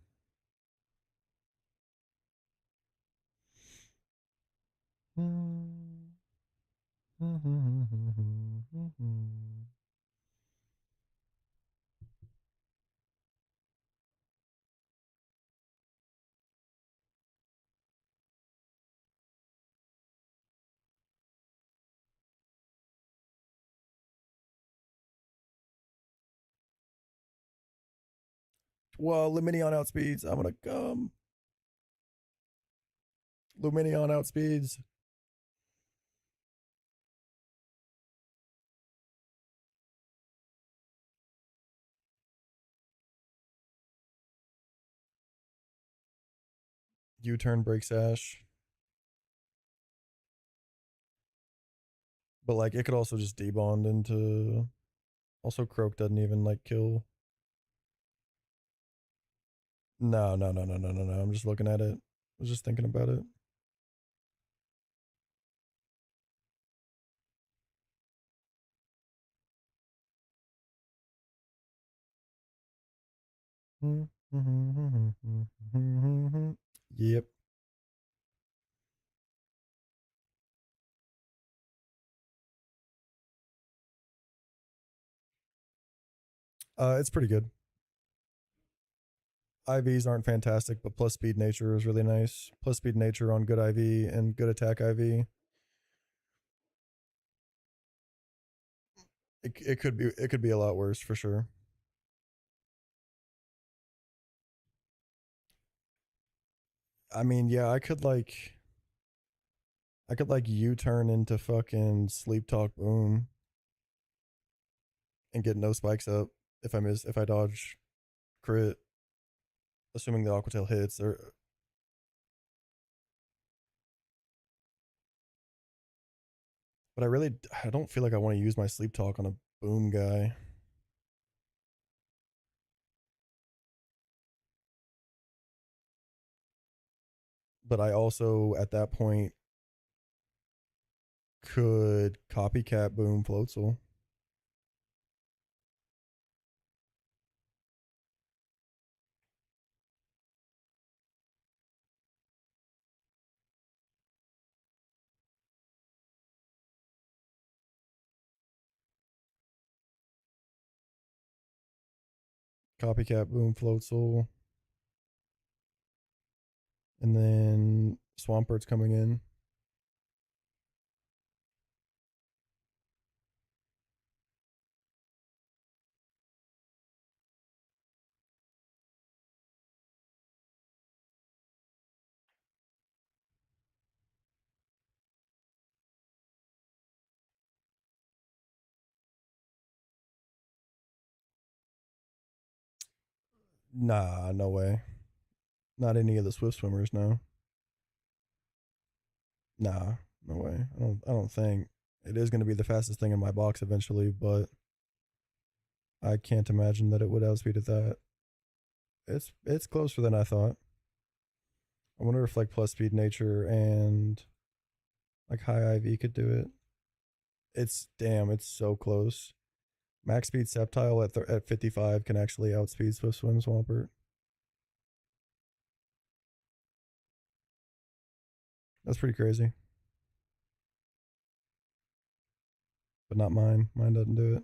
Well, Luminion outspeeds. I'm gonna come. Luminion outspeeds. U-turn breaks Ash. But like it could also just debond into. Also, Croak doesn't even like kill. No, no, no, no, no, no, no. I'm just looking at it. I was just thinking about it. Yep. It's pretty good. IVs aren't fantastic, but plus speed nature is really nice. Plus speed nature on good IV and good attack IV. It could be a lot worse for sure. I mean, yeah, I could like U-turn into fucking sleep talk boom and get no spikes up if I dodge crit, assuming the Aquatail hits or. But I don't feel like I want to use my sleep talk on a boom guy. But I also at that point could copycat boom Floatzel. Copycat boom Floatzel. And then Swampert's coming in. Nah, no way. Not any of the Swift swimmers, no. Nah, no way. I don't think. It is gonna be the fastest thing in my box eventually, but I can't imagine that it would outspeed at that. It's closer than I thought. I wonder if like plus speed nature and like high IV could do it. It's so close. Max speed Sceptile at 55 can actually outspeed Swift Swim Swampert. That's pretty crazy. But not mine. Mine doesn't do it.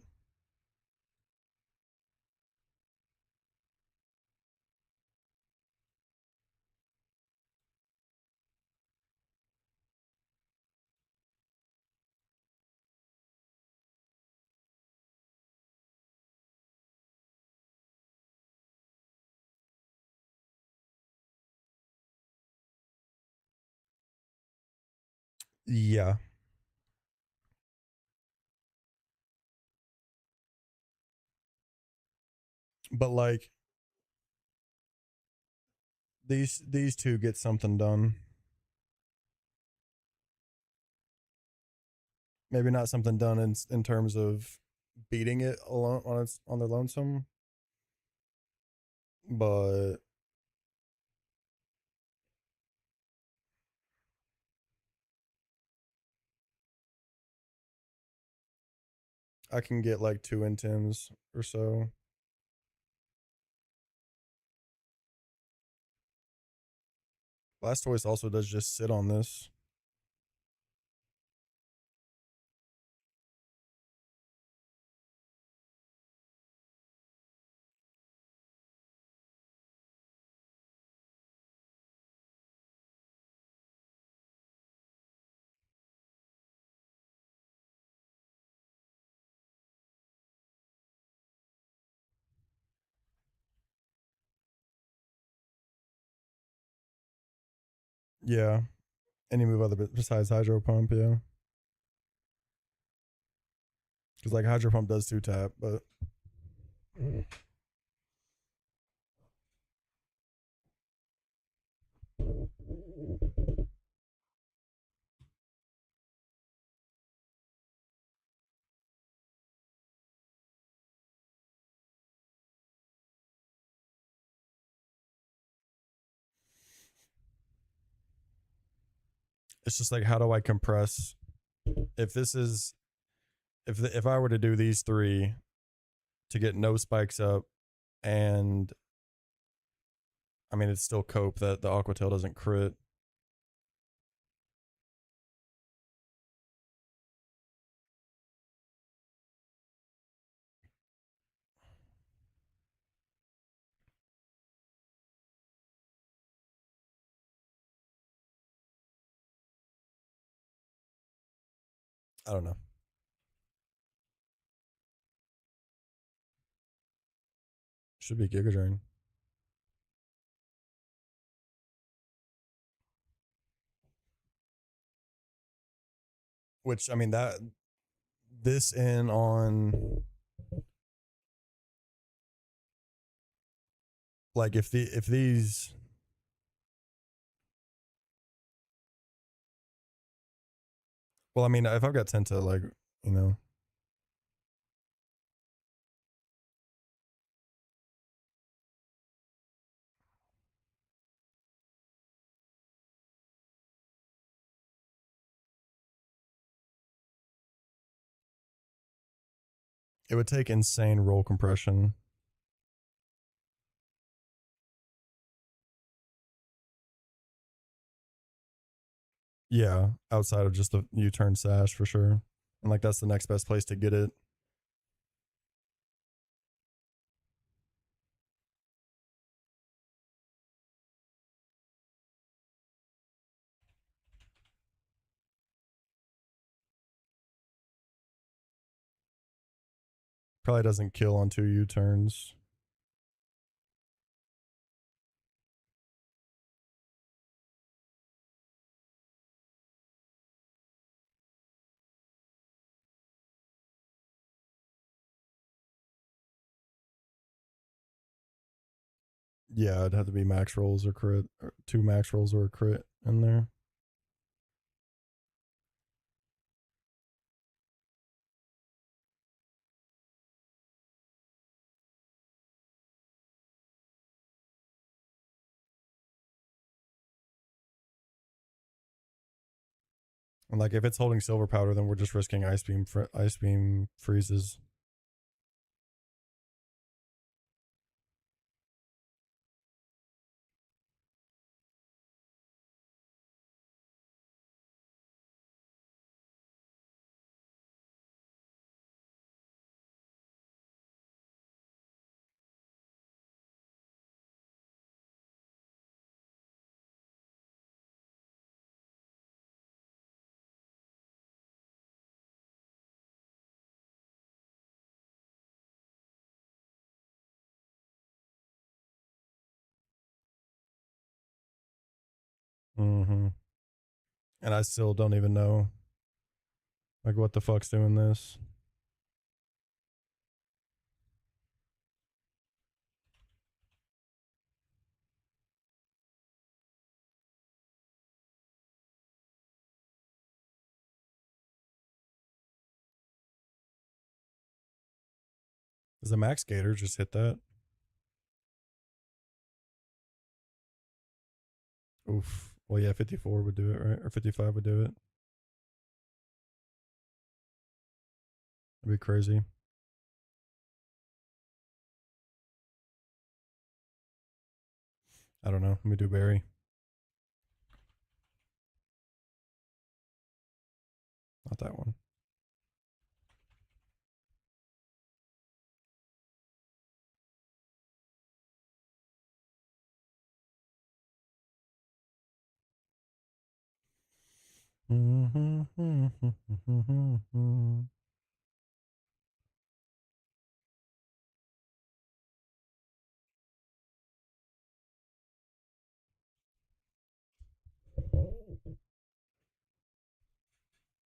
Yeah, but like these two get something done. Maybe not something done in terms of beating it alone on its on their lonesome, but I can get like two intims or so. Blastoise also does just sit on this. Yeah, any move other besides Hydro Pump, yeah. Because like Hydro Pump does two tap, but it's just like how do I compress if this is if I were to do these three to get no spikes up and I mean it's still cope that the Aqua Tail doesn't crit. I don't know. Should be Giga Drain. Which I mean that this in on like if these well I mean if I've got Tenta like you know it would take insane roll compression. Yeah, outside of just the U-turn sash for sure. And like that's the next best place to get it. Probably doesn't kill on two U-turns. Yeah, it'd have to be max rolls or crit, or two max rolls or a crit in there. And like if it's holding silver powder, then we're just risking ice beam freezes. Mm-hmm. And I still don't even know, like, what the fuck's doing this. Does the max gator just hit that? Oof. Well, yeah, 54 would do it, right? Or 55 would do it. That'd be crazy. I don't know. Let me do Barry. Not that one.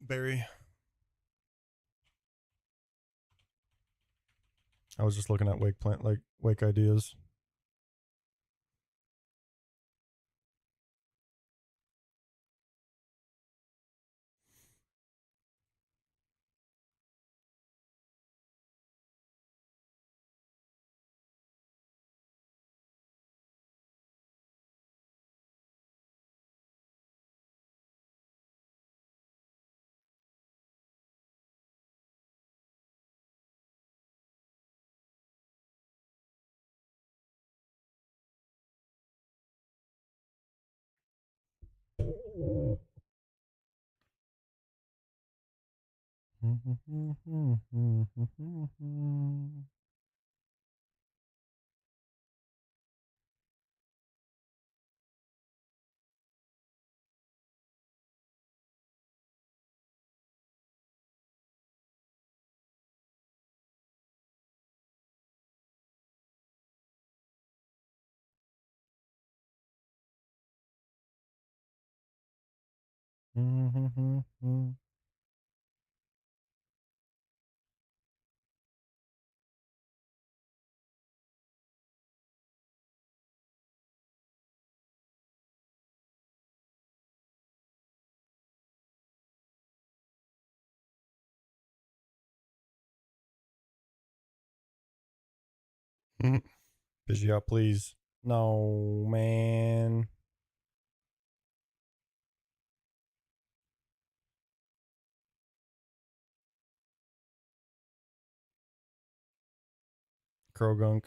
Barry. I was just looking at wake plant, like wake ideas. Pidgey out, please. No, man. Krogunk.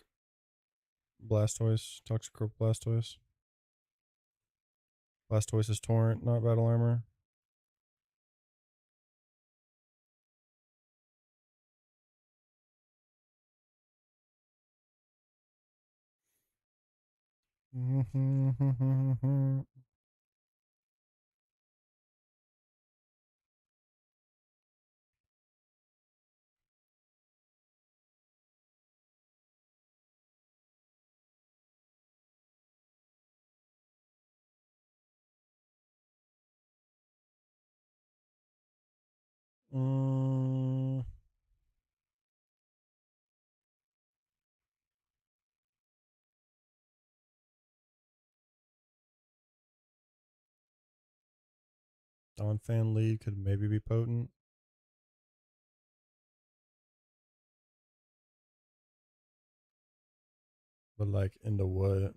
Blastoise. Toxicroak Blastoise. Blastoise is Torrent, not Battle Armor. Donphan Lee could maybe be potent. But like into what?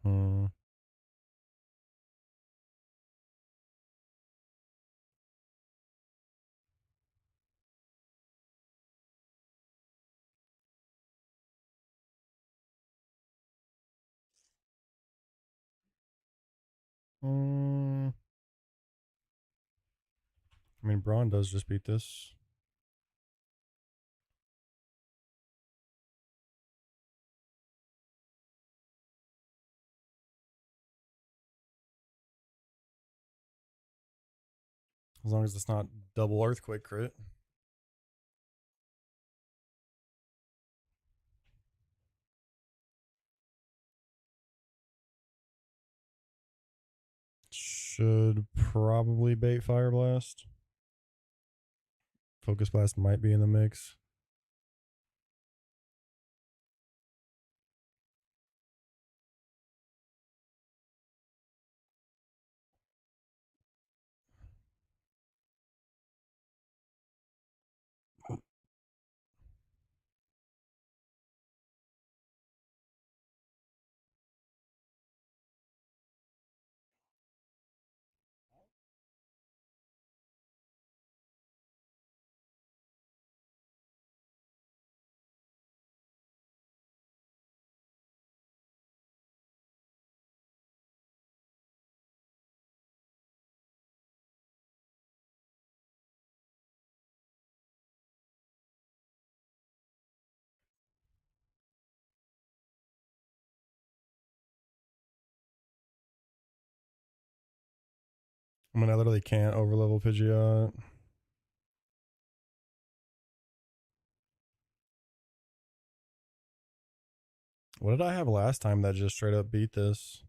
Hmm. Hmm. I mean, Braun does just beat this. As long as it's not double earthquake crit. Should probably bait Fire Blast. Focus Blast might be in the mix. I mean, I literally can't overlevel Pidgeot. What did I have last time that just straight up beat this?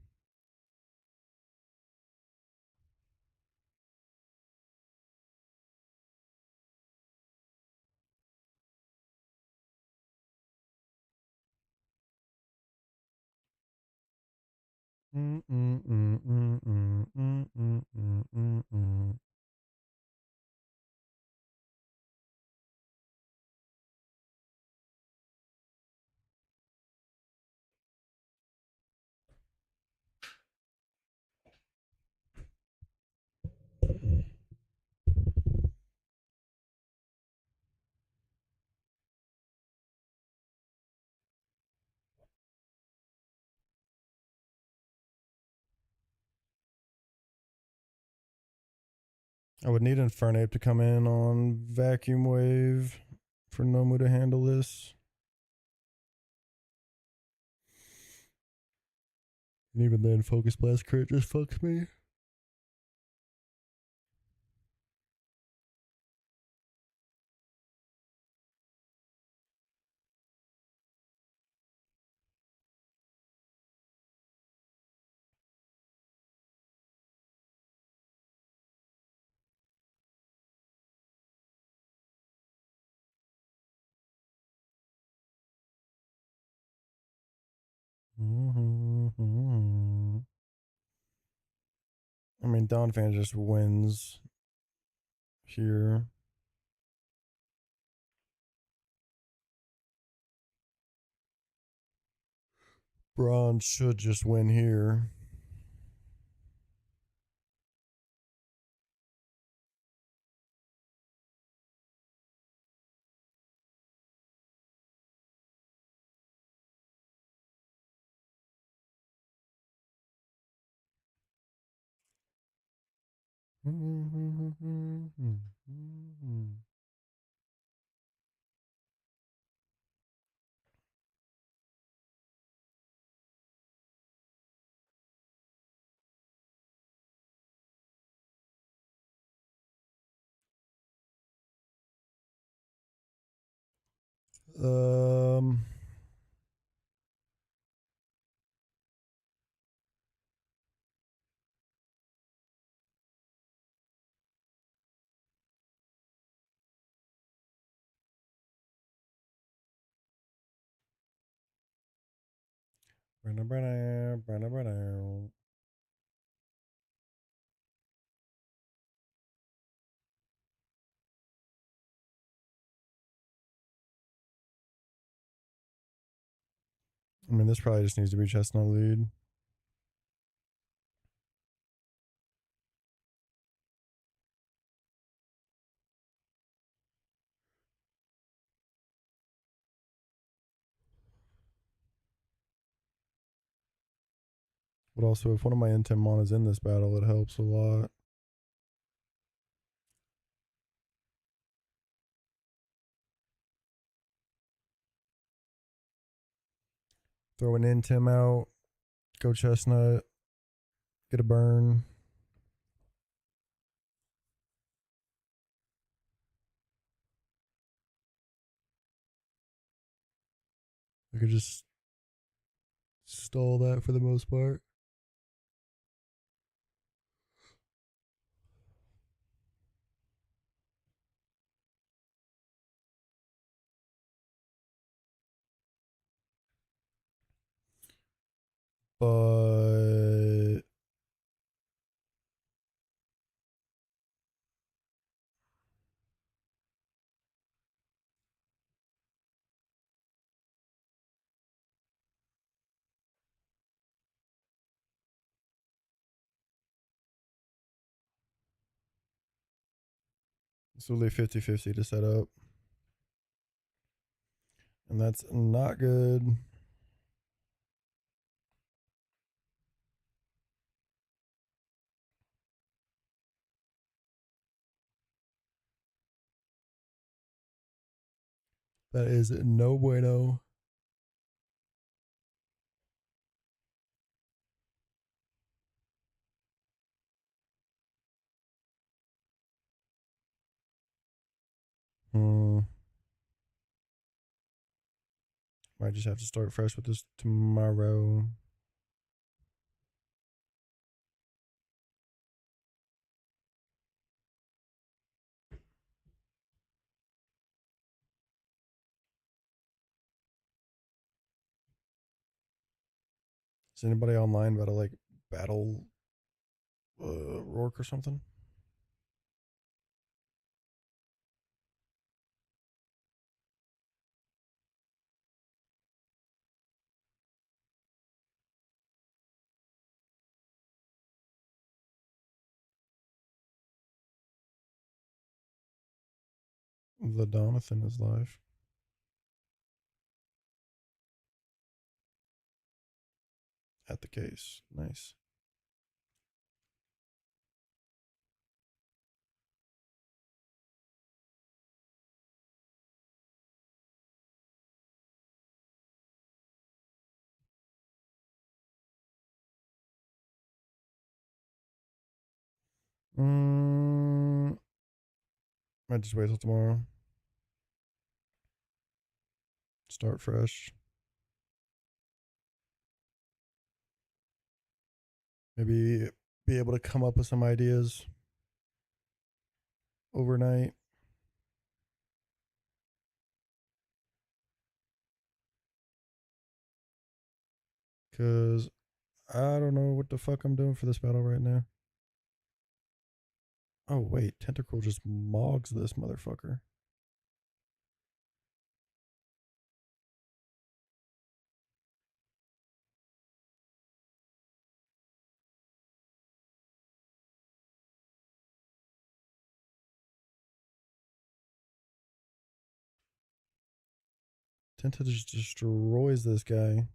I would need Infernape to come in on Vacuum Wave for Nomu to handle this. And even then, Focus Blast crit just fucks me. I mean, Donphan just wins here. Braun should just win here. Um, I mean, this probably just needs to be Chestnut lead. But also, if one of my Intim Mon is in this battle, it helps a lot. Throw an Intim out. Go Chestnut. Get a burn. We could just stall that for the most part. But it's only 50-50 to set up. And that's not good. That is no bueno. Might just have to start fresh with this tomorrow. Is anybody online about to like battle Rourke or something? The Donathan is live. At the case. Nice. Might just wait till tomorrow. Start fresh. Maybe be able to come up with some ideas overnight. Because I don't know what the fuck I'm doing for this battle right now. Oh, wait. Tentacle just mogs this motherfucker. Tenta just destroys this guy.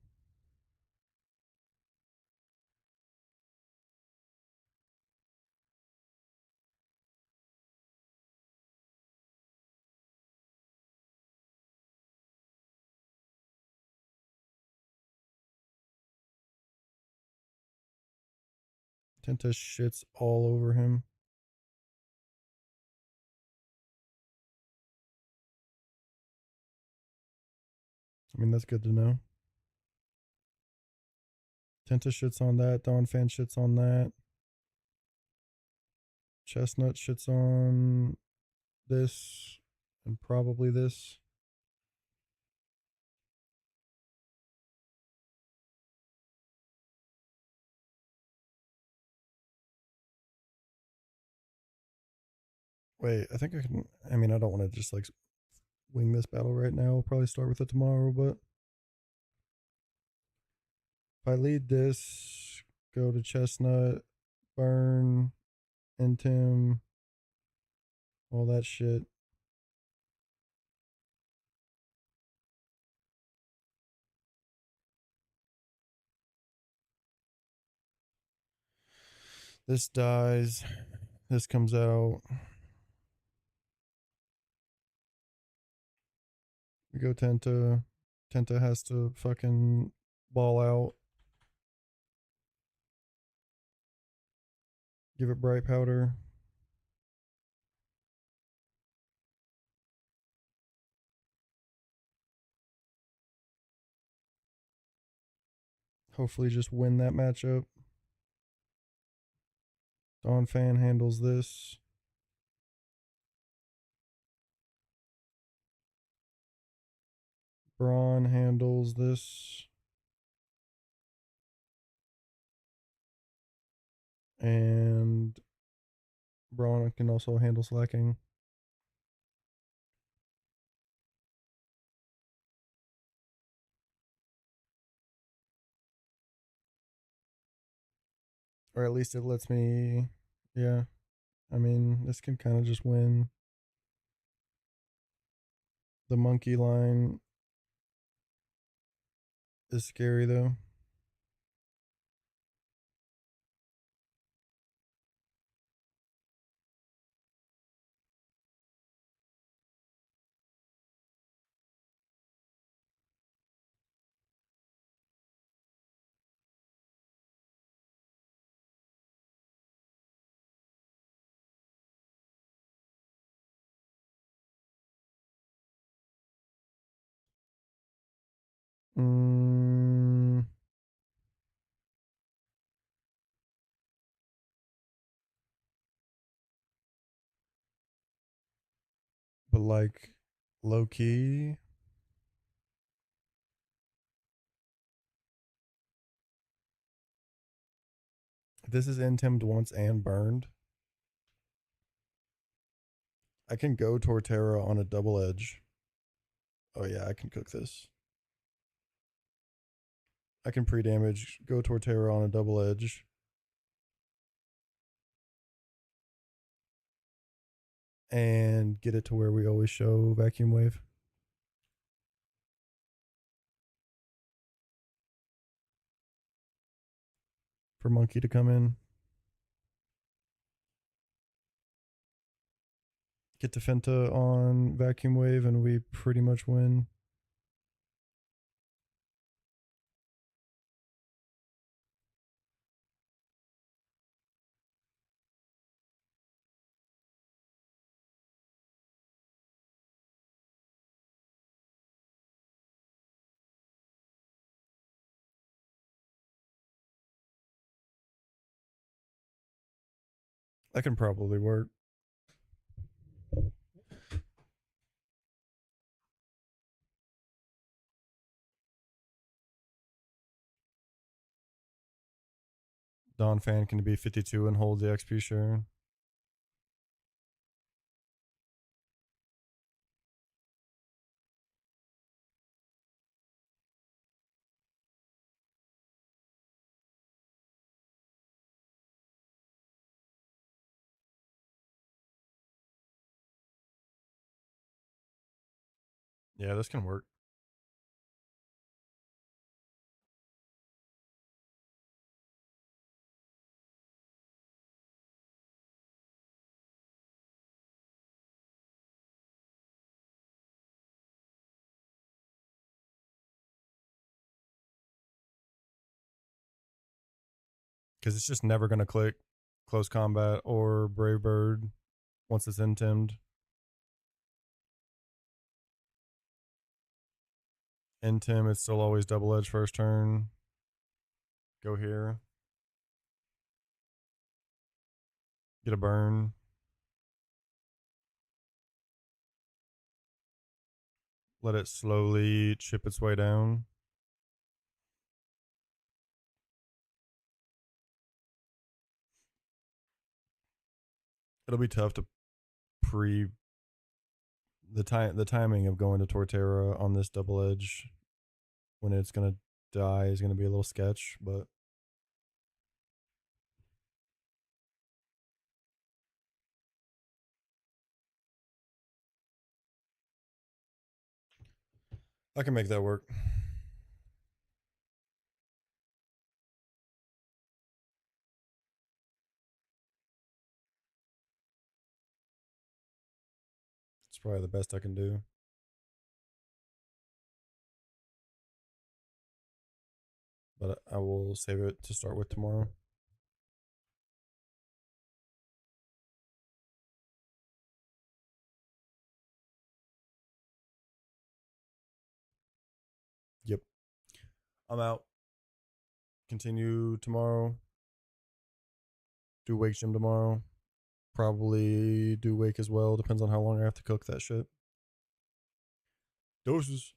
Tenta shits all over him. I mean, that's good to know. Tenta shits on that. Dawn Fan shits on that. Chestnut shits on this and probably this. Wait, I think I can. I mean, I don't want to just like wing this battle right now. I'll probably start with it tomorrow, but if I lead this, go to Chestnut, Burn, Intim, all that shit. This dies. This comes out. We go Tenta. Tenta has to fucking Ball out. Give it bright powder. Hopefully just win that matchup. Dawn Fan handles this. Braun handles this. And Braun can also handle slacking. Or at least it lets me, yeah. I mean, this can kind of just win. The monkey line is scary though. Mm, but like low key, if this is intimed once and burned, I can go Torterra on a double edge. Oh yeah, I can cook this. I can pre-damage, go Torterra on a double edge. And get it to where we always show vacuum wave. For monkey to come in. Get to Fenta on vacuum wave and we pretty much win. That can probably work. Dawn Fan can be 52 and hold the XP share. Yeah, this can work. Because it's just never going to click close combat or Brave Bird once it's intimed. Intim, it's still always double edge first turn. Go here. Get a burn. Let it slowly chip its way down. It'll be tough to pre the timing of going to Torterra on this double edge when it's gonna die is gonna be a little sketch, but I can make that work. It's probably the best I can do. but I will save it to start with tomorrow. Yep. I'm out. Continue tomorrow. Do wake gym tomorrow. Probably do wake as well. Depends on how long I have to cook that shit. Doses.